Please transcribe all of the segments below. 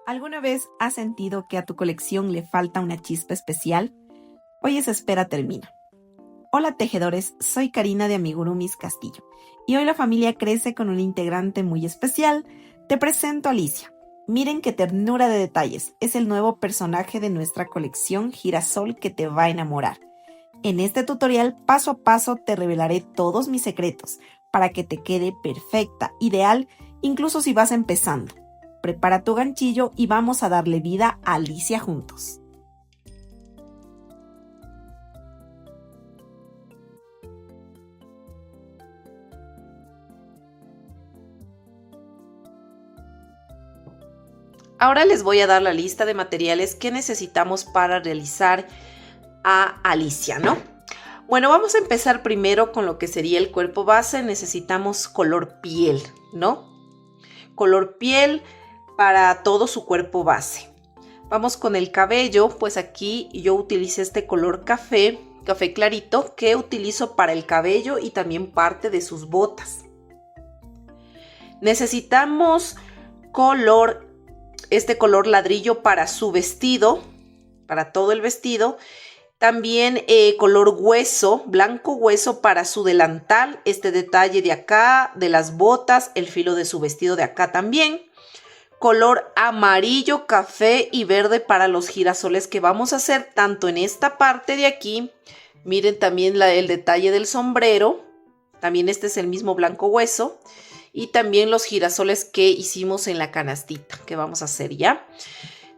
¿Alguna vez has sentido que a tu colección le falta una chispa especial? Hoy esa espera termina. Hola tejedores, soy Karina de Amigurumis Castillo y hoy la familia crece con un integrante muy especial. Te presento a Alicia. Miren qué ternura de detalles, es el nuevo personaje de nuestra colección Girasol que te va a enamorar. En este tutorial paso a paso te revelaré todos mis secretos para que te quede perfecta, ideal, incluso si vas empezando. Prepara tu ganchillo y vamos a darle vida a Alicia juntos. Ahora les voy a dar la lista de materiales que necesitamos para realizar a Alicia, ¿no? Bueno, vamos a empezar primero con lo que sería el cuerpo base. Necesitamos color piel, ¿no? Color piel para todo su cuerpo base. Vamos con el cabello, pues aquí yo utilicé este color café clarito que utilizo para el cabello y también parte de sus botas. Necesitamos este color ladrillo para su vestido, para todo el vestido. También color hueso, blanco hueso para su delantal, este detalle de acá, de las botas, el filo de su vestido de acá también. Color amarillo, café y verde para los girasoles que vamos a hacer tanto en esta parte de aquí. Miren también el detalle del sombrero, también este es el mismo blanco hueso. Y también los girasoles que hicimos en la canastita que vamos a hacer ya.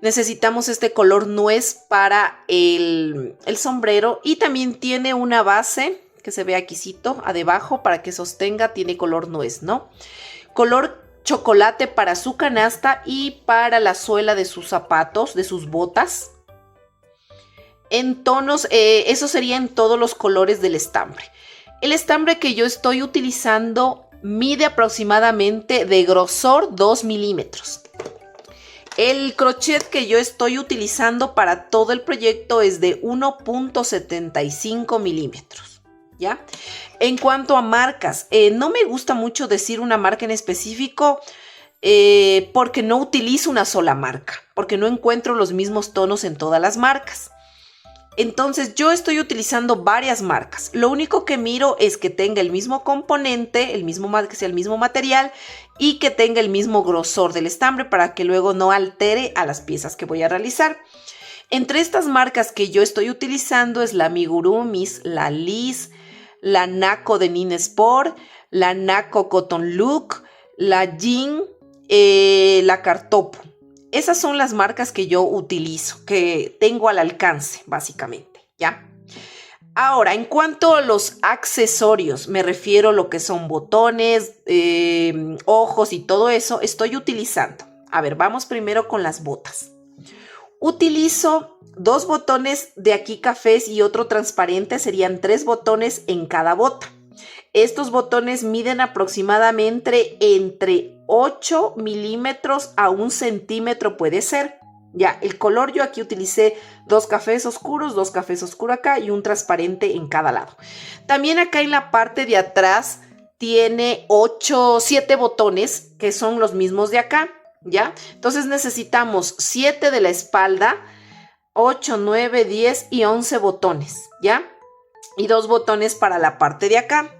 Necesitamos este color nuez para el sombrero y también tiene una base que se ve aquícito debajo para que sostenga, tiene color nuez, ¿no? Color chocolate para su canasta y para la suela de sus zapatos, de sus botas. En tonos, eso sería en todos los colores del estambre. El estambre que yo estoy utilizando mide aproximadamente de grosor 2 milímetros. El crochet que yo estoy utilizando para todo el proyecto es de 1.75 milímetros, ¿ya? En cuanto a marcas, no me gusta mucho decir una marca en específico porque no utilizo una sola marca, porque no encuentro los mismos tonos en todas las marcas. Entonces yo estoy utilizando varias marcas. Lo único que miro es que tenga el mismo componente, que sea el mismo material y que tenga el mismo grosor del estambre para que luego no altere a las piezas que voy a realizar. Entre estas marcas que yo estoy utilizando es la Amigurumis, la Liz, la Naco de Nina Sport, la Naco Cotton Look, la Jean, la Cartopo. Esas son las marcas que yo utilizo, que tengo al alcance, básicamente, ¿ya? Ahora, en cuanto a los accesorios, me refiero a lo que son botones, ojos y todo eso, estoy utilizando. A ver, vamos primero con las botas. Utilizo 2 botones de aquí cafés y otro transparente, serían 3 botones en cada bota. Estos botones miden aproximadamente entre 8 milímetros a 1 centímetro puede ser. Ya, el color yo aquí utilicé 2 cafés oscuros, 2 cafés oscuros acá y un transparente en cada lado. También acá en la parte de atrás tiene 7 botones que son los mismos de acá, ¿ya? Entonces necesitamos 7 de la espalda, 8, 9, 10 y 11 botones, ¿ya? Y 2 botones para la parte de acá.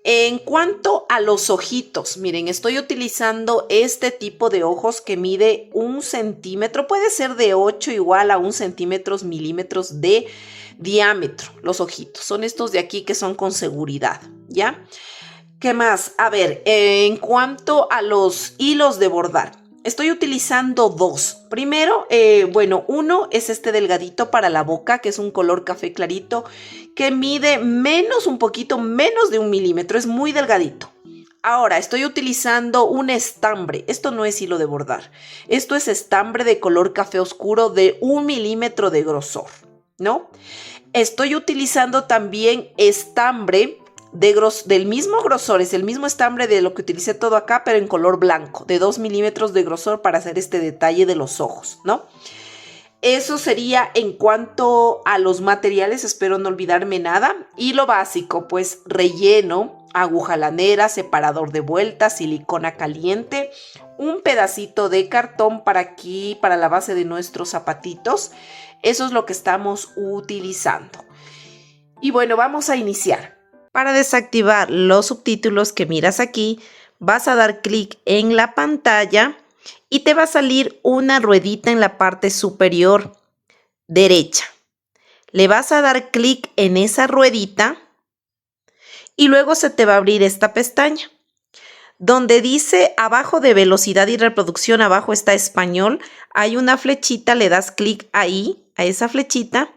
En cuanto a los ojitos, miren, estoy utilizando este tipo de ojos que mide 1 centímetro, puede ser de 8 igual a 1 centímetro milímetros de diámetro. Los ojitos son estos de aquí que son con seguridad, ¿ya? ¿Qué más? A ver, en cuanto a los hilos de bordar, estoy utilizando 2. Primero, uno es este delgadito para la boca, que es un color café clarito, que mide un poquito menos de 1 milímetro, es muy delgadito. Ahora, estoy utilizando un estambre. Esto no es hilo de bordar. Esto es estambre de color café oscuro de 1 milímetro de grosor, ¿no? Estoy utilizando también estambre del mismo grosor, es el mismo estambre de lo que utilicé todo acá, pero en color blanco, de 2 milímetros de grosor para hacer este detalle de los ojos, ¿no? Eso sería en cuanto a los materiales, espero no olvidarme nada. Y lo básico, pues relleno aguja lanera, separador de vueltas, silicona caliente, un pedacito de cartón para aquí, para la base de nuestros zapatitos. Eso es lo que estamos utilizando. Y bueno, vamos a iniciar. Para desactivar los subtítulos que miras aquí, vas a dar clic en la pantalla y te va a salir una ruedita en la parte superior derecha. Le vas a dar clic en esa ruedita y luego se te va a abrir esta pestaña. Donde dice abajo de velocidad y reproducción, abajo está español, hay una flechita, le das clic ahí, a esa flechita.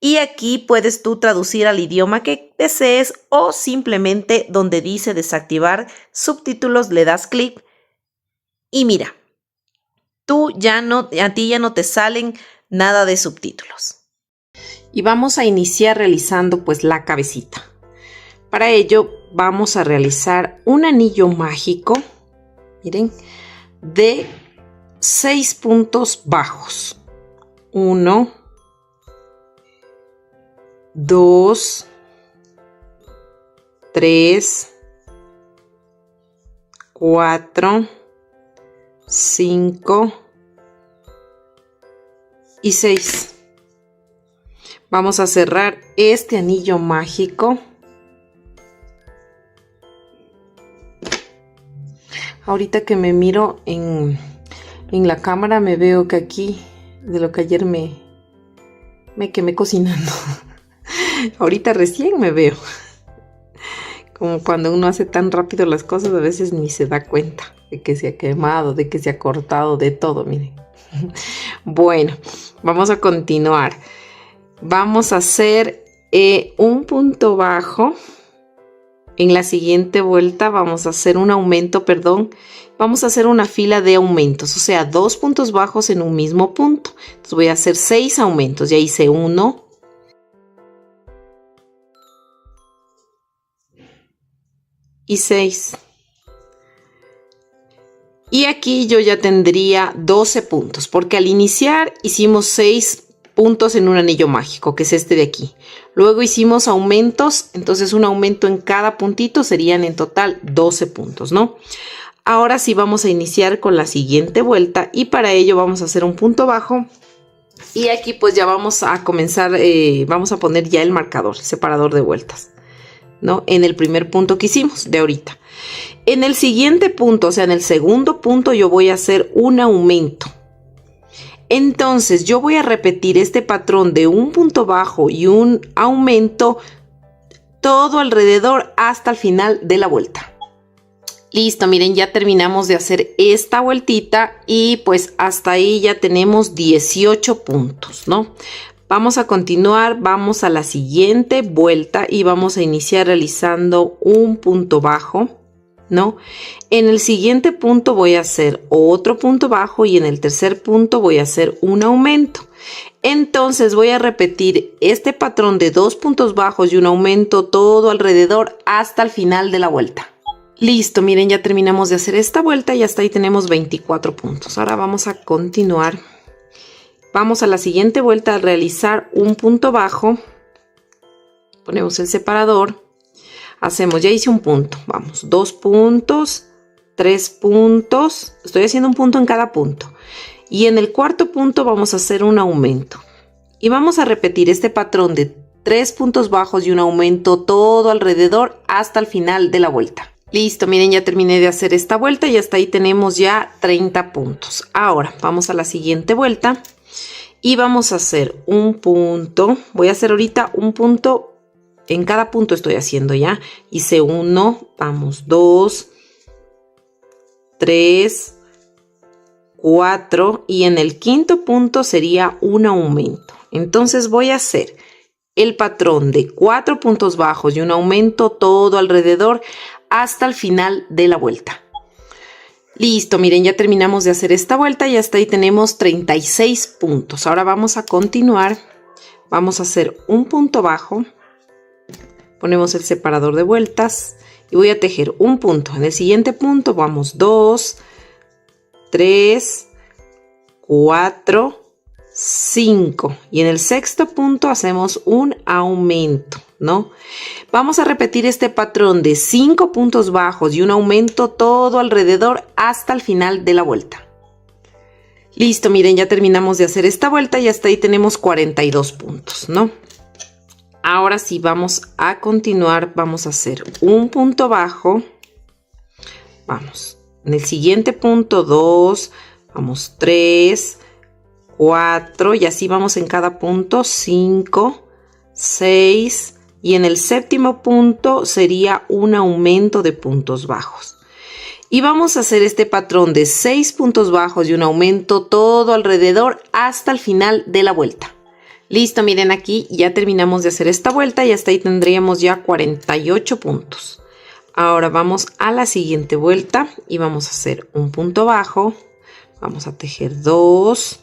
Y aquí puedes tú traducir al idioma que desees o simplemente donde dice desactivar subtítulos le das clic y mira, a ti ya no te salen nada de subtítulos. Y vamos a iniciar realizando pues la cabecita. Para ello vamos a realizar un anillo mágico, miren, de 6 puntos bajos. 1, 2, 3, 4, 5 y 6. Vamos a cerrar este anillo mágico. Ahorita que me miro en la cámara me veo que aquí, de lo que ayer me quemé cocinando. Ahorita recién me veo. Como cuando uno hace tan rápido las cosas, a veces ni se da cuenta de que se ha quemado, de que se ha cortado, de todo, miren. Bueno, vamos a continuar. Vamos a hacer un punto bajo. En la siguiente vuelta vamos a hacer un aumento, vamos a hacer una fila de aumentos, o sea, 2 puntos bajos en un mismo punto. Entonces voy a hacer 6 aumentos. Ya hice 1, y 6. Y aquí yo ya tendría 12 puntos, porque al iniciar hicimos 6 puntos en un anillo mágico, que es este de aquí. Luego hicimos aumentos, entonces un aumento en cada puntito serían en total 12 puntos, ¿no? Ahora sí vamos a iniciar con la siguiente vuelta y para ello vamos a hacer un punto bajo. Y aquí pues ya vamos a comenzar, vamos a poner ya el marcador, separador de vueltas, ¿no? En el primer punto que hicimos de ahorita. En el siguiente punto, o sea, en el segundo punto, yo voy a hacer un aumento. Entonces, yo voy a repetir este patrón de un punto bajo y un aumento todo alrededor hasta el final de la vuelta. Listo, miren, ya terminamos de hacer esta vueltita y pues hasta ahí ya tenemos 18 puntos, ¿no? Vamos a continuar, vamos a la siguiente vuelta y vamos a iniciar realizando un punto bajo, ¿no? En el siguiente punto voy a hacer otro punto bajo y en el tercer punto voy a hacer un aumento. Entonces voy a repetir este patrón de 2 puntos bajos y un aumento todo alrededor hasta el final de la vuelta. Listo, miren, ya terminamos de hacer esta vuelta y hasta ahí tenemos 24 puntos. Ahora vamos a continuar. Vamos a la siguiente vuelta a realizar un punto bajo. Ponemos el separador. Hacemos, ya hice un punto, vamos, 2 puntos, 3 puntos, estoy haciendo un punto en cada punto. Y en el cuarto punto vamos a hacer un aumento. Y vamos a repetir este patrón de 3 puntos bajos y un aumento todo alrededor hasta el final de la vuelta. Listo, miren, ya terminé de hacer esta vuelta y hasta ahí tenemos ya 30 puntos. Ahora vamos a la siguiente vuelta y vamos a hacer un punto. Voy a hacer ahorita un punto. En cada punto estoy haciendo ya. Hice 1, vamos, 2, 3, 4 y en el quinto punto sería un aumento. Entonces voy a hacer el patrón de 4 puntos bajos y un aumento todo alrededor hasta el final de la vuelta. Listo, miren, ya terminamos de hacer esta vuelta y hasta ahí tenemos 36 puntos. Ahora vamos a continuar. Vamos a hacer un punto bajo. Ponemos el separador de vueltas y voy a tejer un punto. En el siguiente punto vamos 2, 3, 4, 5 y en el sexto punto hacemos un aumento. ¿no? Vamos a repetir este patrón de 5 puntos bajos y un aumento todo alrededor hasta el final de la vuelta. Listo, miren, ya terminamos de hacer esta vuelta y hasta ahí tenemos 42 puntos, ¿no? Ahora sí, vamos a continuar, vamos a hacer un punto bajo. Vamos, en el siguiente punto 2, vamos 3, 4 y así vamos en cada punto 5, 6 y en el séptimo punto sería un aumento de puntos bajos. Y vamos a hacer este patrón de 6 puntos bajos y un aumento todo alrededor hasta el final de la vuelta. Listo, miren aquí ya terminamos de hacer esta vuelta y hasta ahí tendríamos ya 48 puntos. Ahora vamos a la siguiente vuelta y vamos a hacer un punto bajo. Vamos a tejer 2,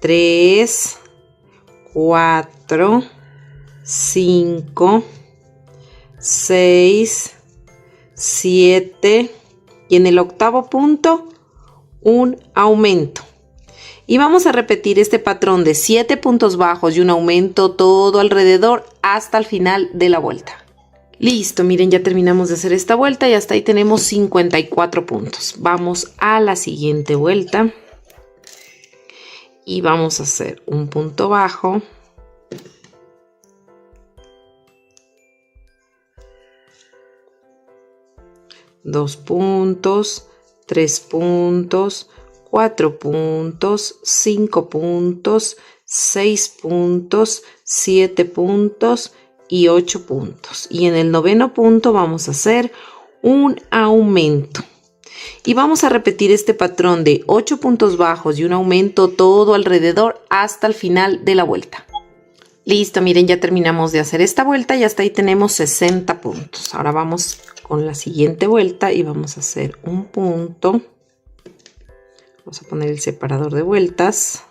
3, 4, 5, 6, 7 y en el octavo punto un aumento. Y vamos a repetir este patrón de 7 puntos bajos y un aumento todo alrededor hasta el final de la vuelta. Listo, miren, ya terminamos de hacer esta vuelta y hasta ahí tenemos 54 puntos. Vamos a la siguiente vuelta y vamos a hacer un punto bajo. Dos puntos, 3 puntos, 4 puntos, 5 puntos, 6 puntos, 7 puntos y 8 puntos. Y en el noveno punto vamos a hacer un aumento. Y vamos a repetir este patrón de 8 puntos bajos y un aumento todo alrededor hasta el final de la vuelta. Listo, miren, ya terminamos de hacer esta vuelta y hasta ahí tenemos 60 puntos. Ahora vamos con la siguiente vuelta y vamos a hacer un punto. Vamos a poner el separador de vueltas.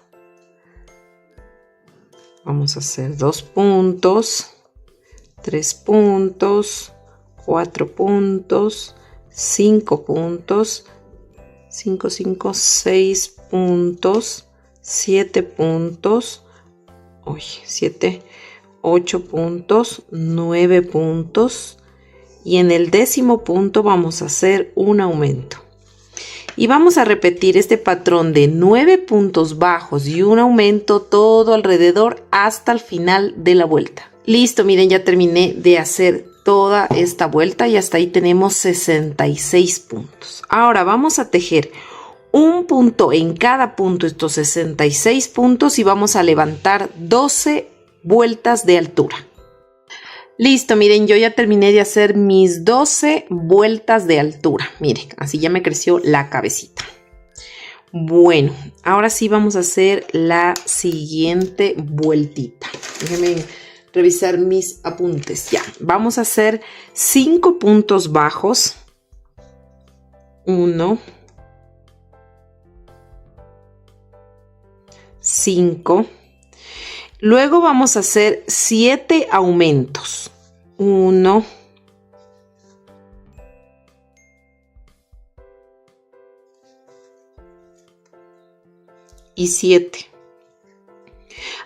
Vamos a hacer 2 puntos, 3 puntos, 4 puntos, 5 puntos, 5, 5, 6 puntos, 7 puntos, 7, 8 puntos, 9 puntos y en el décimo punto vamos a hacer un aumento. Y vamos a repetir este patrón de 9 puntos bajos y un aumento todo alrededor hasta el final de la vuelta. Listo, miren, ya terminé de hacer toda esta vuelta y hasta ahí tenemos 66 puntos. Ahora vamos a tejer un punto en cada punto, estos 66 puntos, y vamos a levantar 12 vueltas de altura. Listo, miren, yo ya terminé de hacer mis 12 vueltas de altura. Miren, así ya me creció la cabecita. Bueno, ahora sí vamos a hacer la siguiente vueltita. Déjenme revisar mis apuntes. Ya, vamos a hacer 5 puntos bajos. 1, 5. Luego vamos a hacer 7 aumentos. 1, 7.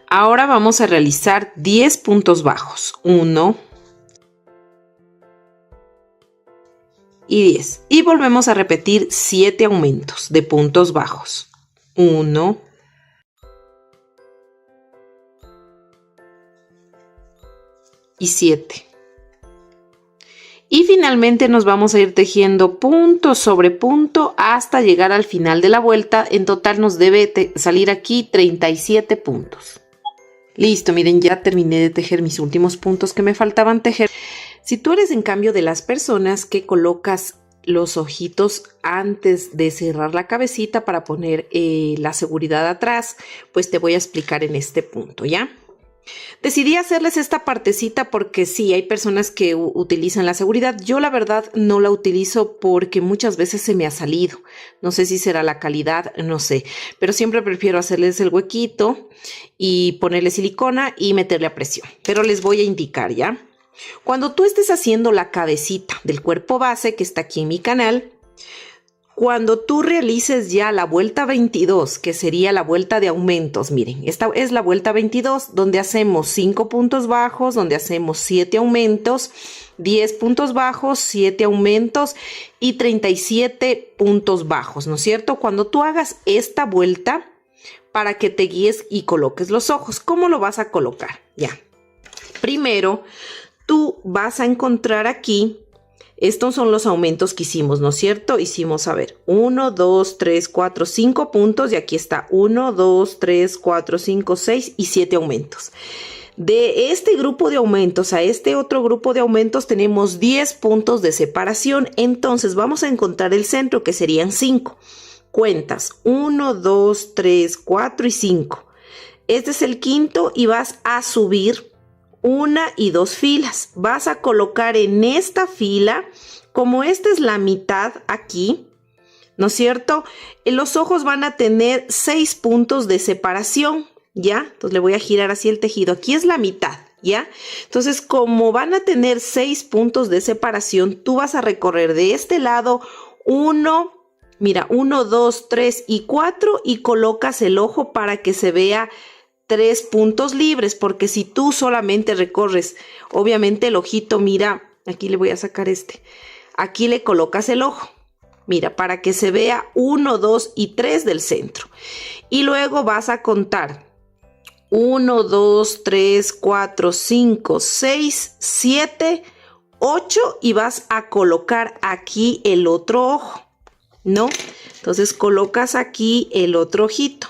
Ahora vamos a realizar 10 puntos bajos. 1 y 10. Y volvemos a repetir 7 aumentos de puntos bajos. 1, y 7. Y finalmente nos vamos a ir tejiendo punto sobre punto hasta llegar al final de la vuelta. En total nos debe salir aquí 37 puntos. Listo, miren, ya terminé de tejer mis últimos puntos que me faltaban tejer. Si tú eres en cambio de las personas que colocas los ojitos antes de cerrar la cabecita para poner la seguridad atrás, pues te voy a explicar en este punto, ¿ya? Decidí hacerles esta partecita porque sí, hay personas que utilizan la seguridad. Yo la verdad no la utilizo porque muchas veces se me ha salido. No sé si será la calidad, no sé. Pero siempre prefiero hacerles el huequito y ponerle silicona y meterle a presión. Pero les voy a indicar, ¿ya? Cuando tú estés haciendo la cabecita del cuerpo base que está aquí en mi canal, Cuando tú realices ya la vuelta 22, que sería la vuelta de aumentos, miren, esta es la vuelta 22, donde hacemos 5 puntos bajos, donde hacemos 7 aumentos, 10 puntos bajos, 7 aumentos y 37 puntos bajos, ¿no es cierto? Cuando tú hagas esta vuelta, para que te guíes y coloques los ojos, ¿cómo lo vas a colocar? Ya. Primero, tú vas a encontrar aquí. Estos son los aumentos que hicimos, ¿no es cierto? Hicimos, a ver, 1, 2, 3, 4, 5 puntos y aquí está 1, 2, 3, 4, 5, 6 y 7 aumentos. De este grupo de aumentos a este otro grupo de aumentos tenemos 10 puntos de separación. Entonces vamos a encontrar el centro, que serían 5. Cuentas 1, 2, 3, 4 y 5. Este es el quinto y vas a subir 1 y 2 filas. Vas a colocar en esta fila, como esta es la mitad aquí, ¿no es cierto? Los ojos van a tener 6 puntos de separación, ¿ya? Entonces le voy a girar así el tejido. Aquí es la mitad, ¿ya? Entonces, como van a tener 6 puntos de separación, tú vas a recorrer de este lado 1, mira, 1, 2, 3 y 4 y colocas el ojo para que se vea 3 puntos libres, porque si tú solamente recorres, obviamente el ojito, mira, aquí le voy a sacar aquí le colocas el ojo, mira, para que se vea 1, 2 y 3 del centro. Y luego vas a contar 1, 2, 3, 4, 5, 6, 7, 8 y vas a colocar aquí el otro ojo, ¿no? Entonces colocas aquí el otro ojito.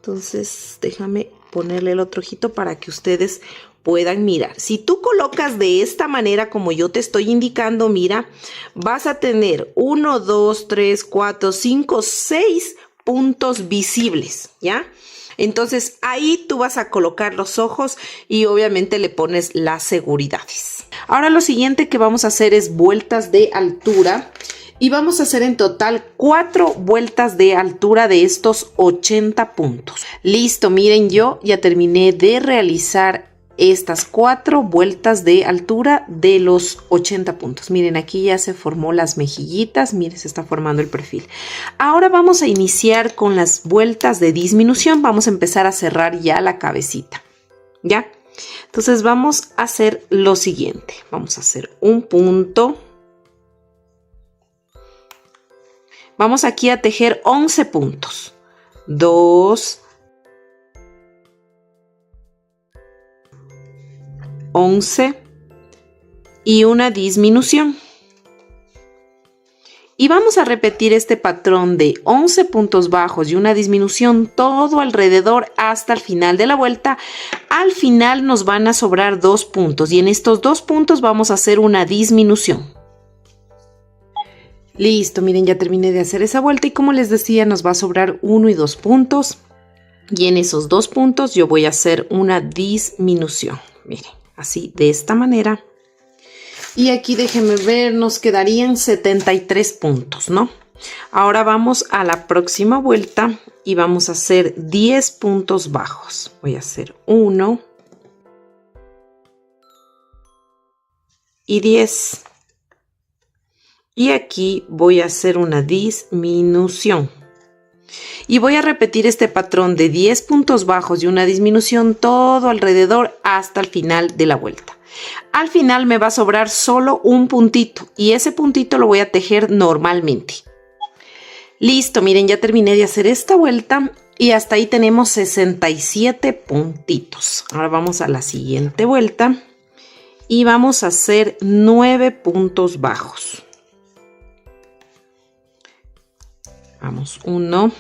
Entonces, déjame ponerle el otro ojito para que ustedes puedan mirar. Si tú colocas de esta manera como yo te estoy indicando, mira, vas a tener 1, 2, 3, 4, 5, 6 puntos visibles, ¿ya? Entonces, ahí tú vas a colocar los ojos y obviamente le pones las seguridades. Ahora lo siguiente que vamos a hacer es vueltas de altura. Y vamos a hacer en total 4 vueltas de altura de estos 80 puntos. Listo, miren, yo ya terminé de realizar estas 4 vueltas de altura de los 80 puntos. Miren, aquí ya se formó las mejillitas, miren, se está formando el perfil. Ahora vamos a iniciar con las vueltas de disminución. Vamos a empezar a cerrar ya la cabecita, ¿ya? Entonces vamos a hacer lo siguiente. Vamos a hacer un punto. Vamos aquí a tejer 11 puntos. 2, 11 y una disminución. Y vamos a repetir este patrón de 11 puntos bajos y una disminución todo alrededor hasta el final de la vuelta. Al final nos van a sobrar 2 puntos y en estos 2 puntos vamos a hacer una disminución. Listo, miren, ya terminé de hacer esa vuelta y como les decía, nos va a sobrar 1 y 2 puntos. Y en esos 2 puntos yo voy a hacer una disminución. Miren, así, de esta manera. Y aquí déjenme ver, nos quedarían 73 puntos, ¿no? Ahora vamos a la próxima vuelta y vamos a hacer 10 puntos bajos. Voy a hacer 1 y 10. Y aquí voy a hacer una disminución. Y voy a repetir este patrón de 10 puntos bajos y una disminución todo alrededor hasta el final de la vuelta. Al final me va a sobrar solo un puntito y ese puntito lo voy a tejer normalmente. Listo, miren, ya terminé de hacer esta vuelta y hasta ahí tenemos 67 puntitos. Ahora vamos a la siguiente vuelta y vamos a hacer 9 puntos bajos. Vamos, 1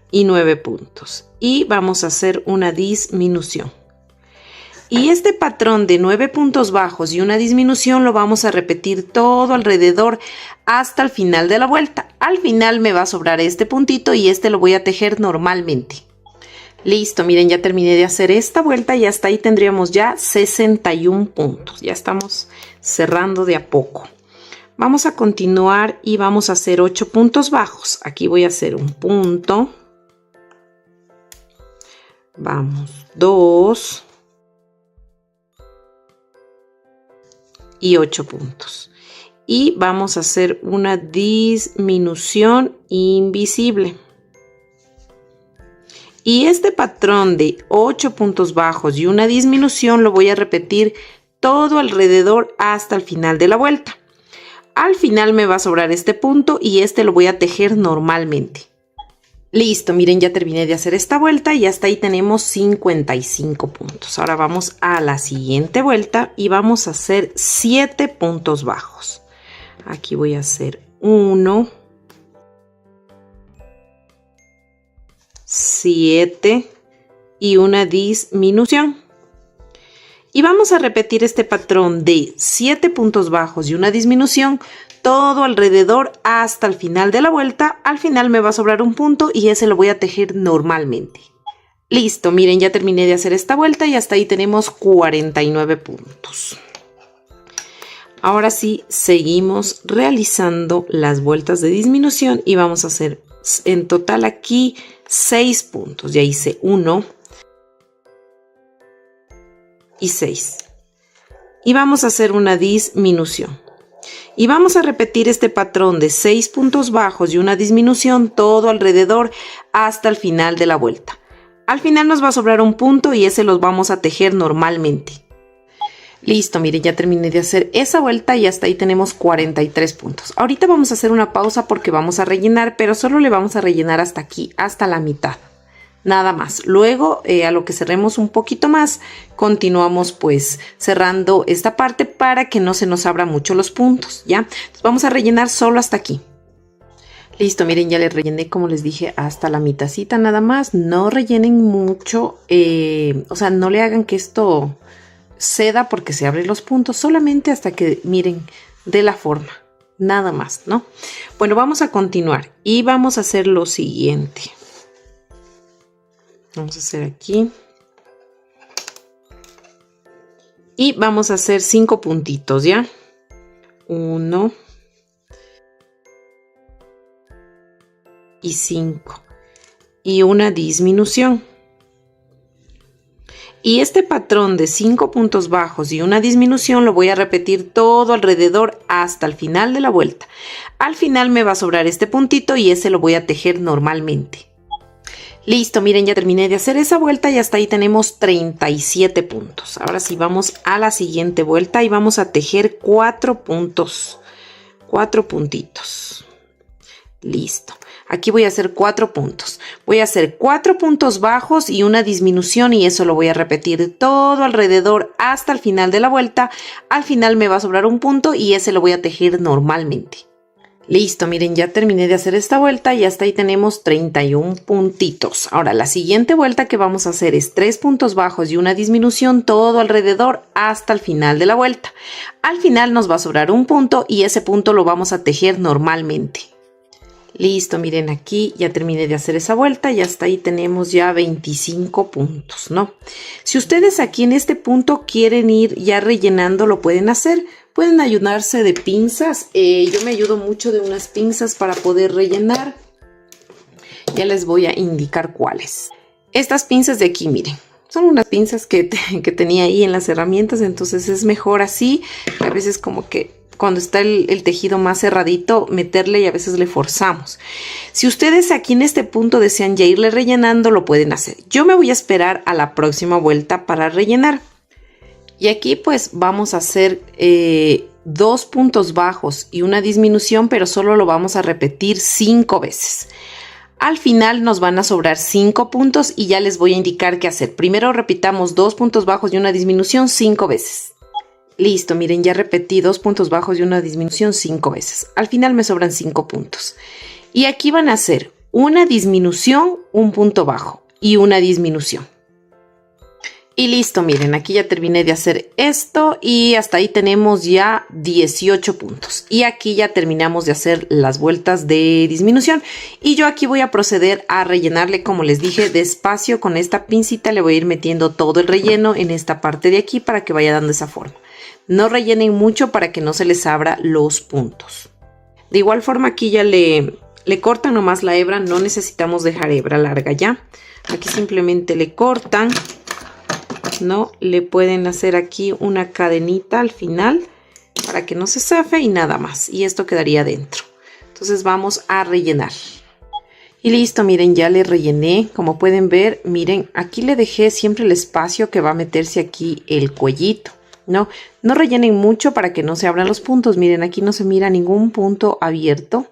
y 9 puntos. Y vamos a hacer una disminución. Y este patrón de 9 puntos bajos y una disminución lo vamos a repetir todo alrededor hasta el final de la vuelta. Al final me va a sobrar este puntito y este lo voy a tejer normalmente. Listo, miren, ya terminé de hacer esta vuelta y hasta ahí tendríamos ya 61 puntos. Ya estamos cerrando de a poco. Vamos a continuar y vamos a hacer 8 puntos bajos. Aquí voy a hacer un punto. Vamos, 2 y 8 puntos. y vamos a hacer una disminución invisible. Y este patrón de 8 puntos bajos y una disminución lo voy a repetir todo alrededor hasta el final de la vuelta. Al final me va a sobrar este punto y este lo voy a tejer normalmente. Listo, miren, ya terminé de hacer esta vuelta y hasta ahí tenemos 55 puntos. Ahora vamos a la siguiente vuelta y vamos a hacer 7 puntos bajos. Aquí voy a hacer 1, 7 y una disminución. Y vamos a repetir este patrón de 7 puntos bajos y una disminución todo alrededor hasta el final de la vuelta. Al final me va a sobrar un punto y ese lo voy a tejer normalmente. Listo, miren, ya terminé de hacer esta vuelta y hasta ahí tenemos 49 puntos. Ahora sí, seguimos realizando las vueltas de disminución y vamos a hacer en total aquí 6 puntos. Ya hice 1 y 6. Y vamos a hacer una disminución. Y vamos a repetir este patrón de 6 puntos bajos y una disminución todo alrededor hasta el final de la vuelta. Al final nos va a sobrar un punto y ese los vamos a tejer normalmente. Listo, miren, ya terminé de hacer esa vuelta y hasta ahí tenemos 43 puntos. Ahorita vamos a hacer una pausa porque vamos a rellenar, pero solo le vamos a rellenar hasta aquí, hasta la mitad. Nada más. Luego, a lo que cerremos un poquito más, continuamos pues cerrando esta parte para que no se nos abra mucho los puntos, ¿ya? Entonces vamos a rellenar solo hasta aquí. Listo, miren, ya le rellené, como les dije, hasta la mitacita nada más. No rellenen mucho, o sea, no le hagan que esto ceda porque se abren los puntos, solamente hasta que, miren, de la forma, nada más, ¿no? Bueno, vamos a continuar y vamos a hacer lo siguiente. Vamos a hacer aquí. Y vamos a hacer 5 puntitos, ¿ya? 1 y 5. Y una disminución. Y este patrón de 5 puntos bajos y una disminución lo voy a repetir todo alrededor hasta el final de la vuelta. Al final me va a sobrar este puntito y ese lo voy a tejer normalmente. Listo, miren, ya terminé de hacer esa vuelta y hasta ahí tenemos 37 puntos. Ahora sí, vamos a la siguiente vuelta y vamos a tejer 4 puntos. 4 puntitos. Listo. Aquí voy a hacer 4 puntos. Voy a hacer 4 puntos bajos y una disminución y eso lo voy a repetir todo alrededor hasta el final de la vuelta. Al final me va a sobrar un punto y ese lo voy a tejer normalmente. Listo, miren, ya terminé de hacer esta vuelta y hasta ahí tenemos 31 puntitos. Ahora, la siguiente vuelta que vamos a hacer es 3 puntos bajos y una disminución todo alrededor hasta el final de la vuelta. Al final nos va a sobrar un punto y ese punto lo vamos a tejer normalmente. Listo, miren, aquí ya terminé de hacer esa vuelta y hasta ahí tenemos ya 25 puntos, ¿no? Si ustedes aquí en este punto quieren ir ya rellenando, lo pueden hacer. Pueden ayudarse de pinzas. Yo me ayudo mucho de unas pinzas para poder rellenar. Ya les voy a indicar cuáles. Estas pinzas de aquí, miren. Son unas pinzas que tenía ahí en las herramientas, entonces es mejor así. A veces como que cuando está el tejido más cerradito, meterle y a veces le forzamos. Si ustedes aquí en este punto desean ya irle rellenando, lo pueden hacer. Yo me voy a esperar a la próxima vuelta para rellenar. Y aquí pues vamos a hacer 2 puntos bajos y una disminución, pero solo lo vamos a repetir 5 veces. Al final nos van a sobrar 5 puntos y ya les voy a indicar qué hacer. Primero repitamos 2 puntos bajos y una disminución 5 veces. Listo, miren, ya repetí 2 puntos bajos y una disminución 5 veces. Al final me sobran 5 puntos. Y aquí van a hacer una disminución, un punto bajo y una disminución. Y listo, miren, aquí ya terminé de hacer esto y hasta ahí tenemos ya 18 puntos. Y aquí ya terminamos de hacer las vueltas de disminución. Y yo aquí voy a proceder a rellenarle, como les dije, despacio con esta pincita. Le voy a ir metiendo todo el relleno en esta parte de aquí para que vaya dando esa forma. No rellenen mucho para que no se les abra los puntos. De igual forma aquí ya le cortan nomás la hebra. No necesitamos dejar hebra larga ya. Aquí simplemente le cortan. ¿No? Le pueden hacer aquí una cadenita al final para que no se zafe y nada más. Y esto quedaría dentro. Entonces vamos a rellenar. Y listo, miren, ya le rellené. Como pueden ver, miren, aquí le dejé siempre el espacio que va a meterse aquí el cuellito. No rellenen mucho para que no se abran los puntos. Miren, aquí no se mira ningún punto abierto.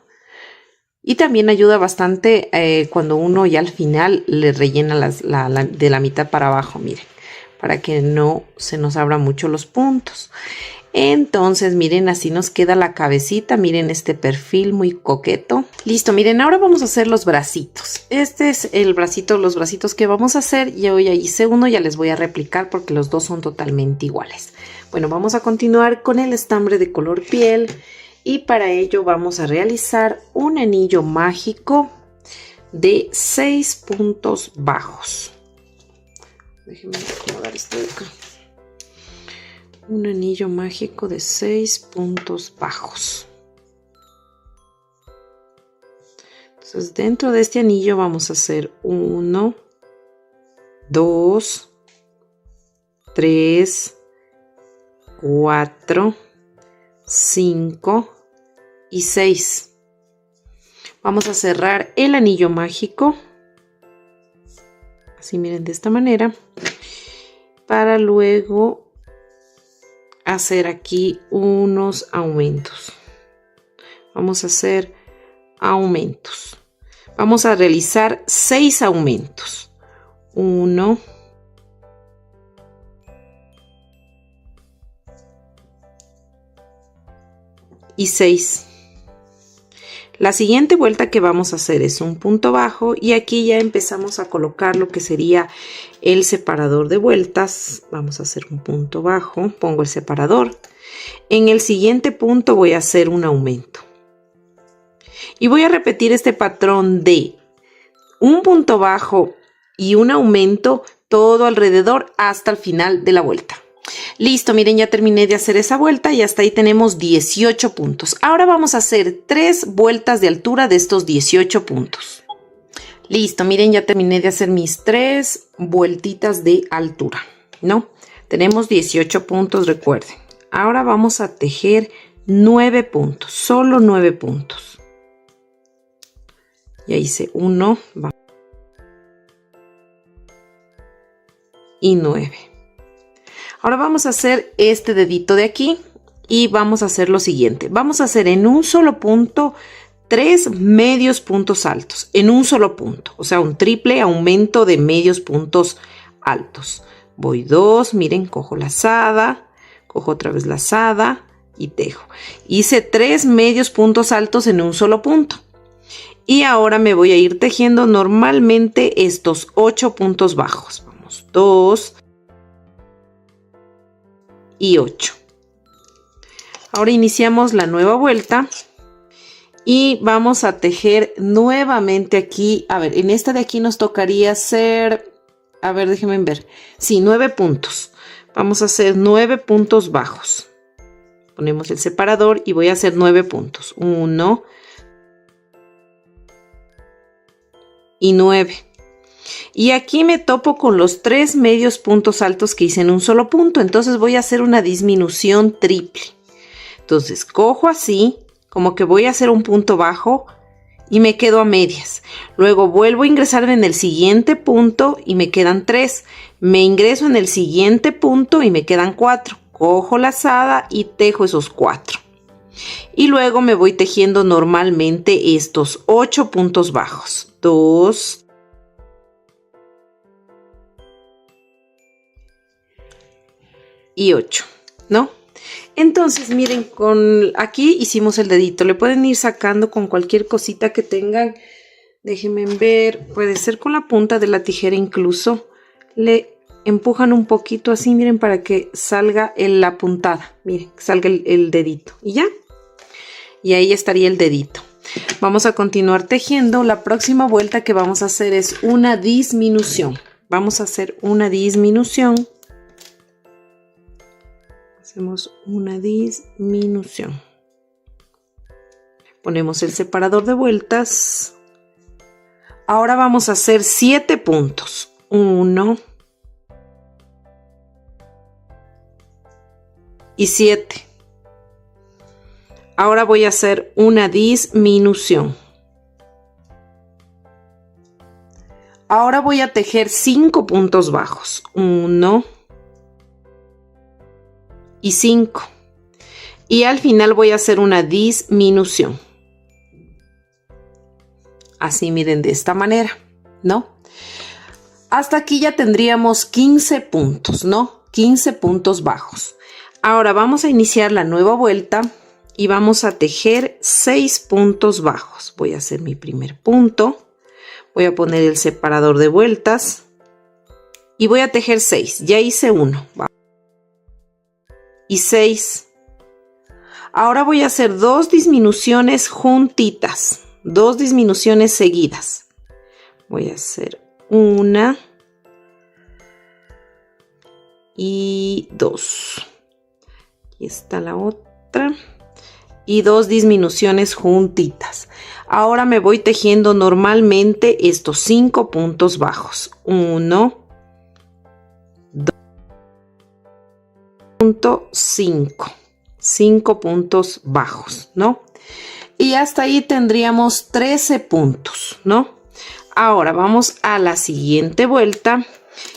Y también ayuda bastante cuando uno ya al final le rellena de la mitad para abajo, miren, para que no se nos abran mucho los puntos. Entonces, miren, así nos queda la cabecita. Miren este perfil muy coqueto. Listo, miren, ahora vamos a hacer los bracitos. Este es el bracito, los bracitos que vamos a hacer. Yo ya hice uno, ya les voy a replicar porque los dos son totalmente iguales. Bueno, vamos a continuar con el estambre de color piel. Y para ello vamos a realizar un anillo mágico de 6 puntos bajos. Déjenme acomodar esto de acá. Un anillo mágico de 6 puntos bajos. Entonces dentro de este anillo vamos a hacer 1, 2, 3, 4, 5 y 6. Vamos a cerrar el anillo mágico. Así, miren, de esta manera. Para luego hacer aquí unos aumentos. Vamos a hacer aumentos. Vamos a realizar 6 aumentos. 1, 6. La siguiente vuelta que vamos a hacer es un punto bajo y aquí ya empezamos a colocar lo que sería el separador de vueltas. Vamos a hacer un punto bajo, pongo el separador. En el siguiente punto voy a hacer un aumento. Y voy a repetir este patrón de un punto bajo y un aumento todo alrededor hasta el final de la vuelta. Listo, miren, ya terminé de hacer esa vuelta y hasta ahí tenemos 18 puntos. Ahora vamos a hacer 3 vueltas de altura de estos 18 puntos. Listo, miren, ya terminé de hacer mis 3 vueltitas de altura, ¿no? Tenemos 18 puntos, recuerden. Ahora vamos a tejer 9 puntos, solo 9 puntos. Ya hice 1 y 9. Ahora vamos a hacer este dedito de aquí y vamos a hacer lo siguiente. Vamos a hacer en un solo punto 3 medios puntos altos. En un solo punto. O sea, un triple aumento de medios puntos altos. Voy 2, miren, cojo lazada, cojo otra vez lazada y tejo. Hice 3 medios puntos altos en un solo punto. Y ahora me voy a ir tejiendo normalmente estos 8 puntos bajos. Vamos, 2 y 8. Ahora iniciamos la nueva vuelta y vamos a tejer nuevamente aquí. A ver, en esta de aquí nos tocaría hacer, a ver, déjenme ver. Sí, 9 puntos. Vamos a hacer 9 puntos bajos. Ponemos el separador y voy a hacer 9 puntos. 1 y 9. Y aquí me topo con los 3 medios puntos altos que hice en un solo punto. Entonces voy a hacer una disminución triple. Entonces cojo así, como que voy a hacer un punto bajo y me quedo a medias. Luego vuelvo a ingresarme en el siguiente punto y me quedan 3. Me ingreso en el siguiente punto y me quedan 4. Cojo lazada y tejo esos 4. Y luego me voy tejiendo normalmente estos 8 puntos bajos. 2 y 8, ¿no? Entonces, miren, aquí hicimos el dedito. Le pueden ir sacando con cualquier cosita que tengan. Déjenme ver, puede ser con la punta de la tijera incluso. Le empujan un poquito así, miren, para que salga la puntada. Miren, que salga el dedito. Y ya. Y ahí estaría el dedito. Vamos a continuar tejiendo. La próxima vuelta que vamos a hacer es una disminución. Vamos a hacer una disminución. Hacemos una disminución. Ponemos el separador de vueltas. Ahora vamos a hacer 7 puntos. 1 y 7. Ahora voy a hacer una disminución. Ahora voy a tejer 5 puntos bajos. 1 y 5. Y al final voy a hacer una disminución. Así, miren, de esta manera, ¿no? Hasta aquí ya tendríamos 15 puntos, ¿no? 15 puntos bajos. Ahora vamos a iniciar la nueva vuelta y vamos a tejer 6 puntos bajos. Voy a hacer mi primer punto. Voy a poner el separador de vueltas y voy a tejer 6. Ya hice 1 y 6. Ahora voy a hacer 2 disminuciones juntitas, 2 disminuciones seguidas. Voy a hacer 1 y 2. Aquí está la otra. Y 2 disminuciones juntitas. Ahora me voy tejiendo normalmente estos 5 puntos bajos. 1, 2, 5. 5 puntos bajos, ¿no? Y hasta ahí tendríamos 13 puntos, ¿no? Ahora vamos a la siguiente vuelta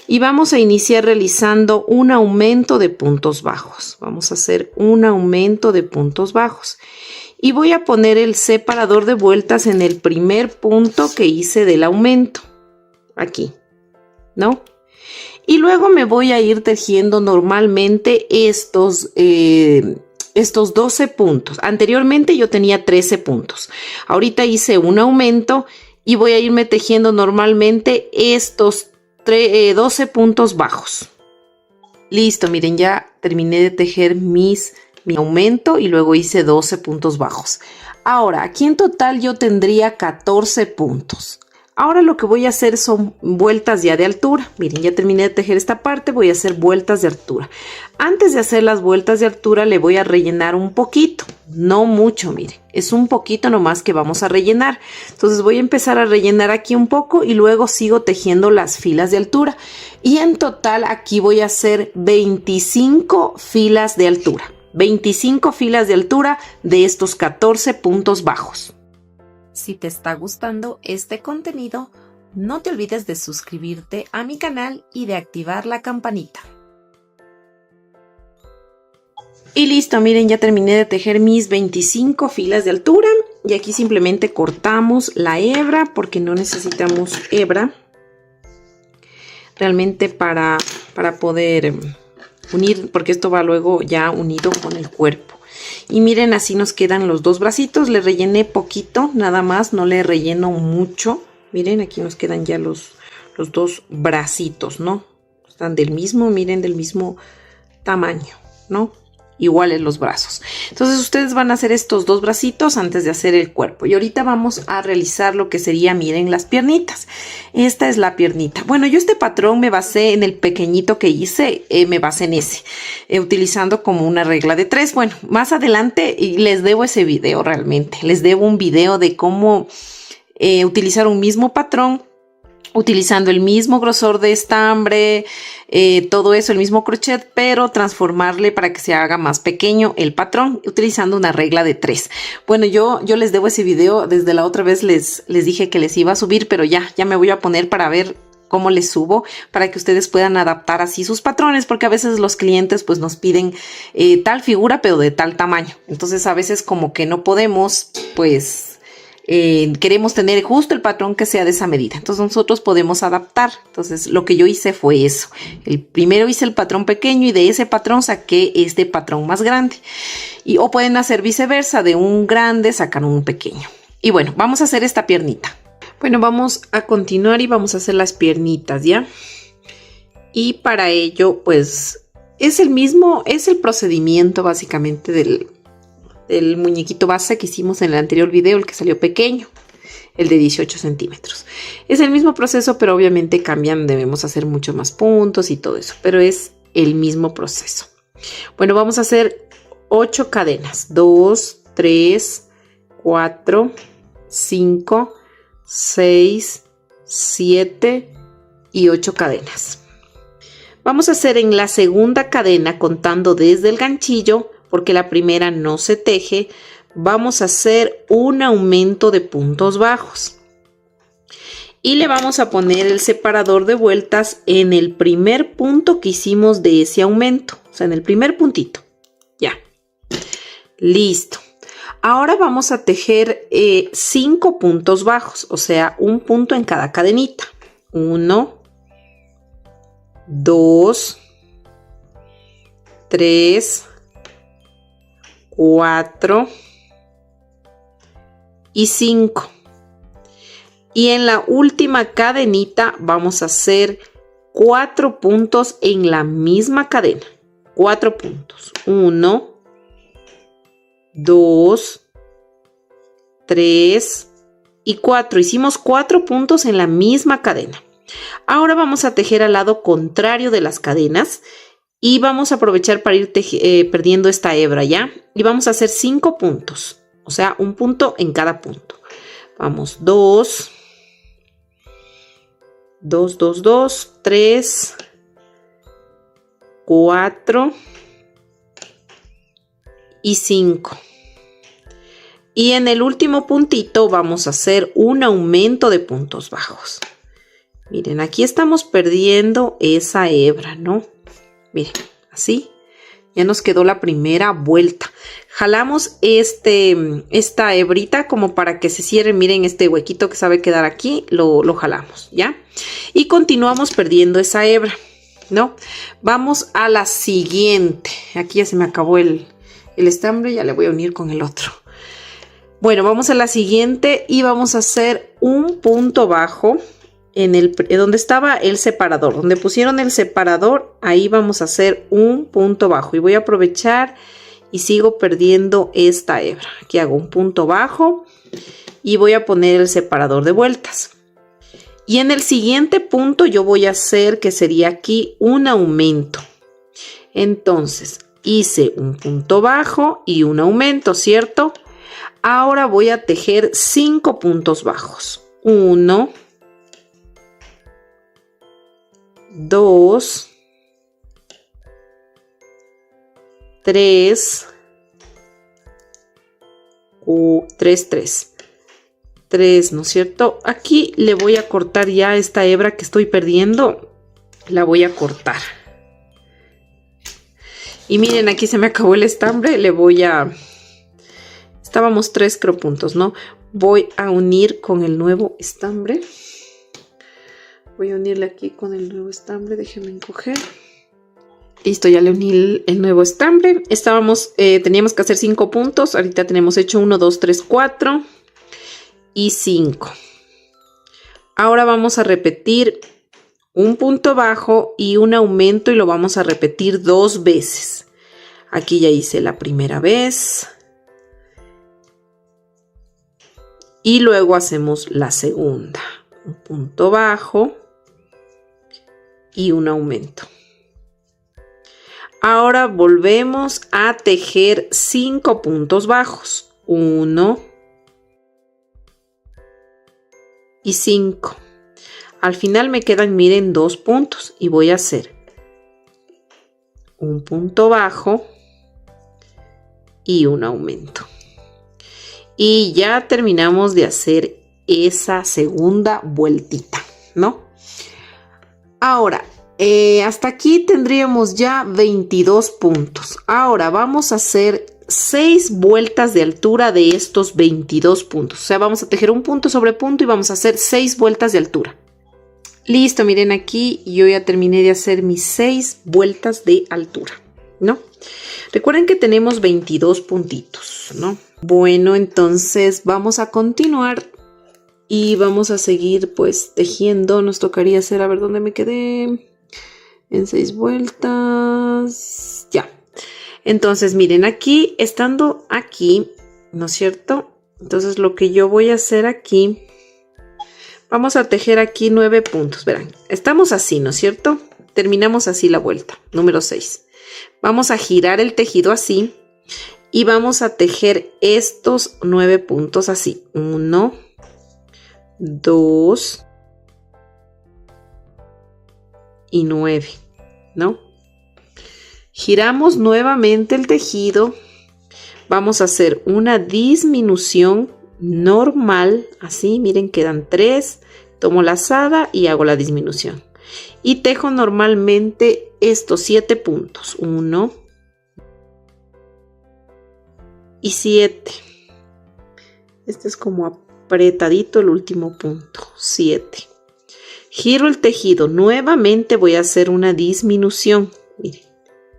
y vamos a iniciar realizando un aumento de puntos bajos. Vamos a hacer un aumento de puntos bajos. Y voy a poner el separador de vueltas en el primer punto que hice del aumento. Aquí, ¿no? Y luego me voy a ir tejiendo normalmente estos 12 puntos. Anteriormente yo tenía 13 puntos. Ahorita hice un aumento y voy a irme tejiendo normalmente estos 12 puntos bajos. Listo, miren, ya terminé de tejer mi aumento y luego hice 12 puntos bajos. Ahora, aquí en total yo tendría 14 puntos. Ahora lo que voy a hacer son vueltas ya de altura. Miren, ya terminé de tejer esta parte, voy a hacer vueltas de altura. Antes de hacer las vueltas de altura le voy a rellenar un poquito, no mucho, miren, es un poquito nomás que vamos a rellenar. Entonces voy a empezar a rellenar aquí un poco y luego sigo tejiendo las filas de altura. Y en total aquí voy a hacer 25 filas de altura. 25 filas de altura de estos 14 puntos bajos. Si te está gustando este contenido, no te olvides de suscribirte a mi canal y de activar la campanita. Y listo, miren, ya terminé de tejer mis 25 filas de altura y aquí simplemente cortamos la hebra porque no necesitamos hebra realmente para poder unir, porque esto va luego ya unido con el cuerpo. Y miren, así nos quedan los dos bracitos. Le rellené poquito, nada más, no le relleno mucho. Miren, aquí nos quedan ya los dos bracitos, ¿no? Están del mismo, miren, del mismo tamaño, ¿no? Iguales los brazos. Entonces ustedes van a hacer estos dos bracitos antes de hacer el cuerpo. Y ahorita vamos a realizar lo que sería, miren, las piernitas. Esta es la piernita. Bueno, yo este patrón me basé en el pequeñito que hice, me basé en ese, utilizando como una regla de 3. Bueno, más adelante les debo ese video realmente. Les debo un video de cómo utilizar un mismo patrón, utilizando el mismo grosor de estambre, todo eso, el mismo crochet, pero transformarle para que se haga más pequeño el patrón, utilizando una regla de 3. Bueno, yo les debo ese video. Desde la otra vez les dije que les iba a subir, pero ya me voy a poner para ver cómo les subo, para que ustedes puedan adaptar así sus patrones, porque a veces los clientes pues nos piden tal figura, pero de tal tamaño. Entonces a veces como que no podemos, pues queremos tener justo el patrón que sea de esa medida. Entonces nosotros podemos adaptar. Entonces lo que yo hice fue eso. Primero hice el patrón pequeño y de ese patrón saqué este patrón más grande. O pueden hacer viceversa, de un grande sacar un pequeño. Y bueno, vamos a hacer esta piernita. Bueno, vamos a continuar y vamos a hacer las piernitas, ¿ya? Y para ello pues es el procedimiento básicamente del muñequito base que hicimos en el anterior video, el que salió pequeño, el de 18 centímetros. Es el mismo proceso, pero obviamente cambian, debemos hacer mucho más puntos y todo eso, pero es el mismo proceso. Bueno, vamos a hacer 8 cadenas, 2, 3, 4, 5, 6, 7 y 8 cadenas. Vamos a hacer en la segunda cadena, contando desde el ganchillo, porque la primera no se teje. vamos a hacer un aumento de puntos bajos. Y le vamos a poner el separador de vueltas en el primer punto que hicimos de ese aumento. O sea, en el primer puntito. Ya. Listo. Ahora vamos a tejer 5 puntos bajos. O sea, un punto en cada cadenita. 1, 2, 3, 4 y 5. Y en la última cadenita vamos a hacer 4 puntos en la misma cadena. 4 puntos. 1, 2, 3 y 4. Hicimos 4 puntos en la misma cadena. Ahora vamos a tejer al lado contrario de las cadenas y vamos a aprovechar para ir perdiendo esta hebra, ¿ya? Y vamos a hacer 5 puntos. O sea, un punto en cada punto. Vamos, 2, 2, 2, 2, 3, 4 y 5. Y en el último puntito vamos a hacer un aumento de puntos bajos. Miren, aquí estamos perdiendo esa hebra, ¿no? Miren, así. Ya nos quedó la primera vuelta. Jalamos esta hebrita como para que se cierre. Miren este huequito que sabe quedar aquí. Lo jalamos, ¿ya? Y continuamos perdiendo esa hebra, ¿no? Vamos a la siguiente. Aquí ya se me acabó el estambre. Ya le voy a unir con el otro. Bueno, vamos a la siguiente y vamos a hacer un punto bajo en donde estaba el separador, donde pusieron el separador, ahí vamos a hacer un punto bajo y voy a aprovechar y sigo perdiendo esta hebra. Aquí hago un punto bajo y voy a poner el separador de vueltas. Y en el siguiente punto yo voy a hacer, que sería aquí, un aumento. Entonces, hice un punto bajo y un aumento, ¿cierto? Ahora voy a tejer 5 puntos bajos. 1, 2, 3, 3, ¿no es cierto? Aquí le voy a cortar ya esta hebra que estoy perdiendo, la voy a cortar. Y miren, aquí se me acabó el estambre, estábamos 3 puntos, ¿no? Voy a unir con el nuevo estambre. Voy a unirle aquí con el nuevo estambre, déjenme encoger. Listo, ya le uní el nuevo estambre. Teníamos que hacer 5 puntos. Ahorita tenemos hecho 1, 2, 3, 4 y 5. Ahora vamos a repetir un punto bajo y un aumento y lo vamos a repetir 2 veces. Aquí ya hice la primera vez. Y luego hacemos la segunda. Un punto bajo y un aumento. Ahora volvemos a tejer 5 puntos bajos. 1 y 5. Al final me quedan, miren, 2 puntos y voy a hacer un punto bajo y un aumento. Y ya terminamos de hacer esa segunda vueltita, ¿no? Ahora, hasta aquí tendríamos ya 22 puntos. Ahora vamos a hacer 6 vueltas de altura de estos 22 puntos. O sea, vamos a tejer un punto sobre punto y vamos a hacer 6 vueltas de altura. Listo, miren aquí, yo ya terminé de hacer mis 6 vueltas de altura, ¿no? Recuerden que tenemos 22 puntitos, ¿no? Bueno, entonces vamos a continuar y vamos a seguir pues tejiendo. Nos tocaría hacer, a ver dónde me quedé, en 6 vueltas, ya. Entonces miren, aquí, estando aquí, ¿no es cierto? Entonces lo que yo voy a hacer aquí, vamos a tejer aquí 9 puntos, verán, estamos así, ¿no es cierto? Terminamos así la vuelta, número 6. Vamos a girar el tejido así y vamos a tejer estos 9 puntos así. 1, 2 y 9, ¿no? Giramos nuevamente el tejido, Vamos a hacer una disminución normal, así, miren, quedan 3, tomo lazada y hago la disminución. Y tejo normalmente estos 7 puntos, 1 y 7. Este es como apretadito el último punto, 7. Giro el tejido, nuevamente voy a hacer una disminución. Miren,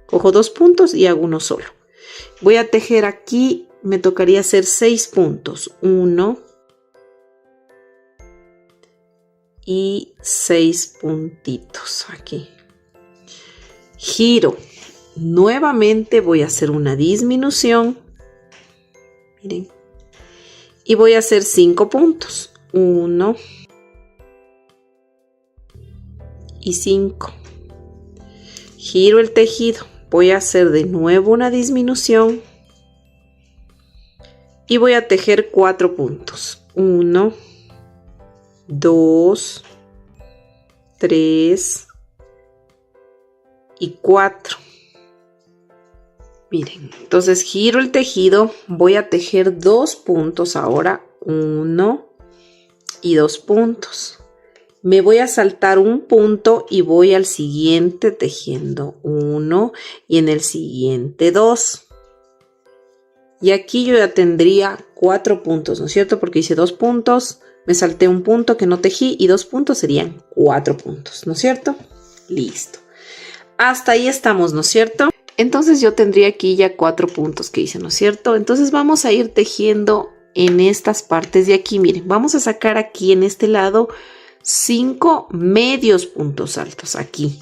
cojo 2 puntos y hago uno solo. Voy a tejer aquí, me tocaría hacer 6 puntos, 1 y 6 puntitos aquí. Giro, nuevamente voy a hacer una disminución, miren, y voy a hacer 5 puntos, 1 y 5. Giro el tejido, voy a hacer de nuevo una disminución y voy a tejer 4 puntos, 1, 2, 3 y 4. Miren, entonces giro el tejido, voy a tejer 2 puntos ahora, 1 y 2 puntos. Me voy a saltar un punto y voy al siguiente tejiendo 1 y en el siguiente 2. Y aquí yo ya tendría 4 puntos, ¿no es cierto? Porque hice 2 puntos, me salté un punto que no tejí y 2 puntos serían 4 puntos, ¿no es cierto? Listo. Hasta ahí estamos, ¿no es cierto? Entonces yo tendría aquí ya 4 puntos que hice, ¿no es cierto? Entonces vamos a ir tejiendo en estas partes de aquí. Miren, vamos a sacar aquí en este lado 5 medios puntos altos aquí.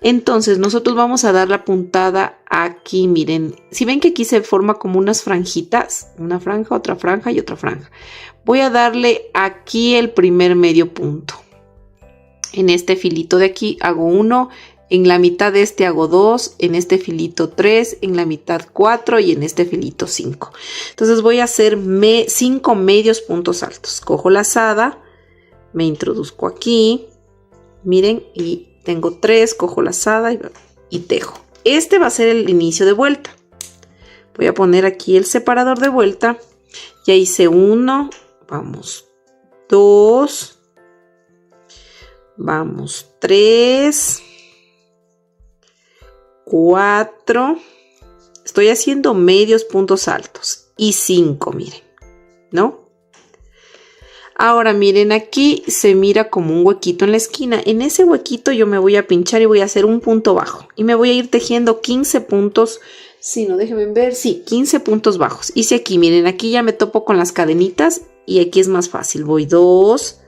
Entonces nosotros vamos a dar la puntada aquí. Miren, si ven que aquí se forma como unas franjitas, una franja, otra franja y otra franja. Voy a darle aquí el primer medio punto. En este filito de aquí hago 1. En la mitad de este hago 2, en este filito 3, en la mitad 4 y en este filito 5. Entonces voy a hacer 5 medios puntos altos. Cojo lazada, me introduzco aquí, miren, y tengo 3, cojo lazada y tejo. Este va a ser el inicio de vuelta. Voy a poner aquí el separador de vuelta. Ya hice 1, vamos 2, vamos 3, 4, estoy haciendo medios puntos altos y 5, miren, ¿no? Ahora miren, aquí se mira como un huequito en la esquina. En ese huequito yo me voy a pinchar y voy a hacer un punto bajo y me voy a ir tejiendo 15 puntos. Si no, déjenme ver, sí, 15 puntos bajos. Hice aquí, miren, aquí ya me topo con las cadenitas y aquí es más fácil. Voy 2.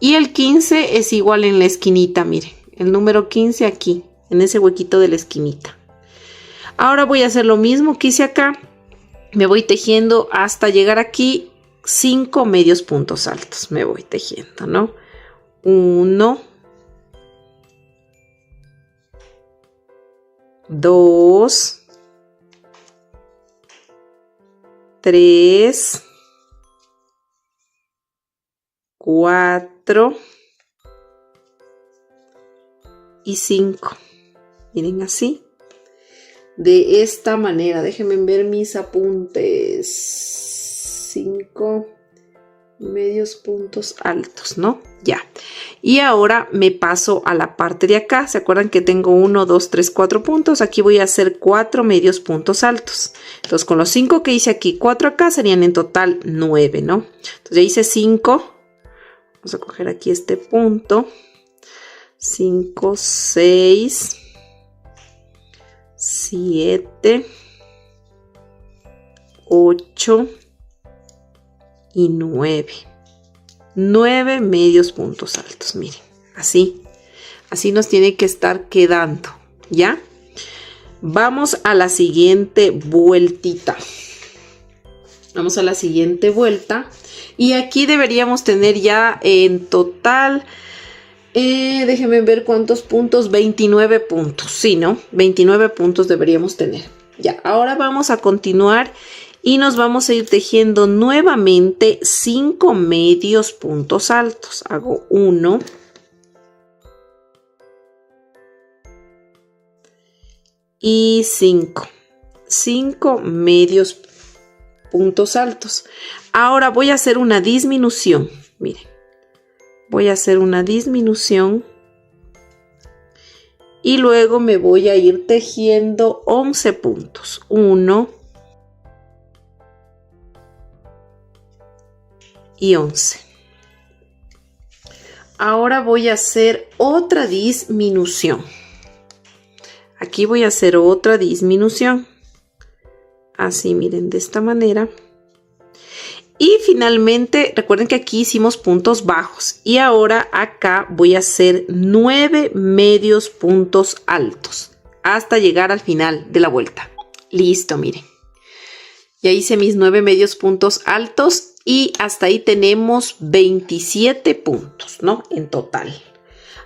Y el 15 es igual en la esquinita, miren. El número 15 aquí, en ese huequito de la esquinita. Ahora voy a hacer lo mismo que hice acá. Me voy tejiendo hasta llegar aquí 5 medios puntos altos. Me voy tejiendo, ¿no? 1, 2, 3, 4 y 5. Miren así. De esta manera, déjenme ver mis apuntes. 5 medios puntos altos, ¿no? Ya. Y ahora me paso a la parte de acá. ¿Se acuerdan que tengo 1, 2, 3, 4 puntos? Aquí voy a hacer 4 medios puntos altos. Entonces, con los 5 que hice aquí, 4 acá, serían en total 9, ¿no? Entonces, ya hice 5. Vamos a coger aquí este punto. 5, 6, 7, 8 y 9. 9 medios puntos altos, miren, así nos tiene que estar quedando, ¿ya? Vamos a la siguiente vueltita. Vamos a la siguiente vuelta y aquí deberíamos tener ya en total, déjenme ver cuántos puntos, 29 puntos, sí, ¿no? 29 puntos deberíamos tener. Ya, ahora vamos a continuar y nos vamos a ir tejiendo nuevamente 5 medios puntos altos. Hago 1 y 5. 5 medios puntos altos. Ahora voy a hacer una disminución. Miren, voy a hacer una disminución y luego me voy a ir tejiendo 11 puntos. 1 y 11. Ahora voy a hacer otra disminución. Aquí voy a hacer otra disminución. Así, miren, de esta manera. Y finalmente, recuerden que aquí hicimos puntos bajos. Y ahora acá voy a hacer 9 medios puntos altos. Hasta llegar al final de la vuelta. Listo, miren. Ya hice mis 9 medios puntos altos. Y hasta ahí tenemos 27 puntos, ¿no? En total.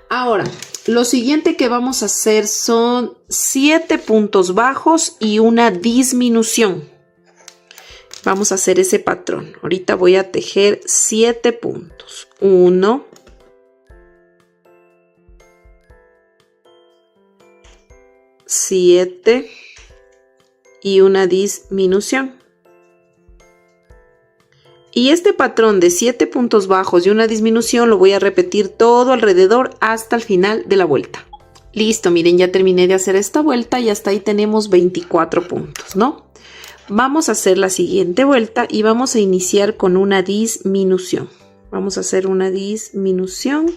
Ahora, lo siguiente que vamos a hacer son 7 puntos bajos y una disminución. Vamos a hacer ese patrón. Ahorita voy a tejer 7 puntos. 1, 7 y una disminución. Y este patrón de 7 puntos bajos y una disminución lo voy a repetir todo alrededor hasta el final de la vuelta. Listo, miren, ya terminé de hacer esta vuelta y hasta ahí tenemos 24 puntos, ¿no? Vamos a hacer la siguiente vuelta y vamos a iniciar con una disminución. Vamos a hacer una disminución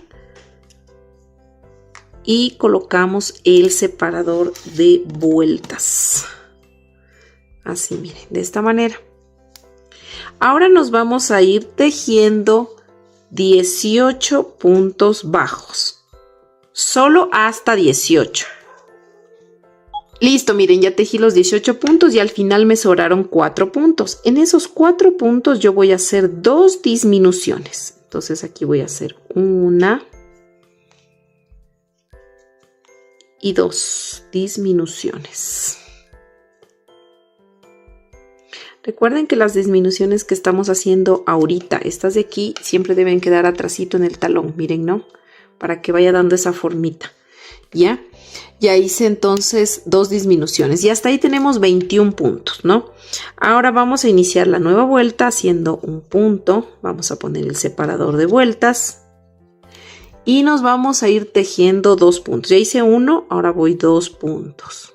y colocamos el separador de vueltas. Así, miren, de esta manera. Ahora nos vamos a ir tejiendo 18 puntos bajos. Solo hasta 18. Listo, miren, ya tejí los 18 puntos y al final me sobraron 4 puntos. En esos 4 puntos yo voy a hacer 2 disminuciones. Entonces aquí voy a hacer 1 y 2 disminuciones. Recuerden que las disminuciones que estamos haciendo ahorita, estas de aquí, siempre deben quedar atrasito en el talón, miren, ¿no? Para que vaya dando esa formita, ¿ya? Ya hice entonces 2 disminuciones y hasta ahí tenemos 21 puntos, ¿no? Ahora vamos a iniciar la nueva vuelta haciendo un punto. Vamos a poner el separador de vueltas y nos vamos a ir tejiendo 2 puntos. Ya hice 1, ahora voy 2 puntos.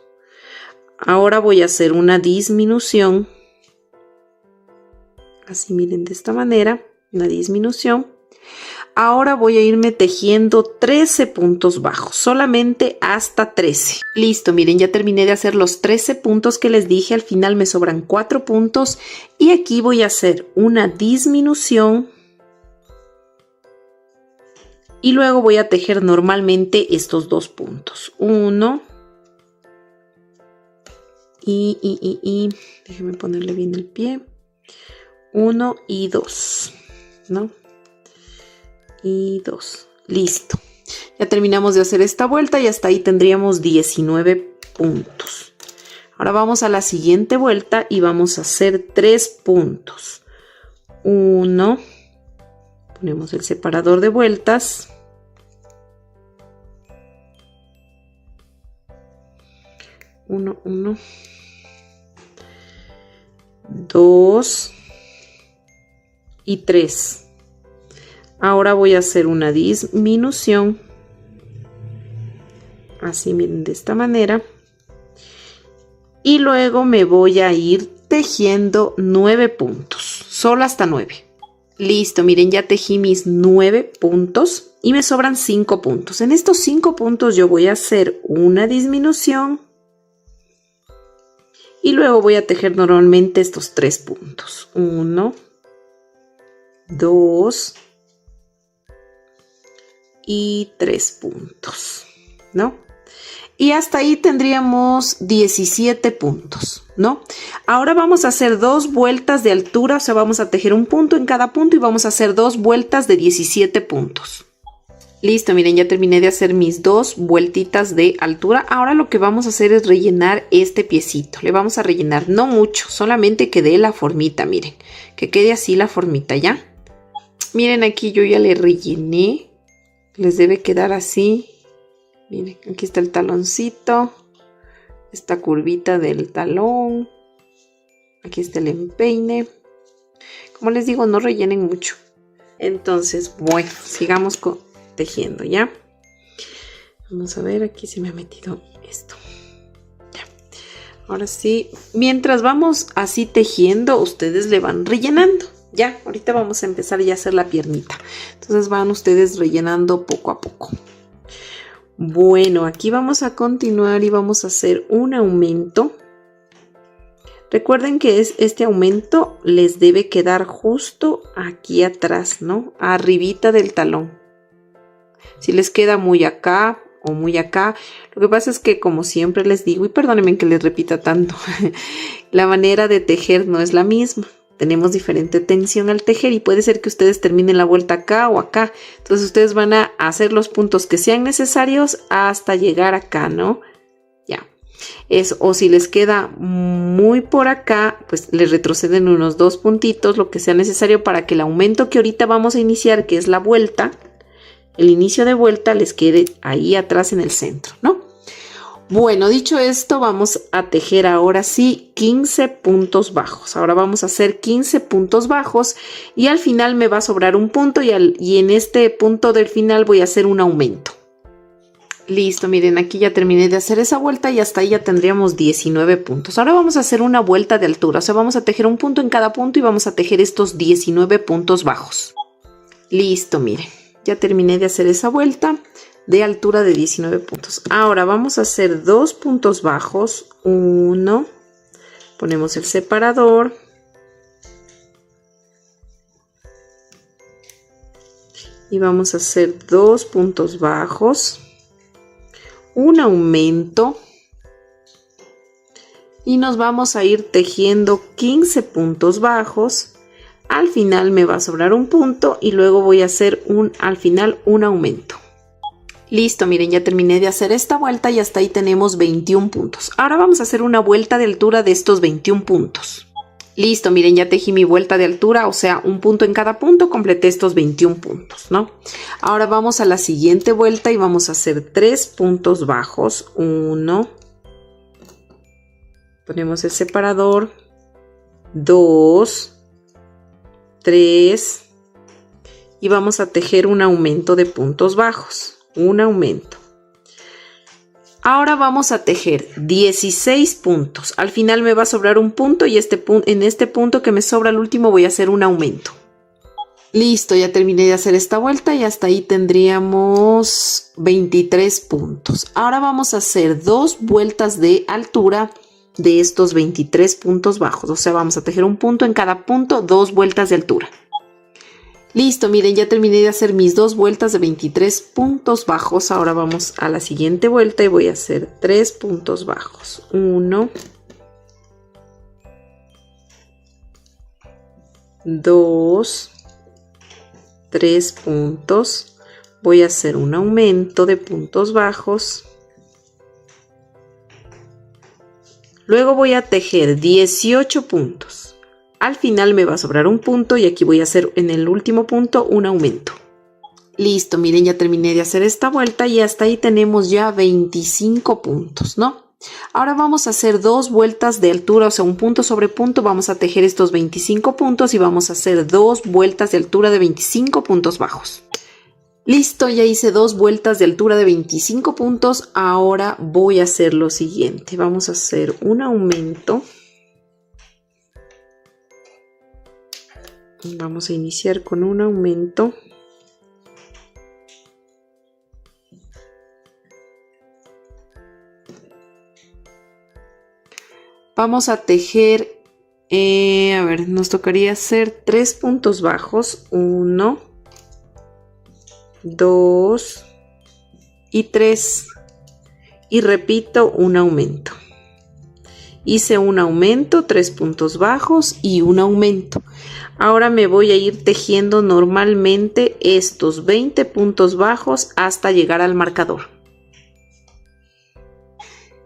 Ahora voy a hacer una disminución. Así, miren, de esta manera, una disminución. Ahora voy a irme tejiendo 13 puntos bajos, solamente hasta 13. Listo, miren, ya terminé de hacer los 13 puntos que les dije. Al final me sobran 4 puntos y aquí voy a hacer una disminución. Y luego voy a tejer normalmente estos 2 puntos. 1 y déjenme ponerle bien el pie. 1 y 2, ¿no? Y 2. Listo. Ya terminamos de hacer esta vuelta y hasta ahí tendríamos 19 puntos. Ahora vamos a la siguiente vuelta y vamos a hacer 3 puntos. 1. Ponemos el separador de vueltas. 1, 1. 2. Y 3. Ahora voy a hacer una disminución. Así, miren, de esta manera. Y luego me voy a ir tejiendo 9 puntos. Solo hasta 9. Listo, miren, ya tejí mis 9 puntos y me sobran 5 puntos. En estos 5 puntos yo voy a hacer una disminución. Y luego voy a tejer normalmente estos 3 puntos. 1, 2 y 3 puntos, ¿no? Y hasta ahí tendríamos 17 puntos, ¿no? Ahora vamos a hacer 2 vueltas de altura, o sea, vamos a tejer un punto en cada punto y vamos a hacer 2 vueltas de 17 puntos. Listo, miren, ya terminé de hacer mis 2 vueltitas de altura. Ahora lo que vamos a hacer es rellenar este piecito. Le vamos a rellenar, no mucho, solamente que dé la formita, miren, que quede así la formita, ¿ya? Miren, aquí yo ya le rellené. Les debe quedar así. Miren, aquí está el taloncito. esta curvita del talón. Aquí está el empeine. Como les digo, no rellenen mucho. Entonces, bueno, sigamos tejiendo, ¿ya? Vamos a ver, aquí se me ha metido esto. Ya. Ahora sí, mientras vamos así tejiendo, ustedes le van rellenando. Ya, ahorita vamos a empezar ya a hacer la piernita. Entonces van ustedes rellenando poco a poco. Bueno, aquí vamos a continuar y vamos a hacer un aumento. Recuerden que este aumento les debe quedar justo aquí atrás, ¿no? Arribita del talón. Si les queda muy acá o muy acá, lo que pasa es que como siempre les digo, y perdónenme que les repita tanto, la manera de tejer no es la misma. Tenemos diferente tensión al tejer y puede ser que ustedes terminen la vuelta acá o acá. Entonces ustedes van a hacer los puntos que sean necesarios hasta llegar acá, ¿no? Ya. O si les queda muy por acá, pues les retroceden unos 2 puntitos, lo que sea necesario para que el aumento que ahorita vamos a iniciar, que es la vuelta, el inicio de vuelta, les quede ahí atrás en el centro, ¿no? Bueno, dicho esto, vamos a tejer ahora sí 15 puntos bajos. Ahora vamos a hacer 15 puntos bajos y al final me va a sobrar un punto y en este punto del final voy a hacer un aumento. Listo, miren, aquí ya terminé de hacer esa vuelta y hasta ahí ya tendríamos 19 puntos. Ahora vamos a hacer una vuelta de altura, o sea, vamos a tejer un punto en cada punto y vamos a tejer estos 19 puntos bajos. Listo, miren, ya terminé de hacer esa vuelta de altura de 19 puntos. Ahora vamos a hacer 2 puntos bajos, 1, ponemos el separador. Y vamos a hacer 2 puntos bajos. Un aumento y nos vamos a ir tejiendo 15 puntos bajos. Al final me va a sobrar un punto y luego voy a hacer al final un aumento. Listo, miren, ya terminé de hacer esta vuelta y hasta ahí tenemos 21 puntos. Ahora vamos a hacer una vuelta de altura de estos 21 puntos. Listo, miren, ya tejí mi vuelta de altura, o sea, un punto en cada punto, completé estos 21 puntos, ¿no? Ahora vamos a la siguiente vuelta y vamos a hacer 3 puntos bajos. 1, ponemos el separador, 2, 3 y vamos a tejer un aumento de puntos bajos, un aumento. Ahora vamos a tejer 16 puntos. Al final me va a sobrar un punto y en este punto que me sobra el último voy a hacer un aumento. Listo, ya terminé de hacer esta vuelta y hasta ahí tendríamos 23 puntos. Ahora vamos a hacer 2 vueltas de altura de estos 23 puntos bajos. O sea, vamos a tejer un punto en cada punto, 2 vueltas de altura. Listo, miren, ya terminé de hacer mis 2 vueltas de 23 puntos bajos. Ahora vamos a la siguiente vuelta y voy a hacer 3 puntos bajos. 1, 2, 3 puntos. Voy a hacer un aumento de puntos bajos. Luego voy a tejer 18 puntos. Al final me va a sobrar un punto y aquí voy a hacer en el último punto un aumento. Listo, miren, ya terminé de hacer esta vuelta y hasta ahí tenemos ya 25 puntos, ¿no? Ahora vamos a hacer 2 vueltas de altura, o sea, un punto sobre punto. Vamos a tejer estos 25 puntos y vamos a hacer 2 vueltas de altura de 25 puntos bajos. Listo, ya hice 2 vueltas de altura de 25 puntos. Ahora voy a hacer lo siguiente. Vamos a hacer un aumento. Vamos a iniciar con un aumento. Vamos a tejer, a ver, nos tocaría hacer 3 puntos bajos. 1, 2 y 3. Y repito un aumento. Hice un aumento, 3 puntos bajos y un aumento. Ahora me voy a ir tejiendo normalmente estos 20 puntos bajos hasta llegar al marcador.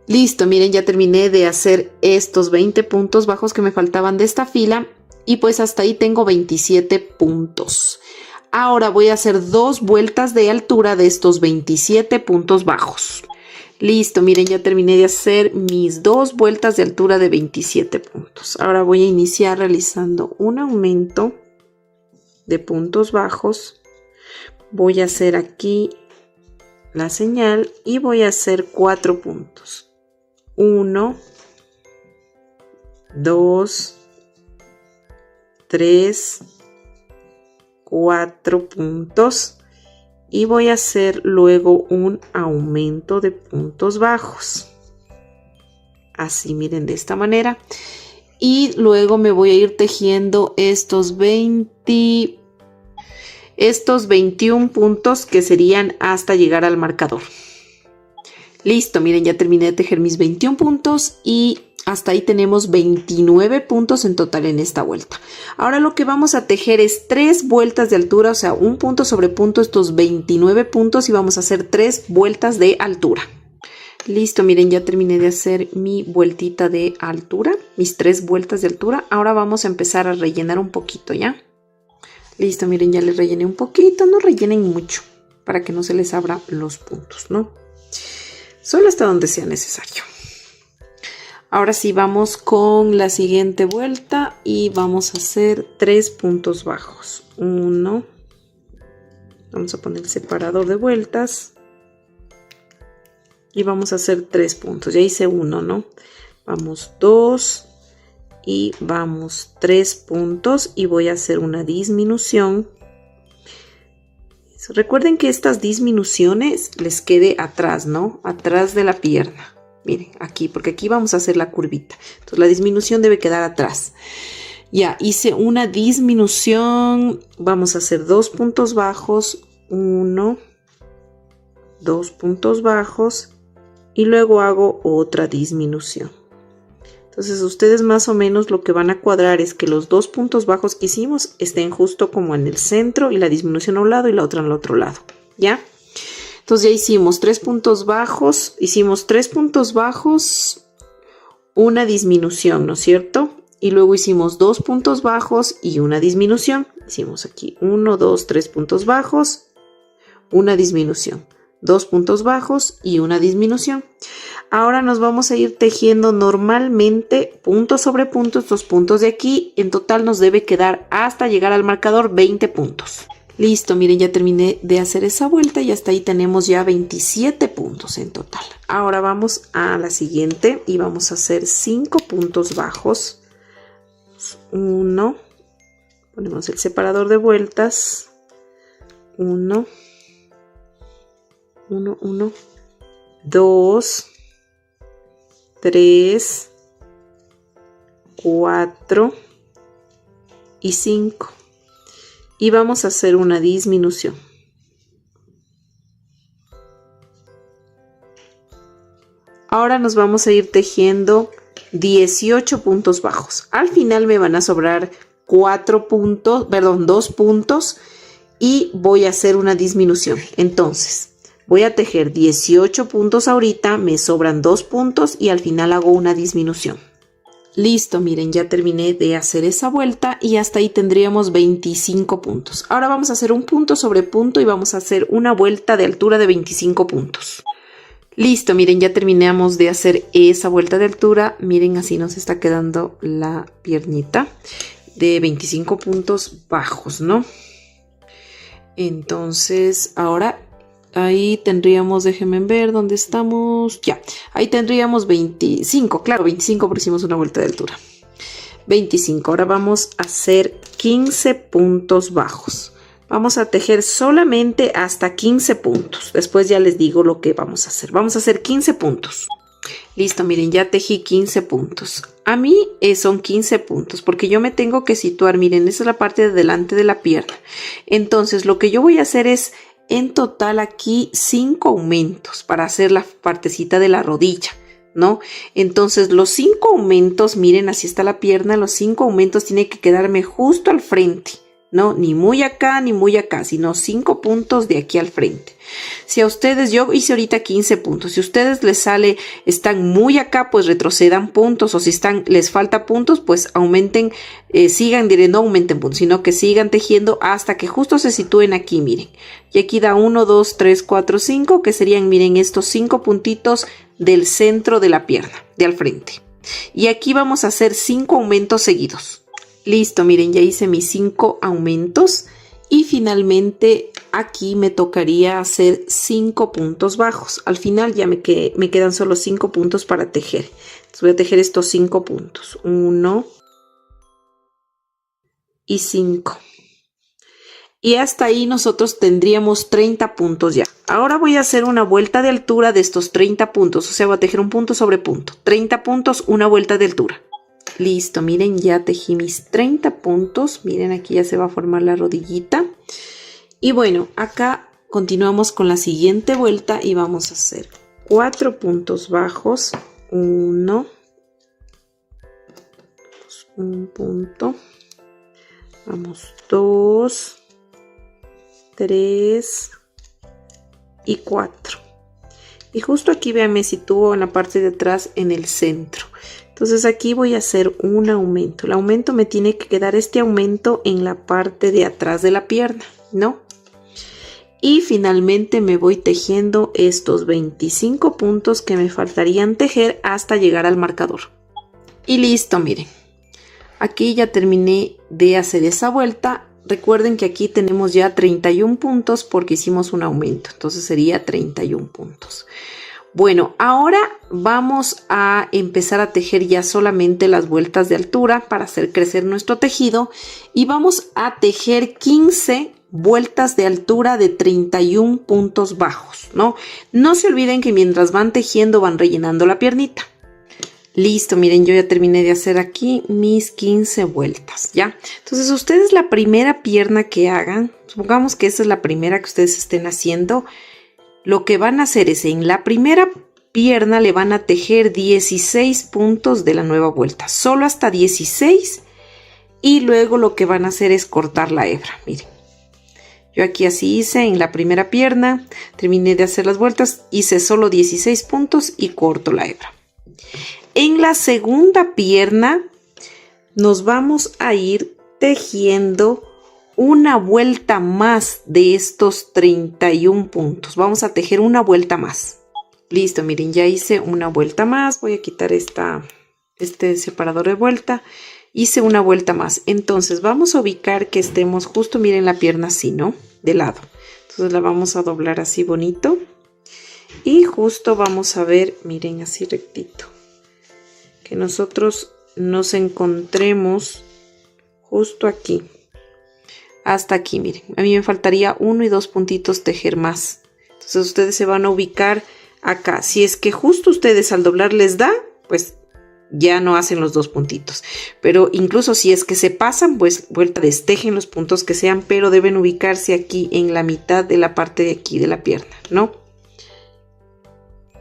Listo, miren, ya terminé de hacer estos 20 puntos bajos que me faltaban de esta fila y pues hasta ahí tengo 27 puntos. Ahora voy a hacer 2 vueltas de altura de estos 27 puntos bajos. Listo, miren, ya terminé de hacer mis 2 vueltas de altura de 27 puntos. Ahora voy a iniciar realizando un aumento de puntos bajos. Voy a hacer aquí la señal y voy a hacer 4 puntos. 1, 2, 3, 4 puntos. Y voy a hacer luego un aumento de puntos bajos. Así, miren, de esta manera. Y luego me voy a ir tejiendo estos 21 puntos que serían hasta llegar al marcador. Listo, miren, ya terminé de tejer mis 21 puntos y hasta ahí tenemos 29 puntos en total en esta vuelta. Ahora lo que vamos a tejer es 3 vueltas de altura, o sea, un punto sobre punto, estos 29 puntos, y vamos a hacer 3 vueltas de altura. Listo, miren, ya terminé de hacer mi vueltita de altura, mis 3 vueltas de altura. Ahora vamos a empezar a rellenar un poquito, ¿ya? Listo, miren, ya les rellené un poquito, no rellenen mucho para que no se les abra los puntos, ¿no? Solo hasta donde sea necesario. Ahora sí, vamos con la siguiente vuelta y vamos a hacer 3 puntos bajos. 1, vamos a poner el separador de vueltas y vamos a hacer 3 puntos. Ya hice 1, ¿no? Vamos 2 y vamos 3 puntos y voy a hacer una disminución. Recuerden que estas disminuciones les quede atrás, ¿no? Atrás de la pierna. Miren, aquí, porque aquí vamos a hacer la curvita. Entonces la disminución debe quedar atrás. Ya, hice una disminución. Vamos a hacer 2 puntos bajos. 1, 2 puntos bajos. Y luego hago otra disminución. Entonces ustedes más o menos lo que van a cuadrar es que los 2 puntos bajos que hicimos estén justo como en el centro y la disminución a un lado y la otra al otro lado. ¿Ya? Entonces ya hicimos 3 puntos bajos, una disminución, ¿no es cierto? Y luego hicimos 2 puntos bajos y una disminución. Hicimos aquí 1, 2, 3 puntos bajos, una disminución. 2 puntos bajos y una disminución. Ahora nos vamos a ir tejiendo normalmente punto sobre punto estos puntos de aquí. En total nos debe quedar hasta llegar al marcador 20 puntos. Listo, miren, ya terminé de hacer esa vuelta y hasta ahí tenemos ya 27 puntos en total. Ahora vamos a la siguiente y vamos a hacer 5 puntos bajos. 1, ponemos el separador de vueltas. 1, 1, 1, 2, 3, 4 y 5. Y vamos a hacer una disminución. Ahora nos vamos a ir tejiendo 18 puntos bajos. Al final me van a sobrar 2 puntos y voy a hacer una disminución. Entonces, voy a tejer 18 puntos ahorita, me sobran 2 puntos y al final hago una disminución. Listo, miren, ya terminé de hacer esa vuelta y hasta ahí tendríamos 25 puntos. Ahora vamos a hacer un punto sobre punto y vamos a hacer una vuelta de altura de 25 puntos. Listo, miren, ya terminamos de hacer esa vuelta de altura. Miren, así nos está quedando la piernita de 25 puntos bajos, ¿no? Entonces, ahora ahí tendríamos, déjenme ver dónde estamos. Ya, ahí tendríamos 25, claro, 25 porque hicimos una vuelta de altura. 25, ahora vamos a hacer 15 puntos bajos. Vamos a tejer solamente hasta 15 puntos. Después ya les digo lo que vamos a hacer. Vamos a hacer 15 puntos. Listo, miren, ya tejí 15 puntos. A mí son 15 puntos porque yo me tengo que situar, miren, esa es la parte de delante de la pierna. Entonces, lo que yo voy a hacer es en total aquí 5 aumentos para hacer la partecita de la rodilla, ¿no? Entonces los 5 aumentos, miren, así está la pierna, los 5 aumentos tienen que quedarme justo al frente, no, ni muy acá ni muy acá, sino 5 puntos de aquí al frente. Si a ustedes, yo hice ahorita 15 puntos, si a ustedes les sale, están muy acá, pues retrocedan puntos, o si les falta puntos, pues aumenten, sigan, diré, no aumenten puntos, sino que sigan tejiendo hasta que justo se sitúen aquí, miren. Y aquí da 1, 2, 3, 4, 5, que serían, miren, estos 5 puntitos del centro de la pierna, de al frente. Y aquí vamos a hacer 5 aumentos seguidos. Listo, miren, ya hice mis 5 aumentos y finalmente aquí me tocaría hacer 5 puntos bajos. Al final ya me quedan solo 5 puntos para tejer. Entonces voy a tejer estos 5 puntos. 1 y 5. Y hasta ahí nosotros tendríamos 30 puntos ya. Ahora voy a hacer una vuelta de altura de estos 30 puntos. O sea, voy a tejer un punto sobre punto. 30 puntos, una vuelta de altura. Listo, miren, ya tejí mis 30 puntos. Miren, aquí ya se va a formar la rodillita. Y bueno, acá continuamos con la siguiente vuelta y vamos a hacer 4 puntos bajos. 1, un punto. Vamos, 2, 3 y 4. Y justo aquí, vean, me sitúo en la parte de atrás en el centro. Entonces aquí voy a hacer un aumento. El aumento me tiene que quedar este aumento en la parte de atrás de la pierna, ¿no? Y finalmente me voy tejiendo estos 25 puntos que me faltarían tejer hasta llegar al marcador. Y listo, miren. Aquí ya terminé de hacer esa vuelta. Recuerden que aquí tenemos ya 31 puntos porque hicimos un aumento. Entonces sería 31 puntos. Bueno, ahora vamos a empezar a tejer ya solamente las vueltas de altura para hacer crecer nuestro tejido y vamos a tejer 15 vueltas de altura de 31 puntos bajos, ¿no? No se olviden que mientras van tejiendo van rellenando la piernita. Listo, miren, yo ya terminé de hacer aquí mis 15 vueltas, ¿ya? Entonces ustedes la primera pierna que hagan, supongamos que esa es la primera que ustedes estén haciendo, lo que van a hacer es en la primera pierna le van a tejer 16 puntos de la nueva vuelta, solo hasta 16, y luego lo que van a hacer es cortar la hebra. Miren, yo aquí así hice en la primera pierna, terminé de hacer las vueltas, hice solo 16 puntos y corto la hebra. En la segunda pierna nos vamos a ir tejiendo una vuelta más de estos 31 puntos. Vamos a tejer una vuelta más. Listo, miren, ya hice una vuelta más. Voy a quitar este separador de vuelta. Hice una vuelta más. Entonces vamos a ubicar que estemos justo, miren, la pierna así, ¿no? De lado. Entonces la vamos a doblar así bonito. Y justo vamos a ver, miren, así rectito. Que nosotros nos encontremos justo aquí. Hasta aquí, miren, a mí me faltaría 1 y 2 puntitos tejer más. Entonces ustedes se van a ubicar acá. Si es que justo ustedes al doblar les da, pues ya no hacen los 2 puntitos. Pero incluso si es que se pasan, pues vuelta, destejen los puntos que sean, pero deben ubicarse aquí en la mitad de la parte de aquí de la pierna, ¿no?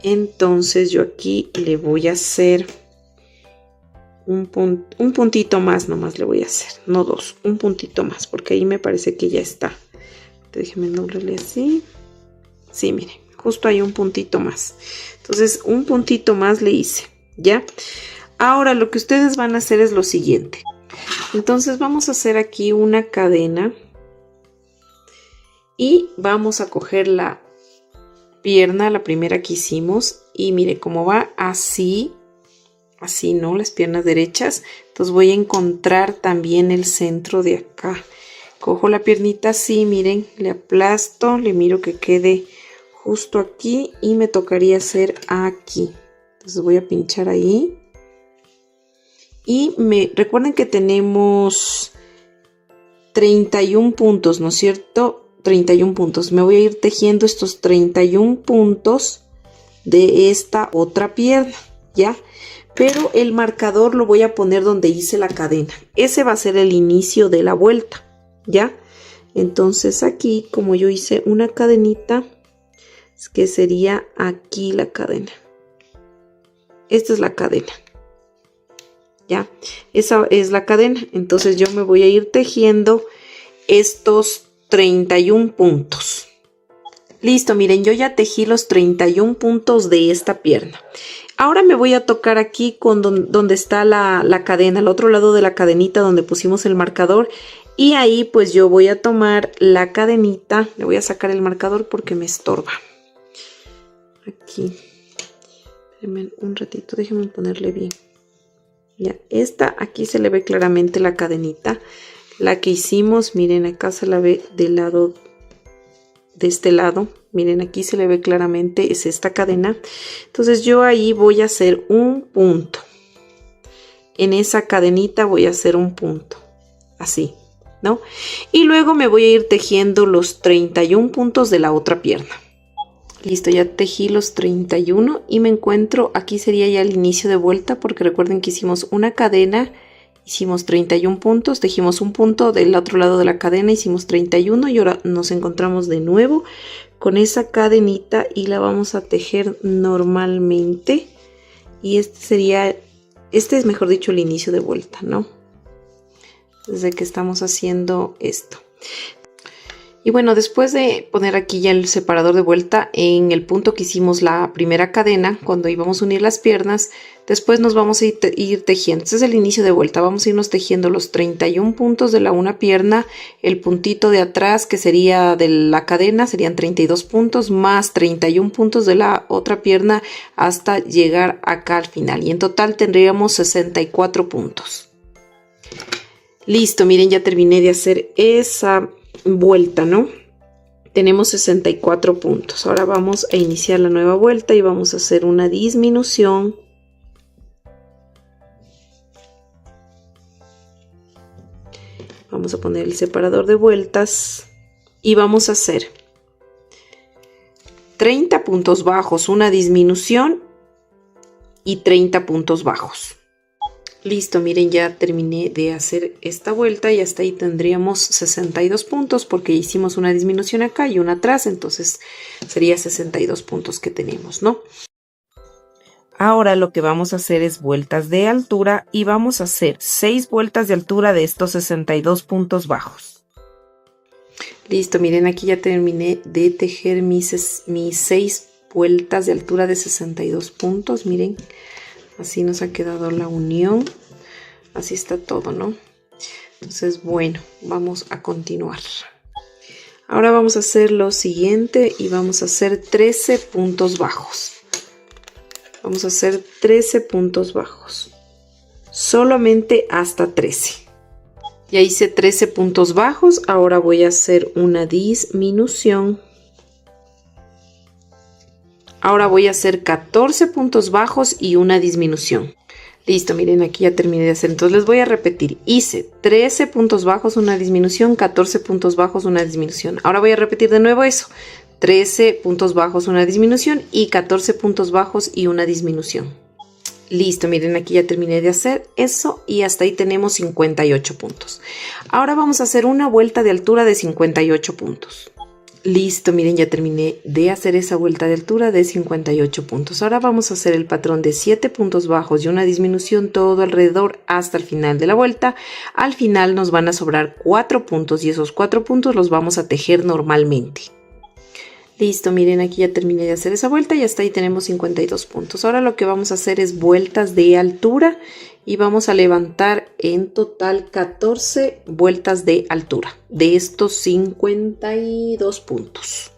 Entonces yo aquí le voy a hacer un puntito más, nomás le voy a hacer, no 2, un puntito más, porque ahí me parece que ya está. Déjenme doblarle así. Sí, miren, justo hay un puntito más. Entonces, un puntito más le hice, ¿ya? Ahora lo que ustedes van a hacer es lo siguiente. Entonces vamos a hacer aquí una cadena y vamos a coger la pierna, la primera que hicimos, y mire cómo va así. Así, ¿no? Las piernas derechas. Entonces voy a encontrar también el centro de acá. Cojo la piernita así, miren, le aplasto, le miro que quede justo aquí y me tocaría hacer aquí. Entonces voy a pinchar ahí. Y recuerden que tenemos 31 puntos, ¿no es cierto? 31 puntos. Me voy a ir tejiendo estos 31 puntos de esta otra pierna, ¿ya? Pero el marcador lo voy a poner donde hice la cadena. Ese va a ser el inicio de la vuelta, ¿ya? Entonces aquí, como yo hice una cadenita, es que sería aquí la cadena. Esta es la cadena, ¿ya? Esa es la cadena. Entonces yo me voy a ir tejiendo estos 31 puntos. Listo, miren, yo ya tejí los 31 puntos de esta pierna. Ahora me voy a tocar aquí con donde está la cadena, al otro lado de la cadenita donde pusimos el marcador. Y ahí pues yo voy a tomar la cadenita, le voy a sacar el marcador porque me estorba. Aquí, espérenme un ratito, déjenme ponerle bien. Ya, esta aquí se le ve claramente la cadenita, la que hicimos, miren acá se la ve del lado, de este lado, miren aquí se le ve claramente, es esta cadena. Entonces yo ahí voy a hacer un punto, en esa cadenita voy a hacer un punto, así, ¿no? Y luego me voy a ir tejiendo los 31 puntos de la otra pierna. Listo, ya tejí los 31 y me encuentro, aquí sería ya el inicio de vuelta porque recuerden que hicimos una cadena, hicimos 31 puntos, tejimos un punto del otro lado de la cadena, hicimos 31 y ahora nos encontramos de nuevo con esa cadenita y la vamos a tejer normalmente. Y este es mejor dicho el inicio de vuelta, ¿no? Desde que estamos haciendo esto. Y bueno, después de poner aquí ya el separador de vuelta en el punto que hicimos la primera cadena, cuando íbamos a unir las piernas, después nos vamos a ir tejiendo. Este es el inicio de vuelta. Vamos a irnos tejiendo los 31 puntos de la una pierna, el puntito de atrás que sería de la cadena, serían 32 puntos, más 31 puntos de la otra pierna hasta llegar acá al final. Y en total tendríamos 64 puntos. Listo, miren, ya terminé de hacer esa vuelta, ¿no? Tenemos 64 puntos. Ahora vamos a iniciar la nueva vuelta y vamos a hacer una disminución. Vamos a poner el separador de vueltas y vamos a hacer 30 puntos bajos, una disminución y 30 puntos bajos. Listo, miren, ya terminé de hacer esta vuelta y hasta ahí tendríamos 62 puntos porque hicimos una disminución acá y una atrás, entonces sería 62 puntos que tenemos, ¿no? Ahora lo que vamos a hacer es vueltas de altura y vamos a hacer 6 vueltas de altura de estos 62 puntos bajos. Listo, miren, aquí ya terminé de tejer mis 6 vueltas de altura de 62 puntos, miren. Así nos ha quedado la unión. Así está todo, ¿no? Entonces, bueno, vamos a continuar. Ahora vamos a hacer lo siguiente y vamos a hacer 13 puntos bajos. Vamos a hacer 13 puntos bajos. Solamente hasta 13. Ya hice 13 puntos bajos. Ahora voy a hacer una disminución. Ahora voy a hacer 14 puntos bajos y una disminución. Listo, miren, aquí ya terminé de hacer. Entonces les voy a repetir. Hice 13 puntos bajos, una disminución, 14 puntos bajos, una disminución. Ahora voy a repetir de nuevo eso. 13 puntos bajos, una disminución y 14 puntos bajos y una disminución. Listo, miren, aquí ya terminé de hacer eso y hasta ahí tenemos 58 puntos. Ahora vamos a hacer una vuelta de altura de 58 puntos. Listo, miren, ya terminé de hacer esa vuelta de altura de 58 puntos. Ahora vamos a hacer el patrón de 7 puntos bajos y una disminución todo alrededor hasta el final de la vuelta. Al final nos van a sobrar 4 puntos y esos 4 puntos los vamos a tejer normalmente. Listo, miren, aquí ya terminé de hacer esa vuelta y hasta ahí tenemos 52 puntos. Ahora lo que vamos a hacer es vueltas de altura y vamos a levantar en total 14 vueltas de altura de estos 52 puntos.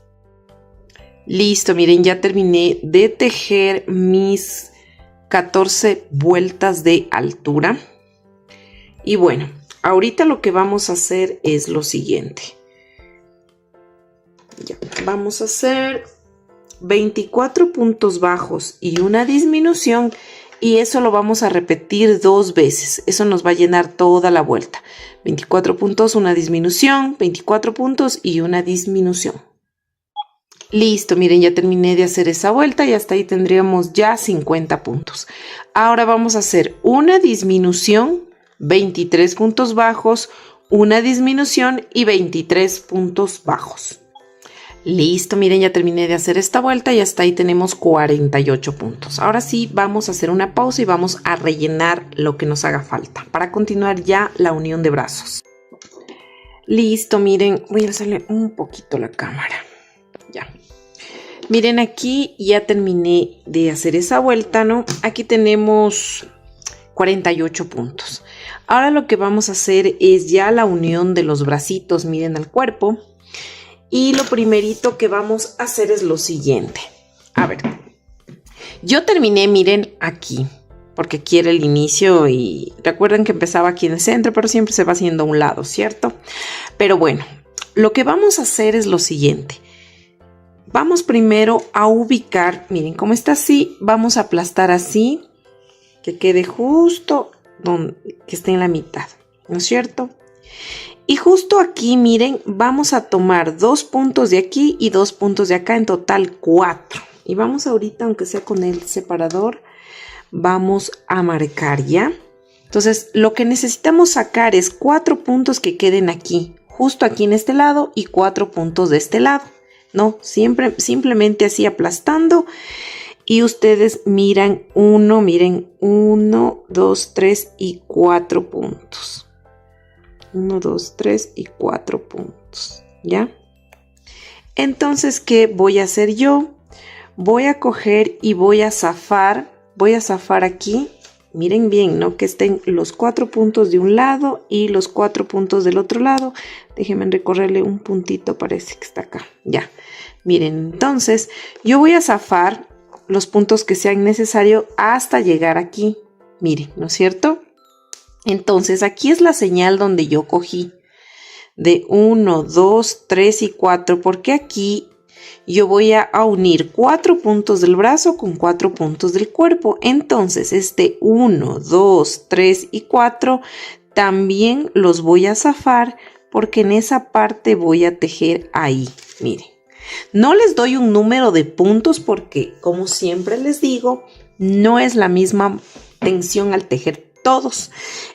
Listo, miren, ya terminé de tejer mis 14 vueltas de altura. Y bueno, ahorita lo que vamos a hacer es lo siguiente. Ya, vamos a hacer 24 puntos bajos y una disminución y eso lo vamos a repetir 2 veces. Eso nos va a llenar toda la vuelta. 24 puntos, una disminución, 24 puntos y una disminución. Listo, miren, ya terminé de hacer esa vuelta y hasta ahí tendríamos ya 50 puntos. Ahora vamos a hacer una disminución, 23 puntos bajos, una disminución y 23 puntos bajos. Listo, miren, ya terminé de hacer esta vuelta y hasta ahí tenemos 48 puntos. Ahora sí, vamos a hacer una pausa y vamos a rellenar lo que nos haga falta para continuar ya la unión de brazos. Listo, miren, voy a hacerle un poquito la cámara. Ya. Miren, aquí ya terminé de hacer esa vuelta, ¿no? Aquí tenemos 48 puntos. Ahora lo que vamos a hacer es ya la unión de los bracitos, miren, al cuerpo. Y lo primerito que vamos a hacer es lo siguiente. A ver, yo terminé, miren, aquí, porque aquí era el inicio y recuerden que empezaba aquí en el centro, pero siempre se va haciendo a un lado, ¿cierto? Pero bueno, lo que vamos a hacer es lo siguiente. Vamos primero a ubicar, miren, como está así, vamos a aplastar así, que quede justo donde, que esté en la mitad, ¿no es cierto? Y justo aquí, miren, vamos a tomar 2 puntos de aquí y 2 puntos de acá, en total 4. Y vamos ahorita, aunque sea con el separador, vamos a marcar, ¿ya? Entonces, lo que necesitamos sacar es 4 puntos que queden aquí, justo aquí en este lado, y 4 puntos de este lado, ¿no? Simplemente así aplastando. Y ustedes miren 1, 2, 3 y 4 puntos. 1, 2, 3 y 4 puntos, ¿ya? Entonces, ¿qué voy a hacer yo? Voy a coger y voy a zafar aquí, miren bien, ¿no? Que estén los 4 puntos de un lado y los 4 puntos del otro lado. Déjenme recorrerle un puntito, parece que está acá, ya. Miren, entonces, yo voy a zafar los puntos que sean necesarios hasta llegar aquí, miren, ¿no es cierto? Entonces, aquí es la señal donde yo cogí de 1, 2, 3 y 4, porque aquí yo voy a unir 4 puntos del brazo con 4 puntos del cuerpo. Entonces, este 1, 2, 3 y 4 también los voy a zafar porque en esa parte voy a tejer ahí, miren. No les doy un número de puntos porque, como siempre les digo, no es la misma tensión al tejer todos.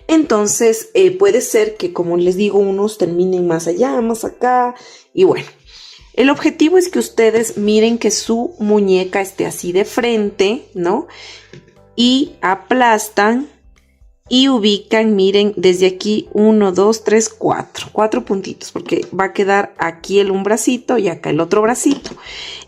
Entonces puede ser que, como les digo, unos terminen más allá, más acá. Y bueno, el objetivo es que ustedes miren que su muñeca esté así de frente, ¿no? Y aplastan y ubican, miren, desde aquí 1, 2, 3, 4 puntitos, porque va a quedar aquí un bracito y acá el otro bracito.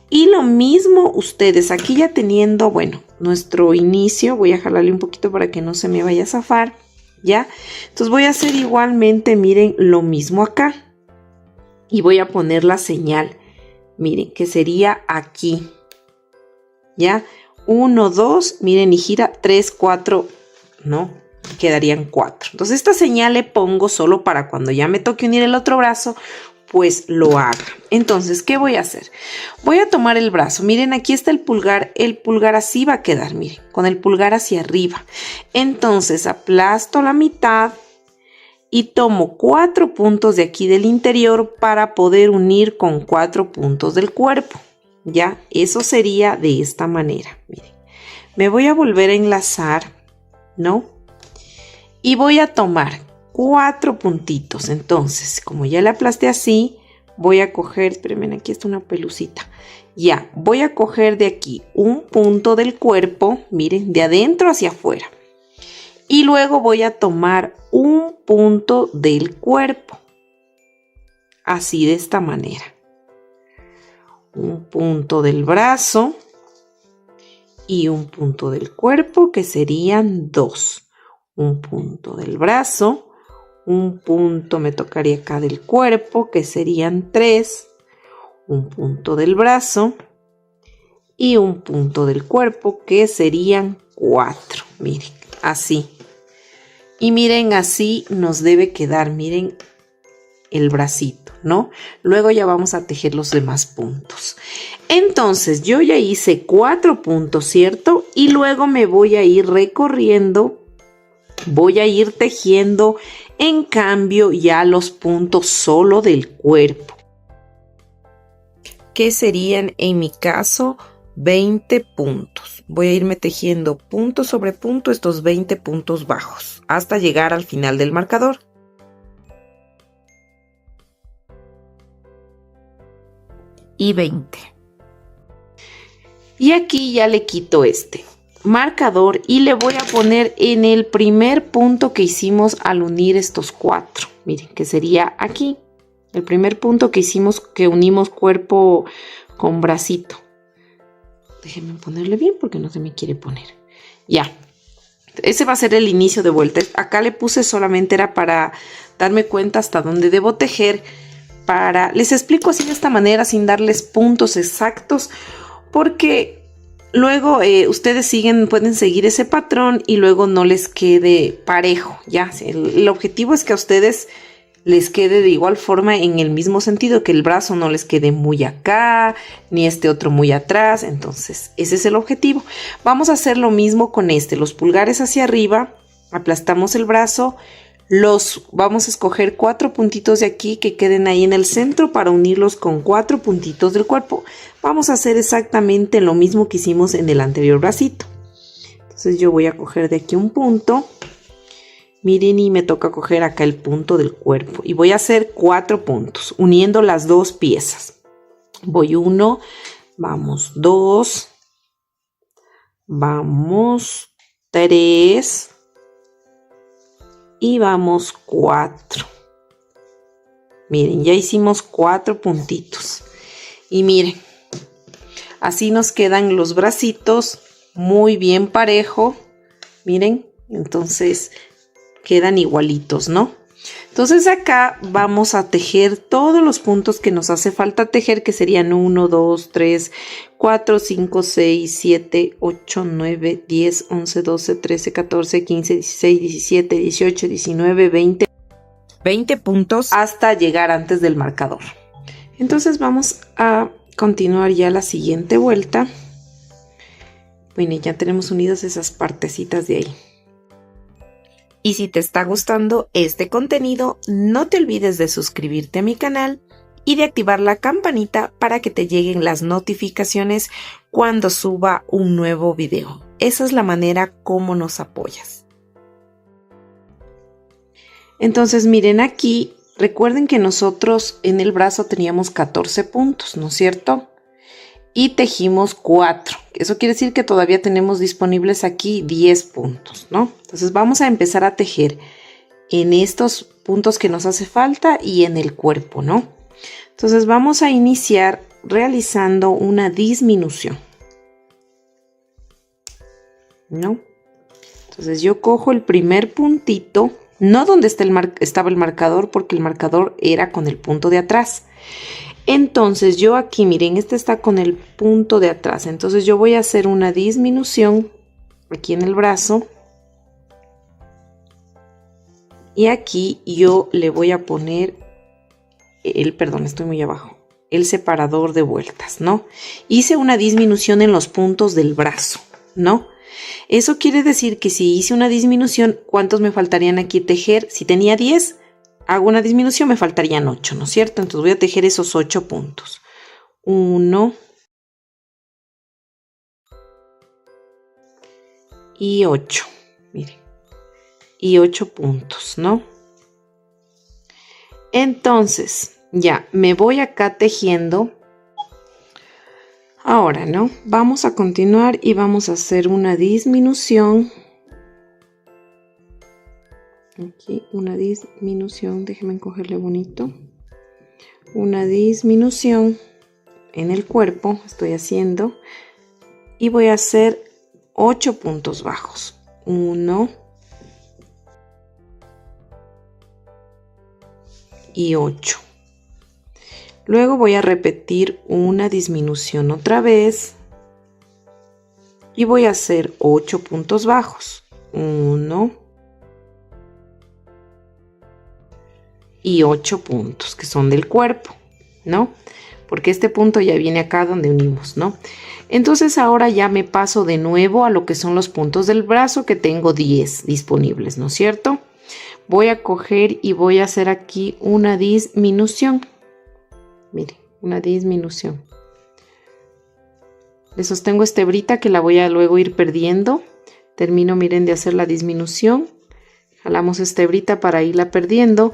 Y lo mismo ustedes, aquí ya teniendo, bueno, nuestro inicio, voy a jalarle un poquito para que no se me vaya a zafar, ¿ya? Entonces voy a hacer igualmente, miren, lo mismo acá. Y voy a poner la señal, miren, que sería aquí, ¿ya? 1, 2, miren, y gira 3, 4, no, quedarían 4. Entonces esta señal le pongo solo para cuando ya me toque unir el otro brazo, pues lo haga. Entonces, ¿qué voy a hacer? Voy a tomar el brazo, miren, aquí está el pulgar así va a quedar, miren, con el pulgar hacia arriba. Entonces aplasto la mitad y tomo 4 puntos de aquí del interior para poder unir con 4 puntos del cuerpo, ¿ya? Eso sería de esta manera, miren. Me voy a volver a enlazar, ¿no? Y voy a tomar 4 puntitos. Entonces, como ya le aplasté así, voy a coger, espérenme, aquí está una pelucita. Ya, voy a coger de aquí un punto del cuerpo, miren, de adentro hacia afuera. Y luego voy a tomar un punto del cuerpo. Así, de esta manera. Un punto del brazo y un punto del cuerpo, que serían 2. Un punto del brazo, un punto me tocaría acá del cuerpo, que serían 3, un punto del brazo y un punto del cuerpo, que serían 4. Miren, así. Y miren, así nos debe quedar, miren, el bracito, ¿no? Luego ya vamos a tejer los demás puntos. Entonces, yo ya hice 4 puntos, ¿cierto? Y luego me voy a ir recorriendo. Voy a ir tejiendo, en cambio, ya los puntos solo del cuerpo, que serían, en mi caso, 20 puntos. Voy a irme tejiendo punto sobre punto estos 20 puntos bajos, hasta llegar al final del marcador. Y 20. Y aquí ya le quito este marcador y le voy a poner en el primer punto que hicimos al unir estos 4, miren, que sería aquí, El primer punto que hicimos, que unimos cuerpo con bracito. Déjenme ponerle bien porque no se me quiere poner. Ya. Ese va a ser el inicio de vuelta. Acá le puse solamente era para darme cuenta hasta dónde debo tejer. Les explico así de esta manera sin darles puntos exactos. Porque luego ustedes pueden seguir ese patrón y luego no les quede parejo. Ya. El objetivo es que a ustedes les quede de igual forma en el mismo sentido, que el brazo no les quede muy acá, ni este otro muy atrás. Entonces, ese es el objetivo. Vamos a hacer lo mismo con los pulgares hacia arriba, aplastamos el brazo, vamos a escoger 4 puntitos de aquí que queden ahí en el centro para unirlos con 4 puntitos del cuerpo. Vamos a hacer exactamente lo mismo que hicimos en el anterior bracito. Entonces, yo voy a coger de aquí un punto. Miren, y me toca coger acá el punto del cuerpo. Y voy a hacer 4 puntos, uniendo las 2 piezas. Voy 1, vamos 2, vamos 3 y vamos 4. Miren, ya hicimos 4 puntitos. Y miren, así nos quedan los bracitos muy bien parejo. Miren, entonces quedan igualitos, ¿no? Entonces acá vamos a tejer todos los puntos que nos hace falta tejer, que serían 1, 2, 3, 4, 5, 6, 7, 8, 9, 10, 11, 12, 13, 14, 15, 16, 17, 18, 19, 20. 20 puntos hasta llegar antes del marcador. Entonces vamos a continuar ya la siguiente vuelta. Bueno, ya tenemos unidas esas partecitas de ahí. Y si te está gustando este contenido, no te olvides de suscribirte a mi canal y de activar la campanita para que te lleguen las notificaciones cuando suba un nuevo video. Esa es la manera como nos apoyas. Entonces miren aquí, recuerden que nosotros en el brazo teníamos 14 puntos, ¿no es cierto? Y tejimos 4. Eso quiere decir que todavía tenemos disponibles aquí 10 puntos, ¿no? Entonces vamos a empezar a tejer en estos puntos que nos hace falta y en el cuerpo, ¿no? Entonces vamos a iniciar realizando una disminución, ¿no? Entonces yo cojo el primer puntito, no donde estaba el marcador, porque el marcador era con el punto de atrás. Entonces yo aquí, miren, este está con el punto de atrás. Entonces yo voy a hacer una disminución aquí en el brazo. Y aquí yo le voy a poner perdón, estoy muy abajo, el separador de vueltas, ¿no? Hice una disminución en los puntos del brazo, ¿no? Eso quiere decir que si hice una disminución, ¿cuántos me faltarían aquí tejer? Si tenía 10, hago una disminución, me faltarían 8, ¿no es cierto? Entonces voy a tejer esos 8 puntos. 1 y 8, miren. Y 8 puntos, ¿no? Entonces, ya, me voy acá tejiendo. Ahora, ¿no? Vamos a continuar y vamos a hacer una disminución. Aquí una disminución, déjenme cogerle bonito. Una disminución en el cuerpo, estoy haciendo. Y voy a hacer 8 puntos bajos. 1 y 8. Luego voy a repetir una disminución otra vez. Y voy a hacer 8 puntos bajos. 1 y 8 puntos que son del cuerpo, ¿no? Porque este punto ya viene acá donde unimos, ¿no? Entonces ahora ya me paso de nuevo a lo que son los puntos del brazo, que tengo 10 disponibles, ¿no es cierto? Voy a coger y voy a hacer aquí una disminución. Miren, una disminución. Le sostengo esta hebrita que la voy a luego ir perdiendo. Termino, miren, de hacer la disminución. Jalamos esta hebrita para irla perdiendo.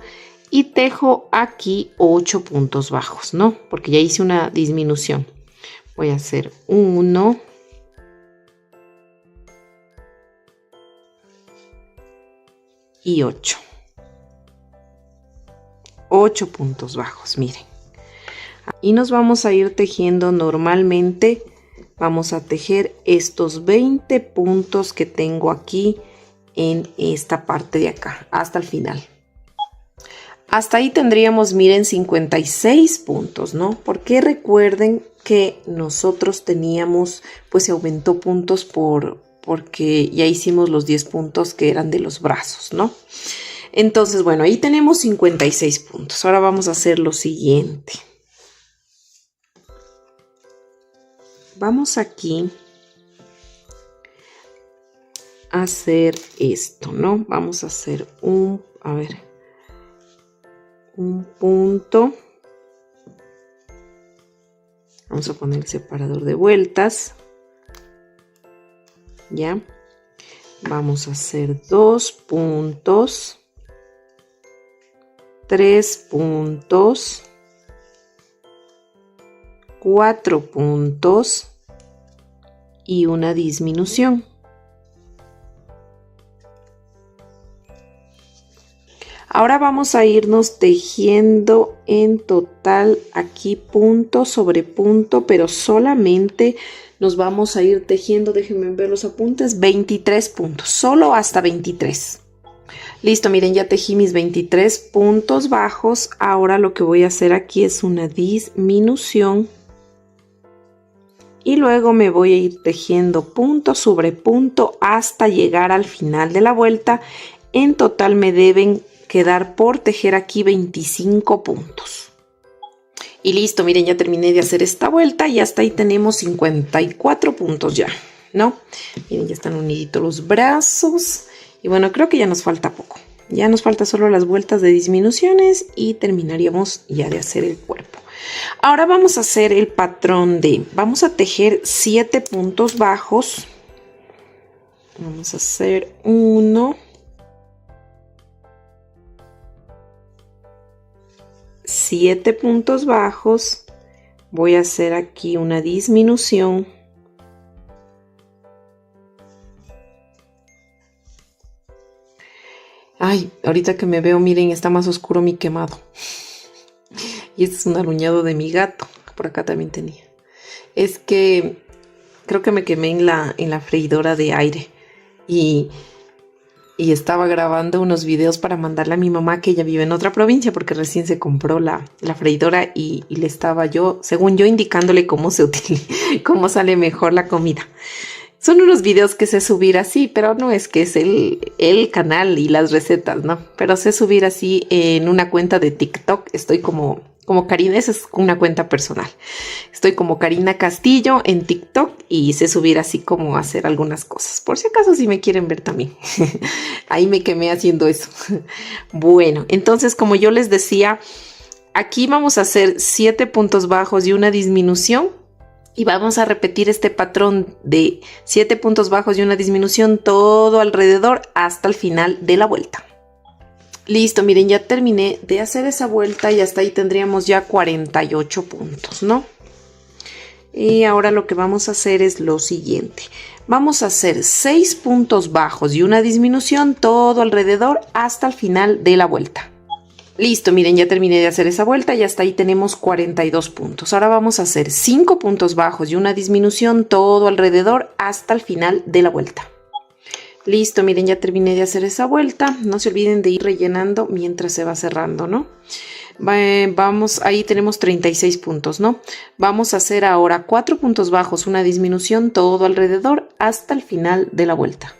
Y tejo aquí 8 puntos bajos, ¿no? Porque ya hice una disminución. Voy a hacer 1 y 8. 8 puntos bajos, miren. Y nos vamos a ir tejiendo normalmente. Vamos a tejer estos 20 puntos que tengo aquí en esta parte de acá hasta el final. Hasta ahí tendríamos, miren, 56 puntos, ¿no? Porque recuerden que nosotros teníamos, pues se aumentó puntos porque ya hicimos los 10 puntos que eran de los brazos, ¿no? Entonces, bueno, ahí tenemos 56 puntos. Ahora vamos a hacer lo siguiente. Vamos aquí a hacer esto, ¿no? Vamos a hacer un punto. Vamos a poner el separador de vueltas. Ya. Vamos a hacer 2 puntos. 3 puntos. 4 puntos y una disminución. Ahora vamos a irnos tejiendo en total aquí punto sobre punto, pero solamente nos vamos a ir tejiendo, déjenme ver los apuntes, 23 puntos, solo hasta 23. Listo, miren, ya tejí mis 23 puntos bajos. Ahora lo que voy a hacer aquí es una disminución. Y luego me voy a ir tejiendo punto sobre punto hasta llegar al final de la vuelta. En total me deben quedar por tejer aquí 25 puntos. Y listo, miren, ya terminé de hacer esta vuelta y hasta ahí tenemos 54 puntos ya, ¿no? Miren, ya están uniditos los brazos. Y bueno, creo que ya nos falta poco. Ya nos falta solo las vueltas de disminuciones y terminaríamos ya de hacer el cuerpo. Ahora vamos a hacer el patrón vamos a tejer 7 puntos bajos. Vamos a hacer 1, 7 puntos bajos. Voy a hacer aquí una disminución. Ay, ahorita que me veo, miren, está más oscuro mi quemado. Y este es un aruñado de mi gato. Por acá también tenía. Es que creo que me quemé en la freidora de aire. Y estaba grabando unos videos para mandarle a mi mamá, que ella vive en otra provincia, porque recién se compró la freidora y le estaba yo, según yo, indicándole cómo cómo sale mejor la comida. Son unos videos que sé subir así, pero no es que es el canal y las recetas, ¿no? Pero sé subir así en una cuenta de TikTok. Estoy como Karina, esa es una cuenta personal. Estoy como Karina Castillo en TikTok y sé subir así como hacer algunas cosas. Por si acaso si me quieren ver también. Ahí me quemé haciendo eso. Bueno, entonces como yo les decía, aquí vamos a hacer 7 puntos bajos y una disminución. Y vamos a repetir este patrón de 7 puntos bajos y una disminución todo alrededor hasta el final de la vuelta. Listo, miren, ya terminé de hacer esa vuelta y hasta ahí tendríamos ya 48 puntos, ¿no? Y ahora lo que vamos a hacer es lo siguiente. Vamos a hacer 6 puntos bajos y una disminución todo alrededor hasta el final de la vuelta. Listo, miren, ya terminé de hacer esa vuelta y hasta ahí tenemos 42 puntos. Ahora vamos a hacer 5 puntos bajos y una disminución todo alrededor hasta el final de la vuelta. Listo, miren, ya terminé de hacer esa vuelta. No se olviden de ir rellenando mientras se va cerrando, ¿no? Vamos, ahí tenemos 36 puntos, ¿no? Vamos a hacer ahora 4 puntos bajos, una disminución todo alrededor hasta el final de la vuelta.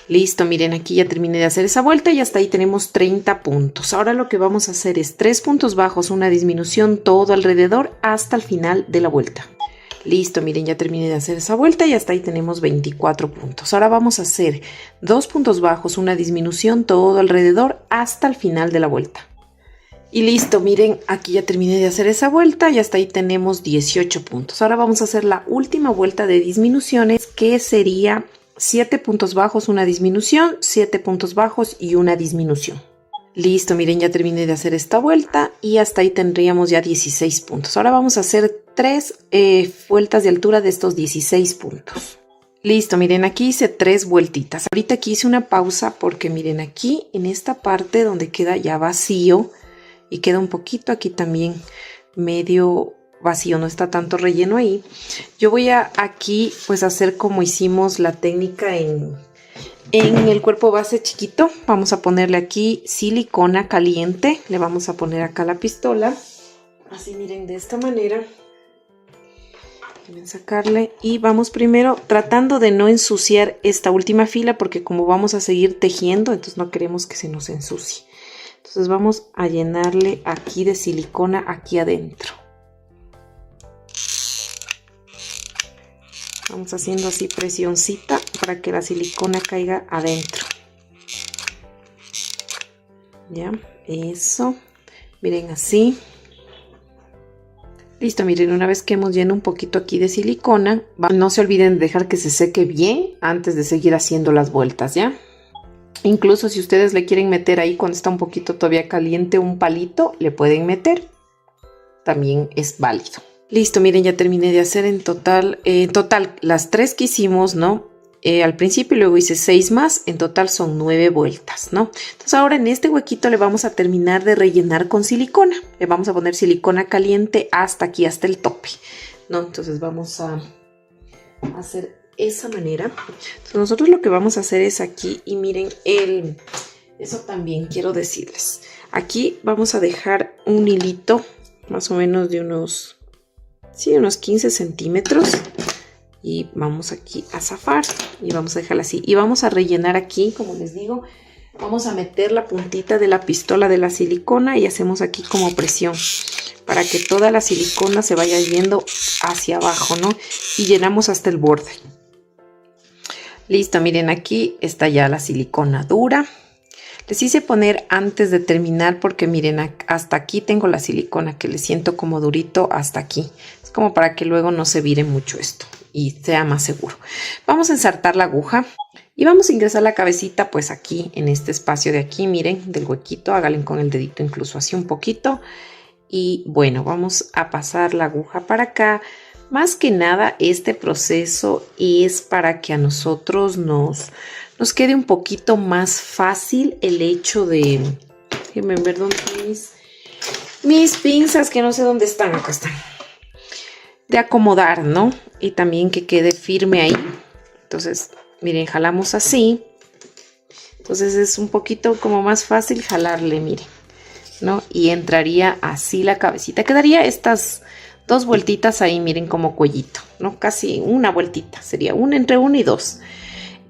Listo, miren, aquí ya terminé de hacer esa vuelta y hasta ahí tenemos 30 puntos. Ahora lo que vamos a hacer es 3 puntos bajos, una disminución todo alrededor hasta el final de la vuelta. Listo, miren, ya terminé de hacer esa vuelta y hasta ahí tenemos 24 puntos. Ahora vamos a hacer 2 puntos bajos, una disminución todo alrededor hasta el final de la vuelta. Y listo, miren, aquí ya terminé de hacer esa vuelta y hasta ahí tenemos 18 puntos. Ahora vamos a hacer la última vuelta de disminuciones, que sería 7 puntos bajos, una disminución, 7 puntos bajos y una disminución. Listo, miren, ya terminé de hacer esta vuelta y hasta ahí tendríamos ya 16 puntos. Ahora vamos a hacer 3 vueltas de altura de estos 16 puntos. Listo, miren, aquí hice 3 vueltitas. Ahorita aquí hice una pausa porque miren, aquí en esta parte donde queda ya vacío, y queda un poquito aquí también medio vacío, no está tanto relleno ahí. Yo voy a aquí pues hacer como hicimos la técnica en el cuerpo base chiquito. Vamos a ponerle aquí silicona caliente, le vamos a poner acá la pistola, así miren, de esta manera. Deben sacarle y vamos primero tratando de no ensuciar esta última fila porque como vamos a seguir tejiendo, entonces no queremos que se nos ensucie. Entonces vamos a llenarle aquí de silicona aquí adentro. Vamos haciendo así presioncita para que la silicona caiga adentro. Ya, eso. Miren así. Listo, miren, una vez que hemos llenado un poquito aquí de silicona, no se olviden de dejar que se seque bien antes de seguir haciendo las vueltas, ¿ya? Incluso si ustedes le quieren meter ahí cuando está un poquito todavía caliente un palito, le pueden meter. También es válido. Listo, miren, ya terminé de hacer en total las 3 que hicimos, ¿no? Al principio y luego hice 6 más, en total son 9 vueltas, ¿no? Entonces ahora en este huequito le vamos a terminar de rellenar con silicona. Le vamos a poner silicona caliente hasta aquí, hasta el tope, ¿no? Entonces vamos a hacer esa manera. Entonces nosotros lo que vamos a hacer es aquí, y miren, eso también quiero decirles. Aquí vamos a dejar un hilito más o menos de unos 15 centímetros. Y vamos aquí a zafar y vamos a dejarla así. Y vamos a rellenar aquí, como les digo, vamos a meter la puntita de la pistola de la silicona y hacemos aquí como presión para que toda la silicona se vaya yendo hacia abajo, ¿no? Y llenamos hasta el borde. Listo, miren, aquí está ya la silicona dura. Les hice poner antes de terminar porque miren, hasta aquí tengo la silicona que le siento como durito hasta aquí. Es como para que luego no se vire mucho esto y sea más seguro. Vamos a ensartar la aguja y vamos a ingresar la cabecita pues aquí en este espacio de aquí, miren, del huequito. Háganle con el dedito incluso así un poquito. Y bueno, vamos a pasar la aguja para acá. Más que nada este proceso es para que a nosotros nos quede un poquito más fácil el hecho de... Déjenme ver dónde mis pinzas, que no sé dónde están. Acá están. De acomodar, ¿no? Y también que quede firme ahí. Entonces, miren, jalamos así. Entonces es un poquito como más fácil jalarle, miren, ¿no? Y entraría así la cabecita. Quedaría estas 2 vueltitas ahí, miren, como cuellito, ¿no? Casi una vueltita. Sería una entre 1 y 2.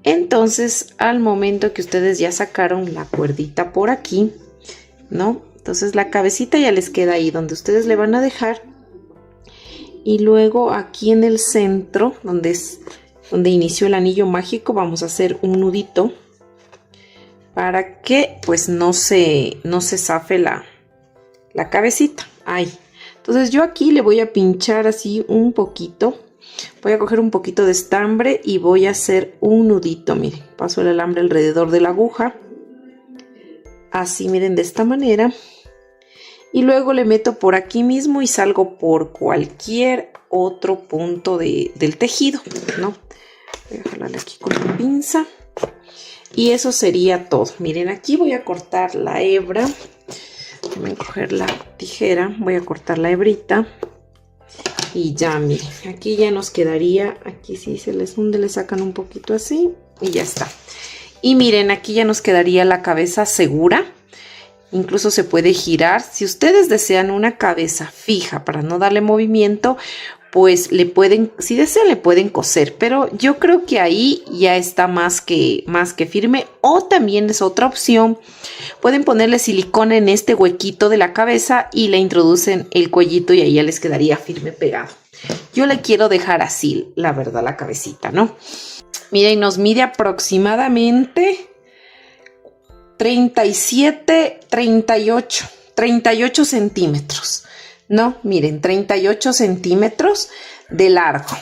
Entonces, al momento que ustedes ya sacaron la cuerdita por aquí, ¿no? Entonces la cabecita ya les queda ahí donde ustedes le van a dejar. Y luego aquí en el centro, donde inició el anillo mágico, vamos a hacer un nudito para que pues no se zafe la cabecita. Ahí. Entonces yo aquí le voy a pinchar así un poquito. Voy a coger un poquito de estambre y voy a hacer un nudito, miren. Paso el alambre alrededor de la aguja. Así, miren, de esta manera. Y luego le meto por aquí mismo y salgo por cualquier otro punto del tejido, ¿no? Voy a jalarle aquí con la pinza. Y eso sería todo. Miren, aquí voy a cortar la hebra. Voy a coger la tijera. Voy a cortar la hebrita. Y ya, miren, aquí ya nos quedaría, aquí sí se les hunde, le sacan un poquito así y ya está. Y miren, aquí ya nos quedaría la cabeza segura. Incluso se puede girar. Si ustedes desean una cabeza fija para no darle movimiento, pues le pueden, si desean, le pueden coser. Pero yo creo que ahí ya está más que firme. O también es otra opción. Pueden ponerle silicona en este huequito de la cabeza y le introducen el cuellito y ahí ya les quedaría firme pegado. Yo le quiero dejar así, la verdad, la cabecita, ¿no? Miren, nos mide aproximadamente 38 centímetros, ¿no? Miren, 38 centímetros de largo.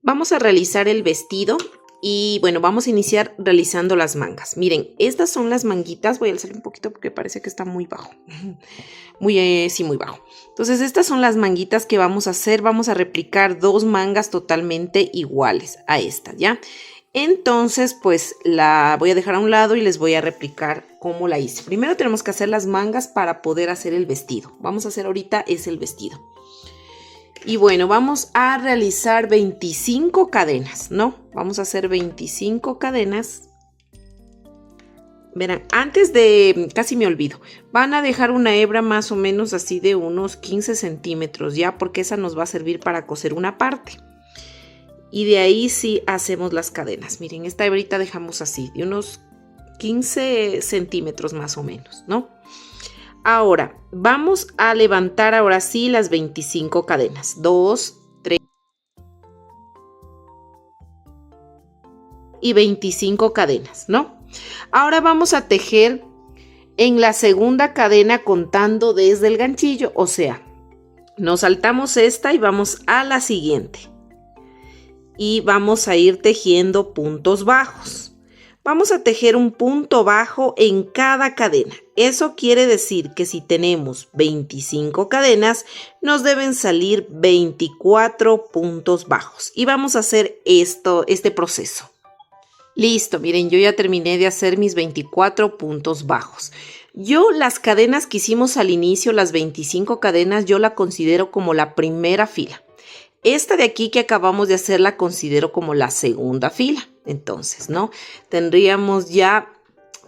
Vamos a realizar el vestido y bueno, vamos a iniciar realizando las mangas. Miren, estas son las manguitas. Voy a alzar un poquito porque parece que está muy bajo. Sí, muy bajo. Entonces, estas son las manguitas que vamos a hacer. Vamos a replicar 2 mangas totalmente iguales a esta, ¿ya? Entonces, pues la voy a dejar a un lado y les voy a replicar cómo la hice. Primero tenemos que hacer las mangas para poder hacer el vestido. Vamos a hacer ahorita es el vestido. Y bueno, vamos a realizar 25 cadenas, ¿no? Vamos a hacer 25 cadenas. Verán, antes de, casi me olvido, van a dejar una hebra más o menos así de unos 15 centímetros, ya, porque esa nos va a servir para coser una parte. Y de ahí sí hacemos las cadenas. Miren, esta hebrita dejamos así, de unos 15 centímetros más o menos, ¿no? Ahora, vamos a levantar ahora sí las 25 cadenas. 2, 3 y 25 cadenas, ¿no? Ahora vamos a tejer en la segunda cadena contando desde el ganchillo, o sea, nos saltamos esta y vamos a la siguiente. Y vamos a ir tejiendo puntos bajos. Vamos a tejer un punto bajo en cada cadena. Eso quiere decir que si tenemos 25 cadenas, nos deben salir 24 puntos bajos. Y vamos a hacer este proceso. Listo, miren, yo ya terminé de hacer mis 24 puntos bajos. Yo las cadenas que hicimos al inicio, las 25 cadenas, yo la considero como la primera fila. Esta de aquí que acabamos de hacer la considero como la segunda fila. Entonces, ¿no? Tendríamos ya,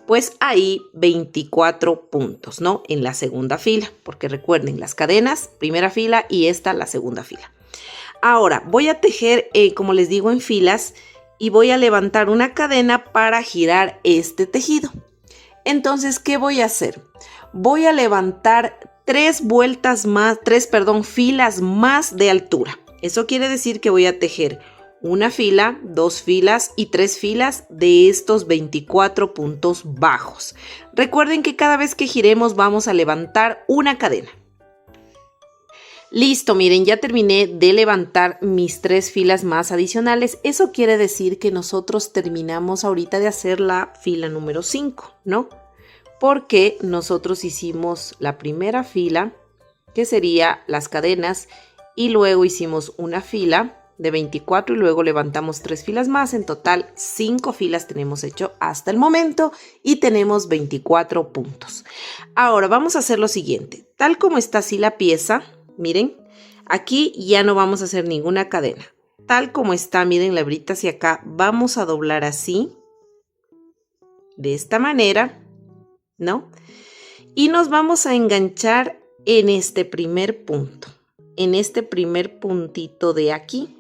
pues ahí 24 puntos, ¿no? En la segunda fila, porque recuerden, las cadenas, primera fila y esta la segunda fila. Ahora, voy a tejer, como les digo, en filas y voy a levantar una cadena para girar este tejido. Entonces, ¿qué voy a hacer? Voy a levantar tres filas más de altura. Eso quiere decir que voy a tejer una fila, 2 filas y 3 filas de estos 24 puntos bajos. Recuerden que cada vez que giremos vamos a levantar una cadena. Listo, miren, ya terminé de levantar mis 3 filas más adicionales. Eso quiere decir que nosotros terminamos ahorita de hacer la fila número 5, ¿no? Porque nosotros hicimos la primera fila, que sería las cadenas, y luego hicimos una fila de 24 y luego levantamos 3 filas más. En total 5 filas tenemos hecho hasta el momento y tenemos 24 puntos. Ahora vamos a hacer lo siguiente. Tal como está así la pieza, miren, aquí ya no vamos a hacer ninguna cadena. Tal como está, miren la hebrita hacia acá, vamos a doblar así, de esta manera, ¿no? Y nos vamos a enganchar en este primer punto, en este primer puntito de aquí.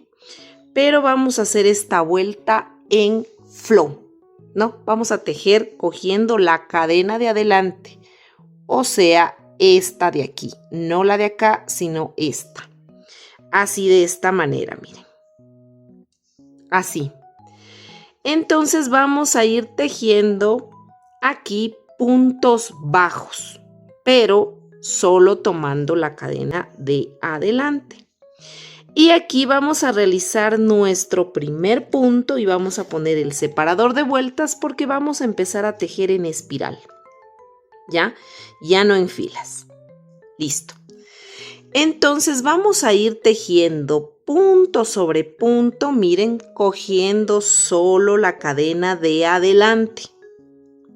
Pero vamos a hacer esta vuelta en flow, ¿no? Vamos a tejer cogiendo la cadena de adelante, o sea, esta de aquí, no la de acá, sino esta. Así, de esta manera, miren. Así. Entonces vamos a ir tejiendo aquí puntos bajos, pero solo tomando la cadena de adelante. Y aquí vamos a realizar nuestro primer punto y vamos a poner el separador de vueltas porque vamos a empezar a tejer en espiral. ¿Ya? Ya no en filas. Listo. Entonces vamos a ir tejiendo punto sobre punto, miren, cogiendo solo la cadena de adelante.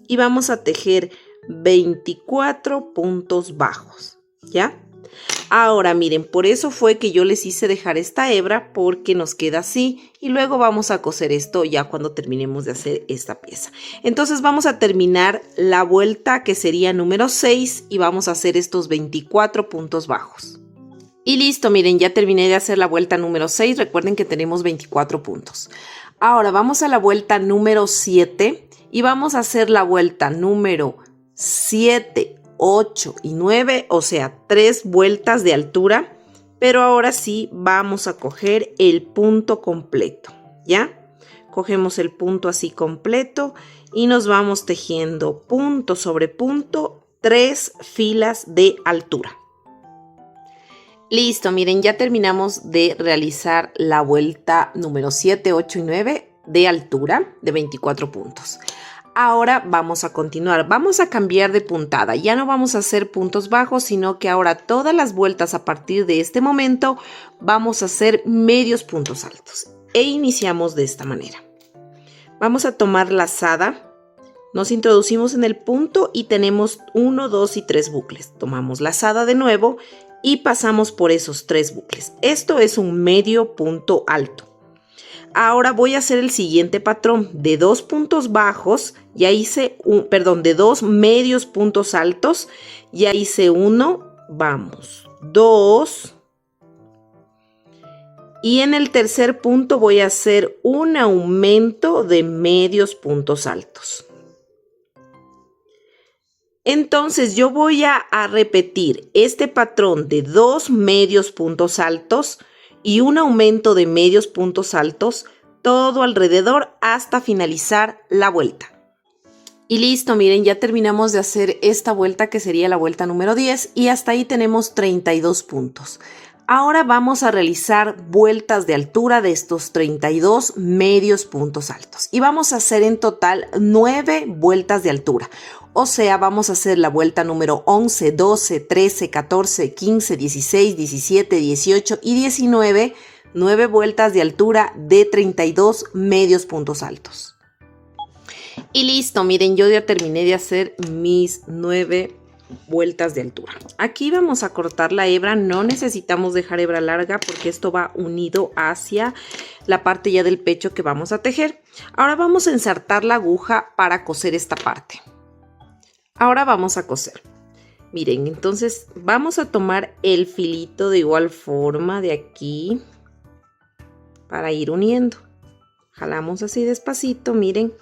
Y vamos a tejer 24 puntos bajos, ¿ya? Ahora miren, por eso fue que yo les hice dejar esta hebra porque nos queda así y luego vamos a coser esto ya cuando terminemos de hacer esta pieza. Entonces vamos a terminar la vuelta que sería número 6 y vamos a hacer estos 24 puntos bajos. Y listo, miren, ya terminé de hacer la vuelta número 6, recuerden que tenemos 24 puntos. Ahora vamos a la vuelta número 7 y vamos a hacer la vuelta número 7, 8 y 9, o sea, 3 vueltas de altura, pero ahora sí vamos a coger el punto completo, ¿ya? Cogemos el punto así completo y nos vamos tejiendo punto sobre punto, 3 filas de altura. Listo, miren, ya terminamos de realizar la vuelta número 7, 8 y 9 de altura de 24 puntos. Ahora vamos a continuar, vamos a cambiar de puntada, ya no vamos a hacer puntos bajos, sino que ahora todas las vueltas a partir de este momento vamos a hacer medios puntos altos. E iniciamos de esta manera. Vamos a tomar lazada Nos introducimos en el punto y tenemos 1, 2 y 3 bucles. Tomamos lazada de nuevo y pasamos por esos 3 bucles. Esto es un medio punto alto. Ahora voy a hacer el siguiente patrón de 2 puntos bajos. Ya hice de 2 medios puntos altos. Ya hice 1, vamos, 2. Y en el tercer punto voy a hacer un aumento de medios puntos altos. Entonces yo voy a repetir este patrón de 2 medios puntos altos y un aumento de medios puntos altos todo alrededor hasta finalizar la vuelta. Y listo, miren, ya terminamos de hacer esta vuelta que sería la vuelta número 10 y hasta ahí tenemos 32 puntos. Ahora vamos a realizar vueltas de altura de estos 32 medios puntos altos y vamos a hacer en total 9 vueltas de altura. O sea, vamos a hacer la vuelta número 11, 12, 13, 14, 15, 16, 17, 18 y 19, 9 vueltas de altura de 32 medios puntos altos. Y listo, miren, yo ya terminé de hacer mis 9 vueltas de altura. Aquí vamos a cortar la hebra, no necesitamos dejar hebra larga porque esto va unido hacia la parte ya del pecho que vamos a tejer. Ahora vamos a ensartar la aguja para coser esta parte. Ahora vamos a coser. Miren, entonces vamos a tomar el filito de igual forma de aquí para ir uniendo. Jalamos así despacito, miren.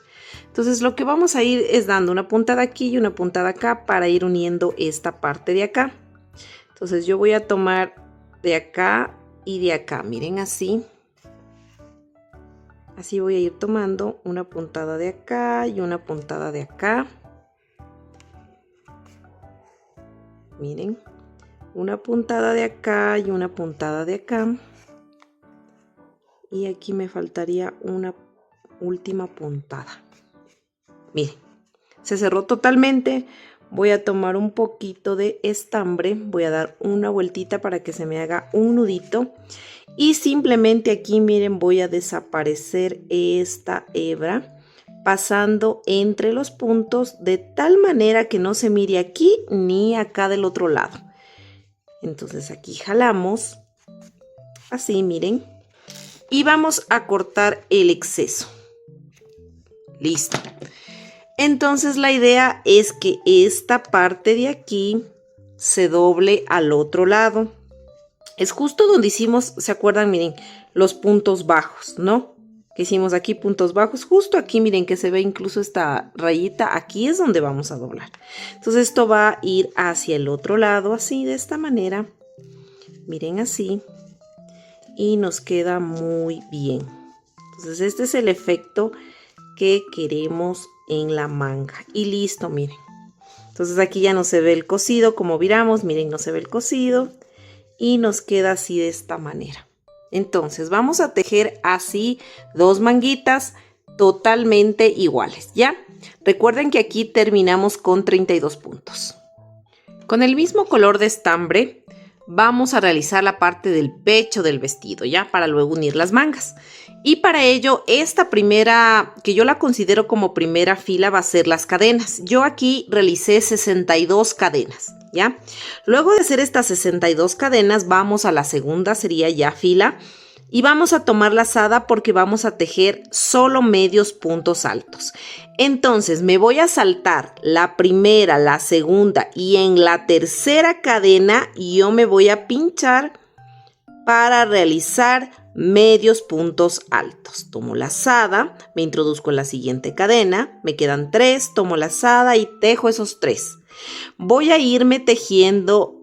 Entonces lo que vamos a ir es dando una puntada aquí y una puntada acá para ir uniendo esta parte de acá. Entonces yo voy a tomar de acá y de acá, miren así. Así voy a ir tomando una puntada de acá y una puntada de acá. Miren, una puntada de acá y una puntada de acá. Y aquí me faltaría una última puntada. Miren, se cerró totalmente. Voy a tomar un poquito de estambre. Voy a dar una vueltita para que se me haga un nudito. Y simplemente aquí, miren, voy a desaparecer esta hebra pasando entre los puntos de tal manera que no se mire aquí ni acá del otro lado. Entonces aquí jalamos. Así, miren. Y vamos a cortar el exceso. Listo. Entonces la idea es que esta parte de aquí se doble al otro lado. Es justo donde hicimos, ¿se acuerdan? Miren, los puntos bajos, ¿no? Que hicimos aquí puntos bajos. Justo aquí, miren que se ve incluso esta rayita. Aquí es donde vamos a doblar. Entonces esto va a ir hacia el otro lado, así, de esta manera. Miren así. Y nos queda muy bien. Entonces este es el efecto que queremos en la manga. Y listo, miren. Entonces aquí ya no se ve el cosido, como viramos, miren, no se ve el cosido. Y nos queda así de esta manera. Entonces vamos a tejer así 2 manguitas totalmente iguales, ¿ya? Recuerden que aquí terminamos con 32 puntos. Con el mismo color de estambre vamos a realizar la parte del pecho del vestido, ¿ya? Para luego unir las mangas. Y para ello, esta primera, que yo la considero como primera fila, va a ser las cadenas. Yo aquí realicé 62 cadenas, ¿ya? Luego de hacer estas 62 cadenas, vamos a la segunda, sería ya fila. Y vamos a tomar lazada porque vamos a tejer solo medios puntos altos. Entonces me voy a saltar la primera, la segunda y en la tercera cadena yo me voy a pinchar para realizar medios puntos altos. Tomo lazada, me introduzco en la siguiente cadena, me quedan 3, tomo lazada y tejo esos 3. Voy a irme tejiendo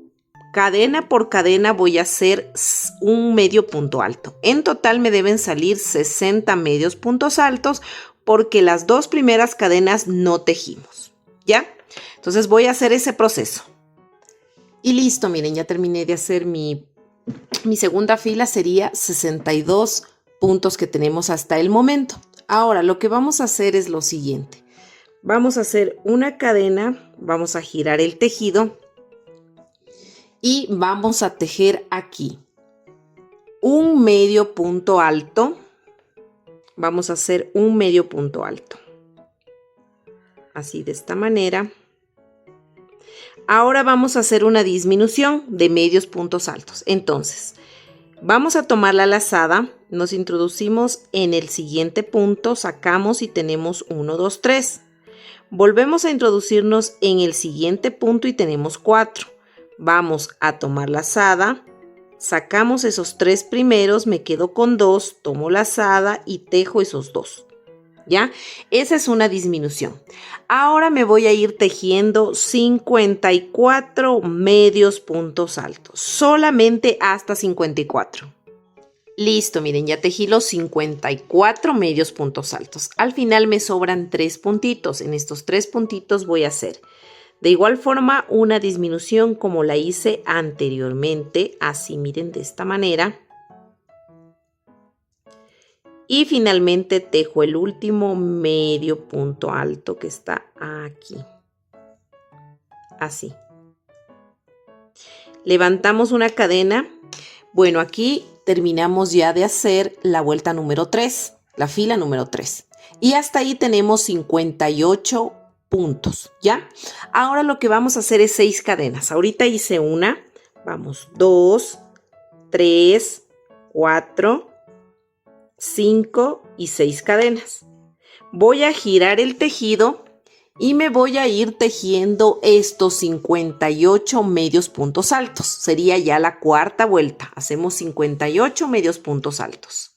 cadena por cadena, voy a hacer un medio punto alto. En total me deben salir 60 medios puntos altos porque las 2 primeras cadenas no tejimos, ¿ya? Entonces voy a hacer ese proceso. Y listo, miren, ya terminé de hacer mi segunda fila, sería 62 puntos que tenemos hasta el momento. Ahora lo que vamos a hacer es lo siguiente. Vamos a hacer una cadena, vamos a girar el tejido y vamos a tejer aquí un medio punto alto. Vamos a hacer un medio punto alto. así de esta manera. Ahora vamos a hacer una disminución de medios puntos altos. Entonces, vamos a tomar la lazada, nos introducimos en el siguiente punto, sacamos y tenemos 1, 2, 3. Volvemos a introducirnos en el siguiente punto y tenemos 4. Vamos a tomar lazada, sacamos esos 3 primeros, me quedo con 2, tomo lazada y tejo esos 2. ¿Ya? Esa es una disminución. Ahora me voy a ir tejiendo 54 medios puntos altos, solamente hasta 54. Listo, miren, ya tejí los 54 medios puntos altos. Al final me sobran 3 puntitos. En estos 3 puntitos voy a hacer de igual forma una disminución como la hice anteriormente. Así, miren, de esta manera. Y finalmente tejo el último medio punto alto que está aquí. Así. Levantamos una cadena. Bueno, aquí terminamos ya de hacer la vuelta número 3, la fila número 3. Y hasta ahí tenemos 58 puntos, ¿ya? Ahora lo que vamos a hacer es 6 cadenas. Ahorita hice una. Vamos, 2, 3, 4... 5 y 6 cadenas. Voy a girar el tejido y me voy a ir tejiendo estos 58 medios puntos altos. Sería ya la cuarta vuelta. Hacemos 58 medios puntos altos.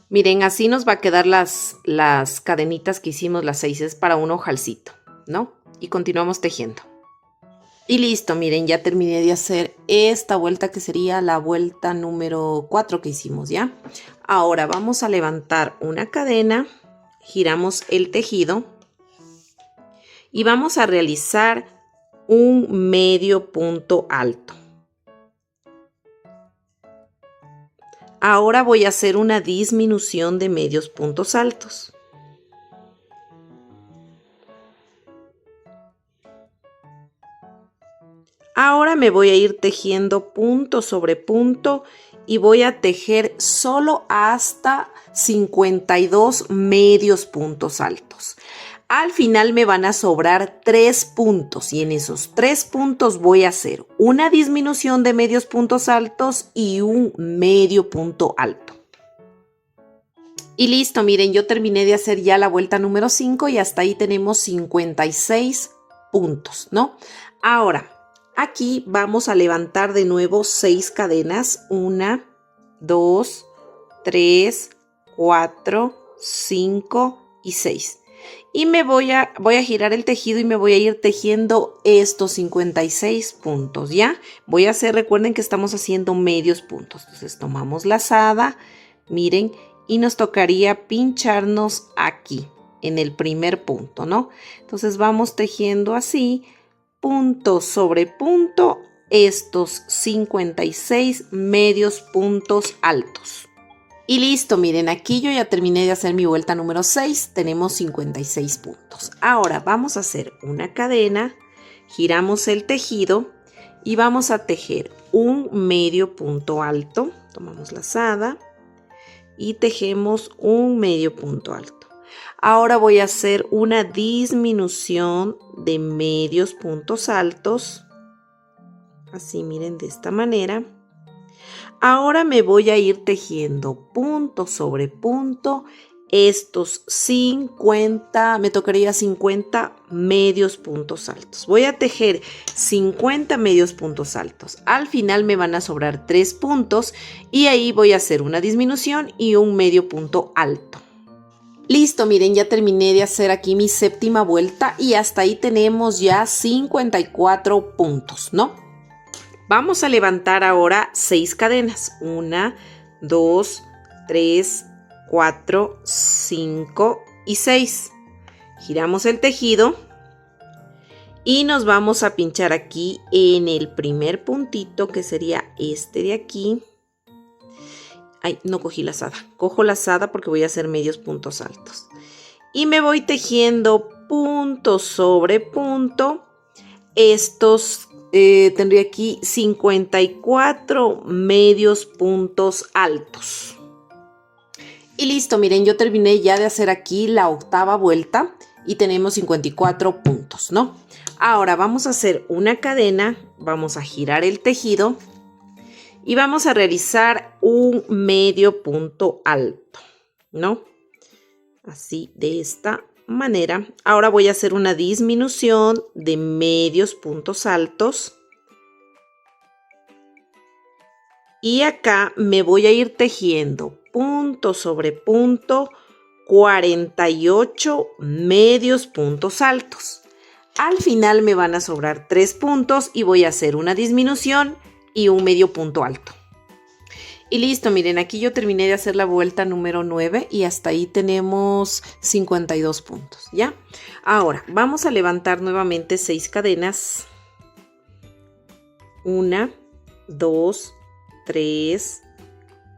Miren, así nos va a quedar las cadenitas que hicimos, las 6 es para un ojalcito, ¿no? Y continuamos tejiendo. Y listo, miren, ya terminé de hacer esta vuelta que sería la vuelta número 4 que hicimos, ¿ya? Ahora vamos a levantar una cadena, giramos el tejido y vamos a realizar un medio punto alto. Ahora voy a hacer una disminución de medios puntos altos. Ahora me voy a ir tejiendo punto sobre punto y voy a tejer solo hasta 52 medios puntos altos. Al final me van a sobrar 3 puntos y en esos 3 puntos voy a hacer una disminución de medios puntos altos y un medio punto alto. Y listo, miren, yo terminé de hacer ya la vuelta número 5 y hasta ahí tenemos 56 puntos, ¿no? Ahora, aquí vamos a levantar de nuevo 6 cadenas. 1, 2, 3, 4, 5 y 6. Y me voy a girar el tejido y me voy a ir tejiendo estos 56 puntos, ¿ya? Voy a hacer, recuerden que estamos haciendo medios puntos. Entonces tomamos lazada, miren, y nos tocaría pincharnos aquí, en el primer punto, ¿no? Entonces vamos tejiendo así, punto sobre punto, estos 56 medios puntos altos. Y listo, miren, aquí yo ya terminé de hacer mi vuelta número 6, tenemos 56 puntos. Ahora vamos a hacer una cadena, giramos el tejido y vamos a tejer un medio punto alto. Tomamos lazada y tejemos un medio punto alto. Ahora voy a hacer una disminución de medios puntos altos. Así, miren, de esta manera. Ahora me voy a ir tejiendo punto sobre punto estos 50, me tocaría 50 medios puntos altos. Voy a tejer 50 medios puntos altos. Al final me van a sobrar 3 puntos y ahí voy a hacer una disminución y un medio punto alto. Listo, miren, ya terminé de hacer aquí mi séptima vuelta y hasta ahí tenemos ya 54 puntos, ¿no? Vamos a levantar ahora 6 cadenas. 1, 2, 3, 4, 5 y 6. Giramos el tejido y nos vamos a pinchar aquí en el primer puntito que sería este de aquí. Ay, no cogí lazada. Cojo lazada porque voy a hacer medios puntos altos. Y me voy tejiendo punto sobre punto. Estos tendría aquí 54 medios puntos altos. Y listo, miren, yo terminé ya de hacer aquí la octava vuelta. y tenemos 54 puntos, ¿no? Ahora vamos a hacer una cadena, vamos a girar el tejido y vamos a realizar un medio punto alto, ¿no? Así, de esta manera. Ahora voy a hacer una disminución de medios puntos altos. Y acá me voy a ir tejiendo punto sobre punto, 48 medios puntos altos. Al final me van a sobrar 3 puntos y voy a hacer una disminución y un medio punto alto. Y listo, miren, aquí yo terminé de hacer la vuelta número 9 y hasta ahí tenemos 52 puntos, ¿ya? Ahora, vamos a levantar nuevamente 6 cadenas. 1, 2, 3,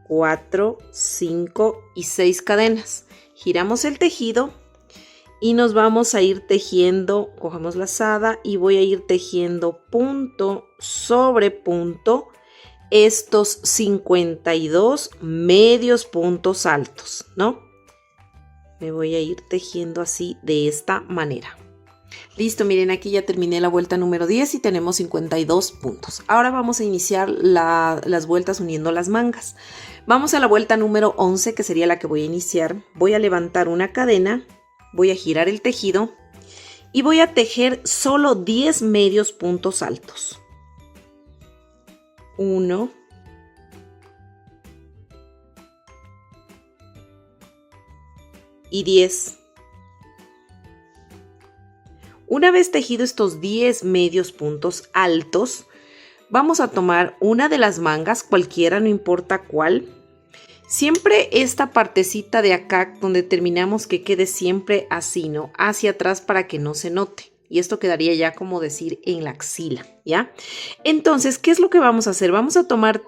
4, 5 y 6 cadenas. Giramos el tejido y nos vamos a ir tejiendo, cogemos lazada y voy a ir tejiendo punto sobre punto estos 52 medios puntos altos, ¿no? Me voy a ir tejiendo así de esta manera. Listo, miren, aquí ya terminé la vuelta número 10 y tenemos 52 puntos. Ahora vamos a iniciar las vueltas uniendo las mangas. Vamos a la vuelta número 11, que sería la que voy a iniciar. Voy a levantar una cadena, voy a girar el tejido y voy a tejer solo 10 medios puntos altos. 1, 10. Una vez tejido estos 10 medios puntos altos, vamos a tomar una de las mangas, cualquiera, no importa cuál. Siempre esta partecita de acá donde terminamos que quede siempre así, ¿no? Hacia atrás para que no se note. Y esto quedaría ya como decir en la axila, ¿ya? Entonces, ¿qué es lo que vamos a hacer? Vamos a tomar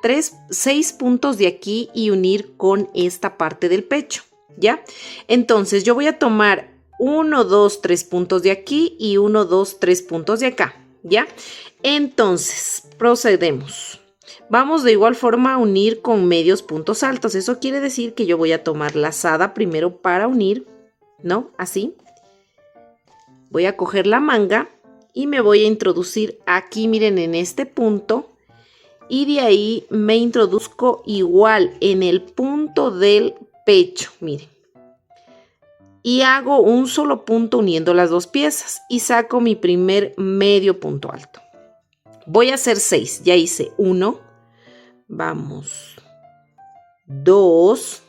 6 puntos de aquí y unir con esta parte del pecho, ¿ya? Entonces, yo voy a tomar 1, 2, 3 puntos de aquí y 1, 2, 3 puntos de acá, ¿ya? Entonces, procedemos. Vamos de igual forma a unir con medios puntos altos. Eso quiere decir que yo voy a tomar lazada primero para unir, ¿no? Así. Voy a coger la manga y me voy a introducir aquí, miren, en este punto. Y de ahí me introduzco igual en el punto del pecho, miren. Y hago un solo punto uniendo las dos piezas y saco mi primer medio punto alto. Voy a hacer 6, ya hice 1, vamos, 2,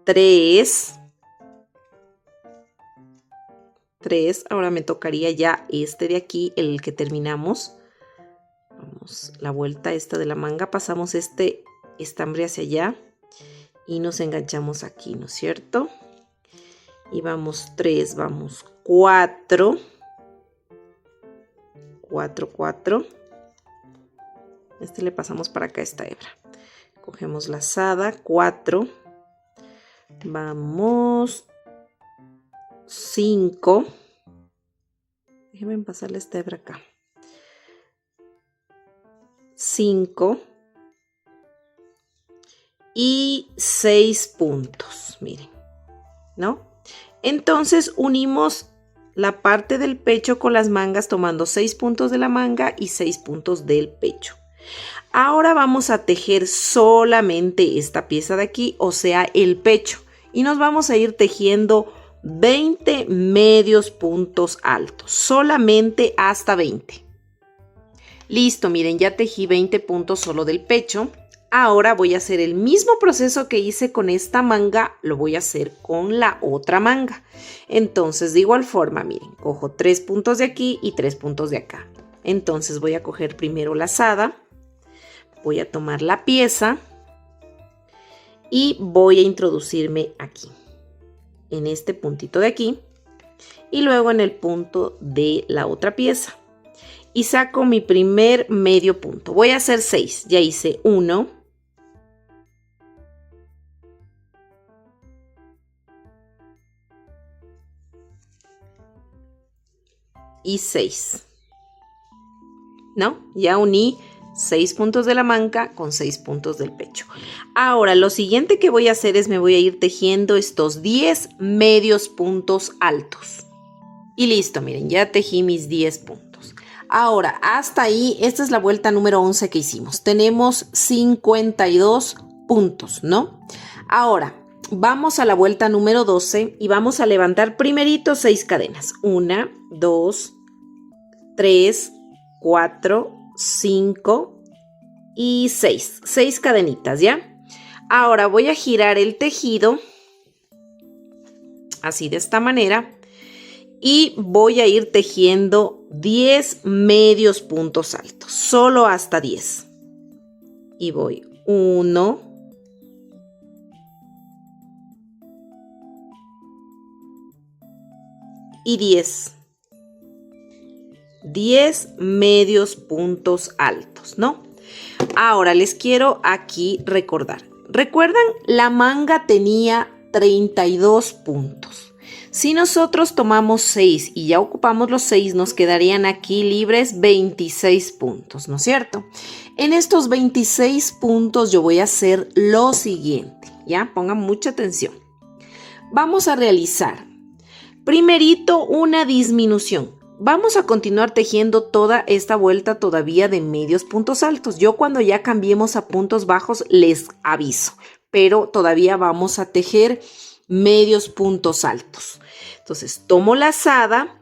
3, ahora me tocaría ya este de aquí, el que terminamos. Vamos, la vuelta esta de la manga, pasamos este estambre hacia allá y nos enganchamos aquí, ¿no es cierto? Y vamos 3, vamos 4, 4, 4. Este le pasamos para acá esta hebra. Cogemos lazada, 4. Vamos 5. Déjenme pasarle esta hebra acá. 5. Y 6 puntos, miren, ¿no? Entonces unimos la parte del pecho con las mangas tomando 6 puntos de la manga y 6 puntos del pecho. Ahora vamos a tejer solamente esta pieza de aquí, o sea, el pecho. Y nos vamos a ir tejiendo 20 medios puntos altos, solamente hasta 20. Listo, miren, ya tejí 20 puntos solo del pecho. Ahora voy a hacer el mismo proceso que hice con esta manga, lo voy a hacer con la otra manga. Entonces, de igual forma, miren, cojo 3 puntos de aquí y 3 puntos de acá. Entonces voy a coger primero lazada, voy a tomar la pieza y voy a introducirme aquí, en este puntito de aquí, y luego en el punto de la otra pieza. Y saco mi primer medio punto. Voy a hacer 6, ya hice 1, y 6, ¿no? Ya uní 6 puntos de la manga con 6 puntos del pecho. Ahora, lo siguiente que voy a hacer es me voy a ir tejiendo estos 10 medios puntos altos. Y listo, miren, ya tejí mis 10 puntos. Ahora, hasta ahí, esta es la vuelta número 11 que hicimos. Tenemos 52 puntos, ¿no? Ahora, vamos a la vuelta número 12 y vamos a levantar primerito 6 cadenas. 1, 2, 3, 4, 5 y 6. 6 cadenitas, ¿ya? Ahora voy a girar el tejido así de esta manera y voy a ir tejiendo 10 medios puntos altos, solo hasta 10. Y voy 1, 10. 10 medios puntos altos, ¿no? Ahora les quiero aquí recordar. ¿Recuerdan? La manga tenía 32 puntos. Si nosotros tomamos 6 y ya ocupamos los 6, nos quedarían aquí libres 26 puntos, ¿no es cierto? En estos 26 puntos yo voy a hacer lo siguiente, ¿ya? Pongan mucha atención. Vamos a realizar primerito una disminución. Vamos a continuar tejiendo toda esta vuelta todavía de medios puntos altos. Yo cuando ya cambiemos a puntos bajos les aviso, pero todavía vamos a tejer medios puntos altos. Entonces tomo lazada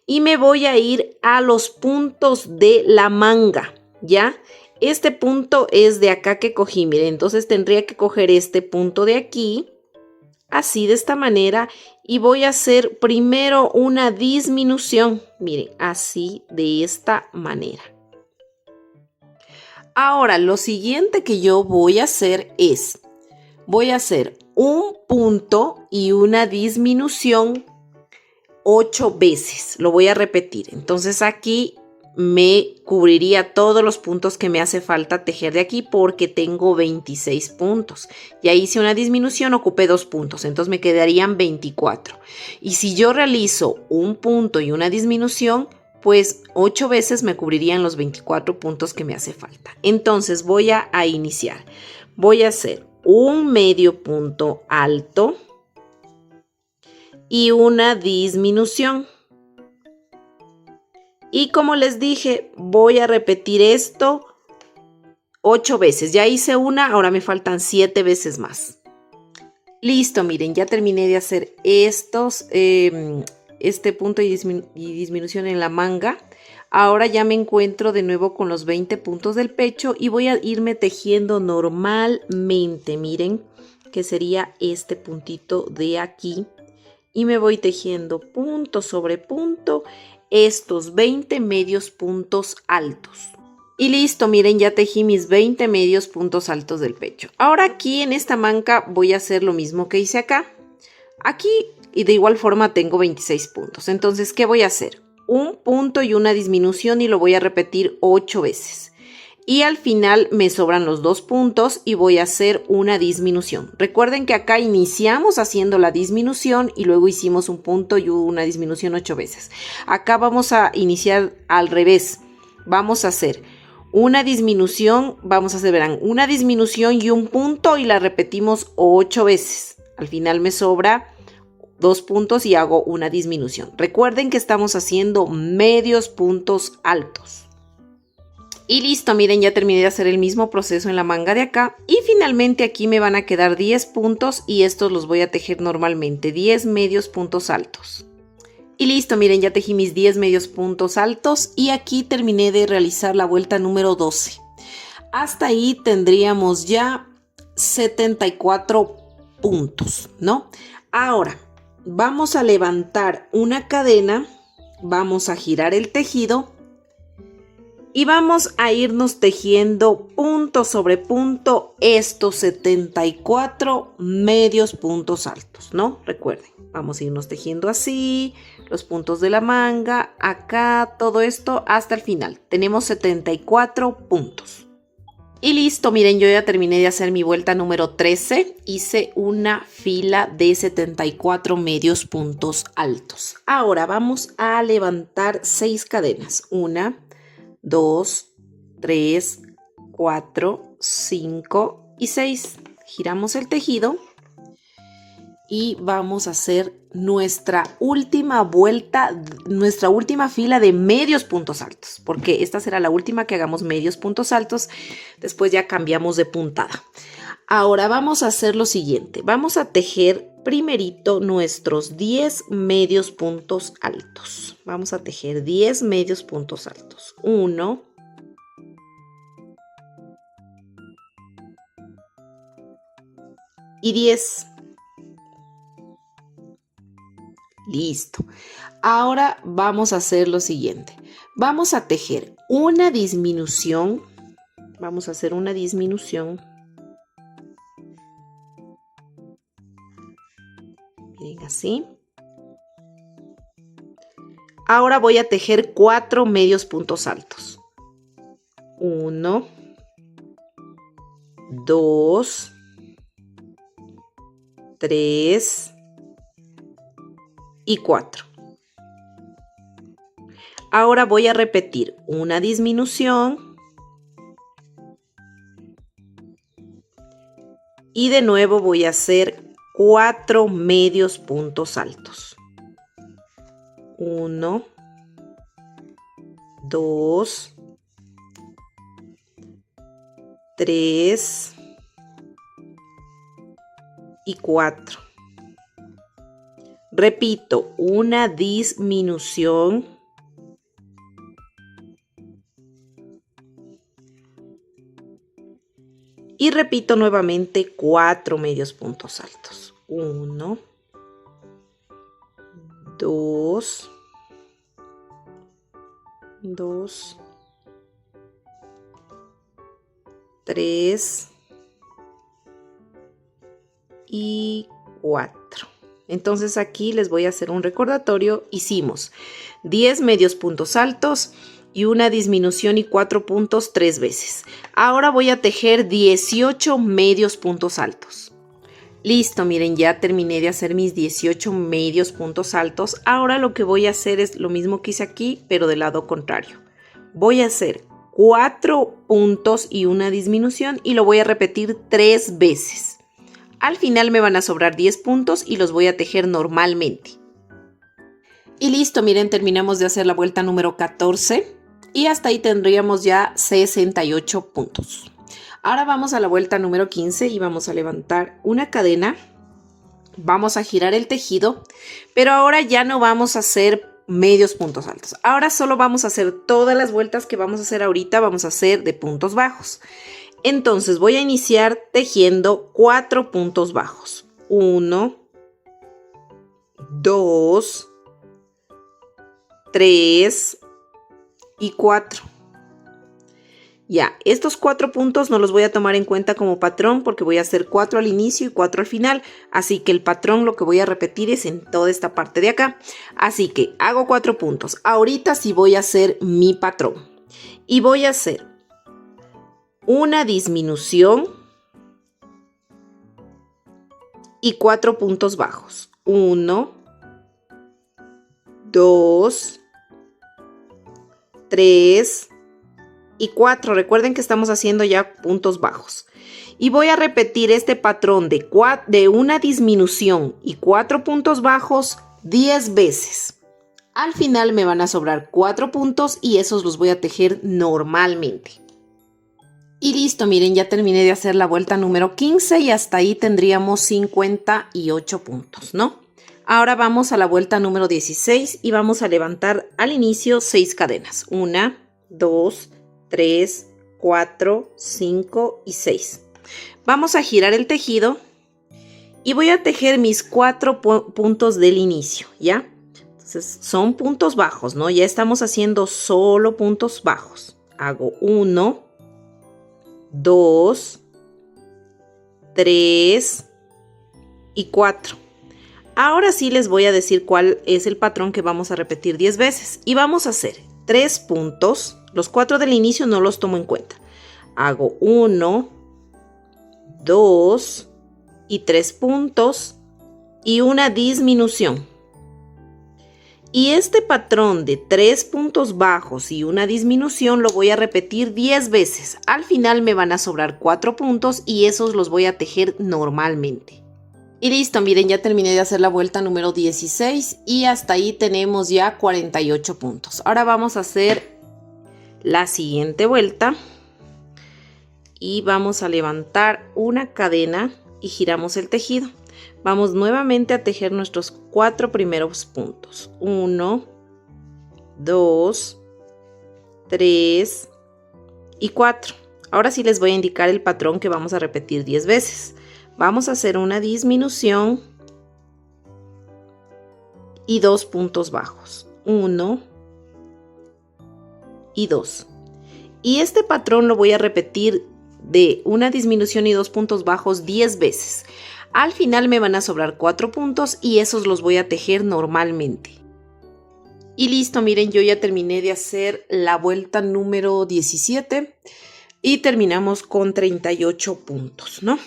y me voy a ir a los puntos de la manga, ¿ya? Este punto es de acá que cogí, miren, entonces tendría que coger este punto de aquí, así de esta manera, y voy a hacer primero una disminución, miren, así de esta manera. Ahora, lo siguiente que yo voy a hacer es, voy a hacer un punto y una disminución 8 veces, lo voy a repetir. Entonces aquí me cubriría todos los puntos que me hace falta tejer de aquí porque tengo 26 puntos. Ya hice una disminución, ocupé 2 puntos, entonces me quedarían 24. Y si yo realizo un punto y una disminución, pues 8 veces me cubrirían los 24 puntos que me hace falta. Entonces voy a iniciar. Voy a hacer un medio punto alto y una disminución. Y como les dije, voy a repetir esto 8 veces. Ya hice una, ahora me faltan 7 veces más. Listo, miren, ya terminé de hacer estos, este punto y disminución en la manga. Ahora ya me encuentro de nuevo con los 20 puntos del pecho y voy a irme tejiendo normalmente. Miren, que sería este puntito de aquí. Y me voy tejiendo punto sobre punto estos 20 medios puntos altos. Y listo, miren, ya tejí mis 20 medios puntos altos del pecho. Ahora aquí en esta manga voy a hacer lo mismo que hice acá. Aquí y de igual forma tengo 26 puntos. Entonces, ¿qué voy a hacer? Un punto y una disminución y lo voy a repetir 8 veces. Y al final me sobran los 2 puntos y voy a hacer una disminución. Recuerden que acá iniciamos haciendo la disminución y luego hicimos un punto y una disminución 8 veces. Acá vamos a iniciar al revés. Vamos a hacer una disminución, verán, una disminución y un punto y la repetimos 8 veces. Al final me sobra 2 puntos y hago una disminución. Recuerden que estamos haciendo medios puntos altos. Y listo, miren, ya terminé de hacer el mismo proceso en la manga de acá. Y finalmente aquí me van a quedar 10 puntos y estos los voy a tejer normalmente, 10 medios puntos altos. Y listo, miren, ya tejí mis 10 medios puntos altos y aquí terminé de realizar la vuelta número 12. Hasta ahí tendríamos ya 74 puntos, ¿no? Ahora, vamos a levantar una cadena, vamos a girar el tejido y vamos a irnos tejiendo punto sobre punto estos 74 medios puntos altos, ¿no? Recuerden, vamos a irnos tejiendo así, los puntos de la manga, acá, todo esto hasta el final. Tenemos 74 puntos. Y listo, miren, yo ya terminé de hacer mi vuelta número 13. Hice una fila de 74 medios puntos altos. Ahora vamos a levantar 6 cadenas. 1, 2, 3, 4, 5 y 6. Giramos el tejido y vamos a hacer nuestra última vuelta, nuestra última fila de medios puntos altos, porque esta será la última que hagamos medios puntos altos. Después ya cambiamos de puntada. Ahora vamos a hacer lo siguiente. Vamos a tejer primerito nuestros 10 medios puntos altos. Vamos a tejer 10 medios puntos altos. 1, 10. Listo. Ahora vamos a hacer lo siguiente. Vamos a tejer una disminución. Vamos a hacer una disminución. Miren así. Ahora voy a tejer 4 medios puntos altos. 1, 2, 3 y 4. Ahora voy a repetir una disminución y de nuevo voy a hacer 4 medios puntos altos. 1, 2, 3 y 4. Repito, una disminución y repito nuevamente 4 medios puntos altos. 1, 2, 3 y 4. Entonces aquí les voy a hacer un recordatorio. Hicimos 10 medios puntos altos y una disminución y 4 puntos 3 veces. Ahora voy a tejer 18 medios puntos altos. Listo, miren, ya terminé de hacer mis 18 medios puntos altos. Ahora lo que voy a hacer es lo mismo que hice aquí, pero del lado contrario. Voy a hacer 4 puntos y una disminución y lo voy a repetir 3 veces. Al final me van a sobrar 10 puntos y los voy a tejer normalmente. Y listo, miren, terminamos de hacer la vuelta número 14 y hasta ahí tendríamos ya 68 puntos. Ahora vamos a la vuelta número 15 y vamos a levantar una cadena. Vamos a girar el tejido, pero ahora ya no vamos a hacer medios puntos altos. Ahora solo vamos a hacer todas las vueltas que vamos a hacer ahorita, vamos a hacer de puntos bajos. Entonces voy a iniciar tejiendo 4 puntos bajos. 1, 2, 3 y 4. Ya, estos 4 puntos no los voy a tomar en cuenta como patrón porque voy a hacer 4 al inicio y 4 al final. Así que el patrón lo que voy a repetir es en toda esta parte de acá. Así que hago 4 puntos. Ahorita sí voy a hacer mi patrón. Y voy a hacer una disminución y 4 puntos bajos. 1, 2, 3 y 4. Recuerden que estamos haciendo ya puntos bajos. Y voy a repetir este patrón de una disminución y 4 puntos bajos 10 veces. Al final me van a sobrar 4 puntos y esos los voy a tejer normalmente. Y listo, miren, ya terminé de hacer la vuelta número 15 y hasta ahí tendríamos 58 puntos, ¿no? Ahora vamos a la vuelta número 16 y vamos a levantar al inicio 6 cadenas. 1, 2, 3, 4, 5 y 6. Vamos a girar el tejido y voy a tejer mis 4 puntos del inicio, ¿ya? Entonces son puntos bajos, ¿no? Ya estamos haciendo solo puntos bajos. Hago 1, 2, 3 y 4. Ahora sí les voy a decir cuál es el patrón que vamos a repetir 10 veces. Y vamos a hacer 3 puntos. Los 4 del inicio no los tomo en cuenta. Hago 1, 2 y 3 puntos y una disminución. Y este patrón de 3 puntos bajos y una disminución lo voy a repetir 10 veces. Al final me van a sobrar 4 puntos y esos los voy a tejer normalmente. Y listo, miren, ya terminé de hacer la vuelta número 16 y hasta ahí tenemos ya 48 puntos. Ahora vamos a hacer la siguiente vuelta y vamos a levantar una cadena y giramos el tejido. Vamos nuevamente a tejer nuestros 4 primeros puntos. 1, 2, 3 y 4. Ahora sí les voy a indicar el patrón que vamos a repetir 10 veces. Vamos a hacer una disminución y 2 puntos bajos. 1 y 2. Y este patrón lo voy a repetir de una disminución y 2 puntos bajos 10 veces. Al final me van a sobrar 4 puntos y esos los voy a tejer normalmente. Y listo, miren, yo ya terminé de hacer la vuelta número 17 y terminamos con 38 puntos, ¿no?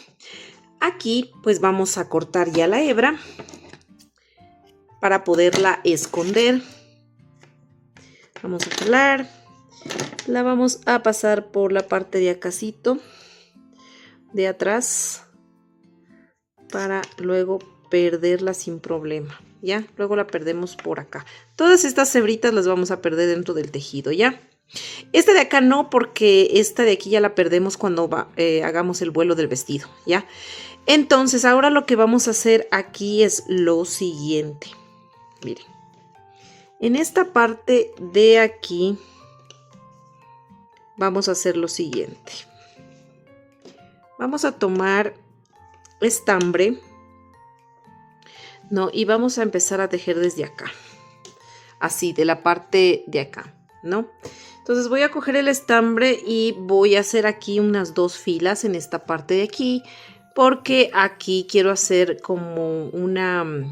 Aquí pues vamos a cortar ya la hebra para poderla esconder. Vamos a jalar, la vamos a pasar por la parte de acácito, de atrás, para luego perderla sin problema, ¿ya? Luego la perdemos por acá. Todas estas hebritas las vamos a perder dentro del tejido, ¿ya? Esta de acá no, porque esta de aquí ya la perdemos cuando hagamos el vuelo del vestido, ¿ya? Entonces, ahora lo que vamos a hacer aquí es lo siguiente. Miren, en esta parte de aquí vamos a hacer lo siguiente. Vamos a tomar estambre, ¿no? Y vamos a empezar a tejer desde acá, así, de la parte de acá, ¿no? Entonces voy a coger el estambre y voy a hacer aquí unas 2 filas en esta parte de aquí, porque aquí quiero hacer como un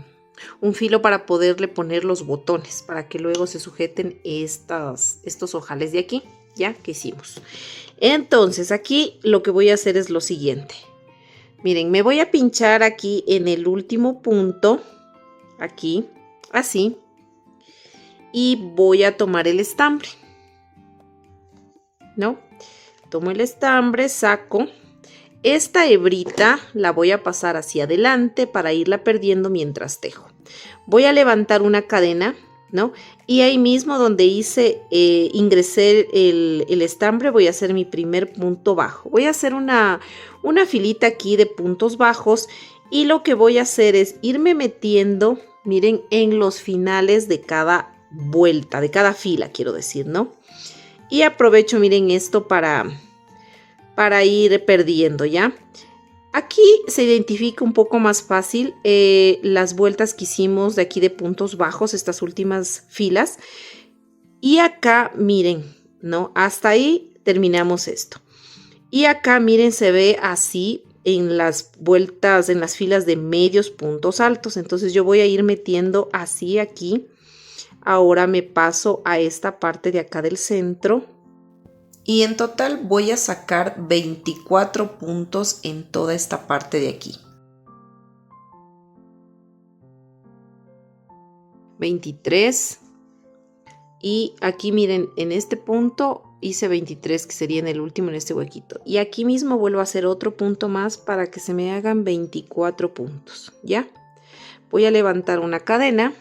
filo para poderle poner los botones, para que luego se sujeten estos ojales de aquí, ya que hicimos. Entonces aquí lo que voy a hacer es lo siguiente. Miren, me voy a pinchar aquí en el último punto, aquí, así, y voy a tomar el estambre, ¿no? Tomo el estambre, saco. Esta hebrita la voy a pasar hacia adelante para irla perdiendo mientras tejo. Voy a levantar una cadena, ¿no? Y ahí mismo donde ingresé el estambre, voy a hacer mi primer punto bajo. Voy a hacer una filita aquí de puntos bajos y lo que voy a hacer es irme metiendo, miren, en los finales de cada vuelta, de cada fila, quiero decir, ¿no? Y aprovecho, miren, esto para ir perdiendo, ¿ya? Aquí se identifica un poco más fácil las vueltas que hicimos de aquí de puntos bajos, estas últimas filas. Y acá, miren, ¿no? Hasta ahí terminamos esto. Y acá, miren, se ve así en las vueltas, en las filas de medios puntos altos. Entonces yo voy a ir metiendo así aquí. Ahora me paso a esta parte de acá del centro. Y en total voy a sacar 24 puntos en toda esta parte de aquí. 23. Y aquí miren, en este punto hice 23, que sería en el último, en este huequito. Y aquí mismo vuelvo a hacer otro punto más para que se me hagan 24 puntos, ¿ya? Voy a levantar una cadena.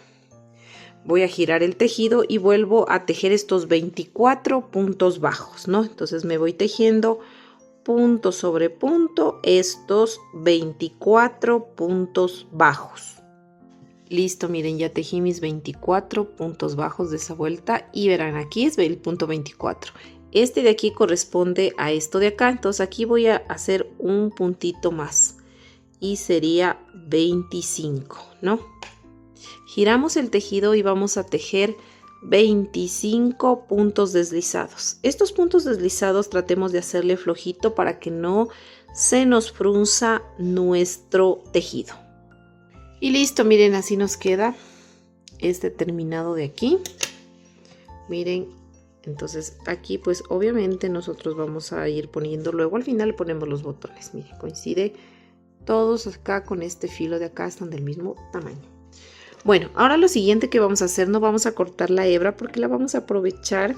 Voy a girar el tejido y vuelvo a tejer estos 24 puntos bajos, ¿no? Entonces me voy tejiendo punto sobre punto estos 24 puntos bajos. Listo, miren, ya tejí mis 24 puntos bajos de esa vuelta y verán, aquí es el punto 24. Este de aquí corresponde a esto de acá, entonces aquí voy a hacer un puntito más y sería 25, ¿no? Giramos el tejido y vamos a tejer 25 puntos deslizados. Estos puntos deslizados tratemos de hacerle flojito para que no se nos frunza nuestro tejido. Y listo, miren, así nos queda este terminado de aquí. Miren, entonces aquí pues obviamente nosotros vamos a ir poniendo, luego al final le ponemos los botones. Miren, coincide todos acá con este filo de acá, están del mismo tamaño. Bueno, ahora lo siguiente que vamos a hacer, no vamos a cortar la hebra porque la vamos a aprovechar.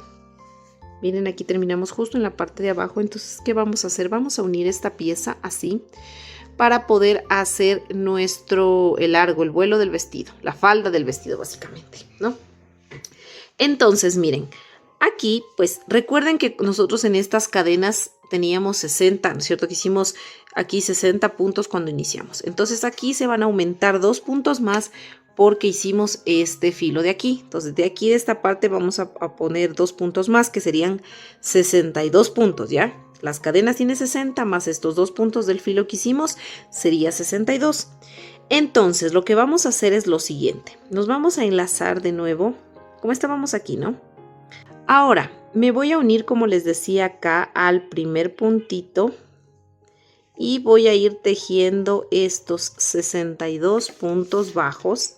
Miren, aquí terminamos justo en la parte de abajo. Entonces, ¿qué vamos a hacer? Vamos a unir esta pieza así para poder hacer el largo, el vuelo del vestido, la falda del vestido básicamente, ¿no? Entonces, miren, aquí pues recuerden que nosotros en estas cadenas teníamos 60, ¿no es cierto? Que hicimos aquí 60 puntos cuando iniciamos. Entonces aquí se van a aumentar 2 puntos más porque hicimos este filo de aquí. Entonces de aquí de esta parte vamos a poner 2 puntos más que serían 62 puntos, ¿ya? Las cadenas tienen 60 más estos 2 puntos del filo que hicimos sería 62. Entonces lo que vamos a hacer es lo siguiente. Nos vamos a enlazar de nuevo, como estábamos aquí, ¿no? Ahora me voy a unir, como les decía acá, al primer puntito y voy a ir tejiendo estos 62 puntos bajos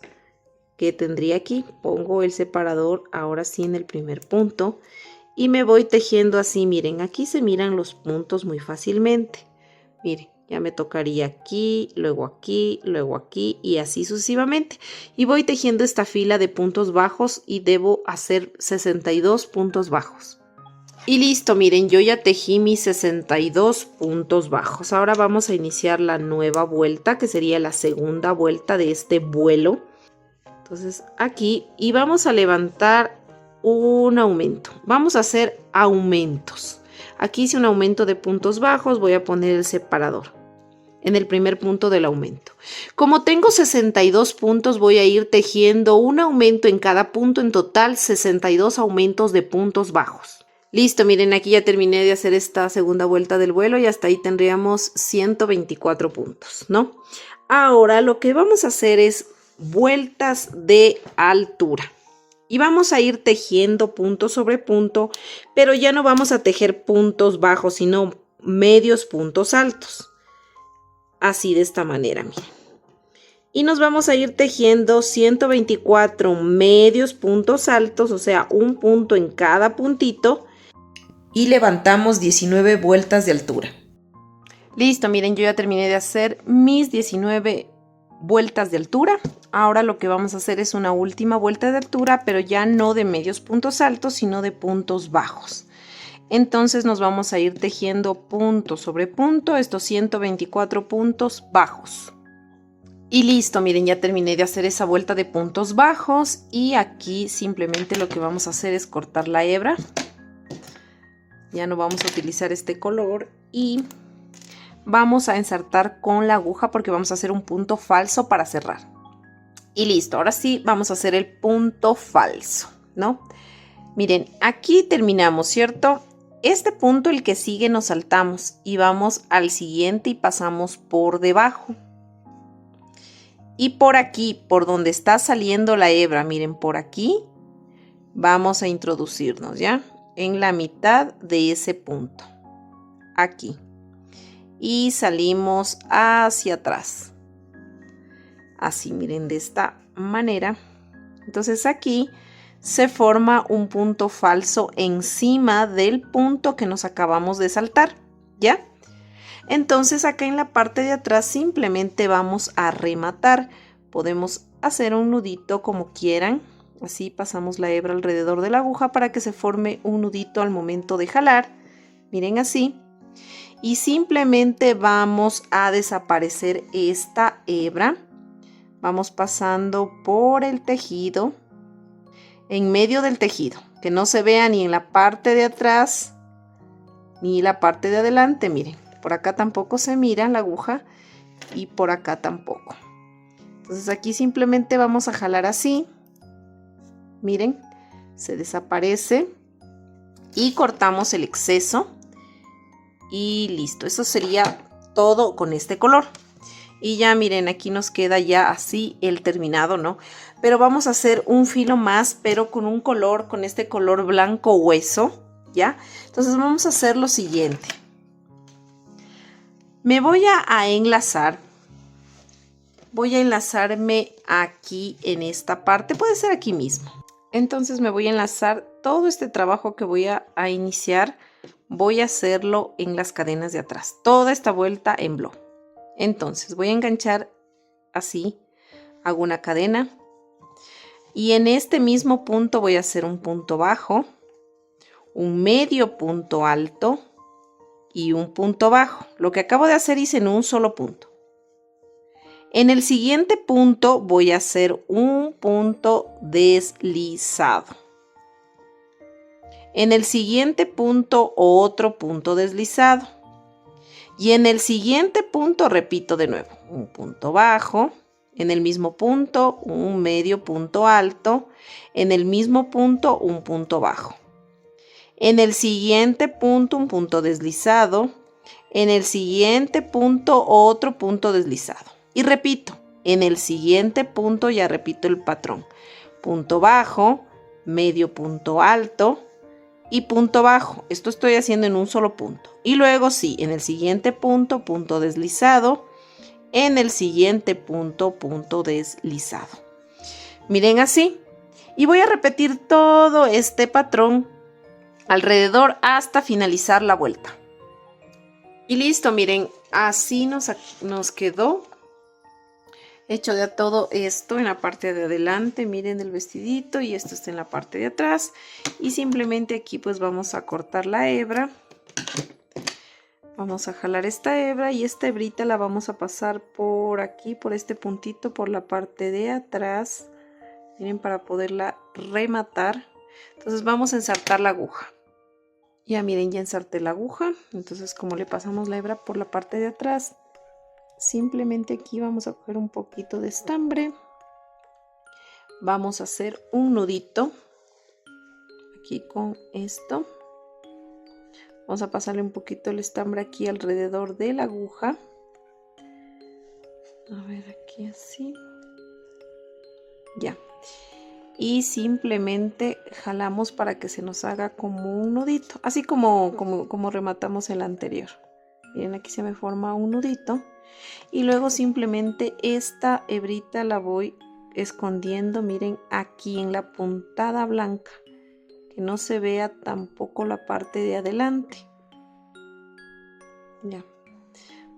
que tendría aquí. Pongo el separador ahora sí en el primer punto y me voy tejiendo así. Miren, aquí se miran los puntos muy fácilmente. Miren, ya me tocaría aquí, luego aquí, luego aquí y así sucesivamente. Y voy tejiendo esta fila de puntos bajos y debo hacer 62 puntos bajos. Y listo, miren, yo ya tejí mis 62 puntos bajos. Ahora vamos a iniciar la nueva vuelta, que sería la segunda vuelta de este vuelo. Entonces aquí, y vamos a levantar un aumento. Vamos a hacer aumentos. Aquí hice un aumento de puntos bajos, voy a poner el separador en el primer punto del aumento. Como tengo 62 puntos, voy a ir tejiendo un aumento en cada punto, en total 62 aumentos de puntos bajos. Listo, miren, aquí ya terminé de hacer esta segunda vuelta del vuelo y hasta ahí tendríamos 124 puntos, ¿no? Ahora lo que vamos a hacer es vueltas de altura. Y vamos a ir tejiendo punto sobre punto, pero ya no vamos a tejer puntos bajos, sino medios puntos altos. Así de esta manera, miren. Y nos vamos a ir tejiendo 124 medios puntos altos, o sea, un punto en cada puntito. Y levantamos 19 vueltas de altura. Listo, miren, yo ya terminé de hacer mis 19 vueltas de altura. Ahora lo que vamos a hacer es una última vuelta de altura, pero ya no de medios puntos altos, sino de puntos bajos. Entonces nos vamos a ir tejiendo punto sobre punto, estos 124 puntos bajos. Y listo, miren, ya terminé de hacer esa vuelta de puntos bajos y aquí simplemente lo que vamos a hacer es cortar la hebra. Ya no vamos a utilizar este color y vamos a ensartar con la aguja porque vamos a hacer un punto falso para cerrar. Y listo, ahora sí vamos a hacer el punto falso, ¿no? Miren, aquí terminamos, ¿cierto? Este punto, el que sigue, nos saltamos y vamos al siguiente y pasamos por debajo. Y por aquí, por donde está saliendo la hebra, miren, por aquí vamos a introducirnos, ¿ya? En la mitad de ese punto. Aquí. Y salimos hacia atrás. Así, miren, de esta manera. Entonces aquí se forma un punto falso encima del punto que nos acabamos de saltar, ¿ya? Entonces acá en la parte de atrás simplemente vamos a rematar. Podemos hacer un nudito como quieran. Así pasamos la hebra alrededor de la aguja para que se forme un nudito al momento de jalar. Miren así. Y simplemente vamos a desaparecer esta hebra. Vamos pasando por el tejido. En medio del tejido, que no se vea ni en la parte de atrás ni la parte de adelante. Miren, por acá tampoco se mira la aguja y por acá tampoco. Entonces aquí simplemente vamos a jalar así. Miren, se desaparece y cortamos el exceso y listo. Eso sería todo con este color. Y ya miren, aquí nos queda ya así el terminado, ¿no? Pero vamos a hacer un filo más, pero con un color, con este color blanco hueso, ¿ya? Entonces vamos a hacer lo siguiente. Me voy a enlazar. Voy a enlazarme aquí en esta parte, puede ser aquí mismo. Entonces me voy a enlazar todo este trabajo que voy a iniciar. Voy a hacerlo en las cadenas de atrás. Toda esta vuelta en bloque. Entonces voy a enganchar así, hago una cadena, Y en este mismo punto voy a hacer un punto bajo, un medio punto alto y un punto bajo. Lo que acabo de hacer hice en un solo punto. En el siguiente punto voy a hacer un punto deslizado. En el siguiente punto otro punto deslizado. Y en el siguiente punto repito de nuevo, un punto bajo. En el mismo punto un medio punto alto. En el mismo punto un punto bajo. En el siguiente punto un punto deslizado. En el siguiente punto otro punto deslizado. Y repito, en el siguiente punto ya repito el patrón. Punto bajo, medio punto alto y punto bajo. Esto estoy haciendo en un solo punto. Y luego sí, en el siguiente punto, punto deslizado. En el siguiente punto, punto deslizado. Miren así. Y voy a repetir todo este patrón alrededor hasta finalizar la vuelta. Y listo, miren, así nos quedó hecho ya todo esto en la parte de adelante. Miren el vestidito y esto está en la parte de atrás. Y simplemente aquí pues vamos a cortar la hebra. Vamos a jalar esta hebra y esta hebrita la vamos a pasar por aquí, por este puntito, por la parte de atrás. Miren, para poderla rematar. Entonces vamos a ensartar la aguja. Ya miren, ya ensarté la aguja. Entonces como le pasamos la hebra por la parte de atrás, simplemente aquí vamos a coger un poquito de estambre. Vamos a hacer un nudito. Aquí con esto. Vamos a pasarle un poquito el estambre aquí alrededor de la aguja. A ver, aquí así. Ya. Y simplemente jalamos para que se nos haga como un nudito. Así como rematamos el anterior. Miren, aquí se me forma un nudito. Y luego simplemente esta hebrita la voy escondiendo, miren, aquí en la puntada blanca, que no se vea tampoco la parte de adelante. Ya,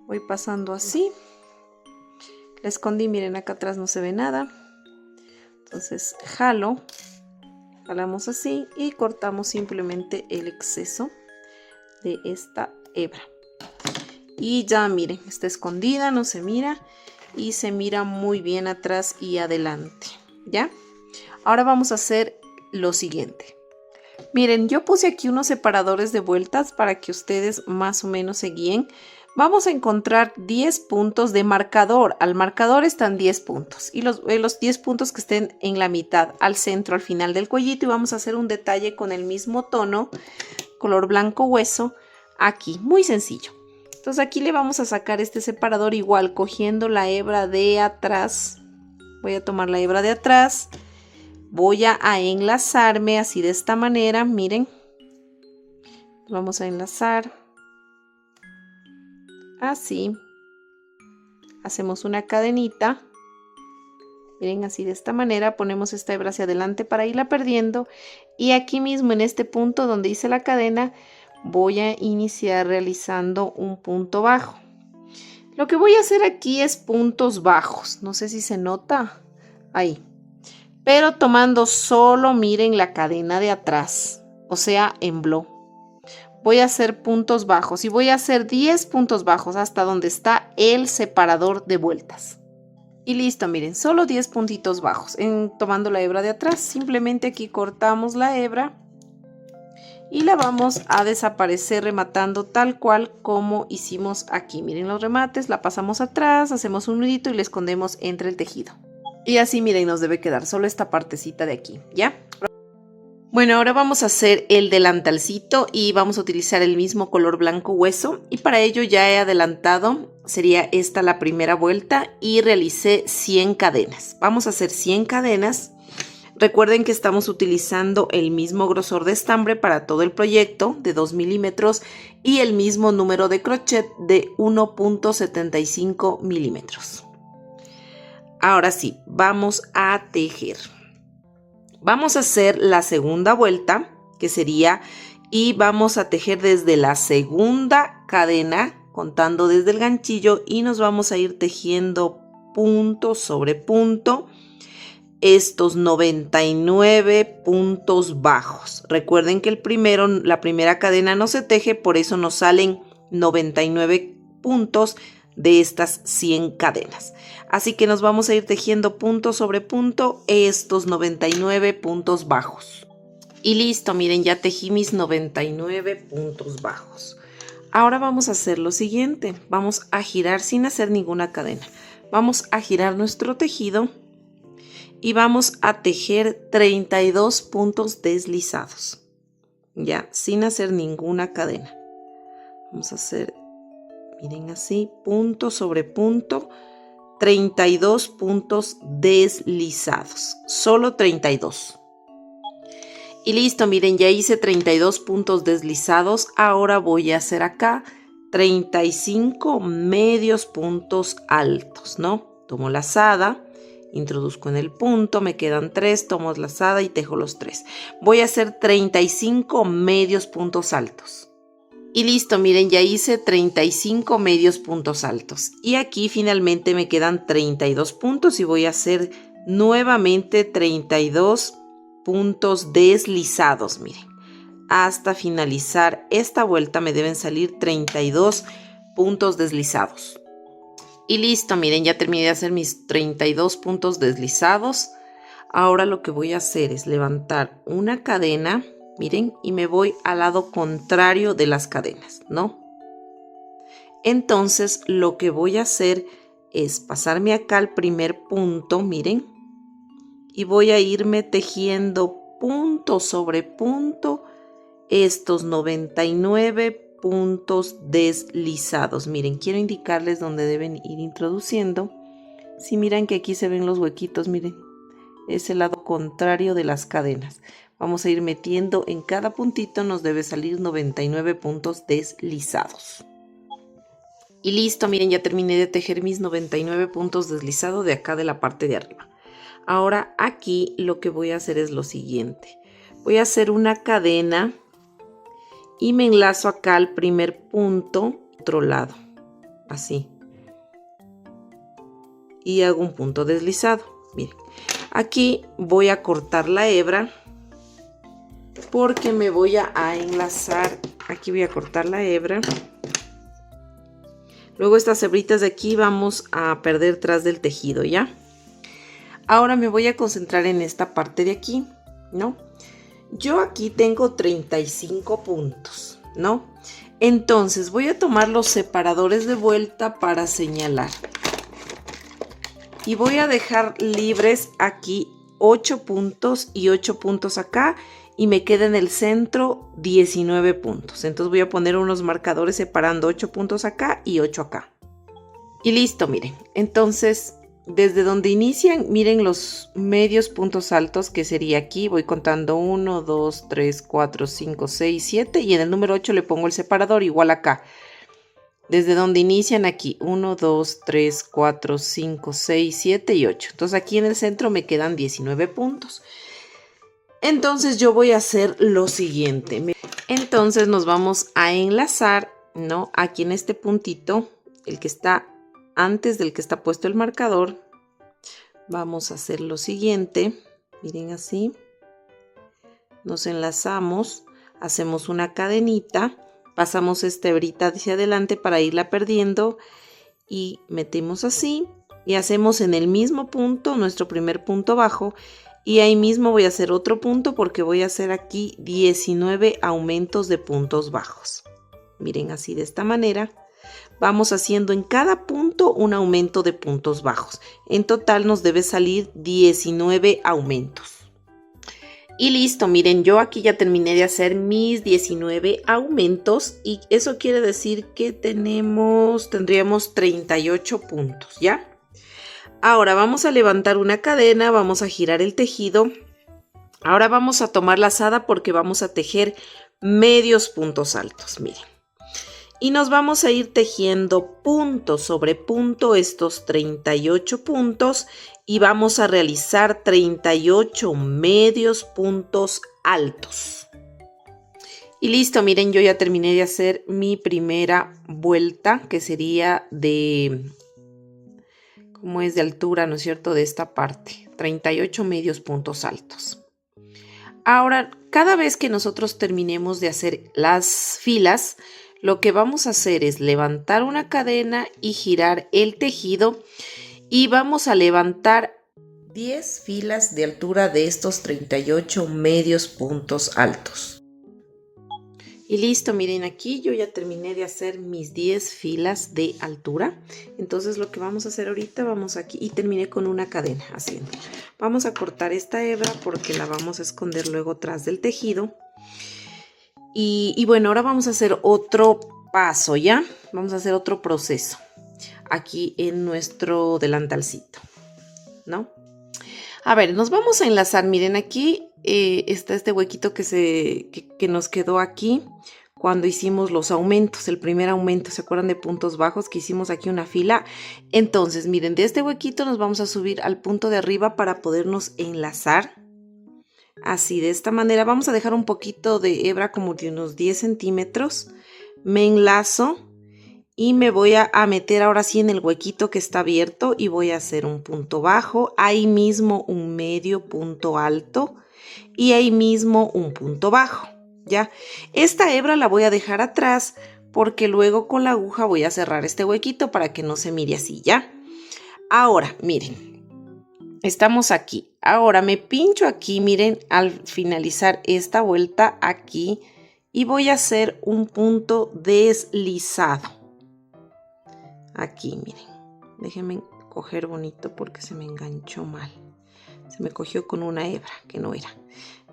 voy pasando así, la escondí, miren, acá atrás no se ve nada. Entonces jalamos así y cortamos simplemente el exceso de esta hebra. Y ya miren, está escondida, no se mira y se mira muy bien atrás y adelante. ¿Ya? Ahora vamos a hacer lo siguiente. Miren, yo puse aquí unos separadores de vueltas para que ustedes más o menos se guíen. Vamos a encontrar 10 puntos de marcador. Al marcador están 10 puntos. Y los 10 puntos que estén en la mitad, al centro, al final del cuellito. Y vamos a hacer un detalle con el mismo tono, color blanco hueso, aquí. Muy sencillo. Entonces aquí le vamos a sacar este separador igual, cogiendo la hebra de atrás. Voy a tomar la hebra de atrás. Voy a enlazarme así de esta manera, miren. Vamos a enlazar. Así. Hacemos una cadenita. Miren, así de esta manera. Ponemos esta hebra hacia adelante para irla perdiendo. Y aquí mismo en este punto donde hice la cadena, voy a iniciar realizando un punto bajo. Lo que voy a hacer aquí es puntos bajos. No sé si se nota. Ahí. Pero tomando solo, miren, la cadena de atrás. O sea, en bloc. Voy a hacer puntos bajos. Y voy a hacer 10 puntos bajos hasta donde está el separador de vueltas. Y listo, miren. Solo 10 puntitos bajos. Tomando la hebra de atrás. Simplemente aquí cortamos la hebra. Y la vamos a desaparecer rematando tal cual como hicimos aquí. Miren los remates, la pasamos atrás, hacemos un nudito y le escondemos entre el tejido. Y así, miren, nos debe quedar solo esta partecita de aquí, ¿ya? Bueno, ahora vamos a hacer el delantalcito y vamos a utilizar el mismo color blanco hueso. Y para ello ya he adelantado, sería esta la primera vuelta y realicé 100 cadenas. Vamos a hacer 100 cadenas. Recuerden que estamos utilizando el mismo grosor de estambre para todo el proyecto de 2 milímetros y el mismo número de crochet de 1.75 milímetros. Ahora sí, vamos a tejer. Vamos a hacer la segunda vuelta, que sería, y vamos a tejer desde la segunda cadena, contando desde el ganchillo, y nos vamos a ir tejiendo punto sobre punto. estos 99 puntos bajos. Recuerden que la primera cadena no se teje, por eso nos salen 99 puntos de estas 100 cadenas. Así que nos vamos a ir tejiendo punto sobre punto estos 99 puntos bajos. Y listo, miren, ya tejí mis 99 puntos bajos. Ahora vamos a hacer lo siguiente. Vamos a girar sin hacer ninguna cadena. Vamos a girar nuestro tejido y vamos a tejer 32 puntos deslizados. Ya, sin hacer ninguna cadena. Vamos a hacer, miren así, punto sobre punto, 32 puntos deslizados. Solo 32. Y listo, miren, ya hice 32 puntos deslizados. Ahora voy a hacer acá 35 medios puntos altos, ¿no? Tomo lazada, introduzco en el punto, me quedan 3, tomo lazada y tejo los 3. Voy a hacer 35 medios puntos altos. Y listo, miren, ya hice 35 medios puntos altos. Y aquí finalmente me quedan 32 puntos y voy a hacer nuevamente 32 puntos deslizados, miren. Hasta finalizar esta vuelta me deben salir 32 puntos deslizados. Y listo, miren, ya terminé de hacer mis 32 puntos deslizados. Ahora lo que voy a hacer es levantar una cadena, miren, y me voy al lado contrario de las cadenas, ¿no? Entonces lo que voy a hacer es pasarme acá al primer punto, miren, y voy a irme tejiendo punto sobre punto estos 99 puntos deslizados. Miren, quiero indicarles dónde deben ir introduciendo. Si miran que aquí se ven los huequitos, miren, es el lado contrario de las cadenas. Vamos a ir metiendo en cada puntito, nos debe salir 99 puntos deslizados. Y listo, miren, ya terminé de tejer mis 99 puntos deslizados de acá de la parte de arriba. Ahora aquí lo que voy a hacer es lo siguiente. Voy a hacer una cadena y me enlazo acá al primer punto, otro lado, así. Y hago un punto deslizado. Miren, aquí voy a cortar la hebra porque me voy a enlazar. Aquí voy a cortar la hebra. Luego estas hebritas de aquí vamos a perder tras del tejido, ¿ya? Ahora me voy a concentrar en esta parte de aquí, ¿no? Yo aquí tengo 35 puntos, ¿no? Entonces voy a tomar los separadores de vuelta para señalar. Y voy a dejar libres aquí 8 puntos y 8 puntos acá. Y me queda en el centro 19 puntos. Entonces voy a poner unos marcadores separando 8 puntos acá y 8 acá. Y listo, miren. Entonces, desde donde inician, miren los medios puntos altos, que sería aquí. Voy contando 1, 2, 3, 4, 5, 6, 7. Y en el número 8 le pongo el separador igual acá. Desde donde inician aquí. 1, 2, 3, 4, 5, 6, 7 y 8. Entonces aquí en el centro me quedan 19 puntos. Entonces yo voy a hacer lo siguiente. Entonces nos vamos a enlazar, ¿no? Aquí en este puntito, el que está antes del que está puesto el marcador. Vamos a hacer lo siguiente. Miren así. Nos enlazamos, hacemos una cadenita, pasamos esta hebrita hacia adelante para irla perdiendo y metemos así y hacemos en el mismo punto nuestro primer punto bajo. Y ahí mismo voy a hacer otro punto porque voy a hacer aquí 19 aumentos de puntos bajos. Miren así de esta manera. Vamos haciendo en cada punto un aumento de puntos bajos. En total nos debe salir 19 aumentos. Y listo, miren, yo aquí ya terminé de hacer mis 19 aumentos. Y eso quiere decir que tendríamos 38 puntos, ¿ya? Ahora vamos a levantar una cadena, vamos a girar el tejido. Ahora vamos a tomar lazada porque vamos a tejer medios puntos altos, miren. Y nos vamos a ir tejiendo punto sobre punto estos 38 puntos y vamos a realizar 38 medios puntos altos. Y listo, miren, yo ya terminé de hacer mi primera vuelta, que sería de como es de altura, ¿no es cierto?, de esta parte, 38 medios puntos altos. Ahora, cada vez que nosotros terminemos de hacer las filas, lo que vamos a hacer es levantar una cadena y girar el tejido y vamos a levantar 10 filas de altura de estos 38 medios puntos altos. Y listo, miren, aquí yo ya terminé de hacer mis 10 filas de altura. Entonces lo que vamos a hacer ahorita, vamos aquí y terminé con una cadena haciendo. Vamos a cortar esta hebra porque la vamos a esconder luego tras del tejido. Y bueno, ahora vamos a hacer otro paso, ¿ya? Vamos a hacer otro proceso aquí en nuestro delantalcito, ¿no? A ver, nos vamos a enlazar. Miren, aquí está este huequito que nos quedó aquí cuando hicimos los aumentos, el primer aumento. ¿Se acuerdan de puntos bajos que hicimos aquí una fila? Entonces, miren, de este huequito nos vamos a subir al punto de arriba para podernos enlazar. Así, de esta manera. Vamos a dejar un poquito de hebra, como de unos 10 centímetros. Me enlazo. Y me voy a meter ahora sí en el huequito que está abierto y voy a hacer un punto bajo, ahí mismo un medio punto alto y ahí mismo un punto bajo, ¿ya? Esta hebra la voy a dejar atrás porque luego con la aguja voy a cerrar este huequito para que no se mire así, ¿ya? Ahora, miren, estamos aquí. Ahora me pincho aquí, miren, al finalizar esta vuelta aquí y voy a hacer un punto deslizado. Aquí, miren, déjenme coger bonito porque se me enganchó mal. Se me cogió con una hebra que no era.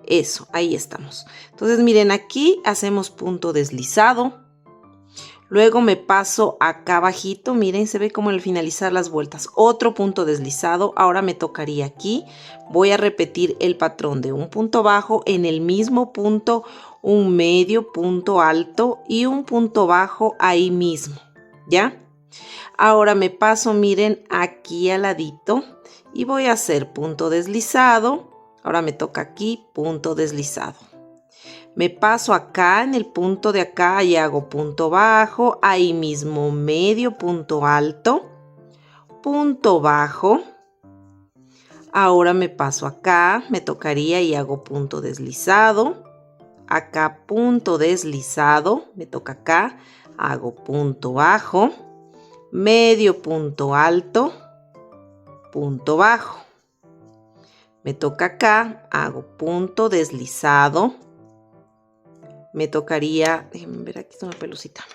Eso, ahí estamos. Entonces, miren, aquí hacemos punto deslizado. Luego me paso acá abajito, miren, se ve como al finalizar las vueltas. Otro punto deslizado, ahora me tocaría aquí. Voy a repetir el patrón de un punto bajo en el mismo punto, un medio punto alto y un punto bajo ahí mismo, ¿ya? Ahora me paso, miren, aquí al ladito y voy a hacer punto deslizado. Ahora me toca aquí, punto deslizado. Me paso acá en el punto de acá y hago punto bajo, ahí mismo medio punto alto, punto bajo. Ahora me paso acá, me tocaría y hago punto deslizado. Acá punto deslizado, me toca acá, hago punto bajo. Medio punto alto, punto bajo. Me toca acá, hago punto deslizado. Me tocaría, déjenme ver, aquí está una pelucita.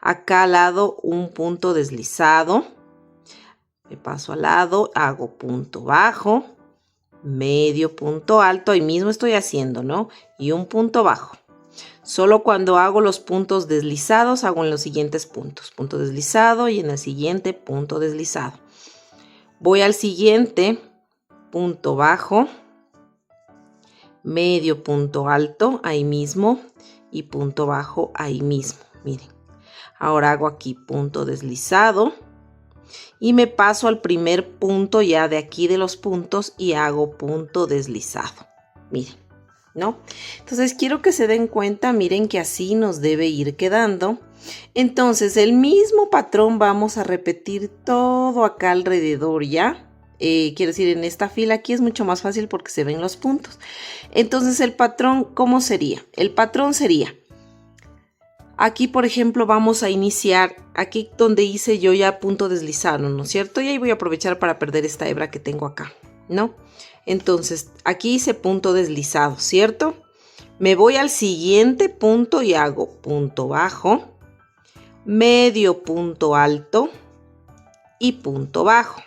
Acá al lado un punto deslizado. Me paso al lado, hago punto bajo, medio punto alto, ahí mismo estoy haciendo, ¿no? Y un punto bajo. Solo cuando hago los puntos deslizados hago en los siguientes puntos. Punto deslizado y en el siguiente punto deslizado. Voy al siguiente punto bajo, medio punto alto ahí mismo y punto bajo ahí mismo. Miren, ahora hago aquí punto deslizado y me paso al primer punto ya de aquí de los puntos y hago punto deslizado. Miren. ¿No? Entonces quiero que se den cuenta, miren que así nos debe ir quedando. Entonces el mismo patrón vamos a repetir todo acá alrededor, ¿ya? Quiero decir, en esta fila aquí es mucho más fácil porque se ven los puntos. Entonces el patrón, ¿cómo sería? El patrón sería, aquí por ejemplo vamos a iniciar, aquí donde hice yo ya punto deslizado, ¿no es cierto? Y ahí voy a aprovechar para perder esta hebra que tengo acá, ¿no? Entonces, aquí hice punto deslizado, ¿cierto? Me voy al siguiente punto y hago punto bajo, medio punto alto y punto bajo.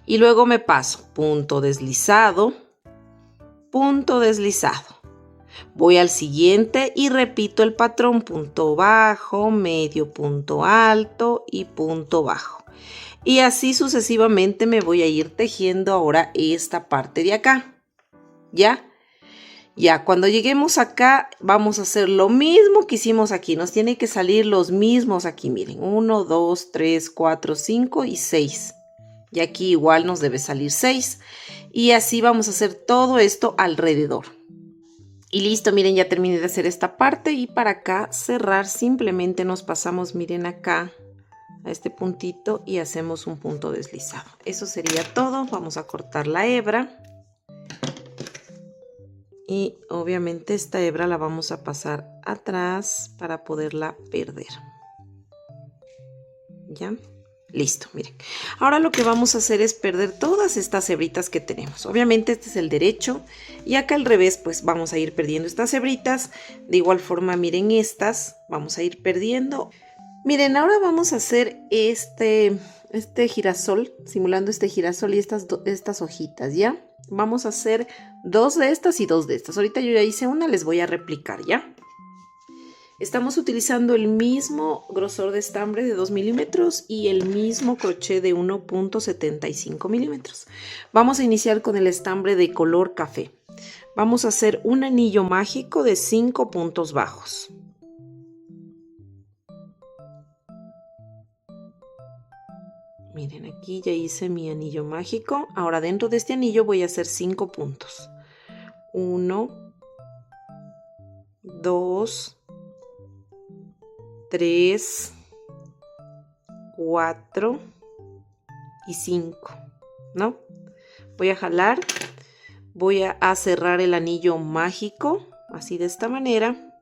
Y luego me paso punto deslizado, punto deslizado. Voy al siguiente y repito el patrón punto bajo, medio punto alto y punto bajo. Y así sucesivamente me voy a ir tejiendo ahora esta parte de acá, ¿ya? Ya, cuando lleguemos acá vamos a hacer lo mismo que hicimos aquí. Nos tienen que salir los mismos aquí, miren. 1, 2, 3, 4, 5 y 6. Y aquí igual nos debe salir 6. Y así vamos a hacer todo esto alrededor. Y listo, miren, ya terminé de hacer esta parte. Y para acá cerrar simplemente nos pasamos, miren acá. a este puntito y hacemos un punto deslizado. Eso sería todo. Vamos a cortar la hebra. Y obviamente esta hebra la vamos a pasar atrás para poderla perder. ¿Ya? Listo, miren. Ahora lo que vamos a hacer es perder todas estas hebritas que tenemos. Obviamente este es el derecho y acá al revés pues vamos a ir perdiendo estas hebritas. De igual forma miren estas, vamos a ir perdiendo. Miren, ahora vamos a hacer este girasol, simulando este girasol y estas hojitas, ¿ya? Vamos a hacer 2 de estas y 2 de estas. Ahorita yo ya hice una, les voy a replicar, ¿ya? Estamos utilizando el mismo grosor de estambre de 2 milímetros y el mismo crochet de 1.75 milímetros. Vamos a iniciar con el estambre de color café. Vamos a hacer un anillo mágico de 5 puntos bajos. Miren, aquí ya hice mi anillo mágico. Ahora dentro de este anillo voy a hacer 5 puntos. 1, 2, 3, 4 y 5, ¿no? Voy a jalar, voy a cerrar el anillo mágico, así de esta manera.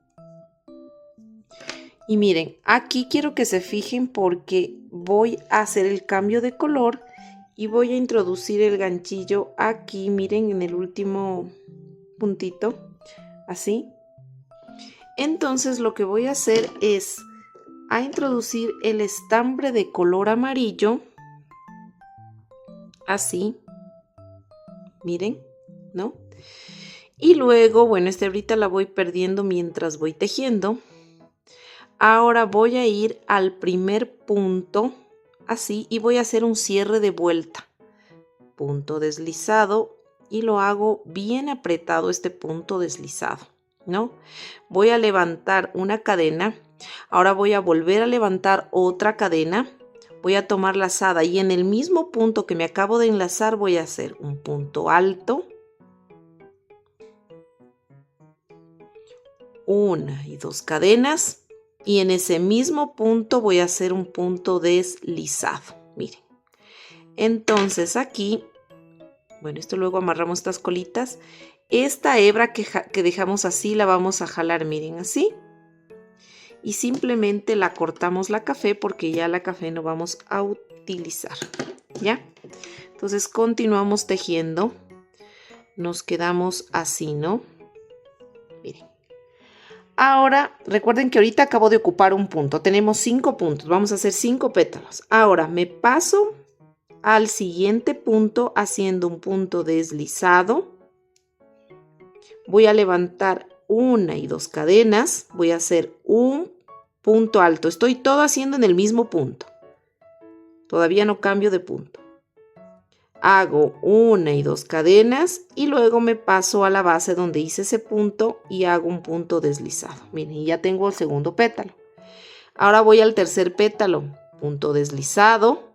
Y miren, aquí quiero que se fijen porque voy a hacer el cambio de color y voy a introducir el ganchillo aquí, miren, en el último puntito, así. Entonces lo que voy a hacer es a introducir el estambre de color amarillo, así, miren, ¿no? Y luego, bueno, esta hebrita la voy perdiendo mientras voy tejiendo. Ahora voy a ir al primer punto, así, y voy a hacer un cierre de vuelta. Punto deslizado y lo hago bien apretado este punto deslizado, ¿no? Voy a levantar una cadena. Ahora voy a volver a levantar otra cadena. Voy a tomar lazada y en el mismo punto que me acabo de enlazar voy a hacer un punto alto. 1 y 2 cadenas. Y en ese mismo punto voy a hacer un punto deslizado. Miren. Entonces aquí, bueno, esto luego amarramos estas colitas. Esta hebra que dejamos así la vamos a jalar, miren, así. Y simplemente la cortamos la café porque ya la café no vamos a utilizar. ¿Ya? Entonces continuamos tejiendo. Nos quedamos así, ¿no? Miren. Ahora, recuerden que ahorita acabo de ocupar un punto. Tenemos 5 puntos. Vamos a hacer 5 pétalos. Ahora me paso al siguiente punto haciendo un punto deslizado. Voy a levantar 1 y 2 cadenas. Voy a hacer un punto alto. Estoy todo haciendo en el mismo punto. Todavía no cambio de punto. Hago 1 y 2 cadenas y luego me paso a la base donde hice ese punto y hago un punto deslizado. Miren, ya tengo el segundo pétalo. Ahora voy al tercer pétalo. Punto deslizado.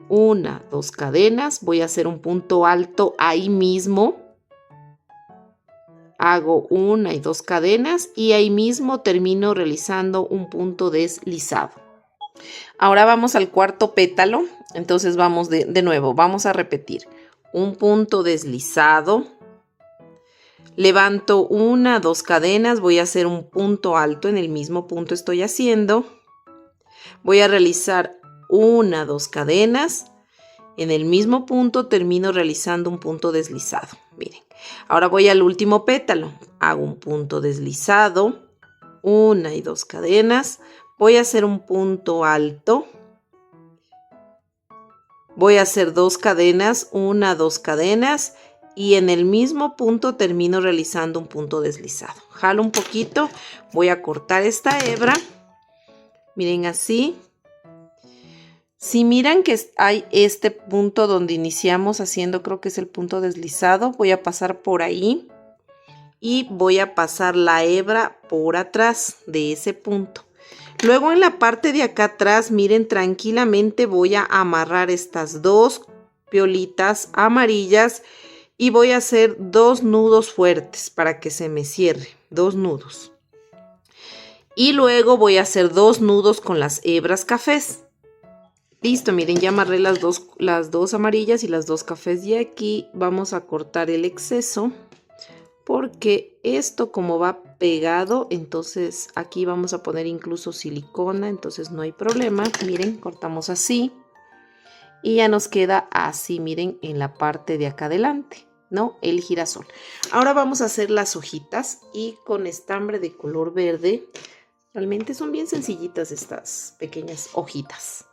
1, 2 cadenas. Voy a hacer un punto alto ahí mismo. Hago 1 y 2 cadenas y ahí mismo termino realizando un punto deslizado. Ahora vamos al cuarto pétalo. Entonces vamos de nuevo, vamos a repetir. Un punto deslizado. Levanto 1, 2 cadenas. Voy a hacer un punto alto en el mismo punto estoy haciendo. Voy a realizar 1, 2 cadenas. En el mismo punto termino realizando un punto deslizado. Miren, ahora voy al último pétalo. Hago un punto deslizado. 1 y 2 cadenas. Voy a hacer un punto alto. Voy a hacer 2 cadenas, 1, 2 cadenas y en el mismo punto termino realizando un punto deslizado. Jalo un poquito, voy a cortar esta hebra. Miren así. Si miran que hay este punto donde iniciamos haciendo, creo que es el punto deslizado, voy a pasar por ahí y voy a pasar la hebra por atrás de ese punto. Luego en la parte de acá atrás, miren, tranquilamente voy a amarrar estas 2 piolitas amarillas y voy a hacer 2 nudos fuertes para que se me cierre, 2 nudos. Y luego voy a hacer 2 nudos con las hebras cafés. Listo, miren, ya amarré las dos amarillas y las 2 cafés. Y aquí vamos a cortar el exceso, porque esto como va pegado, entonces aquí vamos a poner incluso silicona, entonces no hay problema. Miren, cortamos así y ya nos queda así, miren, en la parte de acá adelante, ¿no? El girasol. Ahora vamos a hacer las hojitas y con estambre de color verde. Realmente son bien sencillitas estas pequeñas hojitas.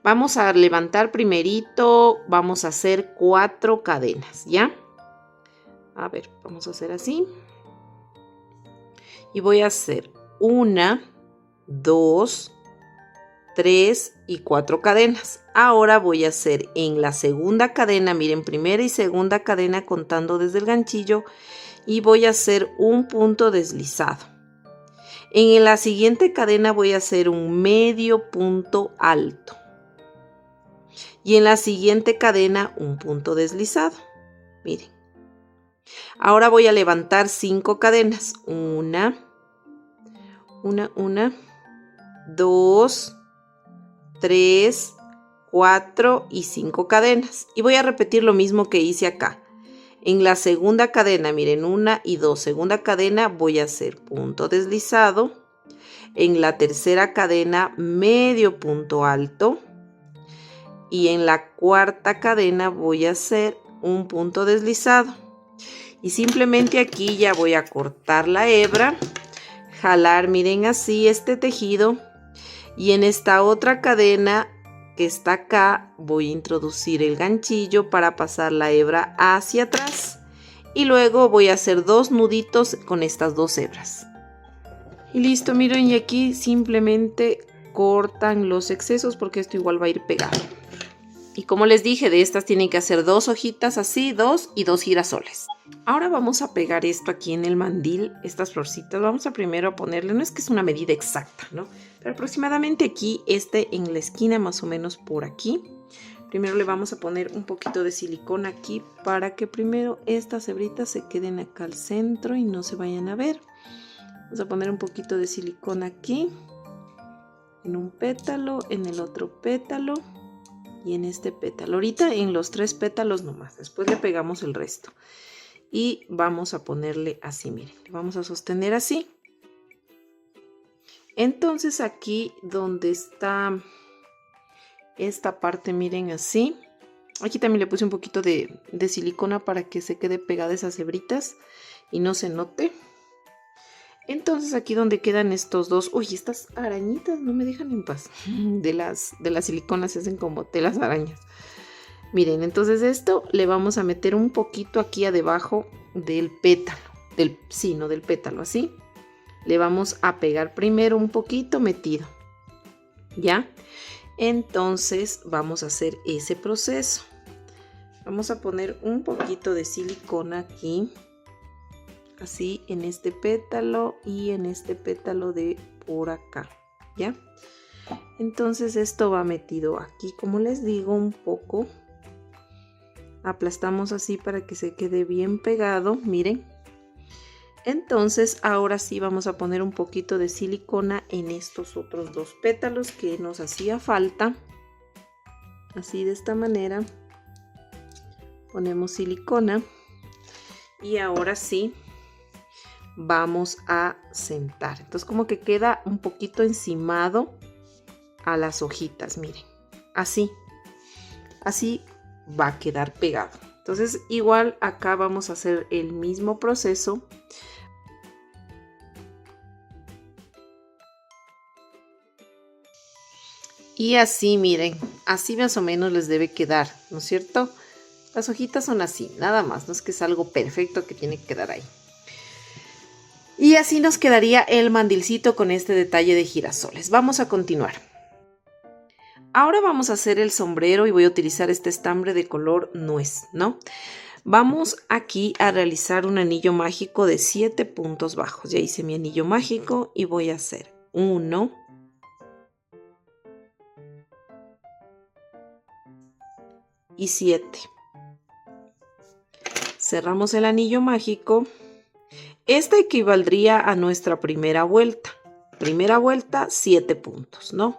Vamos a levantar primerito, vamos a hacer 4 cadenas, ¿ya? A ver, vamos a hacer así. Y voy a hacer 1, 2, 3 y 4 cadenas. Ahora voy a hacer en la segunda cadena, miren, primera y segunda cadena contando desde el ganchillo, y voy a hacer un punto deslizado. En la siguiente cadena voy a hacer un medio punto alto. Y en la siguiente cadena un punto deslizado. Miren. Ahora voy a levantar 5 cadenas. 1, 2, 3, 4 y 5 cadenas. Y voy a repetir lo mismo que hice acá. En la segunda cadena, miren, 1 y 2. Segunda cadena voy a hacer punto deslizado. En la tercera cadena, medio punto alto. Y en la cuarta cadena voy a hacer un punto deslizado. Y simplemente aquí ya voy a cortar la hebra, jalar, miren así este tejido. Y en esta otra cadena que está acá voy a introducir el ganchillo para pasar la hebra hacia atrás. Y luego voy a hacer 2 nuditos con estas 2 hebras. Y listo, miren, y aquí simplemente cortan los excesos porque esto igual va a ir pegado. Y como les dije, de estas tienen que hacer 2 hojitas así, 2 y 2 girasoles. Ahora vamos a pegar esto aquí en el mandil, estas florcitas. Vamos a primero ponerle, no es que es una medida exacta, ¿no? Pero aproximadamente aquí, en la esquina más o menos por aquí. Primero le vamos a poner un poquito de silicona aquí para que primero estas hebritas se queden acá al centro y no se vayan a ver. Vamos a poner un poquito de silicona aquí, en un pétalo, en el otro pétalo. Y en este pétalo, ahorita en los 3 pétalos nomás, después le pegamos el resto. Y vamos a ponerle así, miren, le vamos a sostener así. Entonces aquí donde está esta parte, miren así. Aquí también le puse un poquito de silicona para que se quede pegada esas hebritas y no se note. Entonces aquí donde quedan estos 2, uy, estas arañitas no me dejan en paz. De las siliconas se hacen como telas arañas. Miren, entonces esto le vamos a meter un poquito aquí debajo del pétalo. Del pétalo, así. Le vamos a pegar primero un poquito metido. ¿Ya? Entonces vamos a hacer ese proceso. Vamos a poner un poquito de silicona aquí. Así en este pétalo y en este pétalo de por acá, ¿ya? Entonces esto va metido aquí, como les digo, un poco. Aplastamos así para que se quede bien pegado, miren. Entonces ahora sí vamos a poner un poquito de silicona en estos otros 2 pétalos que nos hacía falta. Así de esta manera. Ponemos silicona y ahora sí vamos a sentar. Entonces como que queda un poquito encimado a las hojitas, miren, así va a quedar pegado. Entonces igual acá vamos a hacer el mismo proceso. Y así, miren, así más o menos les debe quedar, ¿no es cierto? Las hojitas son así, nada más, no es que es algo perfecto que tiene que quedar ahí. Y así nos quedaría el mandilcito con este detalle de girasoles. Vamos a continuar. Ahora vamos a hacer el sombrero y voy a utilizar este estambre de color nuez, ¿no? Vamos aquí a realizar un anillo mágico de 7 puntos bajos. Ya hice mi anillo mágico y voy a hacer 1, 7. Cerramos el anillo mágico. Esta equivaldría a nuestra primera vuelta. primera vuelta 7 puntos, ¿no?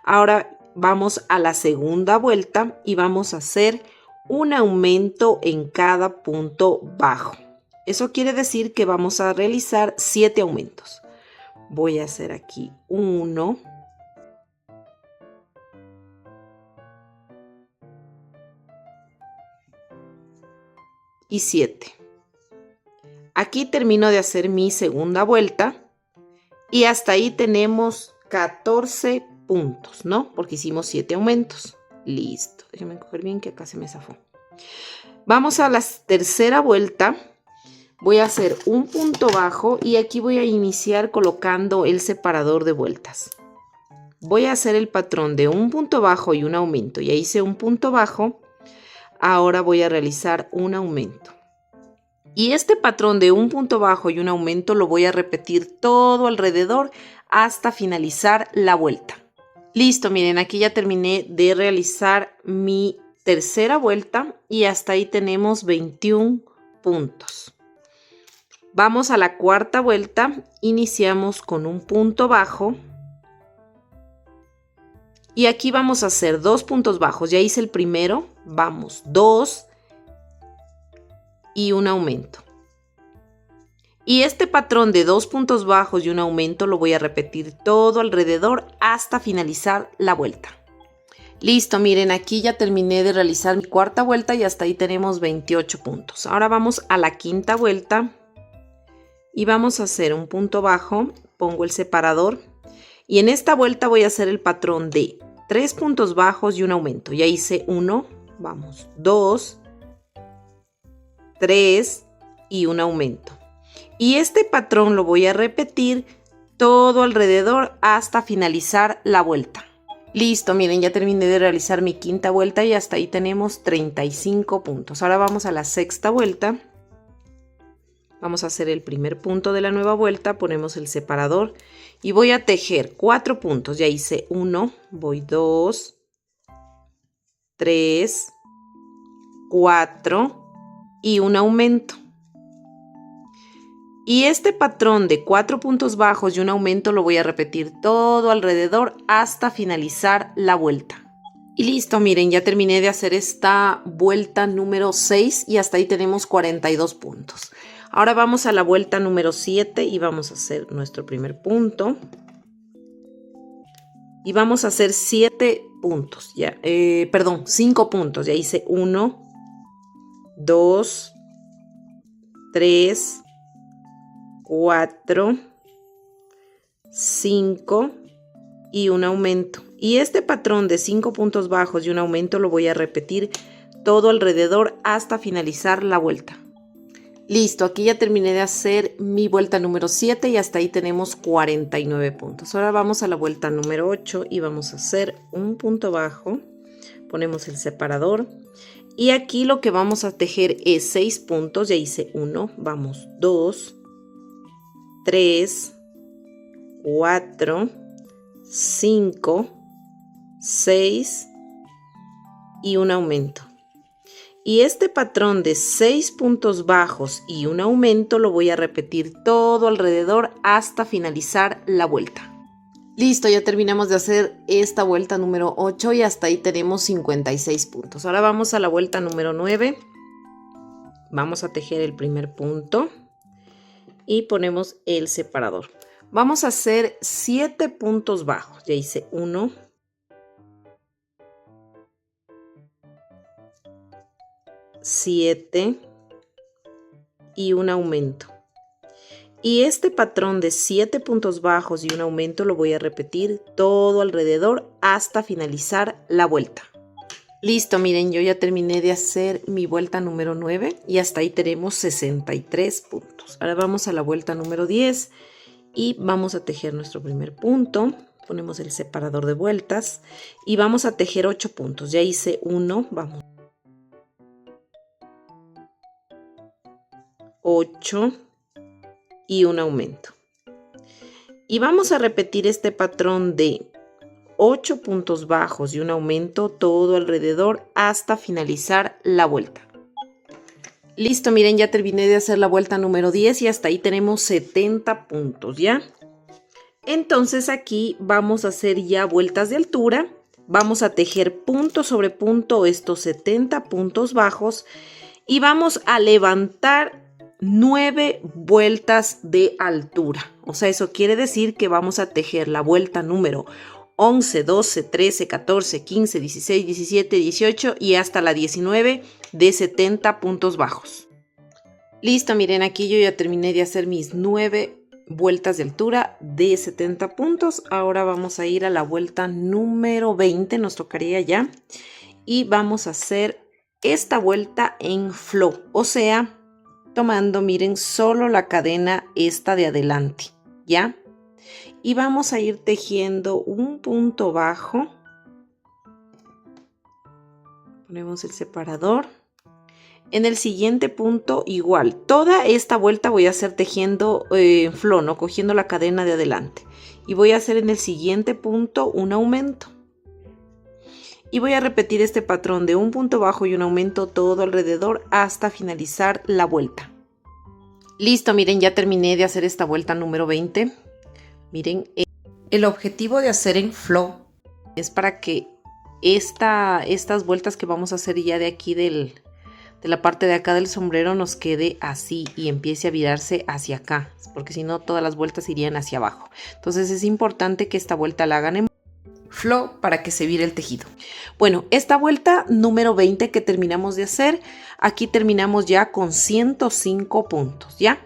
Ahora vamos a la segunda vuelta y vamos a hacer un aumento en cada punto bajo. Eso quiere decir que vamos a realizar 7 aumentos. Voy a hacer aquí 1, y 7. Aquí termino de hacer mi segunda vuelta y hasta ahí tenemos 14 puntos, ¿no? Porque hicimos 7 aumentos. Listo. Déjenme coger bien que acá se me zafó. Vamos a la tercera vuelta. Voy a hacer un punto bajo y aquí voy a iniciar colocando el separador de vueltas. Voy a hacer el patrón de un punto bajo y un aumento. Ya hice un punto bajo. Ahora voy a realizar un aumento. Y este patrón de un punto bajo y un aumento lo voy a repetir todo alrededor hasta finalizar la vuelta. Listo, miren, aquí ya terminé de realizar mi tercera vuelta y hasta ahí tenemos 21 puntos. Vamos a la cuarta vuelta, iniciamos con un punto bajo. Y aquí vamos a hacer 2 puntos bajos. Ya hice el primero, vamos 2 y un aumento. Y este patrón de 2 puntos bajos y un aumento lo voy a repetir todo alrededor hasta finalizar la vuelta. Listo, miren, aquí ya terminé de realizar mi cuarta vuelta y hasta ahí tenemos 28 puntos. Ahora vamos a la quinta vuelta y vamos a hacer un punto bajo, pongo el separador. Y en esta vuelta voy a hacer el patrón de 3 puntos bajos y un aumento. Ya hice 1, vamos, 2, 3 y un aumento. Y este patrón lo voy a repetir todo alrededor hasta finalizar la vuelta. Listo, miren, ya terminé de realizar mi quinta vuelta y hasta ahí tenemos 35 puntos. Ahora vamos a la sexta vuelta. Vamos a hacer el primer punto de la nueva vuelta, ponemos el separador y voy a tejer 4 puntos. Ya hice 1, voy 2, 3, 4 y un aumento. Y este patrón de 4 puntos bajos y un aumento lo voy a repetir todo alrededor hasta finalizar la vuelta. Y listo, miren, ya terminé de hacer esta vuelta número 6 y hasta ahí tenemos 42 puntos. Ahora vamos a la vuelta número 7 y vamos a hacer nuestro primer punto. Y vamos a hacer 7 puntos, ya, 5 puntos. Ya hice 1, 2, 3, 4, 5 y un aumento. Y este patrón de 5 puntos bajos y un aumento lo voy a repetir todo alrededor hasta finalizar la vuelta. Listo, aquí ya terminé de hacer mi vuelta número 7 y hasta ahí tenemos 49 puntos. Ahora vamos a la vuelta número 8 y vamos a hacer un punto bajo. Ponemos el separador y aquí lo que vamos a tejer es 6 puntos. Ya hice 1, vamos 2, 3, 4, 5, 6 y un aumento. Y este patrón de 6 puntos bajos y un aumento lo voy a repetir todo alrededor hasta finalizar la vuelta. Listo, ya terminamos de hacer esta vuelta número 8 y hasta ahí tenemos 56 puntos. Ahora vamos a la vuelta número 9. Vamos a tejer el primer punto y ponemos el separador. Vamos a hacer 7 puntos bajos. Ya hice 1, 7 y un aumento. Y este patrón de 7 puntos bajos y un aumento lo voy a repetir todo alrededor hasta finalizar la vuelta. Listo, miren, yo ya terminé de hacer mi vuelta número 9 y hasta ahí tenemos 63 puntos. Ahora vamos a la vuelta número 10 y vamos a tejer nuestro primer punto. Ponemos el separador de vueltas y vamos a tejer 8 puntos. Ya hice 1, vamos. 8 y un aumento. Y vamos a repetir este patrón de 8 puntos bajos y un aumento todo alrededor hasta finalizar la vuelta. Listo, miren, ya terminé de hacer la vuelta número 10 y hasta ahí tenemos 70 puntos, ¿ya? Entonces aquí vamos a hacer ya vueltas de altura. Vamos a tejer punto sobre punto estos 70 puntos bajos y vamos a levantar 9 vueltas de altura. O sea, eso quiere decir que vamos a tejer la vuelta número 11, 12, 13, 14, 15, 16, 17, 18 y hasta la 19 de 70 puntos bajos. Listo, miren, aquí yo ya terminé de hacer mis 9 vueltas de altura de 70 puntos. Ahora vamos a ir a la vuelta número 20, nos tocaría ya. Y vamos a hacer esta vuelta en flow, o sea, tomando, miren, solo la cadena esta de adelante, ¿ya? Y vamos a ir tejiendo un punto bajo. Ponemos el separador. En el siguiente punto igual, toda esta vuelta voy a hacer tejiendo en flow, ¿no? Cogiendo la cadena de adelante. Y voy a hacer en el siguiente punto un aumento. Y voy a repetir este patrón de un punto bajo y un aumento todo alrededor hasta finalizar la vuelta. Listo, miren, ya terminé de hacer esta vuelta número 20. Miren, el objetivo de hacer en flow es para que estas vueltas que vamos a hacer ya de aquí de la parte de acá del sombrero nos quede así y empiece a virarse hacia acá, porque si no todas las vueltas irían hacia abajo. Entonces es importante que esta vuelta la hagan en flow para que se vire el tejido. Bueno, esta vuelta número 20 que terminamos de hacer, aquí terminamos ya con 105 puntos, ¿ya?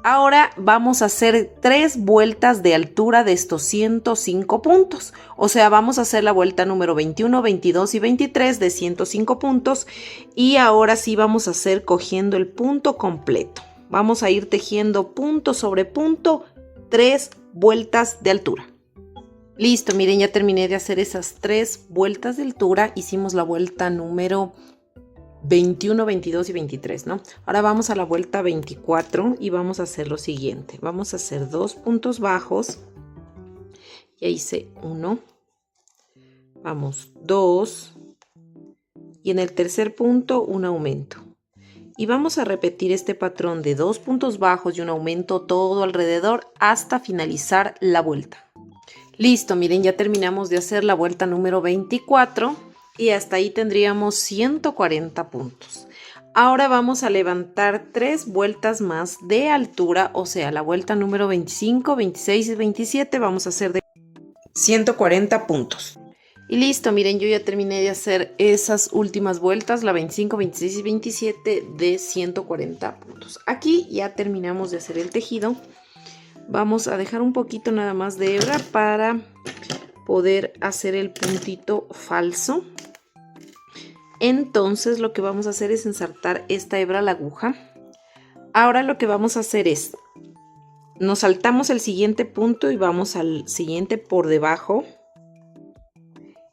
Ahora vamos a hacer 3 vueltas de altura de estos 105 puntos. O sea, vamos a hacer la vuelta número 21, 22 y 23 de 105 puntos. Y ahora sí vamos a hacer cogiendo el punto completo. Vamos a ir tejiendo punto sobre punto 3 vueltas de altura. Listo, miren, ya terminé de hacer esas 3 vueltas de altura. Hicimos la vuelta número 21, 22 y 23, ¿no? Ahora vamos a la vuelta 24 y vamos a hacer lo siguiente. Vamos a hacer 2 puntos bajos. Ya hice 1. Vamos 2. Y en el tercer punto un aumento. Y vamos a repetir este patrón de 2 puntos bajos y un aumento todo alrededor hasta finalizar la vuelta. Listo, miren, ya terminamos de hacer la vuelta número 24. Y hasta ahí tendríamos 140 puntos. Ahora vamos a levantar 3 vueltas más de altura, o sea, la vuelta número 25, 26 y 27 vamos a hacer de 140 puntos. Y listo, miren, yo ya terminé de hacer esas últimas vueltas, la 25, 26 y 27 de 140 puntos. Aquí ya terminamos de hacer el tejido. Vamos a dejar un poquito nada más de hebra para poder hacer el puntito falso. Entonces lo que vamos a hacer es ensartar esta hebra a la aguja. Ahora lo que vamos a hacer es, nos saltamos el siguiente punto y vamos al siguiente por debajo.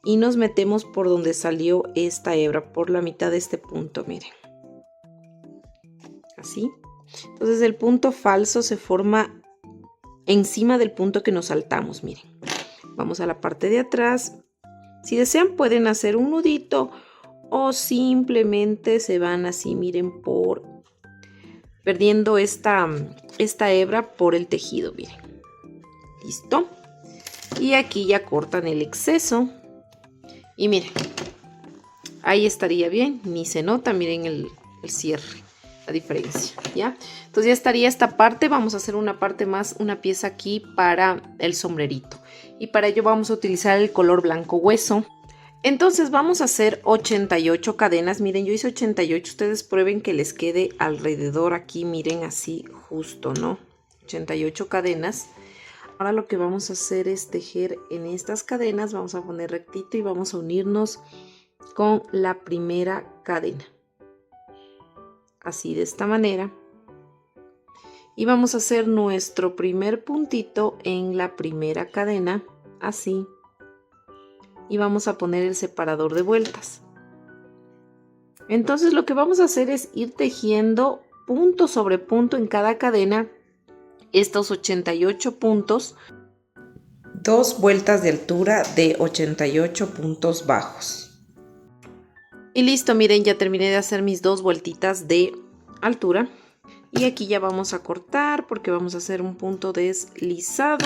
Y nos metemos por donde salió esta hebra, por la mitad de este punto, miren. Así. Entonces el punto falso se forma encima del punto que nos saltamos, miren. Vamos a la parte de atrás. Si desean pueden hacer un nudito o simplemente se van así, miren, por perdiendo esta hebra por el tejido, miren. Listo. Y aquí ya cortan el exceso. Y miren, ahí estaría bien, ni se nota, miren el cierre, la diferencia, ¿ya? Entonces ya estaría esta parte. Vamos a hacer una parte más, una pieza aquí para el sombrerito. Y para ello vamos a utilizar el color blanco hueso. Entonces vamos a hacer 88 cadenas. Miren, yo hice 88. Ustedes prueben que les quede alrededor aquí. Miren, así justo, ¿no? 88 cadenas. Ahora lo que vamos a hacer es tejer en estas cadenas. Vamos a poner rectito y vamos a unirnos con la primera cadena. Así, de esta manera. Y vamos a hacer nuestro primer puntito en la primera cadena. Así. Y vamos a poner el separador de vueltas. Entonces lo que vamos a hacer es ir tejiendo punto sobre punto en cada cadena estos 88 puntos, 2 vueltas de altura de 88 puntos bajos. Y listo, miren, ya terminé de hacer mis 2 vueltitas de altura y aquí ya vamos a cortar porque vamos a hacer un punto deslizado.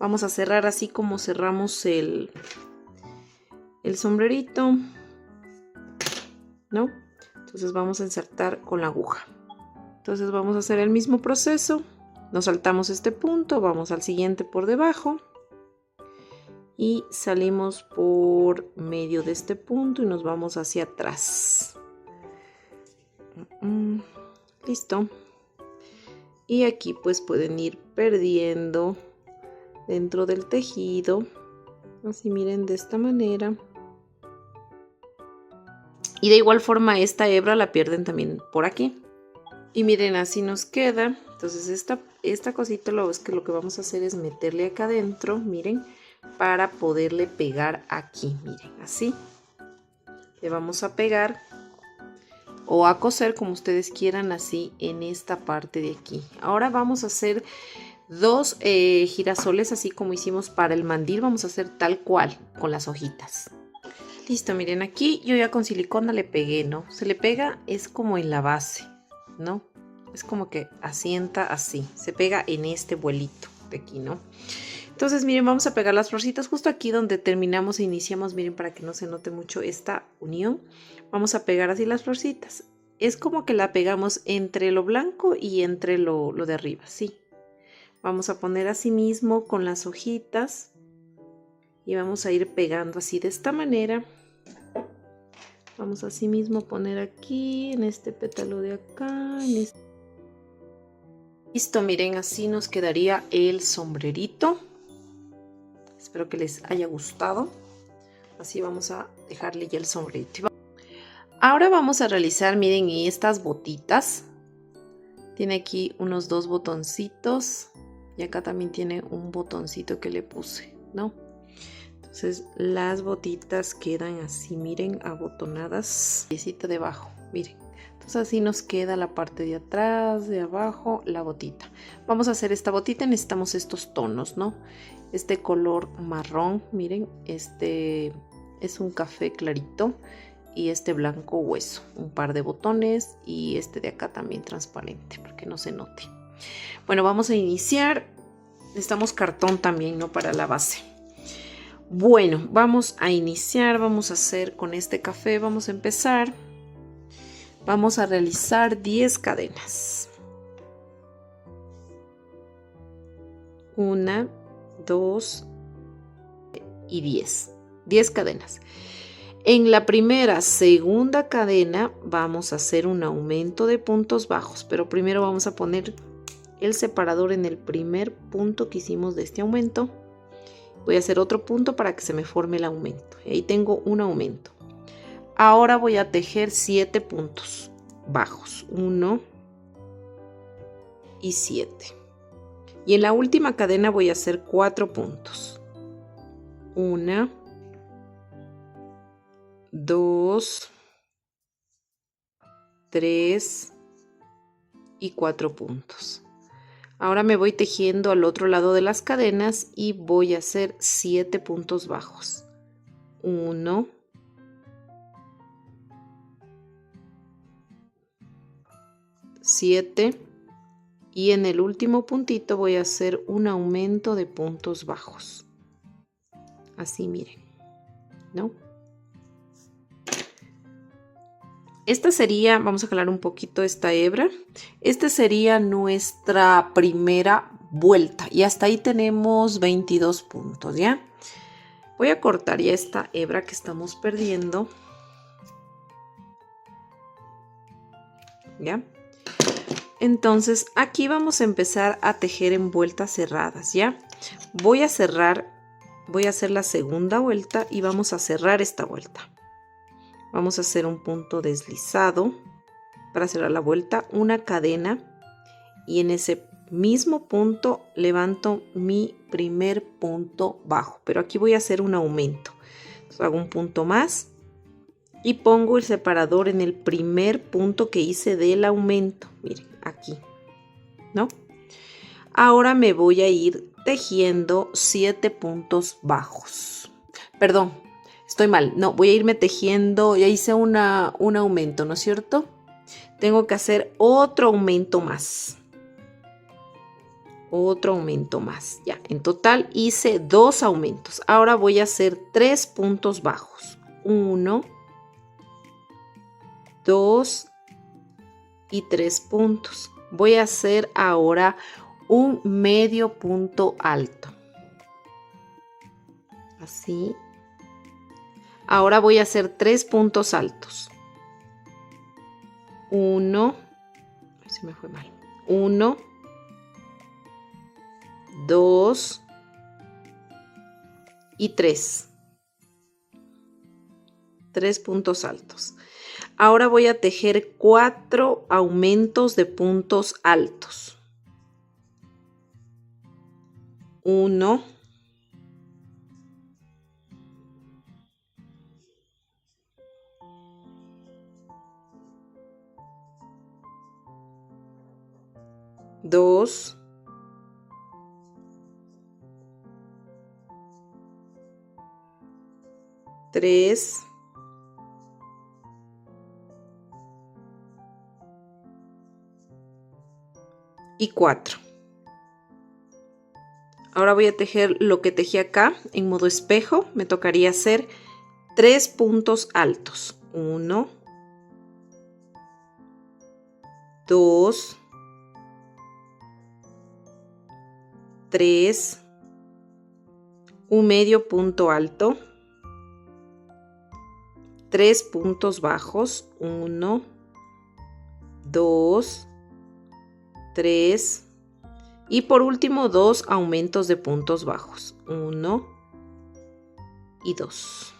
Vamos a cerrar así como cerramos el sombrerito, ¿no? Entonces vamos a insertar con la aguja. Entonces vamos a hacer el mismo proceso. Nos saltamos este punto, vamos al siguiente por debajo y salimos por medio de este punto y nos vamos hacia atrás. Listo. Y aquí pues pueden ir perdiendo dentro del tejido, así miren, de esta manera. Y de igual forma esta hebra la pierden también por aquí. Y miren, así nos queda. Entonces esta cosita lo que vamos a hacer es meterle acá adentro, miren, para poderle pegar aquí, miren, así. Le vamos a pegar o a coser como ustedes quieran, así en esta parte de aquí. Ahora vamos a hacer dos girasoles, así como hicimos para el mandil. Vamos a hacer tal cual con las hojitas. Listo, miren, aquí yo ya con silicona le pegué, ¿no? Se le pega, es como en la base, ¿no? Es como que asienta así, se pega en este vuelito de aquí, ¿no? Entonces, miren, vamos a pegar las florcitas justo aquí donde terminamos e iniciamos, miren, para que no se note mucho esta unión. Vamos a pegar así las florcitas. Es como que la pegamos entre lo blanco y entre lo de arriba, sí. Vamos a poner así mismo con las hojitas y vamos a ir pegando así de esta manera. Vamos así mismo a poner aquí, en este pétalo de acá, en este. Listo, miren, así nos quedaría el sombrerito. Espero que les haya gustado. Así vamos a dejarle ya el sombrerito. Ahora vamos a realizar, miren, estas botitas. Tiene aquí unos 2 botoncitos. Y acá también tiene un botoncito que le puse, ¿no? Entonces las botitas quedan así, miren, abotonadas. Piecita debajo, miren. Entonces así nos queda la parte de atrás, de abajo, la botita. Vamos a hacer esta botita, necesitamos estos tonos, ¿no? Este color marrón, miren, este es un café clarito y este blanco hueso. Un par de botones y este de acá también transparente para que no se note. Bueno, vamos a iniciar. Necesitamos cartón también, ¿no? Para la base. Bueno, vamos a iniciar, vamos a hacer con este café, vamos a empezar. Vamos a realizar 10 cadenas. 1, 2 y 10. 10 cadenas. En la segunda cadena vamos a hacer un aumento de puntos bajos, pero primero vamos a poner el separador en el primer punto que hicimos de este aumento. Voy a hacer otro punto para que se me forme el aumento. Ahí tengo un aumento. Ahora voy a tejer 7 puntos bajos, 1 y 7. Y en la última cadena voy a hacer 4 puntos. 1, 2, 3 y 4 puntos. Ahora me voy tejiendo al otro lado de las cadenas y voy a hacer 7 puntos bajos. 1, 7 y en el último puntito voy a hacer un aumento de puntos bajos. Así miren, ¿no? Esta sería, vamos a jalar un poquito esta hebra. Esta sería nuestra primera vuelta y hasta ahí tenemos 22 puntos, ¿ya? Voy a cortar ya esta hebra que estamos perdiendo. ¿Ya? Entonces aquí vamos a empezar a tejer en vueltas cerradas, ¿ya? Voy a cerrar, voy a hacer la segunda vuelta y vamos a cerrar esta vuelta. Vamos a hacer un punto deslizado para cerrar la vuelta, una cadena y en ese mismo punto levanto mi primer punto bajo, pero aquí voy a hacer un aumento. Entonces hago un punto más y pongo el separador en el primer punto que hice del aumento, miren, aquí, ¿no? Ahora me voy a ir tejiendo 7 puntos bajos. Perdón, estoy mal, no, voy a irme tejiendo, ya hice un aumento, ¿no es cierto? Tengo que hacer otro aumento más. otro aumento más. Ya, en total hice 2 aumentos. Ahora voy a hacer 3 puntos bajos. 1, 2 y 3 puntos. Voy a hacer ahora un medio punto alto. Así. Ahora voy a hacer 3 puntos altos. 1, se me fue mal. 1, 2 y 3. 3 puntos altos. Ahora voy a tejer 4 aumentos de puntos altos. 1, 2, 3 y 4. Ahora voy a tejer lo que tejí acá en modo espejo. Me tocaría hacer 3 puntos altos. 1, 2, 3, un medio punto alto, 3 puntos bajos, 1, 2, 3 y por último 2 aumentos de puntos bajos, 1 y 2.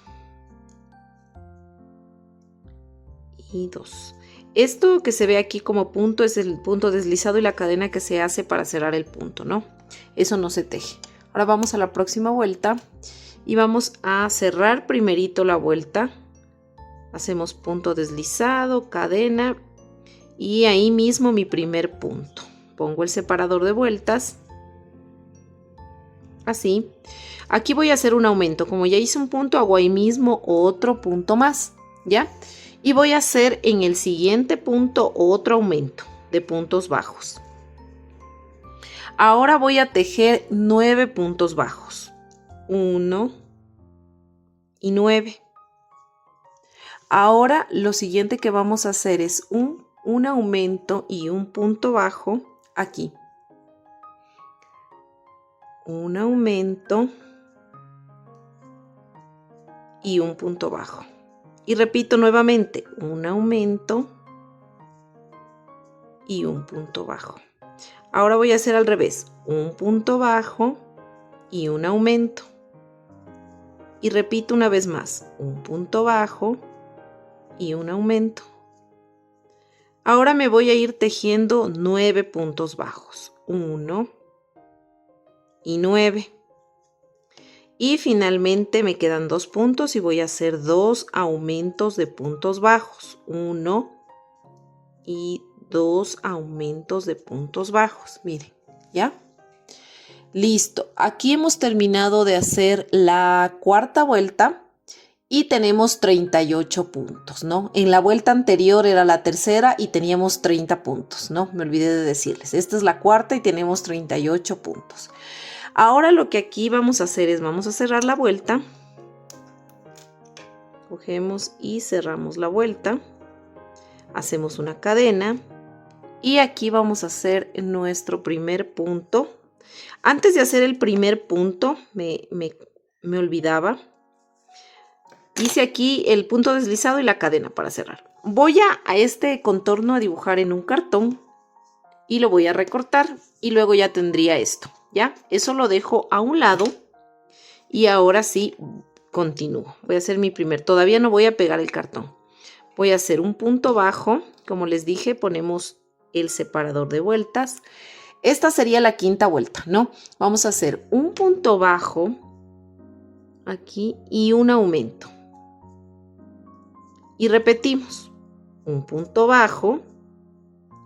Y 2. Esto que se ve aquí como punto es el punto deslizado y la cadena que se hace para cerrar el punto, ¿no? Eso no se teje. Ahora vamos a la próxima vuelta y vamos a cerrar primerito la vuelta. Hacemos punto deslizado, cadena y ahí mismo mi primer punto. Pongo el separador de vueltas. Así. Aquí voy a hacer un aumento. Como ya hice un punto, hago ahí mismo otro punto más, ¿ya? Y voy a hacer en el siguiente punto otro aumento de puntos bajos. Ahora voy a tejer 9 puntos bajos. 1 y 9. Ahora lo siguiente que vamos a hacer es un aumento y un punto bajo aquí. Un aumento y un punto bajo. Y repito nuevamente, un aumento y un punto bajo. Ahora voy a hacer al revés, un punto bajo y un aumento. Y repito una vez más, un punto bajo y un aumento. Ahora me voy a ir tejiendo 9 puntos bajos. 1 y 9. Y finalmente me quedan 2 puntos y voy a hacer 2 aumentos de puntos bajos. 1 y 2 aumentos de puntos bajos. Miren, ¿ya? Listo. Aquí hemos terminado de hacer la cuarta vuelta y tenemos 38 puntos, ¿no? En la vuelta anterior era la tercera y teníamos 30 puntos, ¿no? Me olvidé de decirles. Esta es la cuarta y tenemos 38 puntos. Ahora lo que aquí vamos a hacer es, vamos a cerrar la vuelta. Cogemos y cerramos la vuelta. Hacemos una cadena. Y aquí vamos a hacer nuestro primer punto. Antes de hacer el primer punto, me olvidaba. Hice aquí el punto deslizado y la cadena para cerrar. Voy a este contorno a dibujar en un cartón. Y lo voy a recortar. Y luego ya tendría esto. ¿Ya? Eso lo dejo a un lado y ahora sí continúo. Voy a hacer mi primer, todavía no voy a pegar el cartón. Voy a hacer un punto bajo, como les dije, ponemos el separador de vueltas. Esta sería la quinta vuelta, ¿no? Vamos a hacer un punto bajo aquí y un aumento. Y repetimos, un punto bajo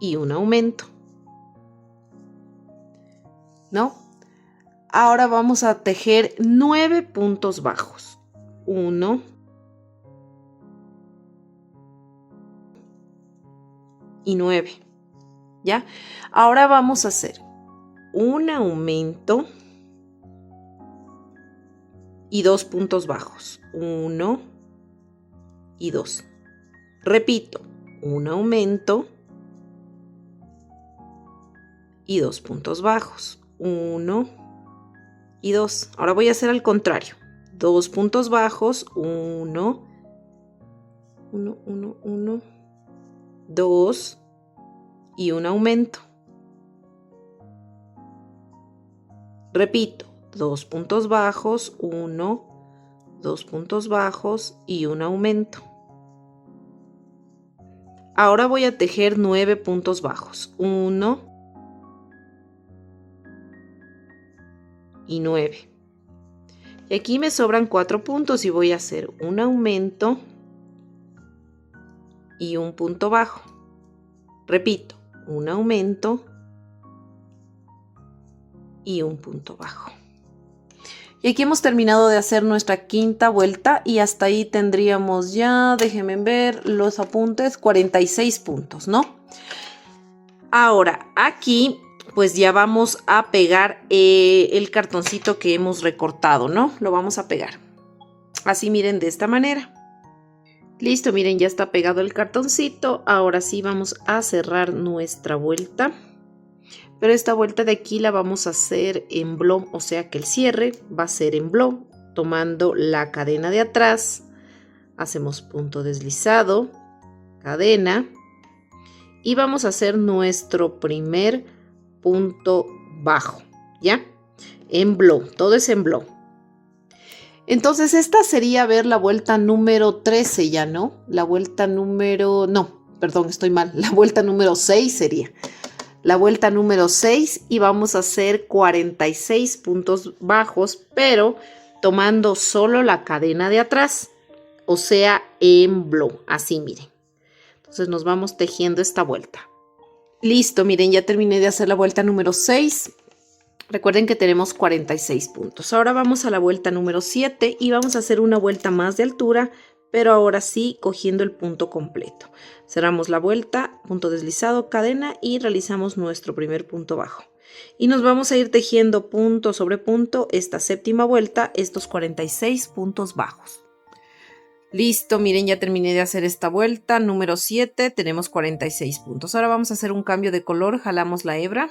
y un aumento. ¿No? Ahora vamos a tejer 9 puntos bajos. 1 y 9. ¿Ya? Ahora vamos a hacer un aumento y 2 puntos bajos. 1 y 2. Repito, un aumento y 2 puntos bajos. 1 y 2. Ahora voy a hacer al contrario. 2 puntos bajos, 1, 2 y un aumento. Repito, 2 puntos bajos, 1, 2 puntos bajos y un aumento. Ahora voy a tejer 9 puntos bajos, 1 y 9. Y aquí me sobran 4 puntos y voy a hacer un aumento y un punto bajo. Repito, un aumento y un punto bajo. Y aquí hemos terminado de hacer nuestra quinta vuelta y hasta ahí tendríamos ya, déjenme ver los apuntes, 46 puntos, ¿no? Ahora, aquí pues ya vamos a pegar el cartoncito que hemos recortado, ¿no? Lo vamos a pegar. Así, miren, de esta manera. Listo, miren, ya está pegado el cartoncito. Ahora sí vamos a cerrar nuestra vuelta. Pero esta vuelta de aquí la vamos a hacer en blow, o sea que el cierre va a ser en blow. Tomando la cadena de atrás, hacemos punto deslizado, cadena. Y vamos a hacer nuestro primer punto bajo, ¿ya? En blow, todo es en blow. Entonces esta sería, ver, la vuelta número 13 ya, ¿no? La vuelta número, no, perdón, estoy mal, la vuelta número 6 sería. La vuelta número 6 y vamos a hacer 46 puntos bajos, pero tomando solo la cadena de atrás, o sea, en blow, así miren. Entonces nos vamos tejiendo esta vuelta. Listo, miren, ya terminé de hacer la vuelta número 6. Recuerden que tenemos 46 puntos. Ahora vamos a la vuelta número 7 y vamos a hacer una vuelta más de altura, pero ahora sí cogiendo el punto completo. Cerramos la vuelta, punto deslizado, cadena y realizamos nuestro primer punto bajo. Y nos vamos a ir tejiendo punto sobre punto esta séptima vuelta, estos 46 puntos bajos. Listo, miren, ya terminé de hacer esta vuelta número 7, tenemos 46 puntos. Ahora vamos a hacer un cambio de color, jalamos la hebra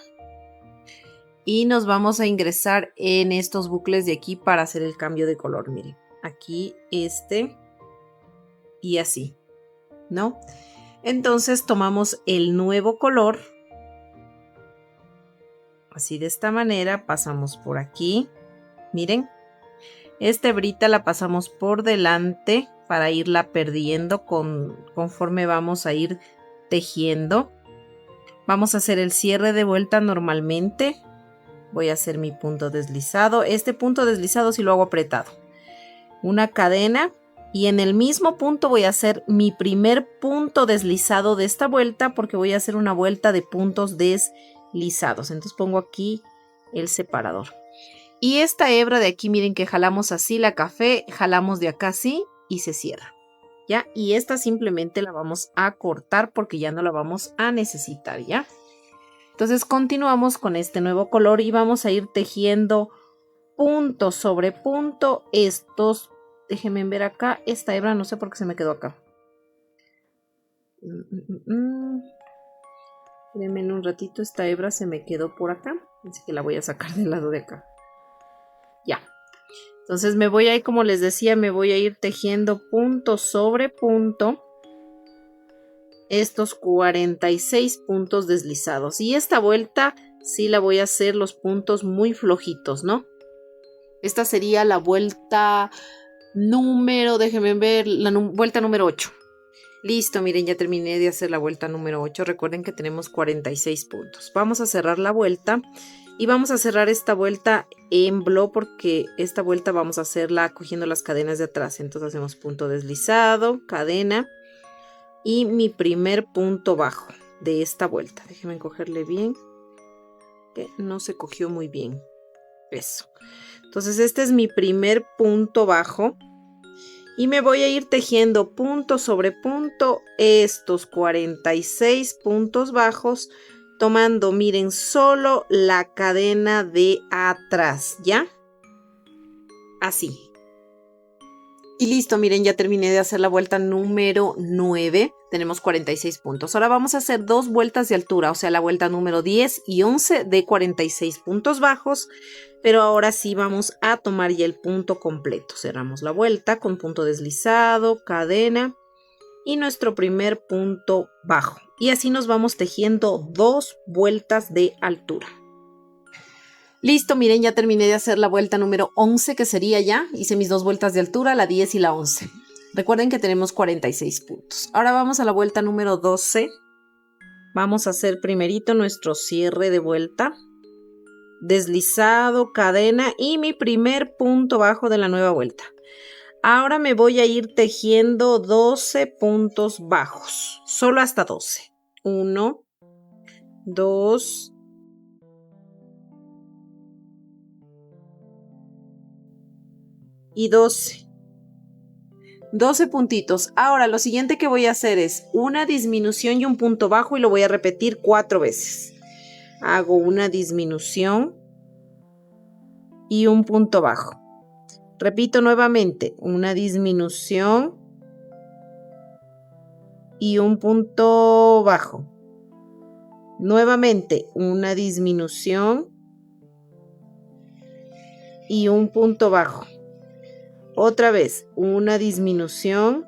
y nos vamos a ingresar en estos bucles de aquí para hacer el cambio de color. Miren, aquí y así, ¿no? Entonces tomamos el nuevo color, así de esta manera, pasamos por aquí, miren, esta hebrita la pasamos por delante para irla perdiendo conforme vamos a ir tejiendo. Vamos a hacer el cierre de vuelta normalmente. Voy a hacer mi punto deslizado. Este punto deslizado sí lo hago apretado. Una cadena y en el mismo punto voy a hacer mi primer punto deslizado de esta vuelta porque voy a hacer una vuelta de puntos deslizados. Entonces pongo aquí el separador. Y esta hebra de aquí, miren que jalamos así la café, jalamos de acá así y se cierra, ¿ya? Y esta simplemente la vamos a cortar porque ya no la vamos a necesitar, ¿ya? Entonces continuamos con este nuevo color y vamos a ir tejiendo punto sobre punto estos. Déjenme ver acá, esta hebra no sé por qué se me quedó acá. Déjenme un ratito, esta hebra se me quedó por acá, así que la voy a sacar del lado de acá. Ya. Entonces me voy a ir, como les decía, me voy a ir tejiendo punto sobre punto estos 46 puntos deslizados. Y esta vuelta sí la voy a hacer los puntos muy flojitos, ¿no? Esta sería la vuelta número, déjenme ver, la vuelta número 8. Listo, miren, ya terminé de hacer la vuelta número 8. Recuerden que tenemos 46 puntos. Vamos a cerrar la vuelta. Y vamos a cerrar esta vuelta en blow porque esta vuelta vamos a hacerla cogiendo las cadenas de atrás. Entonces hacemos punto deslizado, cadena y mi primer punto bajo de esta vuelta. Déjenme cogerle bien, que no se cogió muy bien. Eso. Entonces este es mi primer punto bajo y me voy a ir tejiendo punto sobre punto estos 46 puntos bajos tomando, miren, solo la cadena de atrás, ¿ya? Así. Y listo, miren, ya terminé de hacer la vuelta número 9. Tenemos 46 puntos. Ahora vamos a hacer 2 vueltas de altura, o sea, la vuelta número 10 y 11 de 46 puntos bajos. Pero ahora sí vamos a tomar ya el punto completo. Cerramos la vuelta con punto deslizado, cadena y nuestro primer punto bajo. Y así nos vamos tejiendo 2 vueltas de altura. Listo, miren, ya terminé de hacer la vuelta número 11, que sería ya. Hice mis 2 vueltas de altura, la 10 y la 11. Recuerden que tenemos 46 puntos. Ahora vamos a la vuelta número 12. Vamos a hacer primerito nuestro cierre de vuelta. Deslizado, cadena y mi primer punto bajo de la nueva vuelta. Ahora me voy a ir tejiendo 12 puntos bajos. Solo hasta 12. 1, 2, y 12. 12 puntitos. Ahora lo siguiente que voy a hacer es una disminución y un punto bajo y lo voy a repetir 4 veces. Hago una disminución y un punto bajo. Repito nuevamente, una disminución y un punto bajo. Nuevamente, una disminución y un punto bajo. Otra vez, una disminución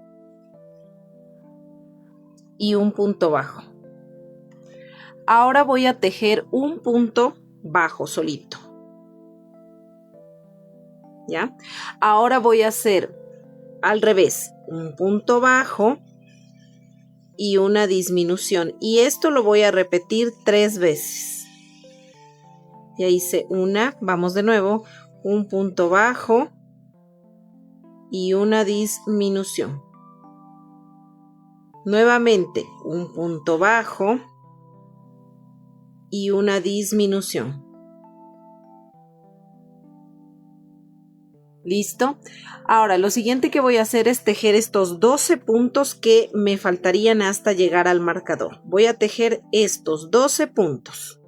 y un punto bajo. Ahora voy a tejer un punto bajo solito. ¿Ya? Ahora voy a hacer al revés, un punto bajo y una disminución. Y esto lo voy a repetir 3 veces. Ya hice una, vamos de nuevo, un punto bajo y una disminución. Nuevamente, un punto bajo y una disminución. ¿Listo? Ahora, lo siguiente que voy a hacer es tejer estos 12 puntos que me faltarían hasta llegar al marcador. Voy a tejer estos 12 puntos.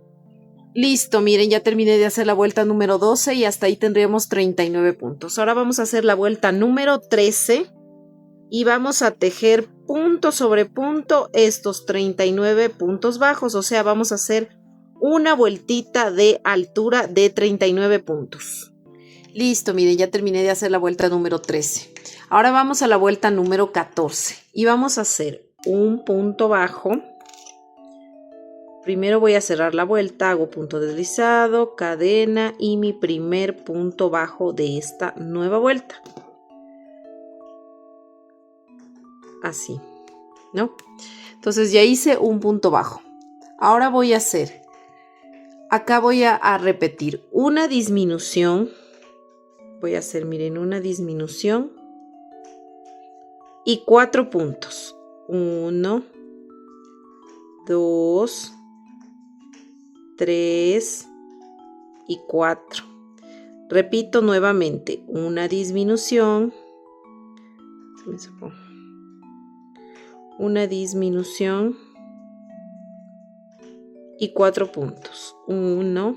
Listo, miren, ya terminé de hacer la vuelta número 12 y hasta ahí tendríamos 39 puntos. Ahora vamos a hacer la vuelta número 13 y vamos a tejer punto sobre punto estos 39 puntos bajos. O sea, vamos a hacer una vueltita de altura de 39 puntos. Listo, miren, ya terminé de hacer la vuelta número 13. Ahora vamos a la vuelta número 14 y vamos a hacer un punto bajo. Primero voy a cerrar la vuelta, hago punto deslizado, cadena y mi primer punto bajo de esta nueva vuelta. Así, ¿no? Entonces ya hice un punto bajo. Ahora voy a hacer, acá voy a repetir una disminución. Voy a hacer, miren, una disminución y 4 puntos. 1, 2, 3 y 4. Repito nuevamente, una disminución. Una disminución y 4 puntos. 1,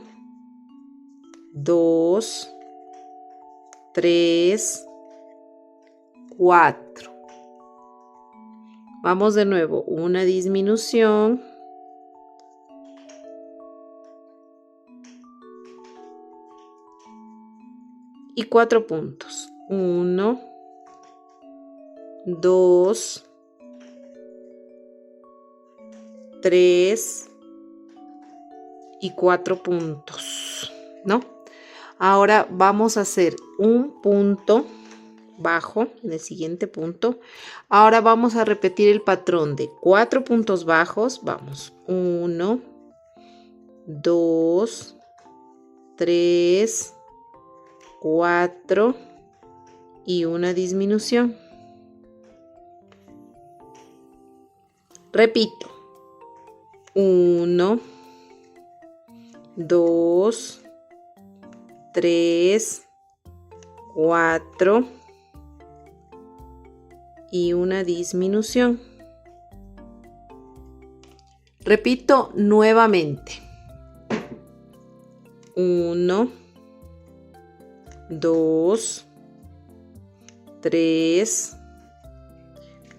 2, 3, 4. Vamos de nuevo, una disminución y 4 puntos. 1, 2, 3 y 4 puntos, ¿no? Ahora vamos a hacer un punto bajo en el siguiente punto. Ahora vamos a repetir el patrón de 4 puntos bajos. Vamos, 1, 2, 3, 4 y una disminución. Repito, 1, 2, 3, 4 y una disminución. Repito nuevamente. 1, 2, 3,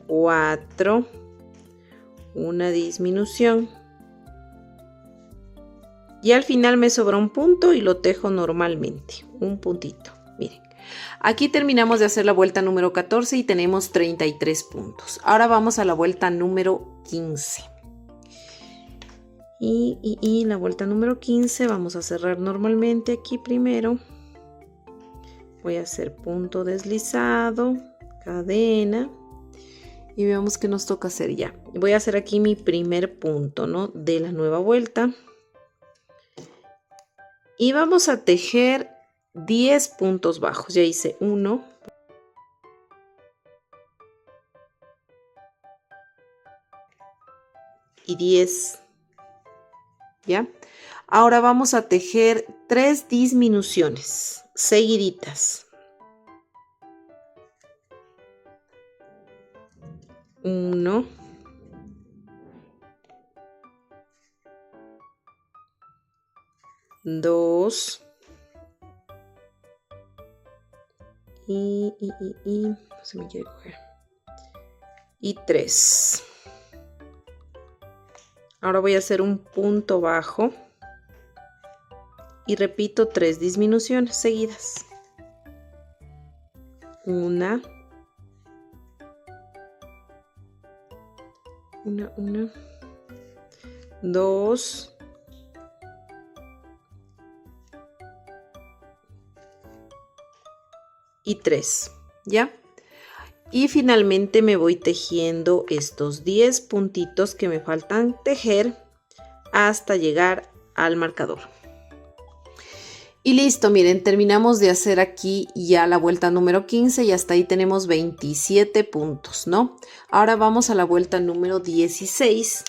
4, una disminución. Y al final me sobra un punto y lo tejo normalmente, un puntito. Miren, aquí terminamos de hacer la vuelta número 14 y tenemos 33 puntos. Ahora vamos a la vuelta número 15. Y la vuelta número 15 vamos a cerrar normalmente aquí primero. Voy a hacer punto deslizado, cadena. Y veamos qué nos toca hacer ya. Voy a hacer aquí mi primer punto, ¿no? De la nueva vuelta. Y vamos a tejer 10 puntos bajos. Ya hice 1. Y 10. ¿Ya? Ahora vamos a tejer 3 disminuciones seguiditas. 1. 2. No se me quiere coger. Y 3. Ahora voy a hacer un punto bajo. Y repito 3 disminuciones seguidas. 1. 2. Y 3, ¿ya? Y finalmente me voy tejiendo estos 10 puntitos que me faltan tejer hasta llegar al marcador. Y listo, miren, terminamos de hacer aquí ya la vuelta número 15 y hasta ahí tenemos 27 puntos, ¿no? Ahora vamos a la vuelta número 16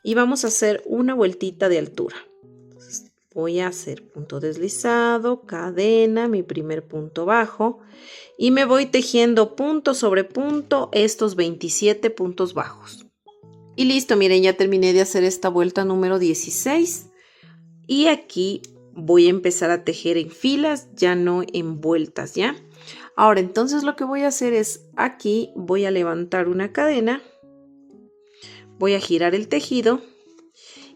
y vamos a hacer una vueltita de altura. Entonces, voy a hacer punto deslizado, cadena, mi primer punto bajo y me voy tejiendo punto sobre punto estos 27 puntos bajos. Y listo, miren, ya terminé de hacer esta vuelta número 16 y aquí voy a empezar a tejer en filas, ya no en vueltas, ¿ya? Ahora, entonces lo que voy a hacer es aquí voy a levantar una cadena, voy a girar el tejido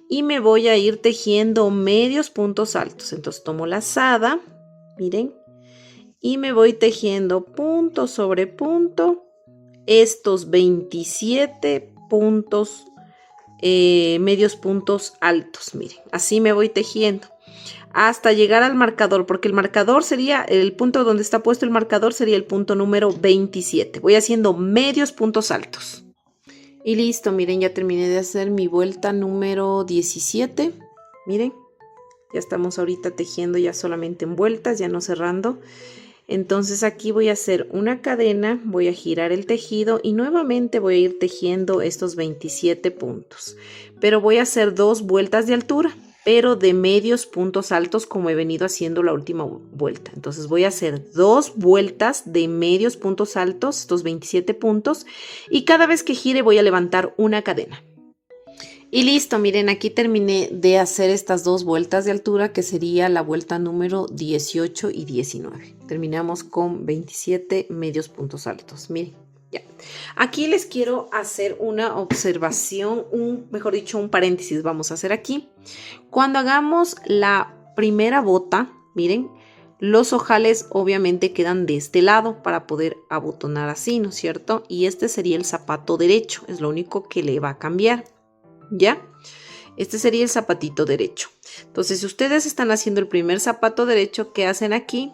y me voy a ir tejiendo medios puntos altos. Entonces tomo lazada, miren, y me voy tejiendo punto sobre punto estos 27 puntos, medios puntos altos, miren, así me voy tejiendo hasta llegar al marcador, porque el marcador sería, el punto donde está puesto el marcador sería el punto número 27. Voy haciendo medios puntos altos. Y listo, miren, ya terminé de hacer mi vuelta número 17. Miren, ya estamos ahorita tejiendo ya solamente en vueltas, ya no cerrando. Entonces aquí voy a hacer una cadena, voy a girar el tejido y nuevamente voy a ir tejiendo estos 27 puntos. Pero voy a hacer 2 vueltas de altura, pero de medios puntos altos como he venido haciendo la última vuelta. Entonces voy a hacer 2 vueltas de medios puntos altos, estos 27 puntos, y cada vez que gire voy a levantar una cadena. Y listo, miren, aquí terminé de hacer estas 2 vueltas de altura, que sería la vuelta número 18 y 19. Terminamos con 27 medios puntos altos, miren. Ya. Aquí les quiero hacer una observación, mejor dicho, un paréntesis vamos a hacer aquí. Cuando hagamos la primera bota, miren, los ojales obviamente quedan de este lado para poder abotonar así, ¿no es cierto? Y este sería el zapato derecho, es lo único que le va a cambiar, ¿ya? Este sería el zapatito derecho. Entonces, si ustedes están haciendo el primer zapato derecho, ¿qué hacen aquí?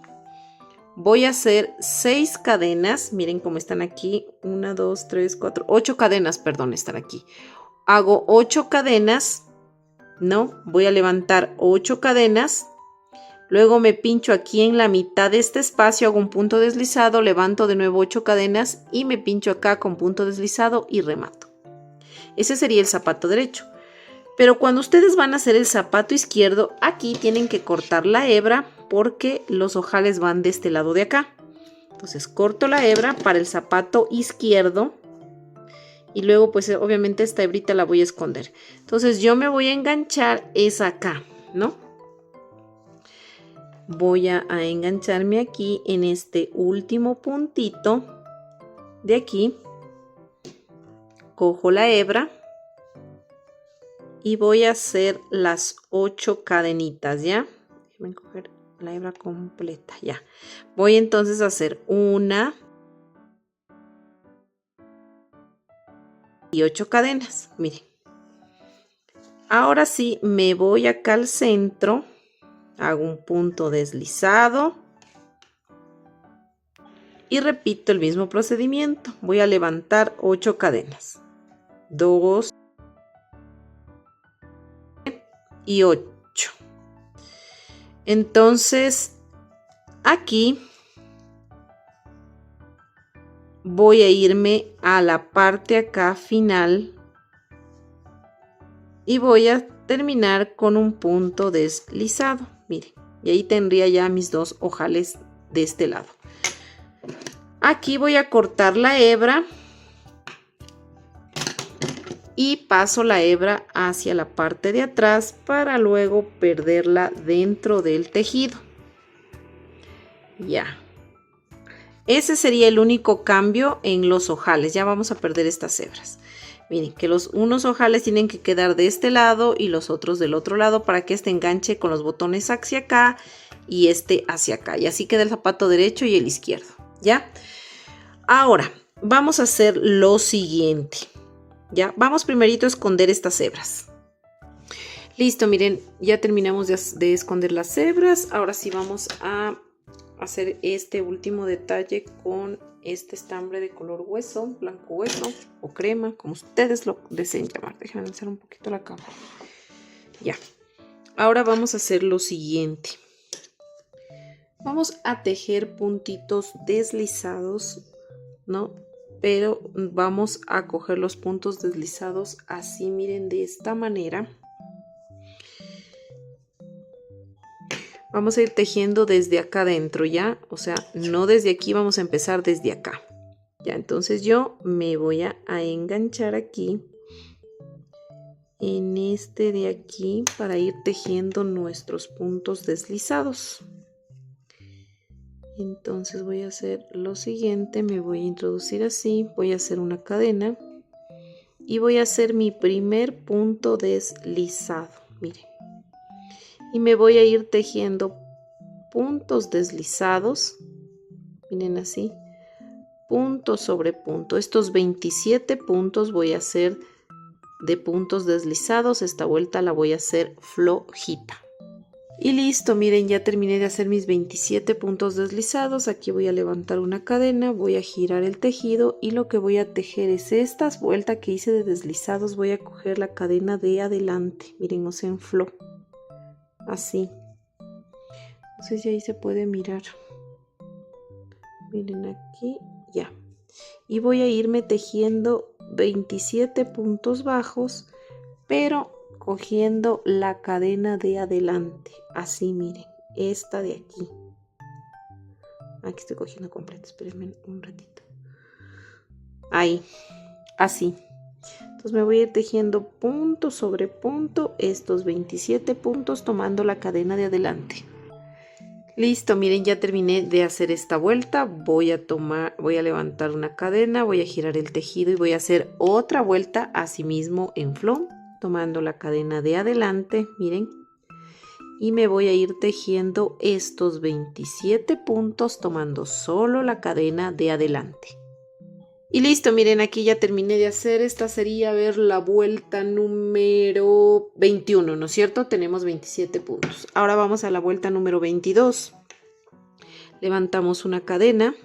Voy a hacer 6 cadenas, miren cómo están aquí, 1, 2, 3, 4, 8 cadenas, perdón, están aquí. Hago 8 cadenas, ¿no? Voy a levantar 8 cadenas, luego me pincho aquí en la mitad de este espacio, hago un punto deslizado, levanto de nuevo 8 cadenas y me pincho acá con punto deslizado y remato. Ese sería el zapato derecho. Pero cuando ustedes van a hacer el zapato izquierdo, aquí tienen que cortar la hebra porque los ojales van de este lado de acá. Entonces corto la hebra para el zapato izquierdo Y luego pues obviamente esta hebrita la voy a esconder. Entonces yo me voy a enganchar es acá, ¿no? Voy a engancharme aquí en este último puntito de aquí. Cojo la hebra y voy a hacer las 8 cadenitas, ¿ya? Déjenme coger la hebra completa, ya. Voy entonces a hacer 1 y 8 cadenas, miren. Ahora sí me voy acá al centro, hago un punto deslizado y repito el mismo procedimiento. Voy a levantar 8 cadenas, 2 y 8. Entonces aquí voy a irme a la parte acá final y voy a terminar con un punto deslizado, miren, y ahí tendría ya mis 2 ojales de este lado. Aquí voy a cortar la hebra y paso la hebra hacia la parte de atrás para luego perderla dentro del tejido. Ya. Ese sería el único cambio en los ojales. Ya vamos a perder estas hebras. Miren que unos ojales tienen que quedar de este lado y los otros del otro lado para que este enganche con los botones hacia acá y este hacia acá. Y así queda el zapato derecho y el izquierdo. ¿Ya? Ahora vamos a hacer lo siguiente. Ya, vamos primerito a esconder estas hebras. Listo, miren, ya terminamos de esconder las hebras. Ahora sí vamos a hacer este último detalle con este estambre de color hueso, blanco hueso o crema, como ustedes lo deseen llamar. Déjenme lanzar un poquito la cámara. Ya, ahora vamos a hacer lo siguiente. Vamos a tejer puntitos deslizados, ¿no? Pero vamos a coger los puntos deslizados así, miren, de esta manera. Vamos a ir tejiendo desde acá adentro, ¿ya? O sea, no desde aquí, vamos a empezar desde acá. Ya, entonces yo me voy a enganchar aquí, en este de aquí, para ir tejiendo nuestros puntos deslizados. Entonces voy a hacer lo siguiente, me voy a introducir así, voy a hacer una cadena y voy a hacer mi primer punto deslizado, miren. Y me voy a ir tejiendo puntos deslizados, miren así, punto sobre punto. Estos 27 puntos voy a hacer de puntos deslizados, esta vuelta la voy a hacer flojita. Y listo, miren, ya terminé de hacer mis 27 puntos deslizados. Aquí voy a levantar una cadena, voy a girar el tejido y lo que voy a tejer es esta vuelta que hice de deslizados. Voy a coger la cadena de adelante, miren, o sea, en flo, así. No sé si ahí se puede mirar. Miren aquí, ya. Y voy a irme tejiendo 27 puntos bajos, pero cogiendo la cadena de adelante, así, miren, esta de aquí. Aquí estoy cogiendo completa, espérenme un ratito. Ahí, así. Entonces me voy a ir tejiendo punto sobre punto estos 27 puntos tomando la cadena de adelante. Listo, miren, ya terminé de hacer esta vuelta. Voy a levantar una cadena, voy a girar el tejido y voy a hacer otra vuelta así mismo en flo, tomando la cadena de adelante, miren, y me voy a ir tejiendo estos 27 puntos tomando solo la cadena de adelante. Y listo, miren, aquí ya terminé de hacer. Esta sería, a ver, la vuelta número 21, ¿no es cierto? Tenemos 27 puntos. Ahora vamos a la vuelta número 22. Levantamos una cadena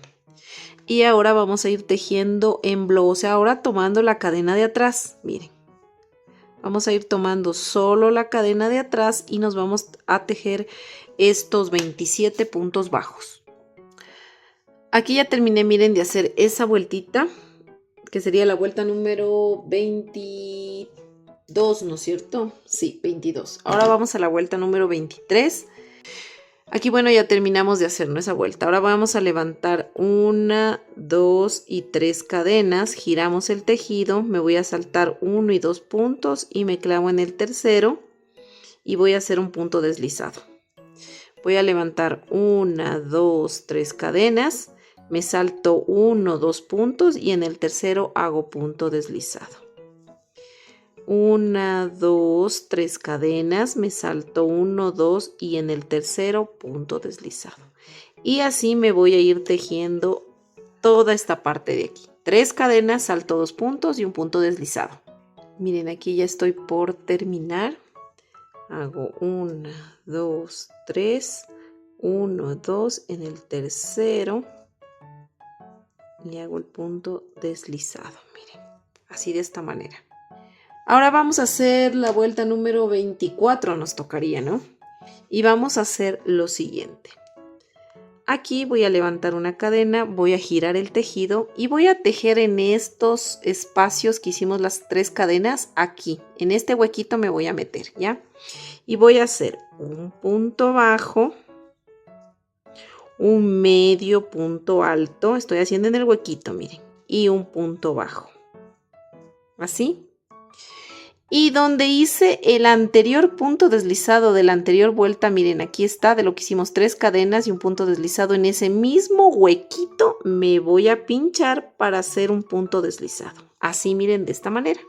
y ahora vamos a ir tejiendo en bloque, o sea, ahora tomando la cadena de atrás, miren. Vamos a ir tomando solo la cadena de atrás y nos vamos a tejer estos 27 puntos bajos. Aquí ya terminé, miren, de hacer esa vueltita, que sería la vuelta número 22, ¿no es cierto? Sí, 22. Ahora vamos a la vuelta número 23. Aquí, bueno, ya terminamos de hacer esa vuelta. Ahora vamos a levantar 1, 2 y 3 cadenas, giramos el tejido, me voy a saltar 1 y 2 puntos y me clavo en el tercero y voy a hacer un punto deslizado. Voy a levantar 1, 2, 3 cadenas, me salto 1, 2 puntos y en el tercero hago punto deslizado. 1, 2, 3 cadenas, me salto 1, 2 y en el tercero punto deslizado. Y así me voy a ir tejiendo toda esta parte de aquí. 3 cadenas, salto 2 puntos y un punto deslizado. Miren, aquí ya estoy por terminar. Hago 1, 2, 3, 1, 2 en el tercero y hago el punto deslizado. Miren, así de esta manera. Ahora vamos a hacer la vuelta número 24, nos tocaría, ¿no? Y vamos a hacer lo siguiente. Aquí voy a levantar una cadena, voy a girar el tejido y voy a tejer en estos espacios que hicimos las 3 cadenas. Aquí, en este huequito me voy a meter, ¿ya? Y voy a hacer un punto bajo, un medio punto alto, estoy haciendo en el huequito, miren, y un punto bajo. Así. Y donde hice el anterior punto deslizado de la anterior vuelta, miren, aquí está, de lo que hicimos 3 cadenas y un punto deslizado, en ese mismo huequito me voy a pinchar para hacer un punto deslizado. Así, miren, de esta manera.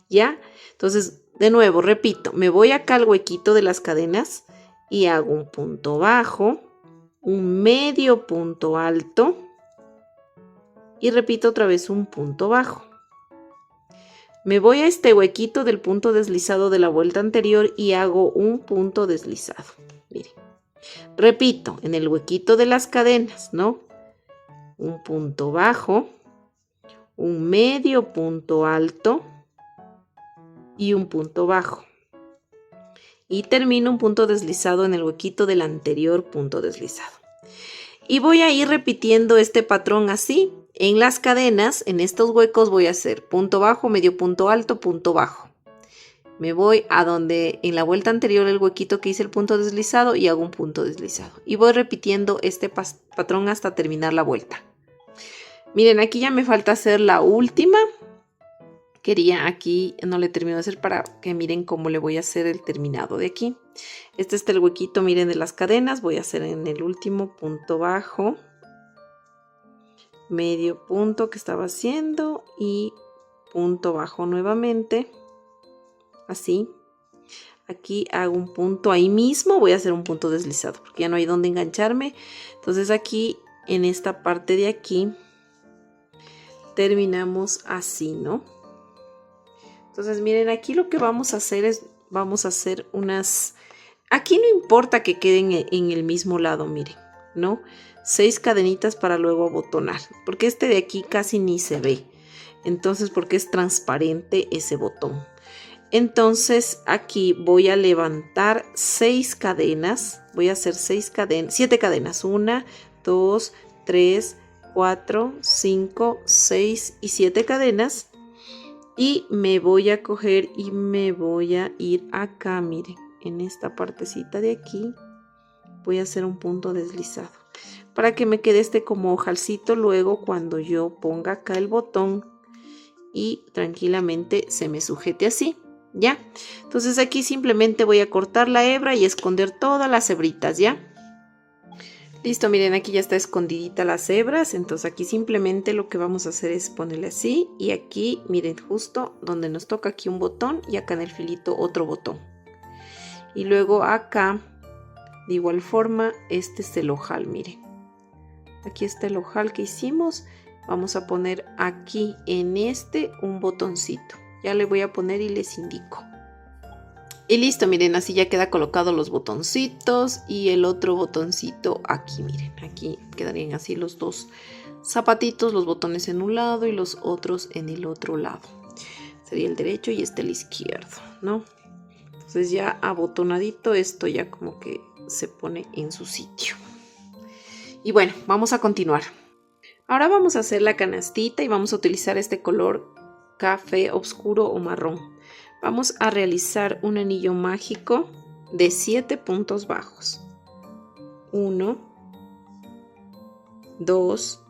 ¿Ya? Entonces, de nuevo, repito, me voy acá al huequito de las cadenas y hago un punto bajo, un medio punto alto y repito otra vez un punto bajo. Me voy a este huequito del punto deslizado de la vuelta anterior y hago un punto deslizado. Miren. Repito, en el huequito de las cadenas, ¿no? Un punto bajo, un medio punto alto y un punto bajo. Y termino un punto deslizado en el huequito del anterior punto deslizado. Y voy a ir repitiendo este patrón así. En las cadenas, en estos huecos voy a hacer punto bajo, medio punto alto, punto bajo. Me voy a donde en la vuelta anterior el huequito que hice el punto deslizado y hago un punto deslizado. Y voy repitiendo este patrón hasta terminar la vuelta. Miren, aquí ya me falta hacer la última. Quería aquí, no le termino de hacer para que miren cómo le voy a hacer el terminado de aquí. Este está el huequito, miren, de las cadenas. Voy a hacer en el último punto bajo, medio punto que estaba haciendo y punto bajo nuevamente. Así. Aquí hago un punto ahí mismo. Voy a hacer un punto deslizado porque ya no hay donde engancharme. Entonces aquí, en esta parte de aquí, terminamos así, ¿no? Entonces, miren, aquí lo que vamos a hacer es, vamos a hacer unas... Aquí no importa que queden en el mismo lado, miren, ¿no? 6 cadenitas para luego abotonar, porque este de aquí casi ni se ve. Entonces, porque es transparente ese botón. Entonces, aquí voy a levantar 6 cadenas. Voy a hacer 7 cadenas. 1, 2, 3, 4, 5, 6 y 7 cadenas. Y me voy a coger y me voy a ir acá, miren, en esta partecita de aquí. Voy a hacer un punto deslizado para que me quede este como ojalcito luego cuando yo ponga acá el botón y tranquilamente se me sujete así, ¿ya? Entonces aquí simplemente voy a cortar la hebra y esconder todas las hebritas, ¿ya? Listo, miren, aquí ya está escondidita las hebras, entonces aquí simplemente lo que vamos a hacer es ponerle así y aquí, miren, justo donde nos toca aquí un botón y acá en el filito otro botón. Y luego acá, de igual forma, este es el ojal, miren. Aquí está el ojal que hicimos, vamos a poner aquí en este un botoncito. Ya le voy a poner y les indico. Y listo, miren, así ya queda colocado los botoncitos y el otro botoncito aquí, miren, aquí quedarían así los dos zapatitos, los botones en un lado y los otros en el otro lado. Sería el derecho y este el izquierdo, ¿no? Entonces ya abotonadito esto ya como que se pone en su sitio. Y bueno, vamos a continuar. Ahora vamos a hacer la canastita y vamos a utilizar este color café oscuro o marrón. Vamos a realizar un anillo mágico de 7 puntos bajos. 1, 2,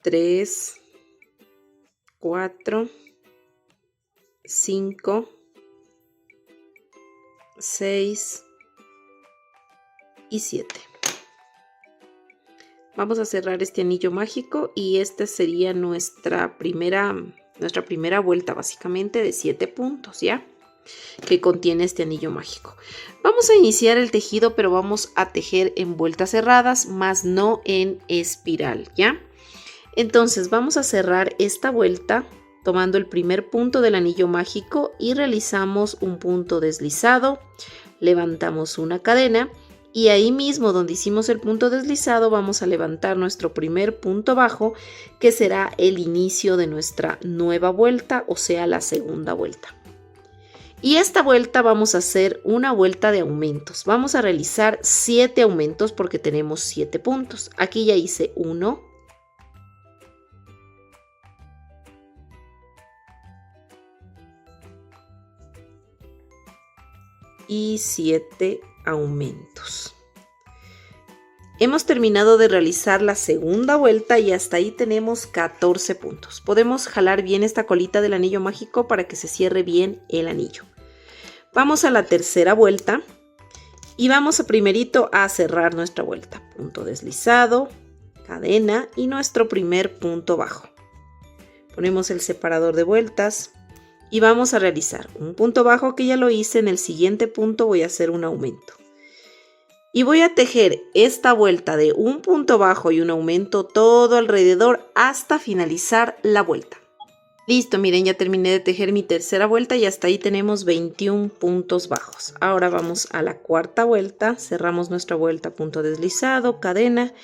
3, 4, 5, 6 y 7. Vamos a cerrar este anillo mágico y esta sería nuestra primera vuelta básicamente de 7 puntos, ¿ya? Que contiene este anillo mágico. Vamos a iniciar el tejido, pero vamos a tejer en vueltas cerradas, más no en espiral, ¿ya? Entonces vamos a cerrar esta vuelta tomando el primer punto del anillo mágico y realizamos un punto deslizado, levantamos una cadena y ahí mismo donde hicimos el punto deslizado vamos a levantar nuestro primer punto bajo, que será el inicio de nuestra nueva vuelta, o sea, la segunda vuelta. Y esta vuelta vamos a hacer una vuelta de aumentos. Vamos a realizar 7 aumentos porque tenemos 7 puntos. Aquí ya hice 1, 7 aumentos. Hemos terminado de realizar la segunda vuelta y hasta ahí tenemos 14 puntos. Podemos jalar bien esta colita del anillo mágico para que se cierre bien el anillo. Vamos a la tercera vuelta y vamos primerito a cerrar nuestra vuelta. Punto deslizado, cadena y nuestro primer punto bajo. Ponemos el separador de vueltas y vamos a realizar un punto bajo que ya lo hice. En el siguiente punto voy a hacer un aumento. Y voy a tejer esta vuelta de un punto bajo y un aumento todo alrededor hasta finalizar la vuelta. Listo, miren, ya terminé de tejer mi tercera vuelta y hasta ahí tenemos 21 puntos bajos. Ahora vamos a la cuarta vuelta, cerramos nuestra vuelta, punto deslizado, cadena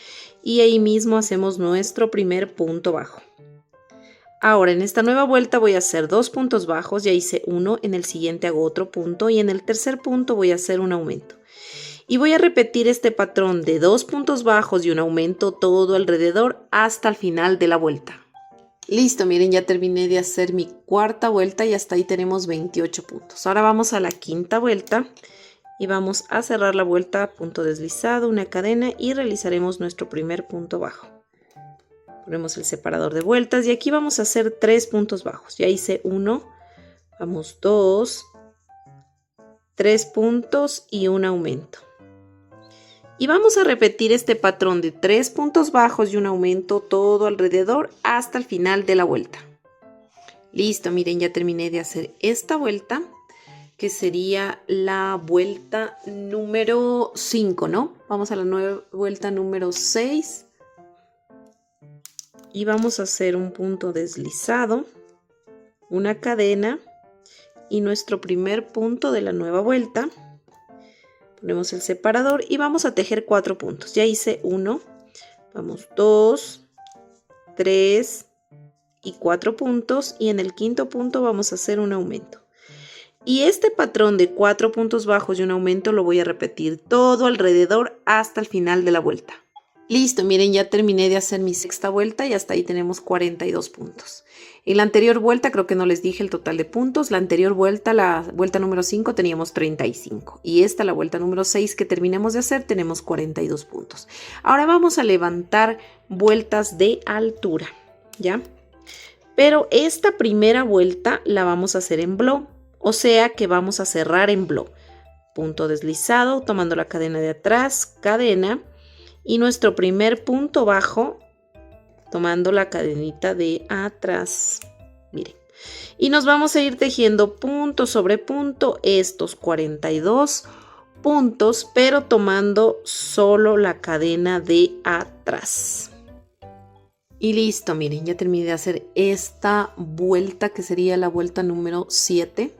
y ahí mismo hacemos nuestro primer punto bajo. Ahora en esta nueva vuelta voy a hacer 2 puntos bajos, ya hice uno, en el siguiente hago otro punto y en el tercer punto voy a hacer un aumento. Y voy a repetir este patrón de 2 puntos bajos y un aumento todo alrededor hasta el final de la vuelta. Listo, miren, ya terminé de hacer mi cuarta vuelta y hasta ahí tenemos 28 puntos. Ahora vamos a la quinta vuelta y vamos a cerrar la vuelta, punto deslizado, una cadena y realizaremos nuestro primer punto bajo. Ponemos el separador de vueltas y aquí vamos a hacer 3 puntos bajos. Ya hice 1, vamos 2, 3 puntos y un aumento. Y vamos a repetir este patrón de 3 puntos bajos y un aumento todo alrededor hasta el final de la vuelta. Listo, miren, ya terminé de hacer esta vuelta, que sería la vuelta número 5, ¿no? Vamos a la nueva vuelta número 6. Y vamos a hacer un punto deslizado, una cadena y nuestro primer punto de la nueva vuelta. Ponemos el separador y vamos a tejer 4 puntos. Ya hice 1, vamos 2, 3 y 4 puntos y en el quinto punto vamos a hacer un aumento. Y este patrón de 4 puntos bajos y un aumento lo voy a repetir todo alrededor hasta el final de la vuelta. Listo, miren, ya terminé de hacer mi sexta vuelta y hasta ahí tenemos 42 puntos. En la anterior vuelta creo que no les dije el total de puntos. La anterior vuelta, la vuelta número 5, teníamos 35. Y esta, la vuelta número 6 que terminamos de hacer, tenemos 42 puntos. Ahora vamos a levantar vueltas de altura, ¿ya? Pero esta primera vuelta la vamos a hacer en blow, o sea que vamos a cerrar en blow. Punto deslizado, tomando la cadena de atrás, cadena. Y nuestro primer punto bajo, tomando la cadenita de atrás, miren. Y nos vamos a ir tejiendo punto sobre punto estos 42 puntos, pero tomando solo la cadena de atrás. Y listo, miren, ya terminé de hacer esta vuelta que sería la vuelta número 7.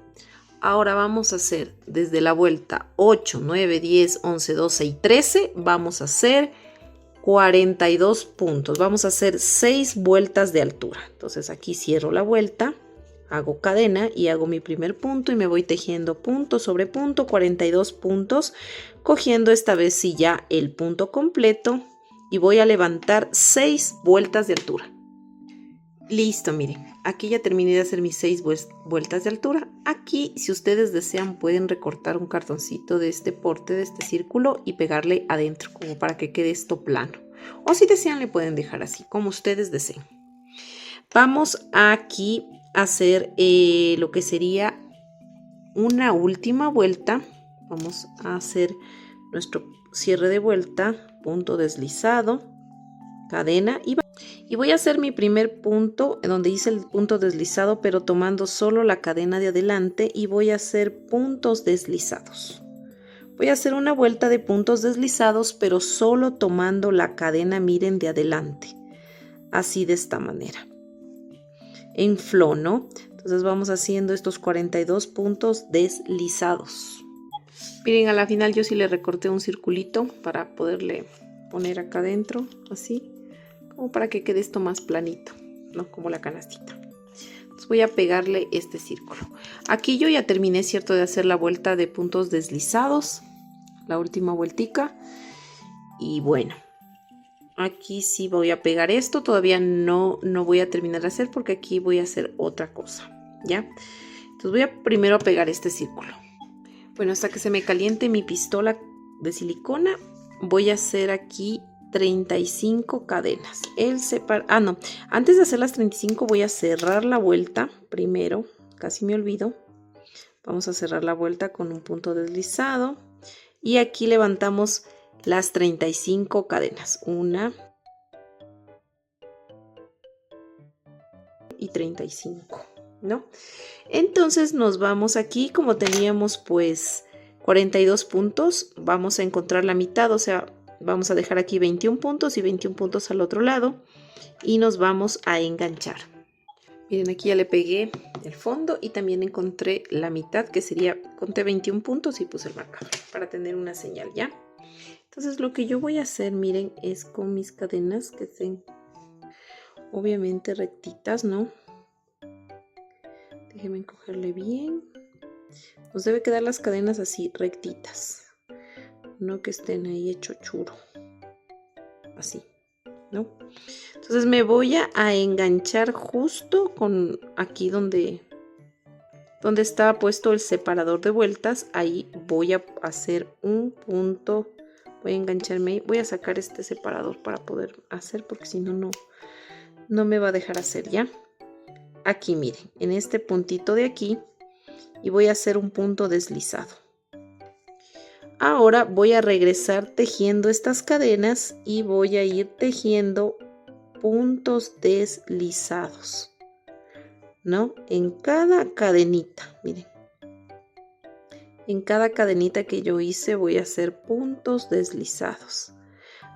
Ahora vamos a hacer desde la vuelta 8, 9, 10, 11, 12 y 13. Vamos a hacer 42 puntos. Vamos a hacer 6 vueltas de altura. Entonces aquí cierro la vuelta, hago cadena y hago mi primer punto y me voy tejiendo punto sobre punto, 42 puntos, cogiendo esta vez sí ya el punto completo y voy a levantar 6 vueltas de altura. Listo, miren, aquí ya terminé de hacer mis 6 vueltas de altura. Aquí, si ustedes desean, pueden recortar un cartoncito de este porte, de este círculo, y pegarle adentro, como para que quede esto plano. O si desean, le pueden dejar así, como ustedes deseen. Vamos aquí a hacer lo que sería una última vuelta. Vamos a hacer nuestro cierre de vuelta, punto deslizado, cadena y voy a hacer mi primer punto donde hice el punto deslizado, pero tomando solo la cadena de adelante, y voy a hacer puntos deslizados. Voy a hacer una vuelta de puntos deslizados, pero solo tomando la cadena, miren, de adelante, así de esta manera, en flow, ¿no? Entonces vamos haciendo estos 42 puntos deslizados. Miren, a la final yo sí le recorté un circulito para poderle poner acá adentro, así, como para que quede esto más planito, ¿no? Como la canastita. Entonces voy a pegarle este círculo. Aquí yo ya terminé, ¿cierto?, de hacer la vuelta de puntos deslizados, la última vueltica. Y bueno, aquí sí voy a pegar esto. Todavía no voy a terminar de hacer, porque aquí voy a hacer otra cosa, ¿ya? Entonces voy a primero pegar este círculo. Bueno, hasta que se me caliente mi pistola de silicona, voy a hacer aquí 35 cadenas. Antes de hacer las 35 voy a cerrar la vuelta primero, casi me olvido. Vamos a cerrar la vuelta con un punto deslizado y aquí levantamos las 35 cadenas. 1 y 35, ¿no? Entonces nos vamos aquí, como teníamos pues 42 puntos, vamos a encontrar la mitad, o sea, vamos a dejar aquí 21 puntos y 21 puntos al otro lado y nos vamos a enganchar. Miren, aquí ya le pegué el fondo y también encontré la mitad, que sería, conté 21 puntos y puse el marcador para tener una señal, ¿ya? Entonces lo que yo voy a hacer, miren, es con mis cadenas que estén obviamente rectitas, ¿no? Déjenme cogerle bien. Nos debe quedar las cadenas así rectitas, no que estén ahí hecho churo, así, ¿no? Entonces me voy a enganchar justo con aquí donde está puesto el separador de vueltas. Ahí voy a hacer un punto, voy a engancharme, voy a sacar este separador para poder hacer, porque si no, no me va a dejar hacer, ¿ya? Aquí miren, en este puntito de aquí, y voy a hacer un punto deslizado. Ahora voy a regresar tejiendo estas cadenas y voy a ir tejiendo puntos deslizados, ¿no? En cada cadenita, miren. En cada cadenita que yo hice voy a hacer puntos deslizados.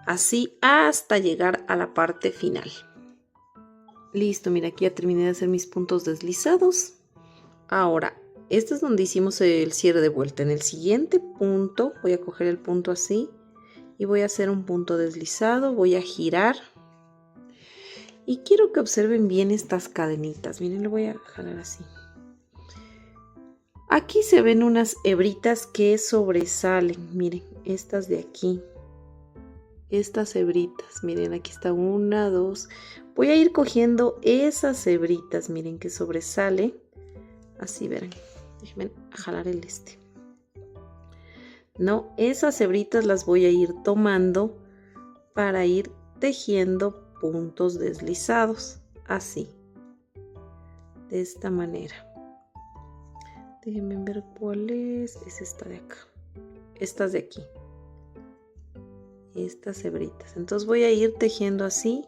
Así hasta llegar a la parte final. Listo, mira, aquí ya terminé de hacer mis puntos deslizados. Ahora, este es donde hicimos el cierre de vuelta. En el siguiente punto voy a coger el punto así y voy a hacer un punto deslizado, voy a girar. Y quiero que observen bien estas cadenitas. Miren, lo voy a jalar así. Aquí se ven unas hebritas que sobresalen. Miren, estas de aquí. Estas hebritas. Miren, aquí está 1, 2. Voy a ir cogiendo esas hebritas. Miren, que sobresale. Así verán. Déjenme jalar el este. No, esas hebritas las voy a ir tomando para ir tejiendo puntos deslizados. Así. De esta manera. Déjenme ver cuál es. Es esta de acá. Estas de aquí. Estas hebritas. Entonces voy a ir tejiendo así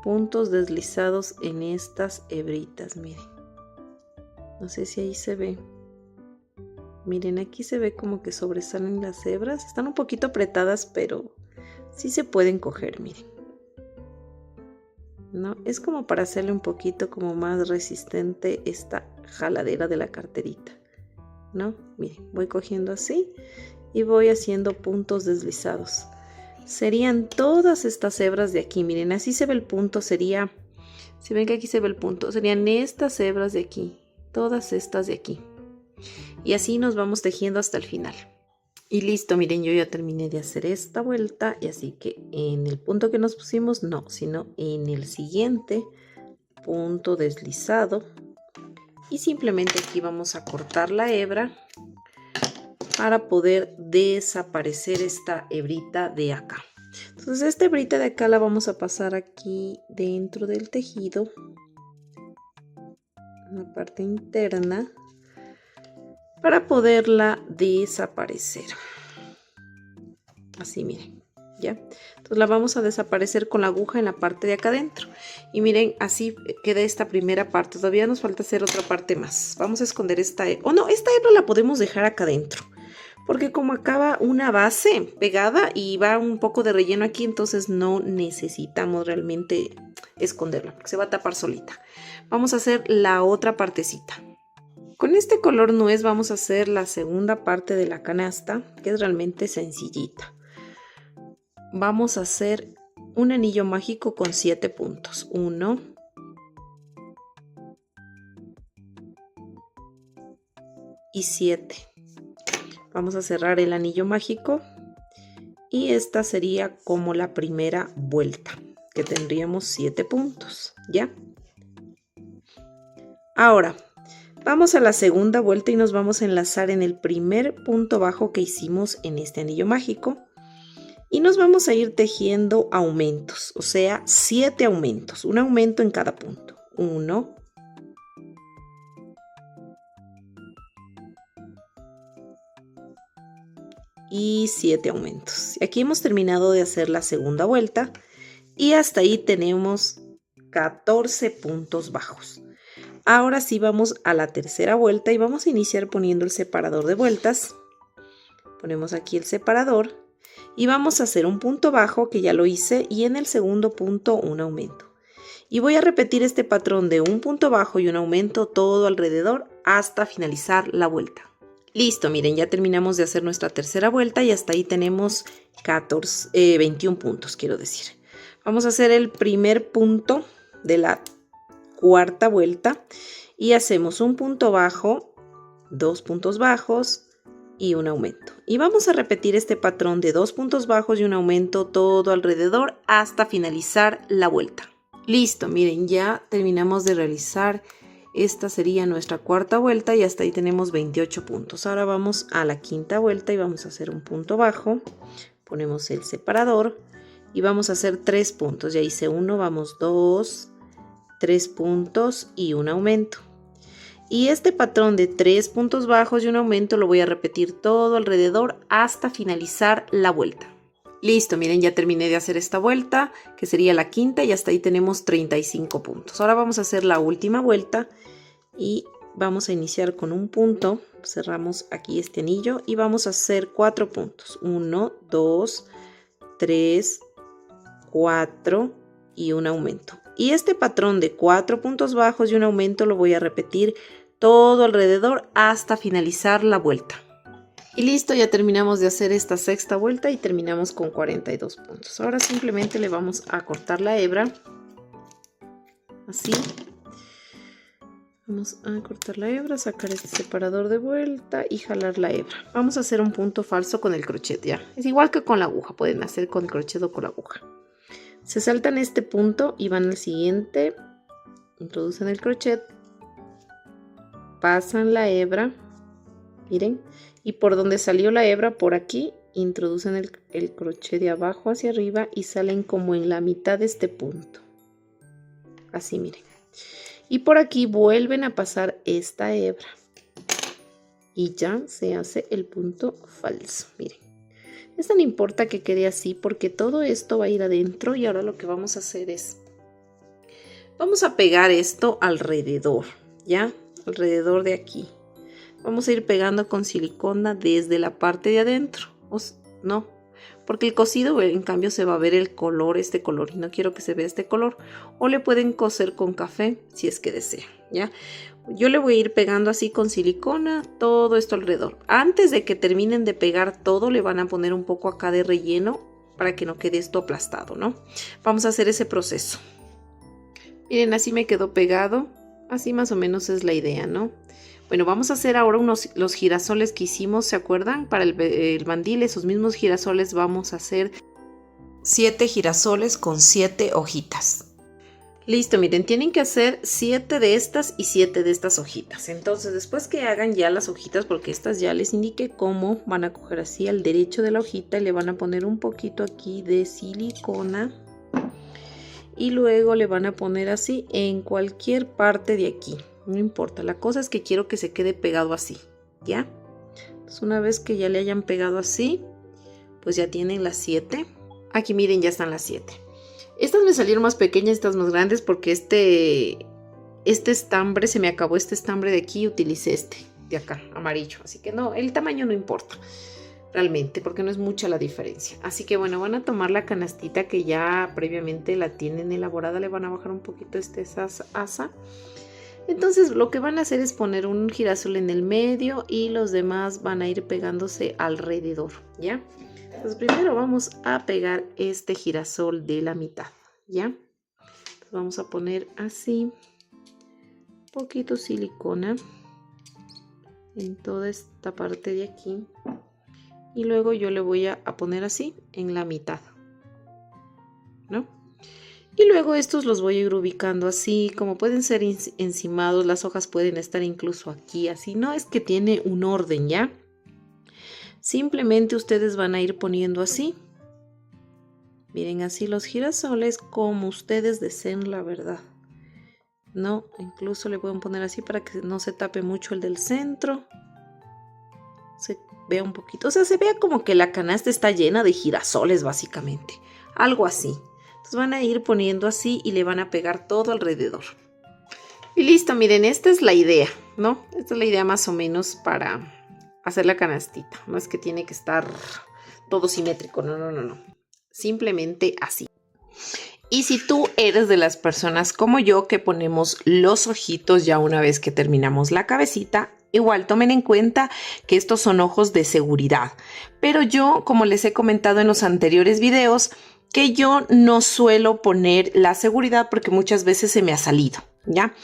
puntos deslizados en estas hebritas. Miren. No sé si ahí se ve. Miren, aquí se ve como que sobresalen las hebras. Están un poquito apretadas, pero sí se pueden coger, miren. ¿No? Es como para hacerle un poquito como más resistente esta jaladera de la carterita, ¿no? Miren, voy cogiendo así y voy haciendo puntos deslizados. Serían todas estas hebras de aquí, miren, así se ve el punto, sería, si ven que aquí se ve el punto, serían estas hebras de aquí, todas estas de aquí. Y así nos vamos tejiendo hasta el final. Y listo, miren, yo ya terminé de hacer esta vuelta, y así que en el punto que nos pusimos, no, sino en el siguiente, punto deslizado. Y simplemente aquí vamos a cortar la hebra para poder desaparecer esta hebrita de acá. Entonces esta hebrita de acá la vamos a pasar aquí dentro del tejido, en la parte interna, para poderla desaparecer. Así, miren, ¿ya? Entonces la vamos a desaparecer con la aguja en la parte de acá adentro. Y miren, así queda esta primera parte. Todavía nos falta hacer otra parte más. Vamos a esconder esta hebra. No, esta hebra la podemos dejar acá adentro, porque como acaba una base pegada y va un poco de relleno aquí, entonces no necesitamos realmente esconderla, porque se va a tapar solita. Vamos a hacer la otra partecita. Con este color nuez vamos a hacer la segunda parte de la canasta, que es realmente sencillita. Vamos a hacer un anillo mágico con 7 puntos. 1, y 7. Vamos a cerrar el anillo mágico y esta sería como la primera vuelta, que tendríamos 7 puntos, ¿ya? Ahora vamos a la segunda vuelta y nos vamos a enlazar en el primer punto bajo que hicimos en este anillo mágico y nos vamos a ir tejiendo aumentos, o sea, 7 aumentos, un aumento en cada punto. 1, y 7 aumentos. Aquí hemos terminado de hacer la segunda vuelta y hasta ahí tenemos 14 puntos bajos. Ahora sí vamos a la tercera vuelta y vamos a iniciar poniendo el separador de vueltas. Ponemos aquí el separador y vamos a hacer un punto bajo, que ya lo hice, y en el segundo punto un aumento. Y voy a repetir este patrón de un punto bajo y un aumento todo alrededor hasta finalizar la vuelta. Listo, miren, ya terminamos de hacer nuestra tercera vuelta y hasta ahí tenemos 21 puntos, quiero decir. Vamos a hacer el primer punto de la cuarta vuelta y hacemos un punto bajo, 2 puntos bajos y un aumento. Y vamos a repetir este patrón de 2 puntos bajos y un aumento todo alrededor hasta finalizar la vuelta. Listo, miren, ya terminamos de realizar. Esta sería nuestra cuarta vuelta y hasta ahí tenemos 28 puntos. Ahora vamos a la quinta vuelta y vamos a hacer un punto bajo. Ponemos el separador y vamos a hacer 3 puntos. Ya hice uno, vamos 2, 3 puntos y un aumento. Y este patrón de 3 puntos bajos y un aumento lo voy a repetir todo alrededor hasta finalizar la vuelta. Listo, miren, ya terminé de hacer esta vuelta, que sería la quinta, y hasta ahí tenemos 35 puntos. Ahora vamos a hacer la última vuelta y vamos a iniciar con un punto. Cerramos aquí este anillo y vamos a hacer 4 puntos. 1, 2, 3, 4 y un aumento. Y este patrón de 4 puntos bajos y un aumento lo voy a repetir todo alrededor hasta finalizar la vuelta. Y listo, ya terminamos de hacer esta sexta vuelta y terminamos con 42 puntos. Ahora simplemente le vamos a cortar la hebra, así. Vamos a cortar la hebra, sacar este separador de vuelta y jalar la hebra. Vamos a hacer un punto falso con el crochet, ya. Es igual que con la aguja, pueden hacer con el crochet o con la aguja. Se saltan este punto y van al siguiente, introducen el crochet, pasan la hebra, miren. Y por donde salió la hebra, por aquí, introducen el crochet de abajo hacia arriba y salen como en la mitad de este punto. Así, miren. Y por aquí vuelven a pasar esta hebra. Y ya se hace el punto falso, miren. Esto no importa que quede así porque todo esto va a ir adentro y ahora lo que vamos a hacer es... Vamos a pegar esto alrededor, ¿ya? Alrededor de aquí. Vamos a ir pegando con silicona desde la parte de adentro. No, porque el cosido en cambio se va a ver el color, este color, y no quiero que se vea este color. O le pueden coser con café si es que desean, ¿ya? Yo le voy a ir pegando así con silicona todo esto alrededor. Antes de que terminen de pegar todo, le van a poner un poco acá de relleno para que no quede esto aplastado, ¿no? Vamos a hacer ese proceso. Miren, así me quedó pegado. Así más o menos es la idea, ¿no? Bueno, vamos a hacer ahora los girasoles que hicimos, ¿se acuerdan? Para el mandil, esos mismos girasoles vamos a hacer 7 girasoles con 7 hojitas. Listo, miren, tienen que hacer 7 de estas y 7 de estas hojitas. Entonces, después que hagan ya las hojitas, porque estas ya les indiqué cómo, van a coger así al derecho de la hojita y le van a poner un poquito aquí de silicona. Y luego le van a poner así en cualquier parte de aquí. No importa, la cosa es que quiero que se quede pegado así, ¿ya? Entonces, una vez que ya le hayan pegado así, pues ya tienen las 7. Aquí miren, ya están las 7. Estas me salieron más pequeñas, estas más grandes, porque este estambre, se me acabó este estambre de aquí y utilicé este de acá, amarillo. Así que no, el tamaño no importa realmente, porque no es mucha la diferencia. Así que bueno, van a tomar la canastita que ya previamente la tienen elaborada, le van a bajar un poquito asa. Entonces lo que van a hacer es poner un girasol en el medio y los demás van a ir pegándose alrededor, ¿ya? Entonces primero vamos a pegar este girasol de la mitad, ¿ya? Entonces vamos a poner así, poquito silicona en toda esta parte de aquí. Y luego yo le voy a poner así en la mitad, ¿no? Y luego estos los voy a ir ubicando así, como pueden ser encimados, las hojas pueden estar incluso aquí, así. No es que tiene un orden, ¿ya? Simplemente ustedes van a ir poniendo así. Miren, así los girasoles como ustedes deseen, la verdad. No, incluso le pueden poner así para que no se tape mucho el del centro. Se vea un poquito, o sea, se vea como que la canasta está llena de girasoles básicamente. Algo así. Entonces van a ir poniendo así y le van a pegar todo alrededor. Y listo, miren, esta es la idea, ¿no? Esta es la idea más o menos para hacer la canastita. No es que tiene que estar todo simétrico, no. Simplemente así. Y si tú eres de las personas como yo que ponemos los ojitos ya una vez que terminamos la cabecita, igual tomen en cuenta que estos son ojos de seguridad. Pero yo, como les he comentado en los anteriores videos, que yo no suelo poner la seguridad porque muchas veces se me ha salido, ¿ya?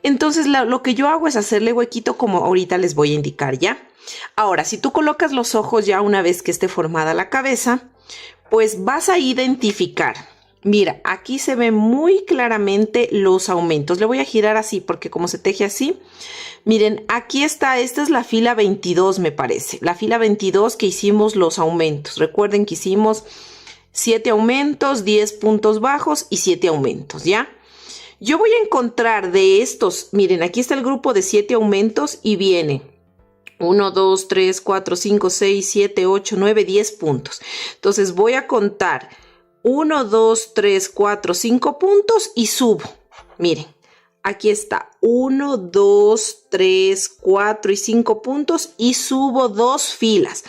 Entonces lo que yo hago es hacerle huequito como ahorita les voy a indicar, ¿ya? Ahora, si tú colocas los ojos ya una vez que esté formada la cabeza, pues vas a identificar. Mira, aquí se ven muy claramente los aumentos. Le voy a girar así porque como se teje así, miren, aquí está, esta es la fila 22 me parece. La fila 22 que hicimos los aumentos. Recuerden que hicimos 7 aumentos, 10 puntos bajos y 7 aumentos, ¿ya? Yo voy a encontrar de estos, miren, aquí está el grupo de 7 aumentos y viene 1, 2, 3, 4, 5, 6, 7, 8, 9, 10 puntos. Entonces voy a contar 1, 2, 3, 4, 5 puntos y subo. Miren, aquí está 1, 2, 3, 4 y 5 puntos y subo 2 filas.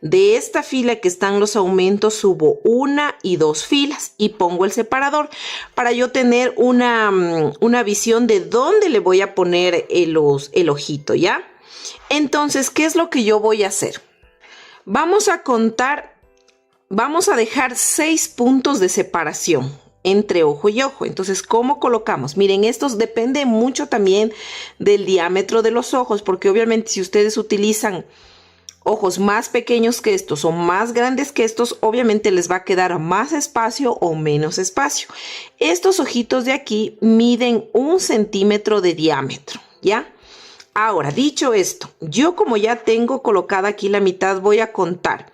De esta fila que están los aumentos subo 1 y 2 filas y pongo el separador para yo tener una visión de dónde le voy a poner el ojito, ¿ya? Entonces, ¿qué es lo que yo voy a hacer? Vamos a contar, vamos a dejar 6 puntos de separación entre ojo y ojo. Entonces, ¿cómo colocamos? Miren, estos depende mucho también del diámetro de los ojos, porque obviamente si ustedes utilizan ojos más pequeños que estos o más grandes que estos, obviamente les va a quedar más espacio o menos espacio. Estos ojitos de aquí miden 1 centímetro de diámetro, ¿ya? Ahora, dicho esto, yo como ya tengo colocada aquí la mitad, voy a contar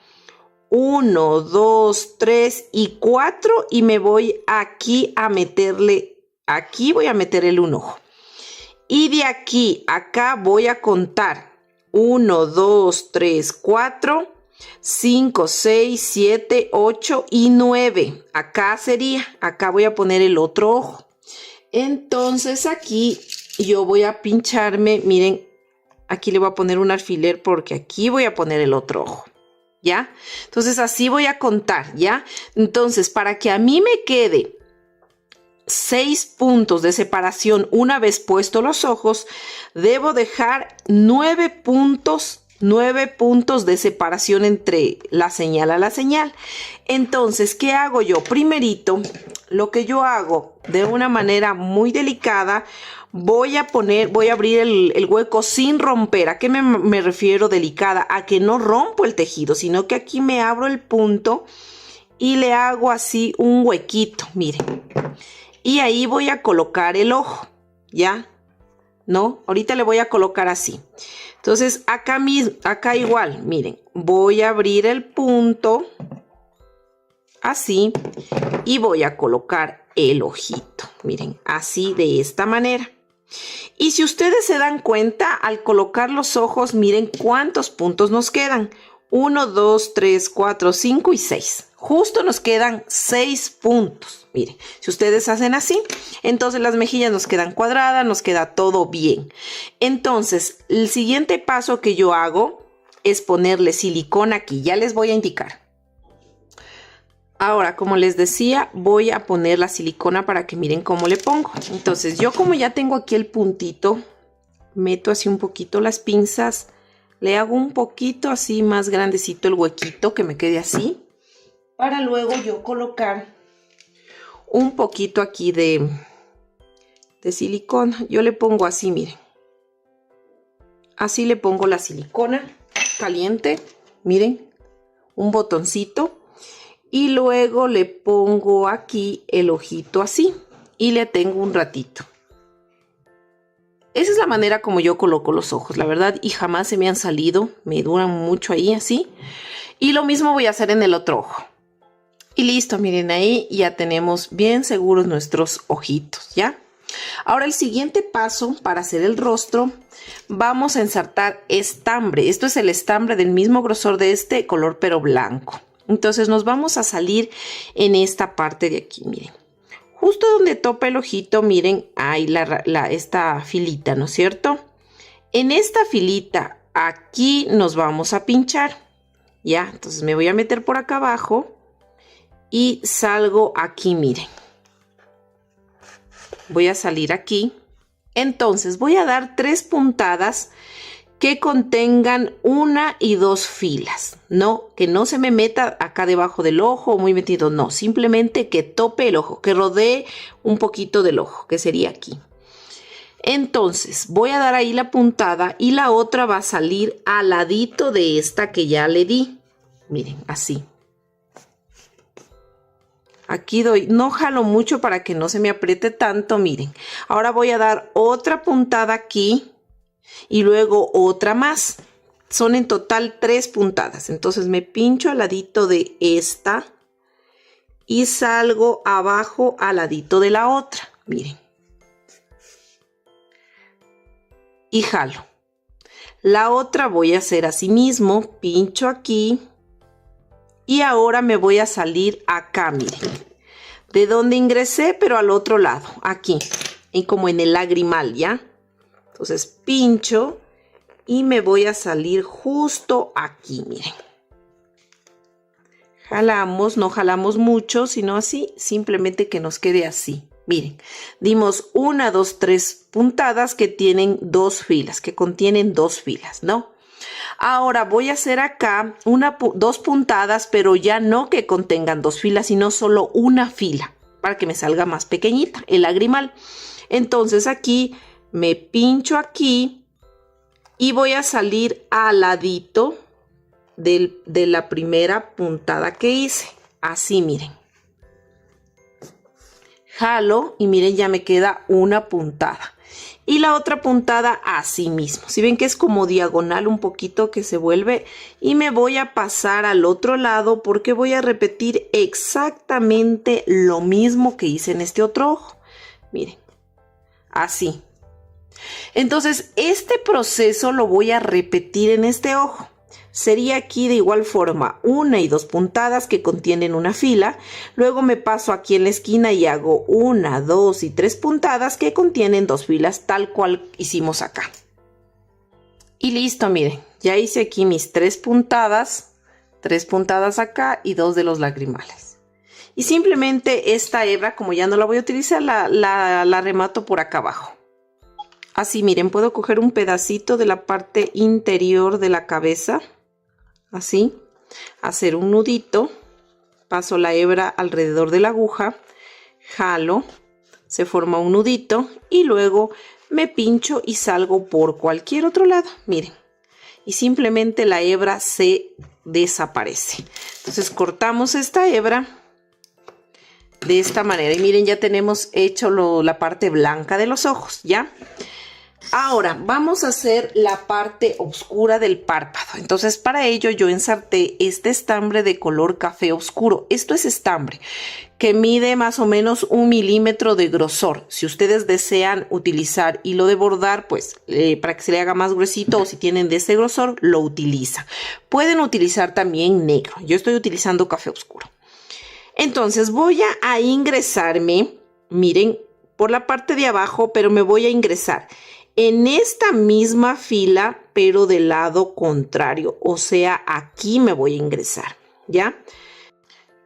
1, 2, 3 y 4 y me voy aquí a meterle, aquí voy a meter el un ojo. Y de aquí a acá voy a contar 1, 2, 3, 4, 5, 6, 7, 8 y 9. Acá sería, acá voy a poner el otro ojo. Entonces aquí yo voy a pincharme, miren, aquí le voy a poner un alfiler porque aquí voy a poner el otro ojo, ¿ya? Entonces así voy a contar, ¿ya? Entonces para que a mí me quede 6 puntos de separación una vez puesto los ojos, debo dejar 9 puntos de separación entre la señal a la señal. Entonces, ¿qué hago yo? Primerito, lo que yo hago de una manera muy delicada, voy a abrir el hueco sin romper. ¿A qué me refiero delicada? A que no rompo el tejido, sino que aquí me abro el punto y le hago así un huequito, miren. y ahí voy a colocar el ojo, ¿ya? ¿No? Ahorita le voy a colocar así. Entonces, acá igual, miren, voy a abrir el punto, así, y voy a colocar el ojito, miren, así de esta manera. Y si ustedes se dan cuenta, al colocar los ojos, miren cuántos puntos nos quedan. 1, 2, 3, 4, 5 y 6. Justo nos quedan 6 puntos. Miren, si ustedes hacen así, entonces las mejillas nos quedan cuadradas, nos queda todo bien. Entonces, el siguiente paso que yo hago es ponerle silicona aquí. Ya les voy a indicar. Ahora, como les decía, voy a poner la silicona para que miren cómo le pongo. Entonces, yo como ya tengo aquí el puntito, meto así un poquito las pinzas, le hago un poquito así más grandecito el huequito, que me quede así, para luego yo colocar un poquito aquí de silicona. Yo le pongo así, miren. Así le pongo la silicona caliente, miren, un botoncito. Y luego le pongo aquí el ojito así y le tengo un ratito. Esa es la manera como yo coloco los ojos, la verdad, y jamás se me han salido, me duran mucho ahí así. Y lo mismo voy a hacer en el otro ojo. Y listo, miren, ahí ya tenemos bien seguros nuestros ojitos, ¿ya? Ahora el siguiente paso para hacer el rostro, vamos a ensartar estambre. Esto es el estambre del mismo grosor de este color, pero blanco. Entonces nos vamos a salir en esta parte de aquí, miren. Justo donde topa el ojito, miren, hay esta filita, ¿no es cierto? En esta filita, aquí nos vamos a pinchar, ¿ya? Entonces me voy a meter por acá abajo y salgo aquí, miren. Voy a salir aquí. Entonces voy a dar 3 puntadas que contengan 1 y 2 filas, ¿no? Que no se me meta acá debajo del ojo muy metido, no, simplemente que tope el ojo, que rodee un poquito del ojo, que sería aquí. Entonces voy a dar ahí la puntada y la otra va a salir al ladito de esta que ya le di, miren, así. Aquí doy, no jalo mucho para que no se me apriete tanto, miren. Ahora voy a dar otra puntada aquí y luego otra más. Son en total 3 puntadas. Entonces me pincho al ladito de esta y salgo abajo al ladito de la otra. Miren. Y jalo. La otra voy a hacer así mismo. Pincho aquí. Y ahora me voy a salir acá, miren. De donde ingresé, pero al otro lado. Aquí. Y como en el lagrimal, ¿ya? Entonces pincho y me voy a salir justo aquí, miren. Jalamos, no jalamos mucho, sino así, simplemente que nos quede así. Miren, dimos 1, 2, 3 puntadas que tienen 2 filas, que contienen 2 filas, ¿no? Ahora voy a hacer acá 2 puntadas, pero ya no que contengan 2 filas, sino solo una fila, para que me salga más pequeñita el lagrimal. Entonces aquí me pincho aquí y voy a salir al ladito de la primera puntada que hice. Así, miren. Jalo y miren, ya me queda una puntada. Y la otra puntada así mismo. Si ven que es como diagonal un poquito que se vuelve. Y me voy a pasar al otro lado porque voy a repetir exactamente lo mismo que hice en este otro ojo. Miren, así. Entonces, este proceso lo voy a repetir en este ojo. Sería aquí de igual forma 1 y 2 puntadas que contienen una fila. Luego me paso aquí en la esquina y hago 1, 2 y 3 puntadas que contienen 2 filas, tal cual hicimos acá. Y listo, miren, ya hice aquí mis 3 puntadas acá y 2 de los lagrimales. Y simplemente esta hebra, como ya no la voy a utilizar, la remato por acá abajo. Así, miren, puedo coger un pedacito de la parte interior de la cabeza, así, hacer un nudito, paso la hebra alrededor de la aguja, jalo, se forma un nudito y luego me pincho y salgo por cualquier otro lado, miren, y simplemente la hebra se desaparece. Entonces cortamos esta hebra de esta manera. Y miren, ya tenemos hecho la parte blanca de los ojos, ¿ya? Ahora vamos a hacer la parte oscura del párpado. Entonces para ello yo ensarté este estambre de color café oscuro. Esto es estambre que mide más o menos 1 milímetro de grosor. Si ustedes desean utilizar hilo de bordar, pues para que se le haga más gruesito, o si tienen de este grosor, lo utilizan. Pueden utilizar también negro. Yo estoy utilizando café oscuro. Entonces voy a ingresarme, miren, por la parte de abajo, pero me voy a ingresar en esta misma fila, pero del lado contrario. O sea, aquí me voy a ingresar, ¿ya?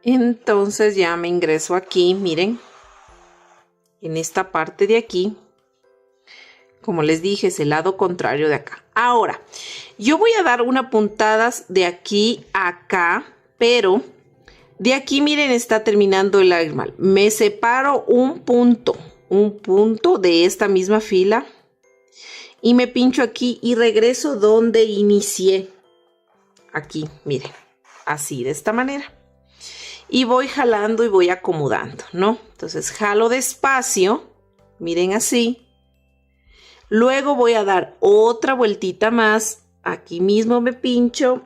Entonces ya me ingreso aquí, miren, en esta parte de aquí. Como les dije, es el lado contrario de acá. Ahora, yo voy a dar una puntada de aquí a acá, pero de aquí, miren, está terminando el lagrimal. Me separo un punto de esta misma fila y me pincho aquí y regreso donde inicié. Aquí, miren, así, de esta manera. Y voy jalando y voy acomodando, ¿no? Entonces jalo despacio, miren, así. Luego voy a dar otra vueltita más. Aquí mismo me pincho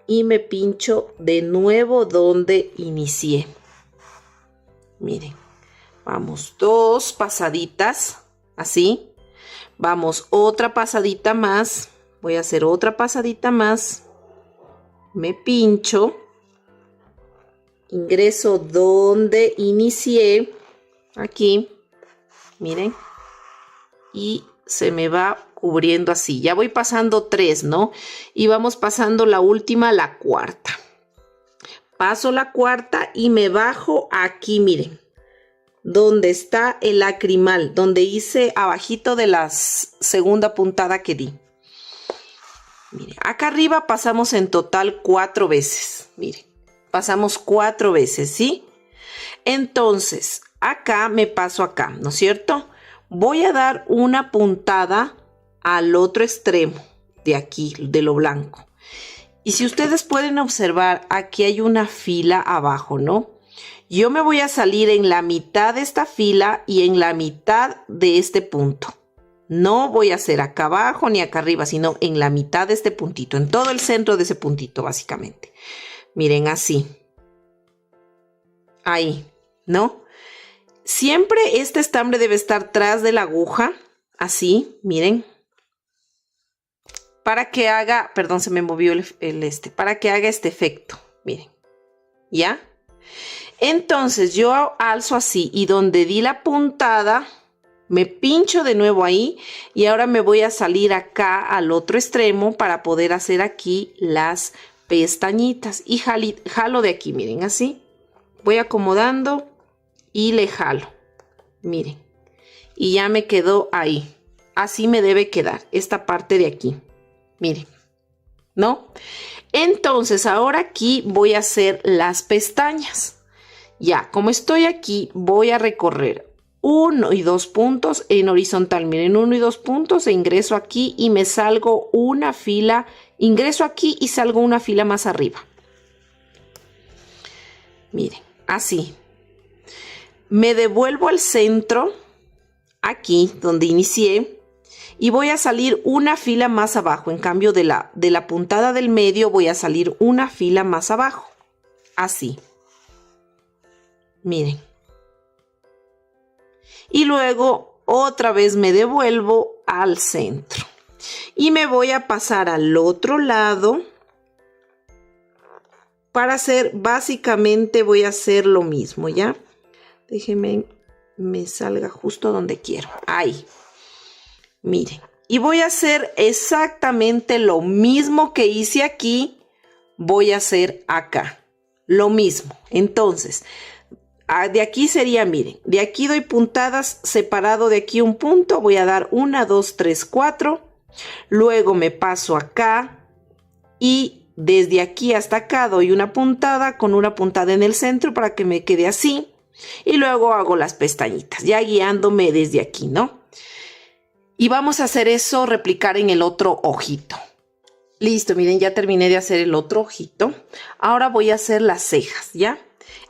y me pincho de nuevo donde inicié. Miren, vamos 2 pasaditas, así. Vamos otra pasadita más. Voy a hacer otra pasadita más. Me pincho. Ingreso donde inicié. Aquí. Miren. Y se me va cubriendo así. Ya voy pasando 3, ¿no? Y vamos pasando la última, la cuarta. Paso la cuarta y me bajo aquí, miren. Donde está el lacrimal, donde hice abajito de la segunda puntada que di. Miren, acá arriba pasamos en total 4 veces. Miren, pasamos 4 veces, ¿sí? Entonces, acá me paso acá, ¿no es cierto? Voy a dar una puntada al otro extremo de aquí, de lo blanco. Y si ustedes pueden observar, aquí hay una fila abajo, ¿no? Yo me voy a salir en la mitad de esta fila y en la mitad de este punto. No voy a hacer acá abajo ni acá arriba, sino en la mitad de este puntito, en todo el centro de ese puntito, básicamente. Miren, así. Ahí, ¿no? Siempre este estambre debe estar tras de la aguja, así, miren. Para que haga, perdón, se me movió para que haga este efecto, miren. ¿Ya? Entonces yo alzo así y donde di la puntada, me pincho de nuevo ahí y ahora me voy a salir acá al otro extremo para poder hacer aquí las pestañitas y jalo de aquí, miren, así. Voy acomodando y le jalo, miren, y ya me quedó ahí. Así me debe quedar esta parte de aquí, miren, ¿no? Entonces ahora aquí voy a hacer las pestañas. Ya, como estoy aquí, voy a recorrer 1 y 2 puntos en horizontal. Miren, 1 y 2 puntos e ingreso aquí y me salgo una fila. Ingreso aquí y salgo una fila más arriba. Miren, así. Me devuelvo al centro, aquí donde inicié, y voy a salir una fila más abajo. En cambio, de la puntada del medio voy a salir una fila más abajo. Así. Miren. Y luego otra vez me devuelvo al centro. Y me voy a pasar al otro lado para hacer, básicamente voy a hacer lo mismo, ¿ya? Déjenme, me salga justo donde quiero. Ahí. Miren. Y voy a hacer exactamente lo mismo que hice aquí, voy a hacer acá. Lo mismo. Entonces, de aquí sería, miren, de aquí doy puntadas, separado de aquí un punto, voy a dar 1, 2, 3, 4, luego me paso acá y desde aquí hasta acá doy una puntada con una puntada en el centro para que me quede así y luego hago las pestañitas, ya guiándome desde aquí, ¿no? Y vamos a hacer eso, replicar en el otro ojito. Listo, miren, ya terminé de hacer el otro ojito. Ahora voy a hacer las cejas, ¿ya?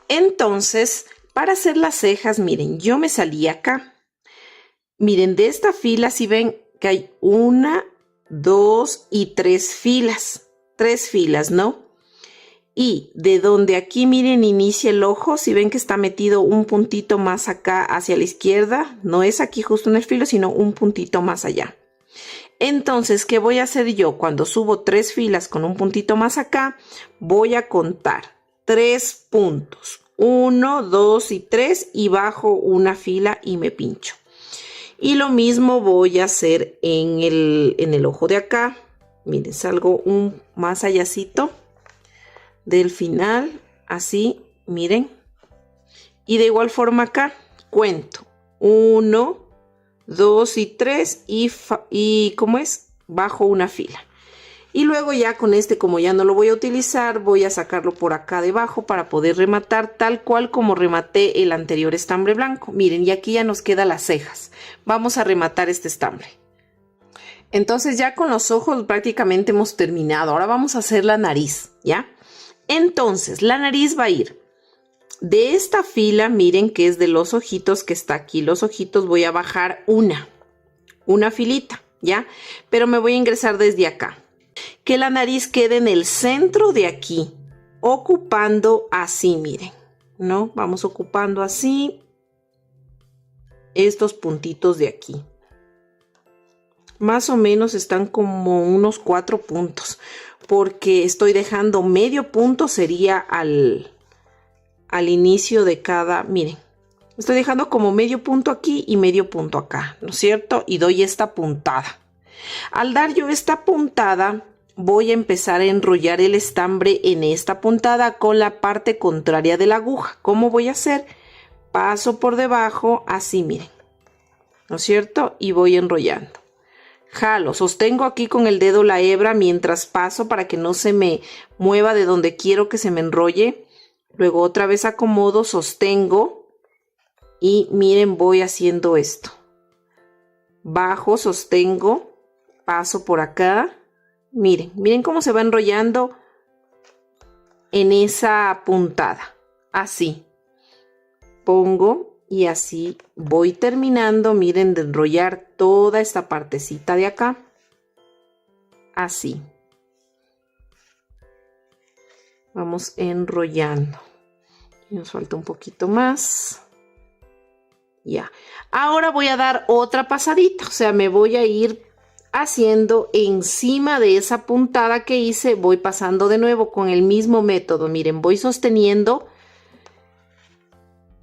Entonces, Para hacer las cejas, miren, yo me salí acá. Miren, de esta fila, si ven que hay 1, 2 y 3 filas. 3 filas, ¿no? Y de donde aquí, miren, inicia el ojo, si ven que está metido un puntito más acá hacia la izquierda, no es aquí justo en el filo, sino un puntito más allá. Entonces, ¿qué voy a hacer yo? Cuando subo 3 filas con un puntito más acá, voy a contar 3 puntos. 1, 2 y 3 y bajo una fila y me pincho. Y lo mismo voy a hacer en el ojo de acá. Miren, salgo un más allácito del final, así, miren. Y de igual forma acá, cuento 1, 2 y 3 y ¿cómo es? Bajo una fila. Y luego ya con este, como ya no lo voy a utilizar, voy a sacarlo por acá debajo para poder rematar tal cual como rematé el anterior estambre blanco. Miren, y aquí ya nos quedan las cejas. Vamos a rematar este estambre. Entonces ya con los ojos prácticamente hemos terminado. Ahora vamos a hacer la nariz, ¿ya? Entonces la nariz va a ir de esta fila, miren que es de los ojitos que está aquí. Los ojitos voy a bajar una filita, ¿ya? Pero me voy a ingresar desde acá. Que la nariz quede en el centro de aquí, ocupando así, miren, ¿no? Vamos ocupando así estos puntitos de aquí. Más o menos están como unos 4 puntos, porque estoy dejando medio punto, sería al inicio de cada, miren, estoy dejando como medio punto aquí y medio punto acá, ¿no es cierto? Y doy esta puntada. Al dar yo esta puntada, voy a empezar a enrollar el estambre en esta puntada con la parte contraria de la aguja. ¿Cómo voy a hacer? Paso por debajo, así, miren, ¿no es cierto? Y voy enrollando. Jalo, sostengo aquí con el dedo la hebra mientras paso para que no se me mueva de donde quiero que se me enrolle. Luego otra vez acomodo, sostengo y miren, voy haciendo esto. Bajo, sostengo, paso por acá. Miren, miren cómo se va enrollando en esa puntada. Así. Pongo y así voy terminando, miren, de enrollar toda esta partecita de acá. Así. Vamos enrollando. Nos falta un poquito más. Ya. Ahora voy a dar otra pasadita, o sea, me voy a ir haciendo encima de esa puntada que hice, voy pasando de nuevo con el mismo método. Miren, voy sosteniendo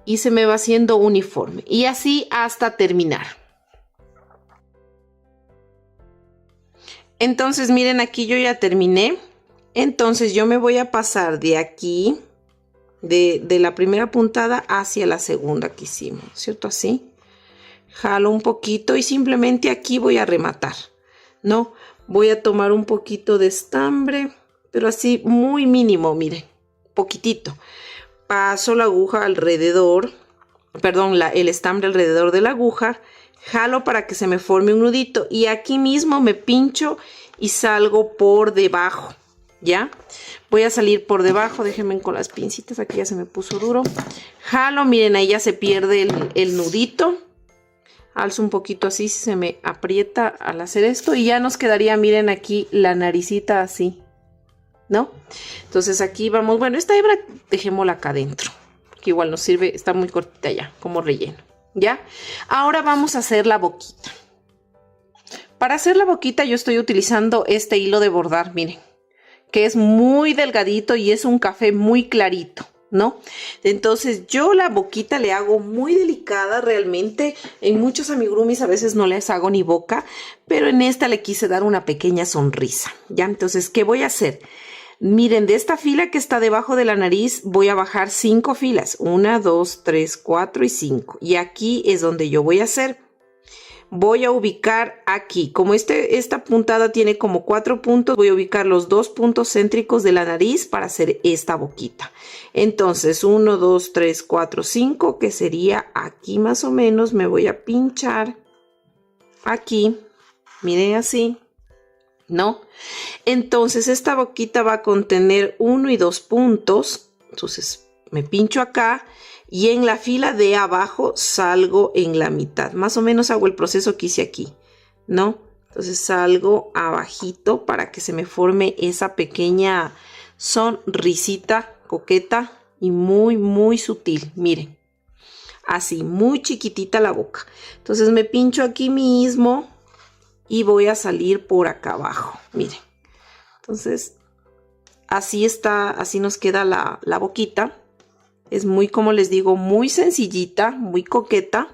y se me va haciendo uniforme y así hasta terminar. Entonces miren, aquí yo ya terminé. Entonces yo me voy a pasar de aquí, de la primera puntada hacia la segunda que hicimos, ¿cierto? Así. Jalo un poquito y simplemente aquí voy a rematar, ¿no? Voy a tomar un poquito de estambre, pero así muy mínimo, miren, poquitito. Paso la aguja alrededor, perdón, el estambre alrededor de la aguja, jalo para que se me forme un nudito y aquí mismo me pincho y salgo por debajo, ¿ya? Voy a salir por debajo, déjenme con las pincitas, aquí ya se me puso duro. Jalo, miren, ahí ya se pierde el nudito. Alzo un poquito así, si se me aprieta al hacer esto y ya nos quedaría, miren aquí, la naricita así, ¿no? Entonces aquí vamos, bueno, esta hebra dejémosla acá adentro, que igual nos sirve, está muy cortita ya, como relleno, ¿ya? Ahora vamos a hacer la boquita. Para hacer la boquita yo estoy utilizando este hilo de bordar, miren, que es muy delgadito y es un café muy clarito, ¿no? Entonces yo la boquita le hago muy delicada realmente. En muchos amigurumis a veces no les hago ni boca, pero en esta le quise dar una pequeña sonrisa, ¿ya? Entonces, ¿qué voy a hacer? Miren, de esta fila que está debajo de la nariz voy a bajar 5 filas. 1, 2, 3, 4 y 5. Y aquí es donde yo voy a hacer. Voy a ubicar aquí. Como esta puntada tiene como 4 puntos, voy a ubicar los 2 puntos céntricos de la nariz para hacer esta boquita. Entonces, 1, 2, 3, 4, 5, que sería aquí más o menos. Me voy a pinchar aquí. Miren así. ¿No? Entonces esta boquita va a contener 1 y 2 puntos. Entonces me pincho acá y en la fila de abajo salgo en la mitad. Más o menos hago el proceso que hice aquí, ¿no? Entonces salgo abajito para que se me forme esa pequeña sonrisita coqueta y muy sutil. Miren, así, muy chiquitita la boca. Entonces me pincho aquí mismo y voy a salir por acá abajo. Miren, entonces así está, así nos queda la boquita. Es muy, como les digo, muy sencillita, muy coqueta.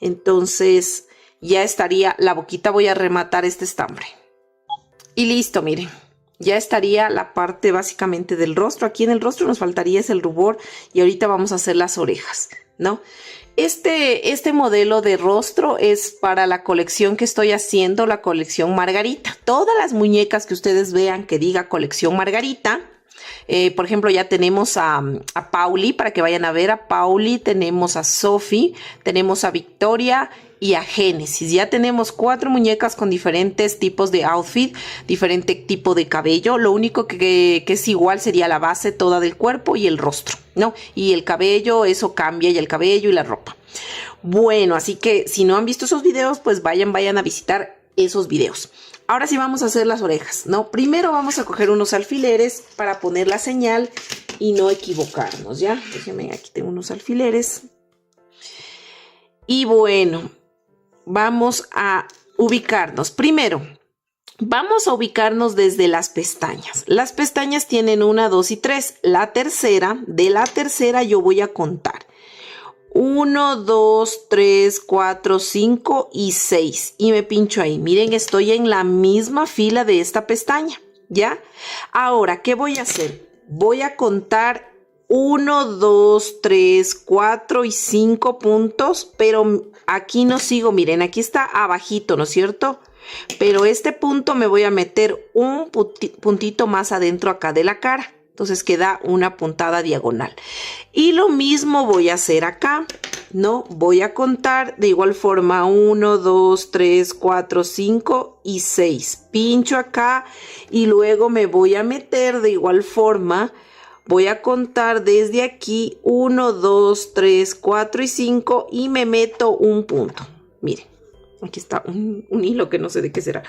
Entonces ya estaría la boquita. Voy a rematar este estambre. Y listo, miren. Ya estaría la parte básicamente del rostro. Aquí en el rostro nos faltaría es el rubor. Y ahorita vamos a hacer las orejas, ¿no? Este modelo de rostro es para la colección que estoy haciendo, la colección Margarita. Todas las muñecas que ustedes vean que diga colección Margarita. Por ejemplo, ya tenemos a Pauli, para que vayan a ver a Pauli, tenemos a Sophie, tenemos a Victoria y a Génesis. Ya tenemos 4 muñecas con diferentes tipos de outfit, diferente tipo de cabello. Lo único que es igual sería la base toda del cuerpo y el rostro, ¿no? Y el cabello, eso cambia, y el cabello y la ropa. Bueno, así que si no han visto esos videos, pues vayan a visitar esos videos. Ahora sí vamos a hacer las orejas, ¿no? Primero vamos a coger unos alfileres para poner la señal y no equivocarnos, ¿ya? Déjenme, aquí tengo unos alfileres. Y bueno, vamos a ubicarnos. Primero, vamos a ubicarnos desde las pestañas. Las pestañas tienen 1, 2 y 3. De la tercera yo voy a contar. 1, 2, 3, 4, 5 y 6. Y me pincho ahí. Miren, estoy en la misma fila de esta pestaña, ¿ya? Ahora, ¿qué voy a hacer? Voy a contar 1, 2, 3, 4 y 5 puntos, pero aquí no sigo. Miren, aquí está abajito, ¿no es cierto? Pero este punto me voy a meter un puntito más adentro acá de la cara. Entonces queda una puntada diagonal. Y lo mismo voy a hacer acá, ¿no? Voy a contar de igual forma 1, 2, 3, 4, 5 y 6. Pincho acá y luego me voy a meter de igual forma. Voy a contar desde aquí 1, 2, 3, 4 y 5 y me meto un punto. Miren, aquí está un hilo que no sé de qué será.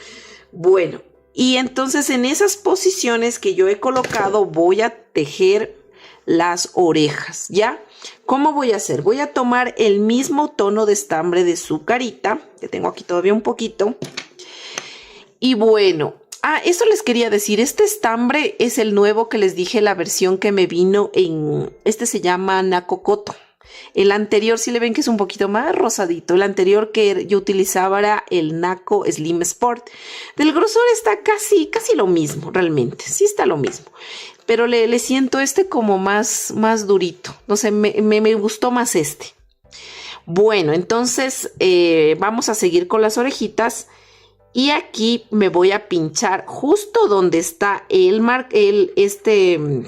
Bueno. Y entonces en esas posiciones que yo he colocado voy a tejer las orejas, ¿ya? ¿Cómo voy a hacer? Voy a tomar el mismo tono de estambre de su carita, que tengo aquí todavía un poquito. Y bueno, eso les quería decir, este estambre es el nuevo que les dije, la versión que me vino en, este se llama Nacocoto. El anterior, si le ven que es un poquito más rosadito, el anterior que yo utilizaba era el Naco Slim Sport. Del grosor está casi lo mismo, realmente, sí está lo mismo. Pero le siento este como más durito, no sé, me gustó más este. Bueno, entonces vamos a seguir con las orejitas. Y aquí me voy a pinchar justo donde está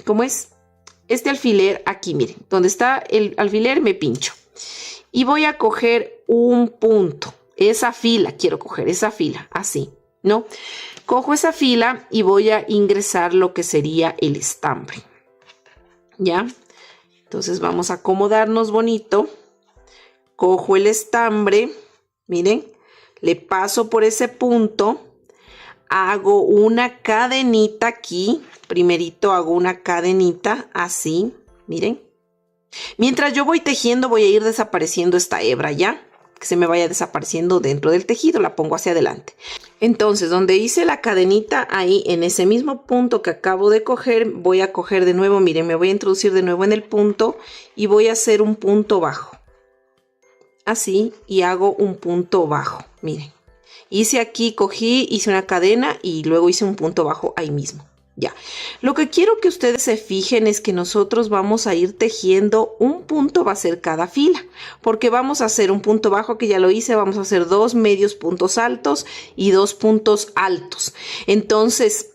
¿cómo es? Este alfiler aquí, miren, donde está el alfiler me pincho y voy a coger un punto, esa fila, quiero coger esa fila, así, ¿no? Cojo esa fila y voy a ingresar lo que sería el estambre, ¿ya? Entonces vamos a acomodarnos bonito, cojo el estambre, miren, le paso por ese punto, hago una cadenita aquí. Primerito hago una cadenita así, miren. Mientras yo voy tejiendo voy a ir desapareciendo esta hebra, ¿ya? Que se me vaya desapareciendo dentro del tejido, la pongo hacia adelante. Entonces, donde hice la cadenita, ahí en ese mismo punto que acabo de coger, voy a coger de nuevo, miren, me voy a introducir de nuevo en el punto y voy a hacer un punto bajo. Así, y hago un punto bajo, miren. Hice aquí, cogí, hice una cadena y luego hice un punto bajo ahí mismo. Ya, lo que quiero que ustedes se fijen es que nosotros vamos a ir tejiendo un punto, va a ser cada fila, porque vamos a hacer un punto bajo que ya lo hice, vamos a hacer 2 medios puntos altos y 2 puntos altos. Entonces,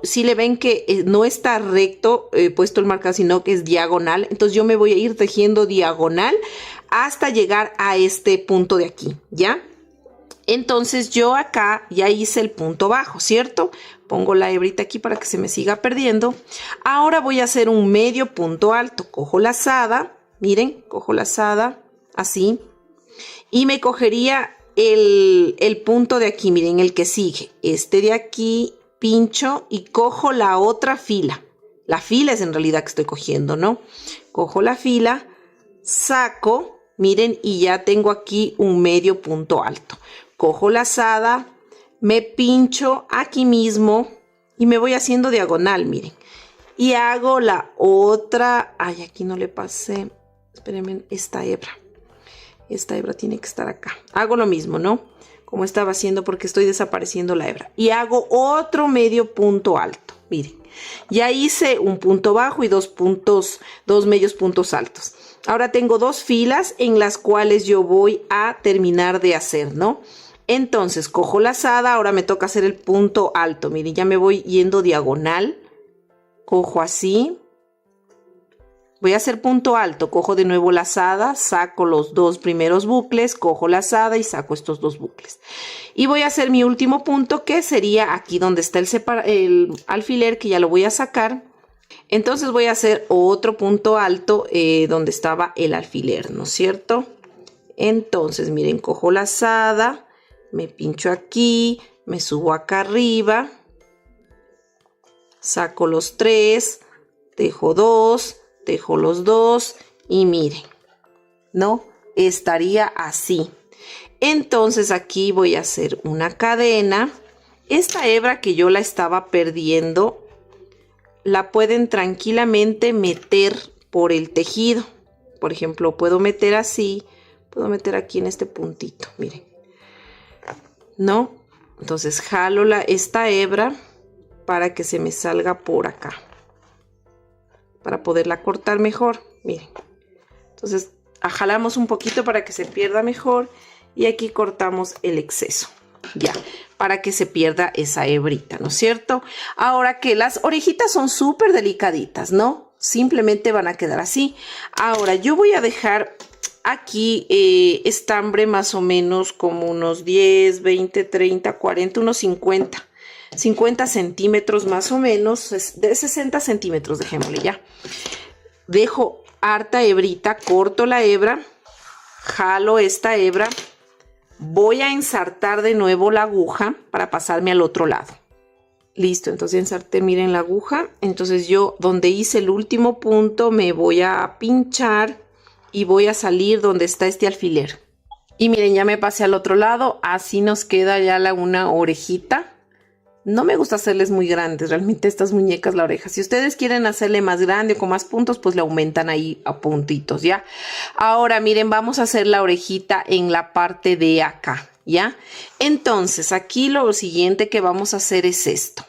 si le ven que no está recto puesto el marcador, sino que es diagonal, entonces yo me voy a ir tejiendo diagonal hasta llegar a este punto de aquí, ¿ya? Entonces yo acá ya hice el punto bajo, ¿cierto? pongo la hebrita aquí para que se me siga perdiendo. Ahora voy a hacer un medio punto alto. Cojo lazada, miren, cojo lazada, así. Y me cogería el punto de aquí, miren, el que sigue. Este de aquí, pincho y cojo la otra fila. La fila es en realidad que estoy cogiendo, ¿no? Cojo la fila, saco, miren, y ya tengo aquí un medio punto alto. Cojo lazada, me pincho aquí mismo y me voy haciendo diagonal, miren. Y hago la otra, ay, aquí no le pasé, espérenme, esta hebra tiene que estar acá. Hago lo mismo, ¿no? Como estaba haciendo porque estoy desapareciendo la hebra. Y hago otro medio punto alto, miren. Ya hice un punto bajo y dos medios puntos altos. Ahora tengo dos filas en las cuales yo voy a terminar de hacer, ¿no? Entonces cojo lazada, ahora me toca hacer el punto alto. Miren, ya me voy yendo diagonal. Cojo así. Voy a hacer punto alto, cojo de nuevo lazada, saco los dos primeros bucles, cojo lazada y saco estos dos bucles. Y voy a hacer mi último punto, que sería aquí donde está el alfiler, que ya lo voy a sacar. Entonces voy a hacer otro punto alto donde estaba el alfiler, ¿no es cierto? Entonces, miren, cojo lazada, me pincho aquí, me subo acá arriba, saco los tres, dejo dos, dejo los dos y miren, ¿no? Estaría así. Entonces aquí voy a hacer una cadena. Esta hebra que yo la estaba perdiendo, la pueden tranquilamente meter por el tejido. Por ejemplo, puedo meter así, puedo meter aquí en este puntito, miren, ¿no? Entonces jalo esta hebra para que se me salga por acá, para poderla cortar mejor, miren. Entonces jalamos un poquito para que se pierda mejor y aquí cortamos el exceso, ya, para que se pierda esa hebrita, ¿no es cierto? Ahora que las orejitas son súper delicaditas, ¿no? Simplemente van a quedar así. Ahora yo voy a dejar aquí estambre más o menos como unos 10, 20, 30, 40, unos 50 centímetros más o menos, de 60 centímetros, dejémosle ya. Dejo harta hebrita, corto la hebra, jalo esta hebra, voy a ensartar de nuevo la aguja para pasarme al otro lado. Listo, entonces ensarté, miren la aguja. Entonces yo donde hice el último punto me voy a pinchar y voy a salir donde está este alfiler. Y miren, ya me pasé al otro lado, así nos queda ya una orejita. No me gusta hacerles muy grandes, realmente estas muñecas la oreja. Si ustedes quieren hacerle más grande o con más puntos, pues le aumentan ahí a puntitos, ¿ya? Ahora, miren, vamos a hacer la orejita en la parte de acá, ¿ya? Entonces, aquí lo siguiente que vamos a hacer es esto.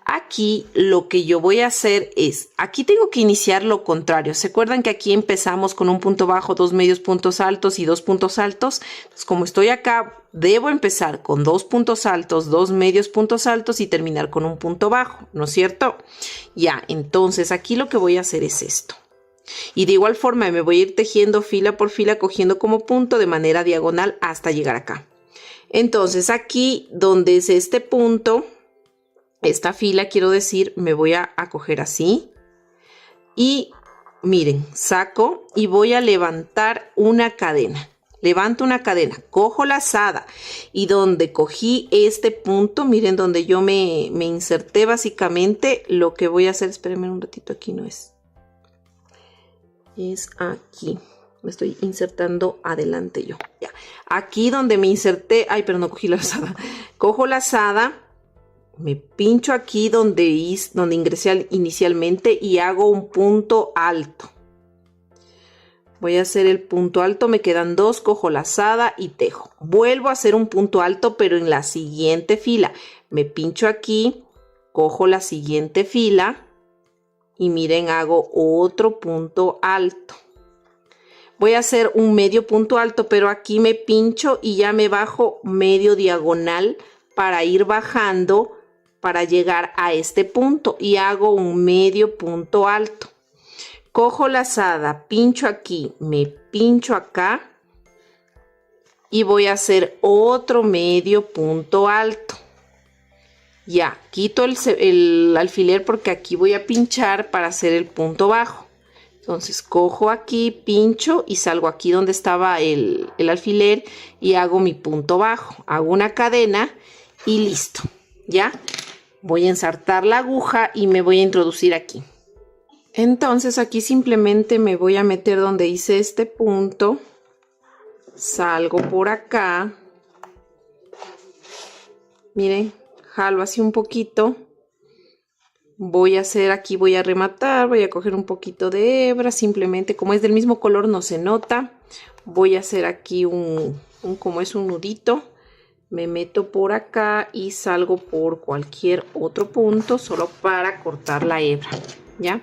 Aquí lo que yo voy a hacer es, aquí tengo que iniciar lo contrario. ¿Se acuerdan que aquí empezamos con un punto bajo, dos medios puntos altos y dos puntos altos? Entonces, como estoy acá, debo empezar con dos puntos altos, dos medios puntos altos y terminar con un punto bajo, ¿no es cierto? Ya, entonces aquí lo que voy a hacer es esto. Y de igual forma me voy a ir tejiendo fila por fila, cogiendo como punto de manera diagonal hasta llegar acá. Entonces aquí donde es este punto, esta fila quiero decir, me voy a coger así. Y miren, saco y voy a levantar una cadena. Levanto una cadena, cojo lazada y donde cogí este punto, miren donde yo me inserté básicamente, lo que voy a hacer, espérenme un ratito, aquí no es. Es aquí, me estoy insertando adelante yo. Ya. Aquí donde me inserté, ay, pero no cogí la lazada. Cojo lazada, me pincho aquí donde ingresé inicialmente y hago un punto alto. Voy a hacer el punto alto, me quedan dos, cojo lazada y tejo. Vuelvo a hacer un punto alto, pero en la siguiente fila. Me pincho aquí, cojo la siguiente fila y miren, hago otro punto alto. Voy a hacer un medio punto alto, pero aquí me pincho y ya me bajo medio diagonal para ir bajando para llegar a este punto y hago un medio punto alto. Cojo lazada, pincho aquí, me pincho acá y voy a hacer otro medio punto alto. Ya, quito el alfiler porque aquí voy a pinchar para hacer el punto bajo. Entonces cojo aquí, pincho y salgo aquí donde estaba el alfiler y hago mi punto bajo. Hago una cadena y listo. Ya, voy a ensartar la aguja y me voy a introducir aquí. Entonces aquí simplemente me voy a meter donde hice este punto. Salgo por acá. Miren, jalo así un poquito. Voy a hacer aquí, voy a rematar, voy a coger un poquito de hebra, simplemente como es del mismo color no se nota. Voy a hacer aquí como es un nudito. Me meto por acá y salgo por cualquier otro punto solo para cortar la hebra. ¿Ya?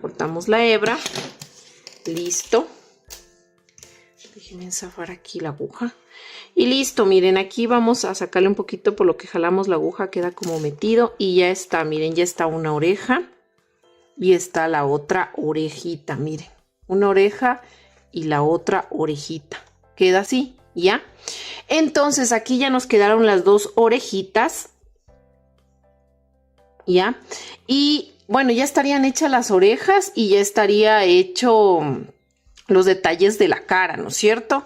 Cortamos la hebra. Listo. Déjenme enzafar aquí la aguja. Y listo, miren, aquí vamos a sacarle un poquito por lo que jalamos la aguja, queda como metido y ya está, miren, ya está una oreja y está la otra orejita, miren, una oreja y la otra orejita, queda así, ¿ya? Entonces aquí ya nos quedaron las dos orejitas, ¿ya? Y bueno, ya estarían hechas las orejas y ya estaría hecho los detalles de la cara, ¿no es cierto?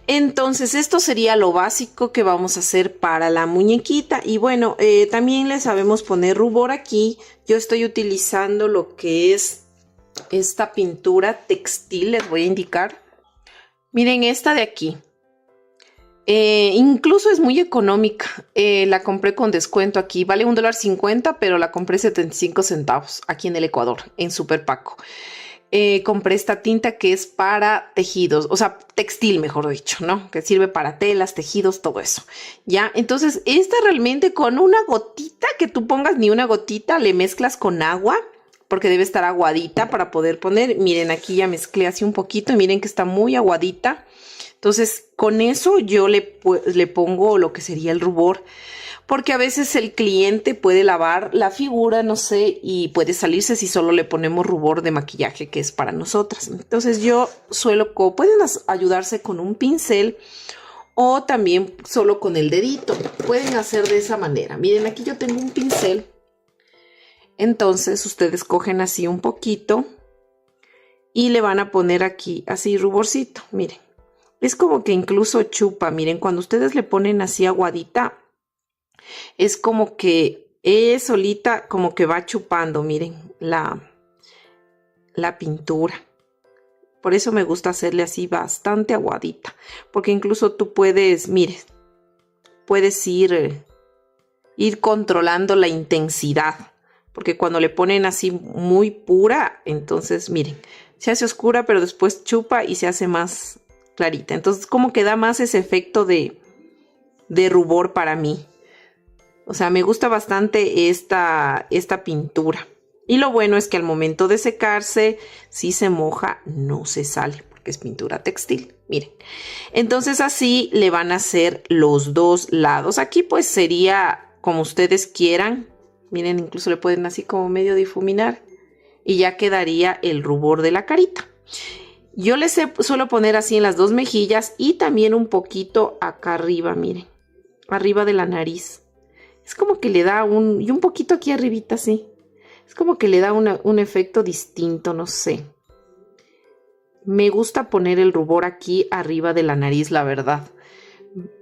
Entonces esto sería lo básico que vamos a hacer para la muñequita. Y bueno, también le sabemos poner rubor aquí. Yo estoy utilizando lo que es esta pintura textil, les voy a indicar. Miren esta de aquí. Incluso es muy económica. La compré con descuento aquí. Vale $1.50, pero la compré 75 centavos aquí en el Ecuador, en Super Paco. Compré esta tinta que es para tejidos, o sea, textil, mejor dicho, ¿no? Que sirve para telas, tejidos, todo eso. Ya, entonces esta realmente con una gotita que tú pongas, ni una gotita, le mezclas con agua, porque debe estar aguadita para poder poner. Miren, aquí ya mezclé así un poquito y miren que está muy aguadita. Entonces con eso yo le pongo lo que sería el rubor. Porque a veces el cliente puede lavar la figura, no sé, y puede salirse si solo le ponemos rubor de maquillaje, que es para nosotras. Entonces yo pueden ayudarse con un pincel o también solo con el dedito. Pueden hacer de esa manera. Miren, aquí yo tengo un pincel. Entonces ustedes cogen así un poquito y le van a poner aquí así ruborcito. Miren, es como que incluso chupa. Miren, cuando ustedes le ponen así aguadita, es como que solita como que va chupando, miren, la pintura. Por eso me gusta hacerle así bastante aguadita, porque incluso tú puedes, mire, puedes ir controlando la intensidad, porque cuando le ponen así muy pura, entonces miren, se hace oscura, pero después chupa y se hace más clarita. Entonces como que da más ese efecto de rubor para mí. O sea, me gusta bastante esta pintura. Y lo bueno es que al momento de secarse, si se moja, no se sale, porque es pintura textil. Miren. Entonces así le van a hacer los dos lados. Aquí pues sería como ustedes quieran. Miren, incluso le pueden así como medio difuminar. Y ya quedaría el rubor de la carita. Yo suelo poner así en las dos mejillas y también un poquito acá arriba, miren. Arriba de la nariz. Es como que le da y un poquito aquí arribita, sí. Es como que le da un efecto distinto, no sé. Me gusta poner el rubor aquí arriba de la nariz, la verdad.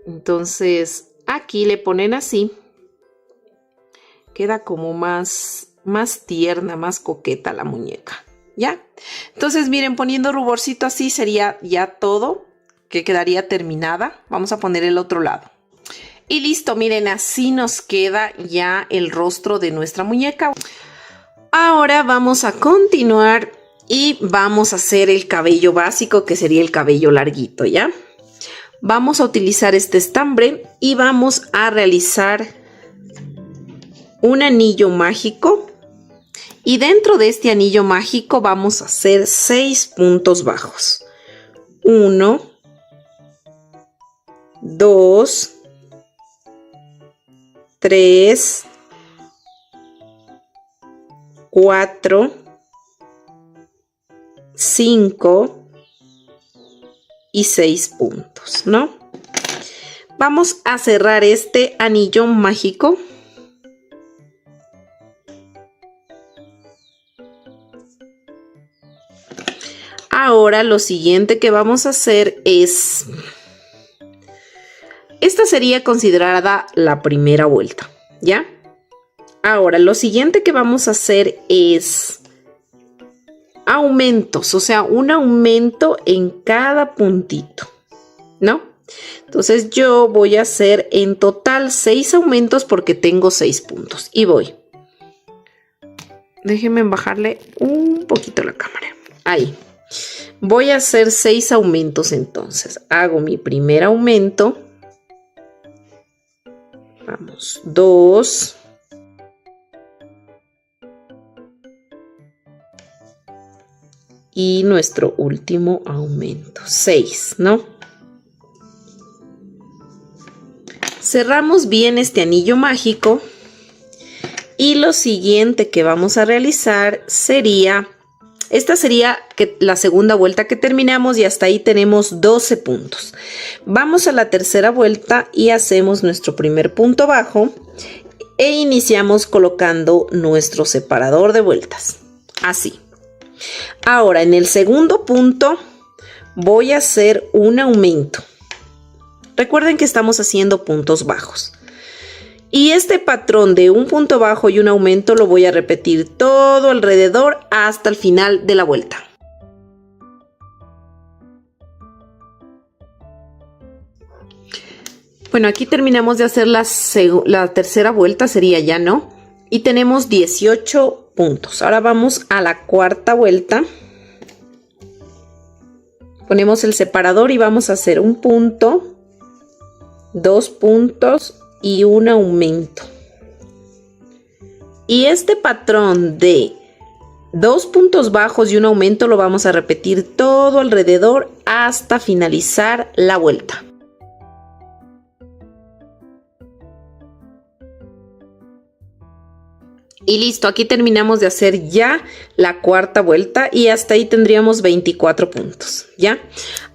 Entonces, aquí le ponen así. Queda como más tierna, más coqueta la muñeca. ¿Ya? Entonces, miren, poniendo ruborcito así sería ya todo, que quedaría terminada. Vamos a poner el otro lado. Y listo, miren, así nos queda ya el rostro de nuestra muñeca. Ahora vamos a continuar y vamos a hacer el cabello básico, que sería el cabello larguito, ¿ya? Vamos a utilizar este estambre y vamos a realizar un anillo mágico. Y dentro de este anillo mágico vamos a hacer 6 puntos bajos. 1, 2, 3, 4, 5 y 6 puntos, ¿no? Vamos a cerrar este anillo mágico Ahora lo siguiente que vamos a hacer es... Esta sería considerada la primera vuelta, ¿ya? Ahora, lo siguiente que vamos a hacer es aumentos, o sea, un aumento en cada puntito, ¿no? Entonces yo voy a hacer en total 6 aumentos porque tengo 6 puntos. Y voy. Déjenme bajarle un poquito la cámara. Ahí. Voy a hacer 6 aumentos entonces. Hago mi primer aumento. Vamos, 2. Y nuestro último aumento, 6, ¿no? Cerramos bien este anillo mágico. Y lo siguiente que vamos a realizar sería... Esta sería la segunda vuelta que terminamos y hasta ahí tenemos 12 puntos. Vamos a la tercera vuelta y hacemos nuestro primer punto bajo e iniciamos colocando nuestro separador de vueltas. Así. Ahora en el segundo punto voy a hacer un aumento. Recuerden que estamos haciendo puntos bajos. Y este patrón de un punto bajo y un aumento lo voy a repetir todo alrededor hasta el final de la vuelta. Bueno, aquí terminamos de hacer la tercera vuelta, sería ya, ¿no? Y tenemos 18 puntos. Ahora vamos a la cuarta vuelta. Ponemos el separador y vamos a hacer un punto, 2 puntos y un aumento. Y este patrón de 2 puntos bajos y un aumento lo vamos a repetir todo alrededor hasta finalizar la vuelta. Y listo, aquí terminamos de hacer ya la cuarta vuelta y hasta ahí tendríamos 24 puntos, ¿ya?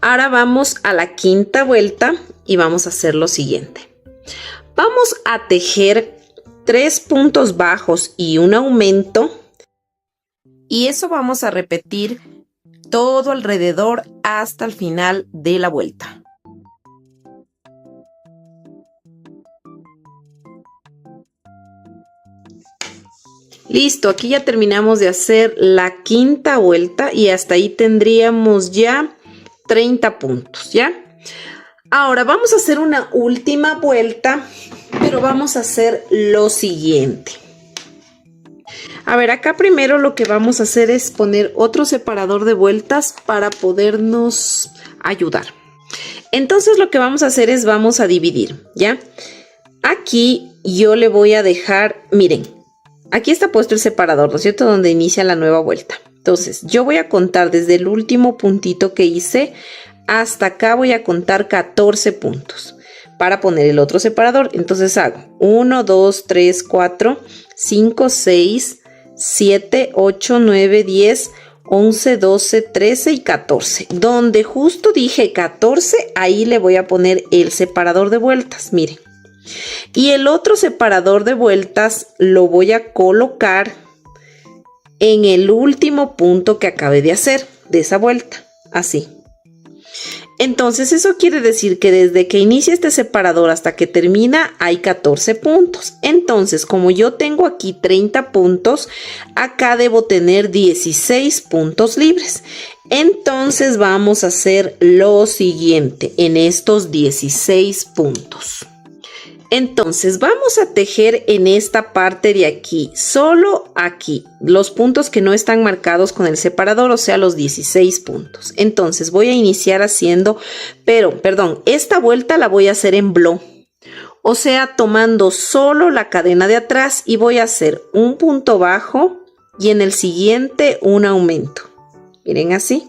Ahora vamos a la quinta vuelta y vamos a hacer lo siguiente. Vamos a tejer 3 puntos bajos y un aumento. Y eso vamos a repetir todo alrededor hasta el final de la vuelta. Listo, aquí ya terminamos de hacer la quinta vuelta y hasta ahí tendríamos ya 30 puntos, ¿ya? Ahora vamos a hacer una última vuelta, pero vamos a hacer lo siguiente. A ver, acá primero lo que vamos a hacer es poner otro separador de vueltas para podernos ayudar. Entonces lo que vamos a hacer es vamos a dividir, ¿ya? Aquí yo le voy a dejar, miren, aquí está puesto el separador, ¿no es cierto? Donde inicia la nueva vuelta. Entonces, yo voy a contar desde el último puntito que hice hasta acá voy a contar 14 puntos para poner el otro separador. Entonces hago 1, 2, 3, 4, 5, 6, 7, 8, 9, 10, 11, 12, 13 y 14. Donde justo dije 14, ahí le voy a poner el separador de vueltas, miren. Y el otro separador de vueltas lo voy a colocar en el último punto que acabé de hacer de esa vuelta, así. Entonces eso quiere decir que desde que inicia este separador hasta que termina hay 14 puntos. Entonces como yo tengo aquí 30 puntos, acá debo tener 16 puntos libres. Entonces vamos a hacer lo siguiente en estos 16 puntos. Entonces vamos a tejer en esta parte de aquí, solo aquí, los puntos que no están marcados con el separador, o sea los 16 puntos. Entonces voy a iniciar haciendo, esta vuelta la voy a hacer en blow, o sea tomando solo la cadena de atrás y voy a hacer un punto bajo y en el siguiente un aumento. Miren así,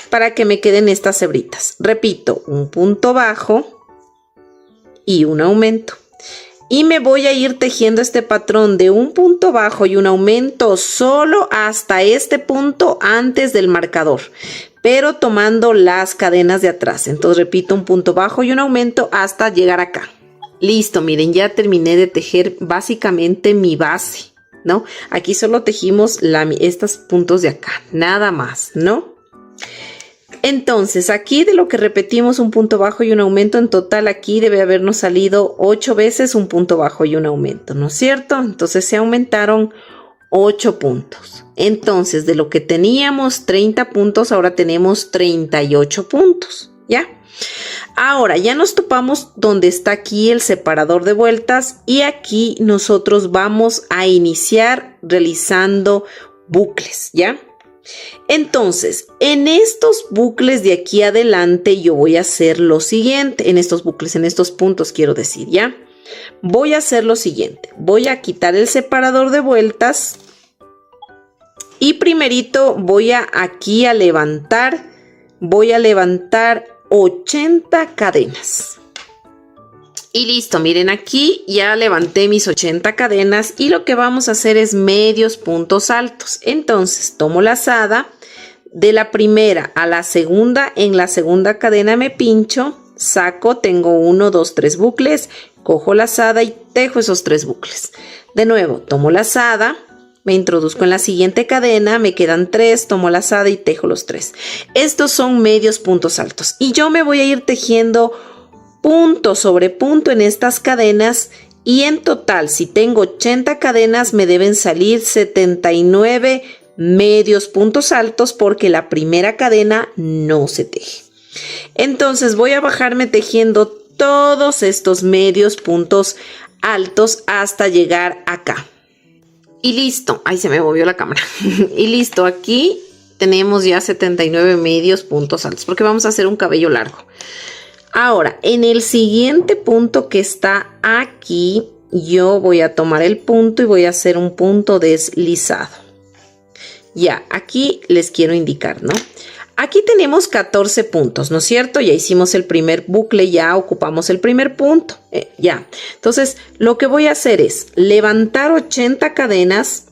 para que me queden estas hebritas. Repito, un punto bajo y un aumento y me voy a ir tejiendo este patrón de un punto bajo y un aumento solo hasta este punto antes del marcador, pero tomando las cadenas de atrás. Entonces repito, un punto bajo y un aumento hasta llegar acá. Listo, miren, ya terminé de tejer básicamente mi base, ¿no? Aquí solo tejimos estos puntos de acá, nada más, ¿no? Entonces, aquí de lo que repetimos un punto bajo y un aumento, en total aquí debe habernos salido 8 veces un punto bajo y un aumento, ¿no es cierto? Entonces se aumentaron 8 puntos. Entonces, de lo que teníamos 30 puntos, ahora tenemos 38 puntos, ¿ya? Ahora, ya nos topamos donde está aquí el separador de vueltas y aquí nosotros vamos a iniciar realizando bucles, ¿ya? Entonces, en estos bucles de aquí adelante yo voy a hacer lo siguiente, en estos bucles, en estos puntos quiero decir, ¿ya? Voy a hacer lo siguiente, voy a quitar el separador de vueltas y primerito voy a aquí a levantar, voy a levantar 80 cadenas. Y listo, miren, aquí ya levanté mis 80 cadenas y lo que vamos a hacer es medios puntos altos. Entonces tomo la lazada, de la primera a la segunda, en la segunda cadena me pincho, saco, tengo 1, 2, 3 bucles, cojo la lazada y tejo esos 3 bucles. De nuevo, tomo la lazada, me introduzco en la siguiente cadena, me quedan 3, tomo la lazada y tejo los 3. Estos son medios puntos altos y yo me voy a ir tejiendo punto sobre punto en estas cadenas y en total, si tengo 80 cadenas, me deben salir 79 medios puntos altos porque la primera cadena no se teje. Entonces voy a bajarme tejiendo todos estos medios puntos altos hasta llegar acá. Y listo, ahí se me movió la cámara. Y listo, aquí tenemos ya 79 medios puntos altos porque vamos a hacer un cabello largo. Ahora, en el siguiente punto que está aquí, yo voy a tomar el punto y voy a hacer un punto deslizado. Ya, aquí les quiero indicar, ¿no? Aquí tenemos 14 puntos, ¿no es cierto? Ya hicimos el primer bucle, ya ocupamos el primer punto, ya. Entonces, lo que voy a hacer es levantar 80 cadenas,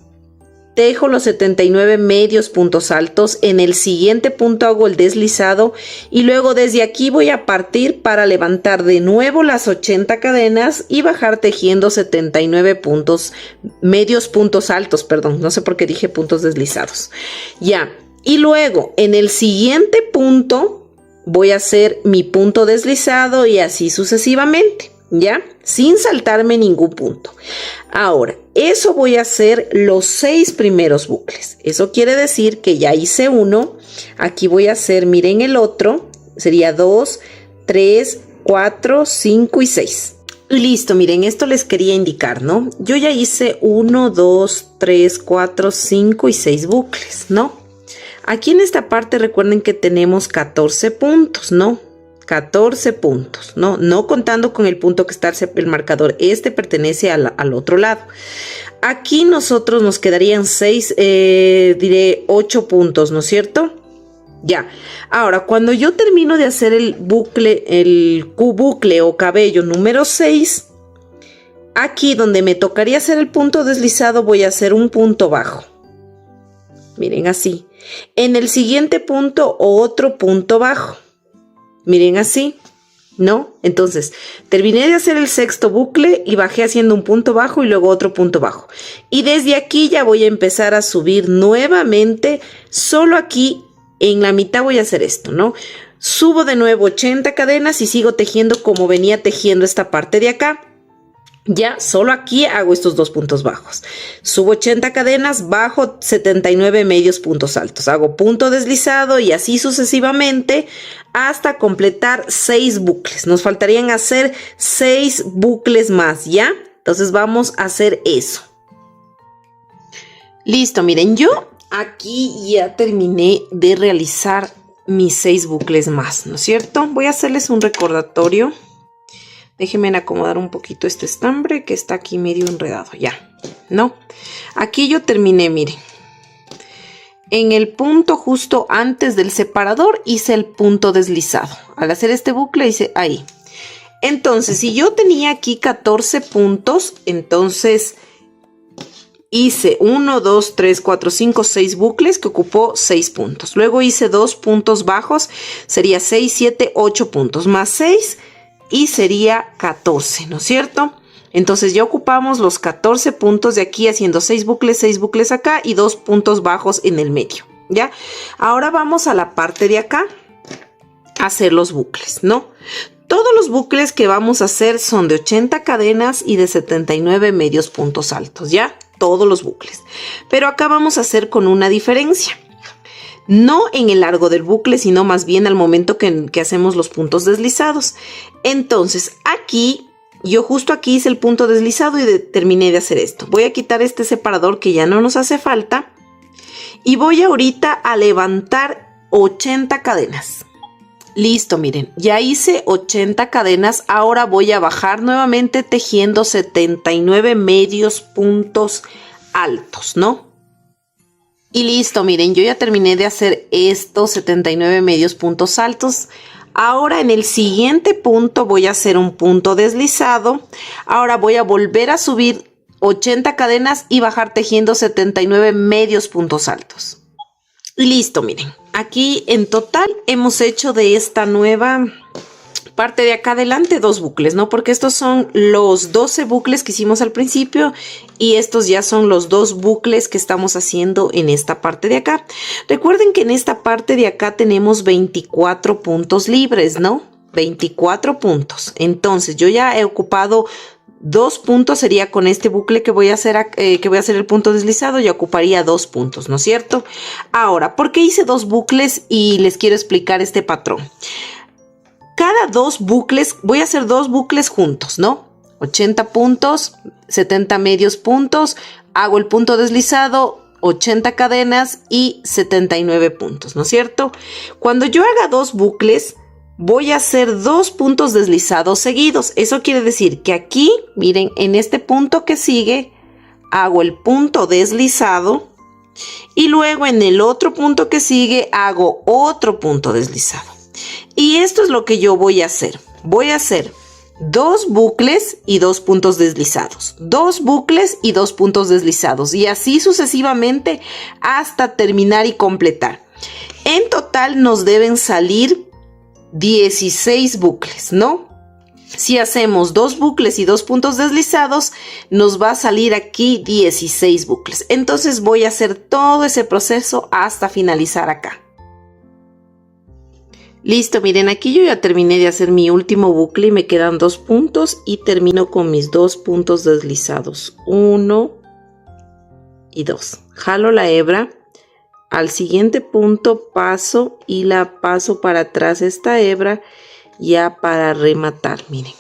tejo los 79 medios puntos altos, en el siguiente punto hago el deslizado y luego desde aquí voy a partir para levantar de nuevo las 80 cadenas y bajar tejiendo 79 puntos, medios puntos altos, perdón, no sé por qué dije puntos deslizados. Ya, y luego en el siguiente punto voy a hacer mi punto deslizado y así sucesivamente, ¿ya? Sin saltarme ningún punto. Ahora, eso voy a hacer los 6 primeros bucles. Eso quiere decir que ya hice uno. Aquí voy a hacer, miren el otro. Sería 2, 3, 4, 5 y 6. Y listo, miren, esto les quería indicar, ¿no? Yo ya hice 1, 2, 3, 4, 5 y 6 bucles, ¿no? Aquí en esta parte recuerden que tenemos 14 puntos, ¿no? 14 puntos, ¿no? No contando con el punto que está el marcador. Este pertenece al otro lado. Aquí nosotros nos quedarían 8 puntos, ¿no es cierto? Ya. Ahora, cuando yo termino de hacer el bucle o cabello número 6, aquí donde me tocaría hacer el punto deslizado, voy a hacer un punto bajo. Miren así. En el siguiente punto, otro punto bajo. Miren así, ¿no? Entonces, terminé de hacer el sexto bucle y bajé haciendo un punto bajo y luego otro punto bajo. Y desde aquí ya voy a empezar a subir nuevamente. Solo aquí, en la mitad voy a hacer esto, ¿no? Subo de nuevo 80 cadenas y sigo tejiendo como venía tejiendo esta parte de acá. Ya, solo aquí hago estos 2 puntos bajos. Subo 80 cadenas, bajo 79 medios puntos altos. Hago punto deslizado y así sucesivamente hasta completar 6 bucles. Nos faltarían hacer 6 bucles más, ¿ya? Entonces vamos a hacer eso. Listo, miren, yo aquí ya terminé de realizar mis 6 bucles más, ¿no es cierto? Voy a hacerles un recordatorio. Déjenme acomodar un poquito este estambre que está aquí medio enredado, ya, ¿no? Aquí yo terminé, miren. En el punto justo antes del separador hice el punto deslizado. Al hacer este bucle hice ahí. Entonces, si yo tenía aquí 14 puntos, entonces hice 1, 2, 3, 4, 5, 6 bucles que ocupó 6 puntos. Luego hice 2 puntos bajos, sería 6, 7, 8 puntos, más 6 y sería 14, ¿no es cierto? Entonces ya ocupamos los 14 puntos de aquí haciendo 6 bucles acá y 2 puntos bajos en el medio, ¿ya? Ahora vamos a la parte de acá a hacer los bucles, ¿no? Todos los bucles que vamos a hacer son de 80 cadenas y de 79 medios puntos altos, ¿ya? Todos los bucles. Pero acá vamos a hacer con una diferencia. No en el largo del bucle, sino más bien al momento que hacemos los puntos deslizados. Entonces, aquí, yo justo aquí hice el punto deslizado y terminé de hacer esto. Voy a quitar este separador que ya no nos hace falta. Y voy ahorita a levantar 80 cadenas. Listo, miren, ya hice 80 cadenas. Ahora voy a bajar nuevamente tejiendo 79 medios puntos altos, ¿no? Y listo, miren, yo ya terminé de hacer estos 79 medios puntos altos. Ahora en el siguiente punto voy a hacer un punto deslizado. Ahora voy a volver a subir 80 cadenas y bajar tejiendo 79 medios puntos altos. Y listo, miren, aquí en total hemos hecho de esta nueva parte de acá adelante 2 bucles, ¿no? Porque estos son los 12 bucles que hicimos al principio y estos ya son los 2 bucles que estamos haciendo en esta parte de acá. Recuerden que en esta parte de acá tenemos 24 puntos libres, ¿no? 24 puntos. Entonces yo ya he ocupado 2 puntos, sería con este bucle que voy a hacer el punto deslizado, ya ocuparía 2 puntos, ¿no es cierto? Ahora, ¿por qué hice 2 bucles? Y les quiero explicar este patrón. Cada 2 bucles, voy a hacer 2 bucles juntos, ¿no? 80 puntos, 70 medios puntos, hago el punto deslizado, 80 cadenas y 79 puntos, ¿no es cierto? Cuando yo haga 2 bucles, voy a hacer 2 puntos deslizados seguidos. Eso quiere decir que aquí, miren, en este punto que sigue, hago el punto deslizado y luego en el otro punto que sigue, hago otro punto deslizado. Y esto es lo que yo voy a hacer. Voy a hacer 2 bucles y 2 puntos deslizados. 2 bucles y 2 puntos deslizados. Y así sucesivamente hasta terminar y completar. En total nos deben salir 16 bucles, ¿no? Si hacemos 2 bucles y 2 puntos deslizados, nos va a salir aquí 16 bucles. Entonces voy a hacer todo ese proceso hasta finalizar acá. Listo, miren, aquí yo ya terminé de hacer mi último bucle y me quedan 2 puntos y termino con mis 2 puntos deslizados, 1 y 2. Jalo la hebra, al siguiente punto paso y la paso para atrás esta hebra ya para rematar, miren.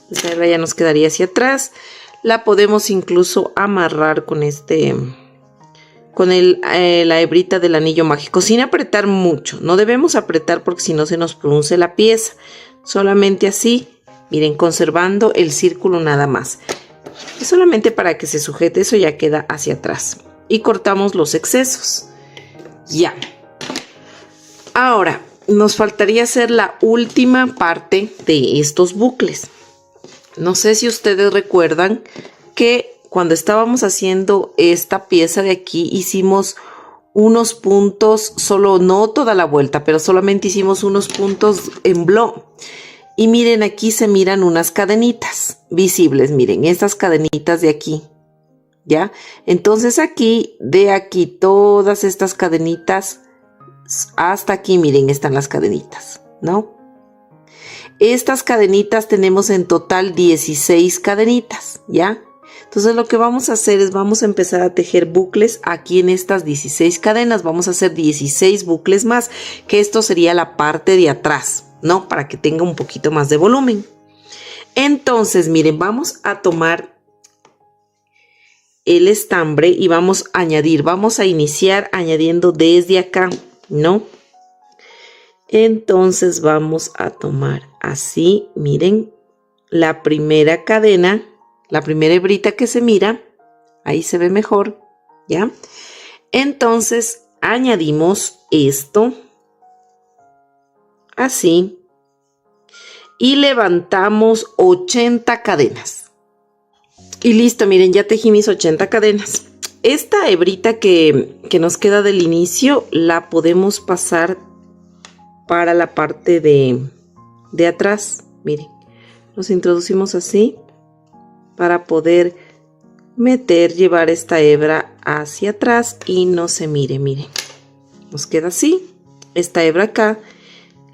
Esta hebra ya nos quedaría hacia atrás, la podemos incluso amarrar con la hebrita del anillo mágico sin apretar mucho. No debemos apretar porque si no se nos produce la pieza. Solamente así, miren, conservando el círculo nada más. Es solamente para que se sujete, eso ya queda hacia atrás. Y cortamos los excesos. Ya. Ahora, nos faltaría hacer la última parte de estos bucles. No sé si ustedes recuerdan que cuando estábamos haciendo esta pieza de aquí, hicimos unos puntos, solo no toda la vuelta, pero solamente hicimos unos puntos en bloc. Y miren, aquí se miran unas cadenitas visibles, miren, estas cadenitas de aquí, ¿ya? Entonces aquí, de aquí, todas estas cadenitas, hasta aquí, miren, están las cadenitas, ¿no? Estas cadenitas tenemos en total 16 cadenitas, ¿ya? Entonces lo que vamos a hacer es vamos a empezar a tejer bucles aquí en estas 16 cadenas. Vamos a hacer 16 bucles más, que esto sería la parte de atrás, ¿no? Para que tenga un poquito más de volumen. Entonces, miren, vamos a tomar el estambre y vamos a añadir, vamos a iniciar añadiendo desde acá, ¿no? Entonces vamos a tomar así, miren, la primera cadena. La primera hebrita que se mira, ahí se ve mejor, ¿ya? Entonces, añadimos esto, así, y levantamos 80 cadenas. Y listo, miren, ya tejí mis 80 cadenas. Esta hebrita que nos queda del inicio, la podemos pasar para la parte de atrás. Miren, nos introducimos así. para poder llevar esta hebra hacia atrás y no se mire, miren. Nos queda así. Esta hebra acá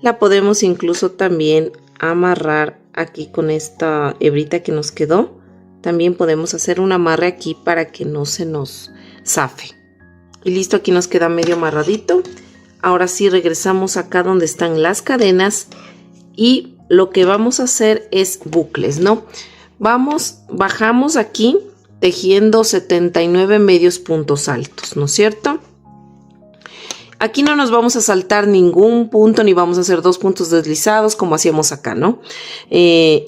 la podemos incluso también amarrar aquí con esta hebrita que nos quedó. También podemos hacer un amarre aquí para que no se nos zafe. Y listo, aquí nos queda medio amarradito. Ahora sí regresamos acá donde están las cadenas y lo que vamos a hacer es bucles, ¿no? Bajamos aquí tejiendo 79 medios puntos altos, ¿no es cierto? Aquí no nos vamos a saltar ningún punto ni vamos a hacer 2 puntos deslizados como hacíamos acá, ¿no?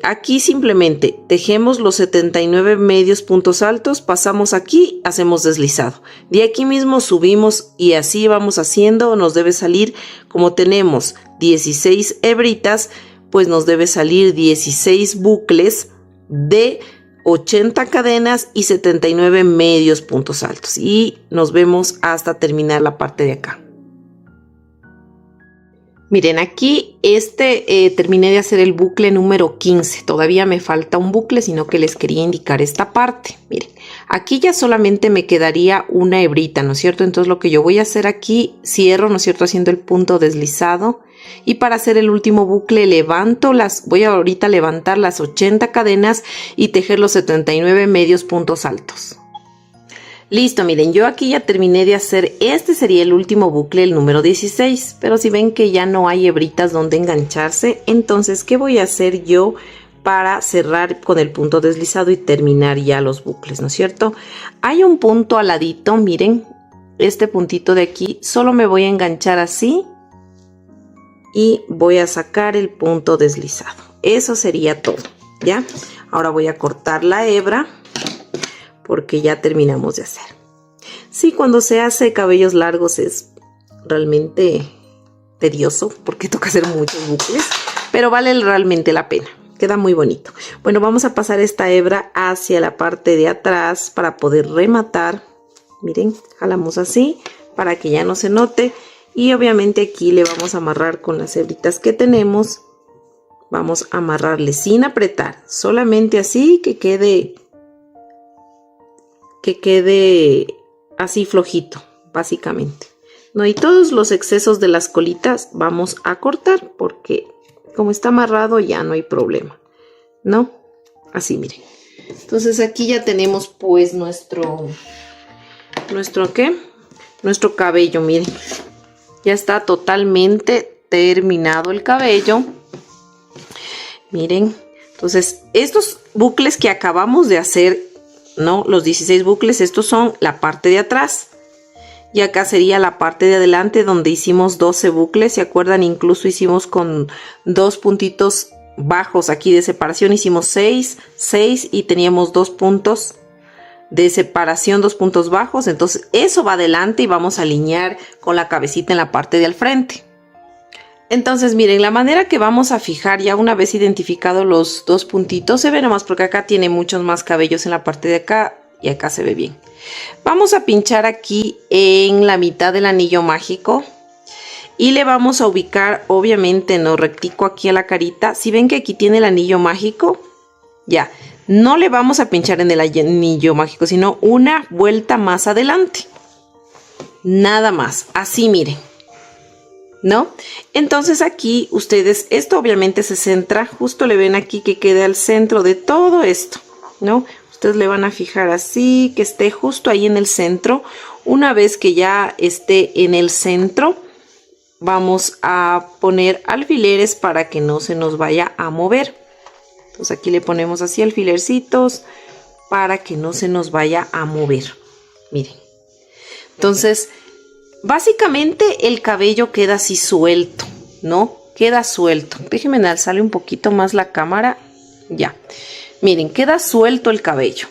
Aquí simplemente tejemos los 79 medios puntos altos, pasamos aquí, hacemos deslizado. De aquí mismo subimos y así vamos haciendo. Nos debe salir, como tenemos 16 hebritas, pues nos debe salir 16 bucles de 80 cadenas y 79 medios puntos altos. Y nos vemos hasta terminar la parte de acá. Miren, aquí terminé de hacer el bucle número 15. Todavía me falta un bucle, sino que les quería indicar esta parte. Miren, aquí ya solamente me quedaría una hebrita, ¿no es cierto? Entonces lo que yo voy a hacer aquí, cierro, ¿no es cierto? Haciendo el punto deslizado. Y para hacer el último bucle voy ahorita a levantar las 80 cadenas y tejer los 79 medios puntos altos. Listo, miren, yo aquí ya terminé de hacer, este sería el último bucle, el número 16, pero si ven que ya no hay hebritas donde engancharse, entonces, ¿qué voy a hacer yo para cerrar con el punto deslizado y terminar ya los bucles, ¿no es cierto? Hay un punto al ladito, miren, este puntito de aquí, solo me voy a enganchar así y voy a sacar el punto deslizado. Eso sería todo, ¿ya? Ahora voy a cortar la hebra, porque ya terminamos de hacer. Sí, cuando se hace cabellos largos es realmente tedioso porque toca hacer muchos bucles, pero vale realmente la pena. Queda muy bonito. Bueno, vamos a pasar esta hebra hacia la parte de atrás para poder rematar. Miren, jalamos así para que ya no se note. Y obviamente aquí le vamos a amarrar con las hebritas que tenemos. Vamos a amarrarle sin apretar, solamente así que quede así flojito, básicamente, ¿no? Y todos los excesos de las colitas vamos a cortar porque como está amarrado ya no hay problema, ¿no? Así, miren. Entonces aquí ya tenemos pues nuestro cabello, miren. Ya está totalmente terminado el cabello. Miren, entonces estos bucles que acabamos de hacer, ¿no? Los 16 bucles, estos son la parte de atrás. Y acá sería la parte de adelante donde hicimos 12 bucles. ¿Se acuerdan? Incluso hicimos con 2 puntitos bajos aquí de separación. Hicimos 6 y teníamos 2 puntos de separación, 2 puntos bajos. Entonces eso va adelante y vamos a alinear con la cabecita en la parte de al frente. Entonces miren, la manera que vamos a fijar ya una vez identificados los 2 puntitos, se ve nomás porque acá tiene muchos más cabellos en la parte de acá y acá se ve bien. Vamos a pinchar aquí en la mitad del anillo mágico y le vamos a ubicar, obviamente no rectico aquí a la carita. Si ven que aquí tiene el anillo mágico, ya, no le vamos a pinchar en el anillo mágico, sino una vuelta más adelante. Nada más, así miren. ¿No? Entonces aquí ustedes, esto obviamente se centra, justo le ven aquí que quede al centro de todo esto, ¿no? Ustedes le van a fijar así, que esté justo ahí en el centro. Una vez que ya esté en el centro, vamos a poner alfileres para que no se nos vaya a mover. Entonces aquí le ponemos así alfilercitos para que no se nos vaya a mover. Miren. Entonces, básicamente el cabello queda así suelto, ¿no? Queda suelto. Déjenme alzarle un poquito más la cámara. Ya. Miren, queda suelto el cabello,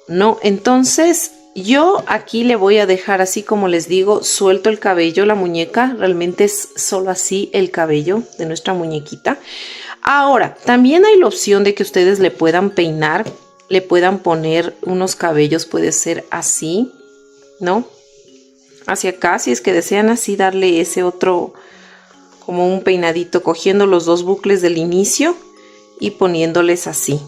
¿no? Entonces yo aquí le voy a dejar así como les digo, suelto el cabello, la muñeca. Realmente es solo así el cabello de nuestra muñequita. Ahora, también hay la opción de que ustedes le puedan peinar, le puedan poner unos cabellos, puede ser así, ¿no? Hacia acá, si es que desean así darle ese otro, como un peinadito, cogiendo los 2 bucles del inicio y poniéndoles así,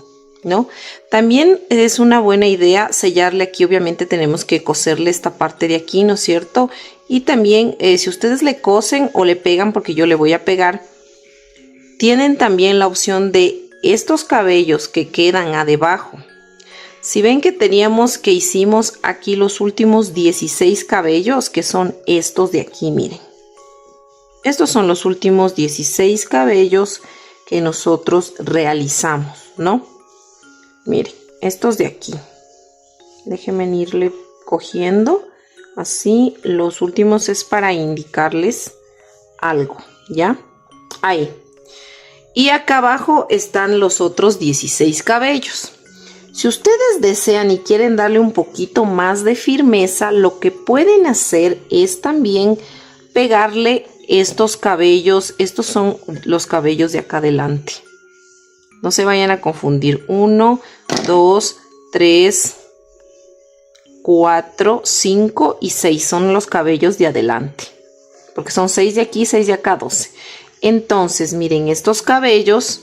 ¿no? También es una buena idea sellarle aquí. Obviamente tenemos que coserle esta parte de aquí, ¿no es cierto? Y también si ustedes le cosen o le pegan, porque yo le voy a pegar, tienen también la opción de estos cabellos que quedan a debajo. Si ven que hicimos aquí los últimos 16 cabellos, que son estos de aquí, miren. Estos son los últimos 16 cabellos que nosotros realizamos, ¿no? Miren, estos de aquí. Déjenme irle cogiendo. Así, los últimos es para indicarles algo, ¿ya? Ahí. Y acá abajo están los otros 16 cabellos. Si ustedes desean y quieren darle un poquito más de firmeza, lo que pueden hacer es también pegarle estos cabellos. Estos son los cabellos de acá adelante. No se vayan a confundir. 1, 2, 3, 4, 5 y 6 son los cabellos de adelante. Porque son 6 de aquí, 6 de acá, 12. Entonces, miren, estos cabellos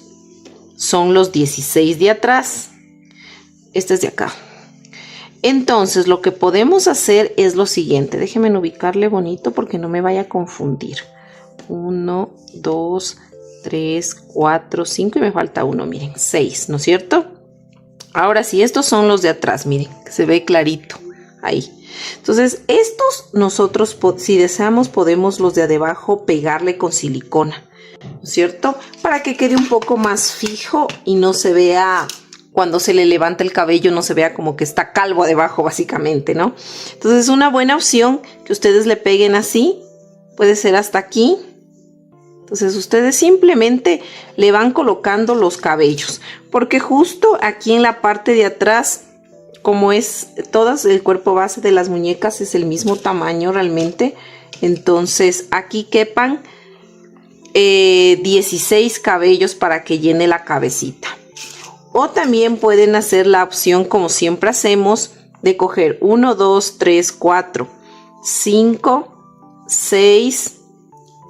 son los 16 de atrás. Este es de acá. Entonces, lo que podemos hacer es lo siguiente. Déjenme ubicarle bonito porque no me vaya a confundir. 1, 2, 3, 4, 5 y me falta uno, miren, 6, ¿no es cierto? Ahora sí, estos son los de atrás, miren, que se ve clarito, ahí. Entonces, estos nosotros, si deseamos, podemos los de abajo pegarle con silicona, ¿no es cierto? Para que quede un poco más fijo y no se vea, cuando se le levanta el cabello, no se vea como que está calvo debajo, básicamente, ¿no? Entonces, es una buena opción que ustedes le peguen así, puede ser hasta aquí. Entonces ustedes simplemente le van colocando los cabellos, porque justo aquí en la parte de atrás, como es todas el cuerpo base de las muñecas es el mismo tamaño realmente, entonces aquí quepan 16 cabellos para que llene la cabecita. O también pueden hacer la opción, como siempre hacemos, de coger 1, 2, 3, 4, 5, 6.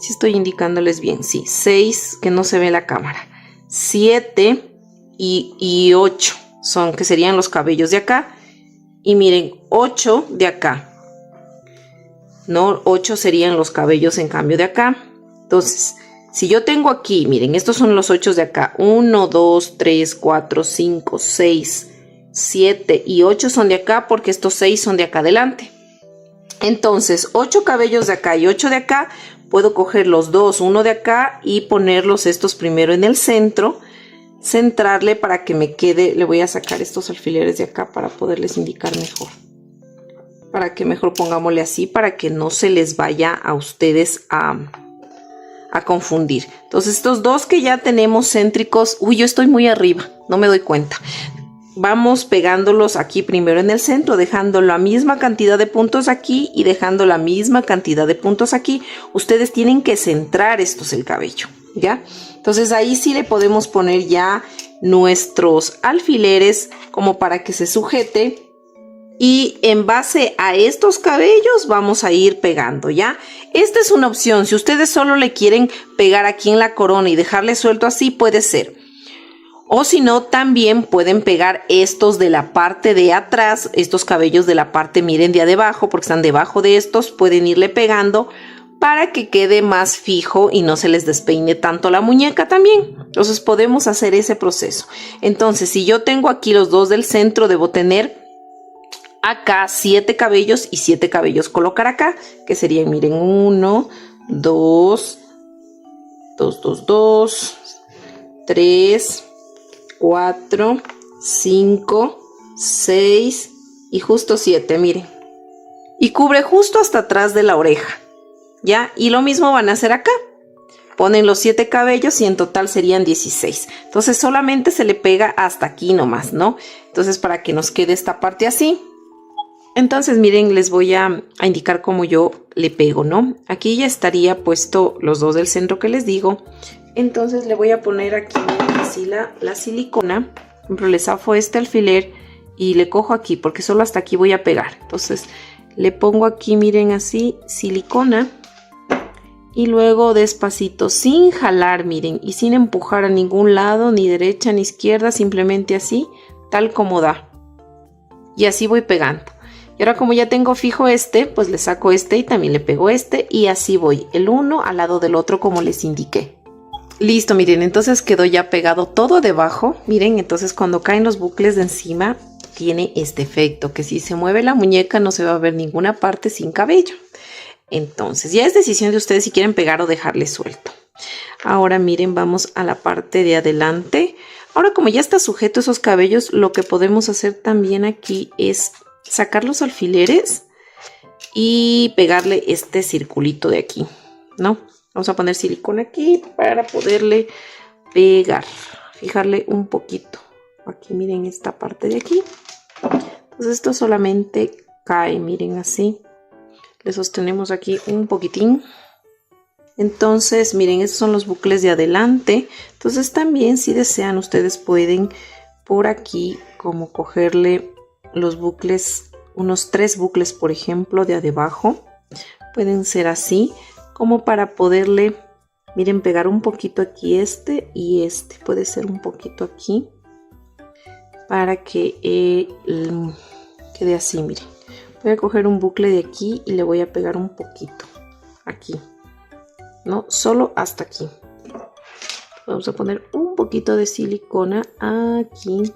Si estoy indicándoles bien, sí, 6, que no se ve la cámara, 7 y 8 son, que serían los cabellos de acá, y miren, 8 de acá, no, 8 serían los cabellos en cambio de acá. Entonces, si yo tengo aquí, miren, estos son los 8 de acá, 1, 2, 3, 4, 5, 6, 7 y 8 son de acá, porque estos 6 son de acá adelante. Entonces, 8 cabellos de acá y 8 de acá, puedo coger los dos, uno de acá y ponerlos estos primero en el centro, centrarle para que me quede. Le voy a sacar estos alfileres de acá para poderles indicar mejor. Para que mejor pongámosle así, para que no se les vaya a ustedes a confundir. Entonces estos dos que ya tenemos céntricos, uy, yo estoy muy arriba, no me doy cuenta. Vamos pegándolos aquí primero en el centro, dejando la misma cantidad de puntos aquí y dejando la misma cantidad de puntos aquí. Ustedes tienen que centrar estos el cabello, ¿ya? Entonces ahí sí le podemos poner ya nuestros alfileres como para que se sujete. Y en base a estos cabellos vamos a ir pegando, ¿ya? Esta es una opción. Si ustedes solo le quieren pegar aquí en la corona y dejarle suelto así, puede ser. O si no, también pueden pegar estos de la parte de atrás, estos cabellos de la parte, miren, de abajo, porque están debajo de estos, pueden irle pegando para que quede más fijo y no se les despeine tanto la muñeca también. Entonces podemos hacer ese proceso. Entonces, si yo tengo aquí los dos del centro, debo tener acá 7 cabellos y 7 cabellos colocar acá, que serían, miren, 1, 2, 2, 2, 2, 3, 4, 5, 6 y justo 7, miren. Y cubre justo hasta atrás de la oreja, ¿ya? Y lo mismo van a hacer acá. Ponen los 7 cabellos y en total serían 16. Entonces solamente se le pega hasta aquí nomás, ¿no? Entonces para que nos quede esta parte así. Entonces miren, les voy a indicar cómo yo le pego, ¿no? Aquí ya estaría puesto los dos del centro que les digo. Entonces le voy a poner aquí así la silicona. Por ejemplo, le zafo este alfiler y le cojo aquí porque solo hasta aquí voy a pegar. Entonces le pongo aquí, miren, así silicona Y luego despacito, sin jalar, miren, y sin empujar a ningún lado, ni derecha ni izquierda, simplemente así, tal como da. Y así voy pegando. Y ahora como ya tengo fijo este, pues le saco este y también le pego este y así voy, el uno al lado del otro como les indiqué. Listo, miren, entonces quedó ya pegado todo debajo. Miren, entonces cuando caen los bucles de encima, tiene este efecto, que si se mueve la muñeca no se va a ver ninguna parte sin cabello. Entonces, ya es decisión de ustedes si quieren pegar o dejarle suelto. Ahora miren, vamos a la parte de adelante. Ahora como ya está sujeto esos cabellos, lo que podemos hacer también aquí es sacar los alfileres y pegarle este circulito de aquí, ¿no? Vamos a poner silicona aquí para poderle pegar, fijarle un poquito. Aquí miren esta parte de aquí. Entonces esto solamente cae, miren así. Le sostenemos aquí un poquitín. Entonces miren, estos son los bucles de adelante. Entonces también si desean ustedes pueden por aquí como cogerle los bucles, unos 3 bucles por ejemplo de abajo. Pueden ser así como para poderle, miren, pegar un poquito aquí este y este. Puede ser un poquito aquí para que quede así, miren. Voy a coger un bucle de aquí y le voy a pegar un poquito aquí, no solo hasta aquí. Vamos a poner un poquito de silicona aquí.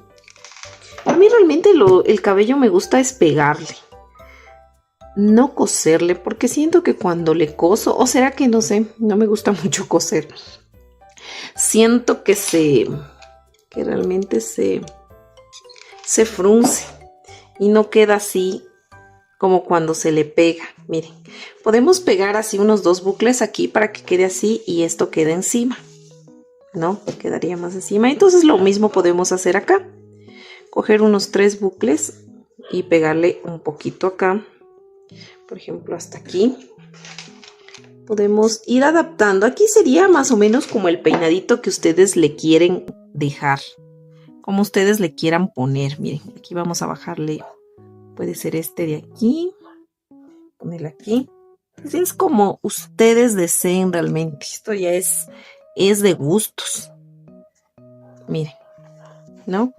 A mí realmente el cabello me gusta es pegarle, no coserle, porque siento que cuando le coso, o será que no sé, no me gusta mucho coser. Siento que realmente se frunce y no queda así como cuando se le pega. Miren, podemos pegar así unos 2 bucles aquí para que quede así y esto quede encima, ¿no? Quedaría más encima. Entonces lo mismo podemos hacer acá. Coger unos 3 bucles y pegarle un poquito acá. Por ejemplo, hasta aquí. Podemos ir adaptando. Aquí sería más o menos como el peinadito que ustedes le quieren dejar. Como ustedes le quieran poner. Miren, aquí vamos a bajarle. Puede ser este de aquí. Ponerle aquí. Así es como ustedes deseen realmente. Esto ya es de gustos. Miren, ¿no?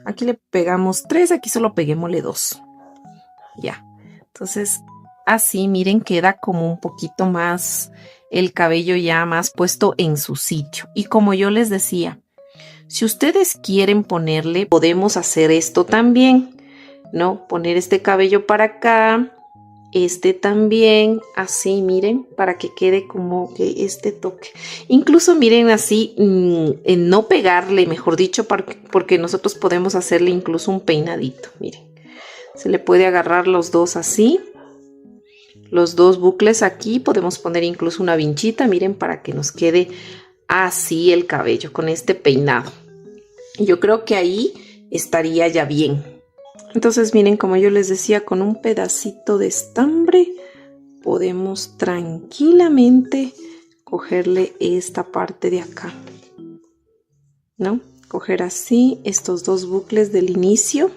Aquí le pegamos 3, aquí solo peguémosle 2. Ya. Entonces, así, miren, queda como un poquito más el cabello ya más puesto en su sitio. Y como yo les decía, si ustedes quieren ponerle, podemos hacer esto también, ¿no? Poner este cabello para acá, este también, así, miren, para que quede como que este toque. Incluso miren así, en no pegarle, mejor dicho, porque nosotros podemos hacerle incluso un peinadito, miren. Se le puede agarrar los dos así, los 2 bucles aquí, podemos poner incluso una vinchita, miren, para que nos quede así el cabello con este peinado. Yo creo que ahí estaría ya bien. Entonces miren, como yo les decía, con un pedacito de estambre podemos tranquilamente cogerle esta parte de acá, ¿no? Coger así estos 2 bucles del inicio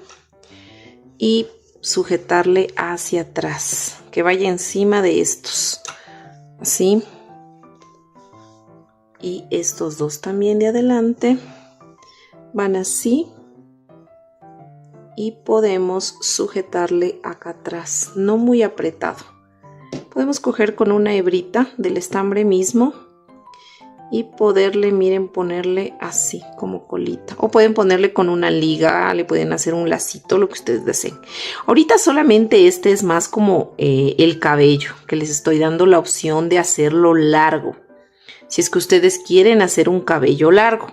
y sujetarle hacia atrás, que vaya encima de estos, así. Y estos 2 también de adelante van así. Y podemos sujetarle acá atrás, no muy apretado. Podemos coger con una hebrita del estambre mismo y poderle, miren, ponerle así como colita. O pueden ponerle con una liga, le pueden hacer un lacito, lo que ustedes deseen. Ahorita solamente este es más como el cabello, que les estoy dando la opción de hacerlo largo. Si es que ustedes quieren hacer un cabello largo.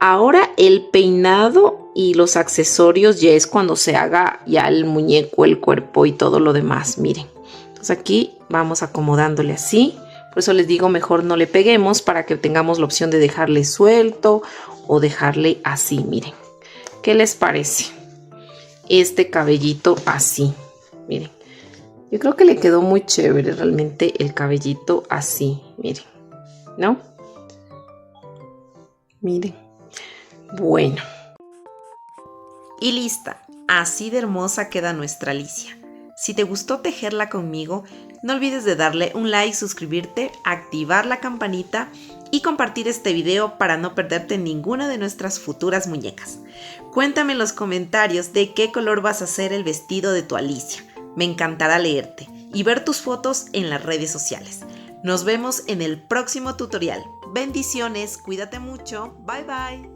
Ahora el peinado y los accesorios ya es cuando se haga ya el muñeco, el cuerpo y todo lo demás. Miren. Entonces aquí vamos acomodándole así. Por eso les digo, mejor no le peguemos para que tengamos la opción de dejarle suelto o dejarle así. Miren. ¿Qué les parece? Este cabellito así. Miren. Yo creo que le quedó muy chévere realmente el cabellito así. Miren. ¿No? Miren. Bueno. Y lista. Así de hermosa queda nuestra Alicia. Si te gustó tejerla conmigo, no olvides de darle un like, suscribirte, activar la campanita y compartir este video para no perderte ninguna de nuestras futuras muñecas. Cuéntame en los comentarios de qué color vas a hacer el vestido de tu Alicia. Me encantará leerte y ver tus fotos en las redes sociales. Nos vemos en el próximo tutorial. Bendiciones, cuídate mucho, bye bye.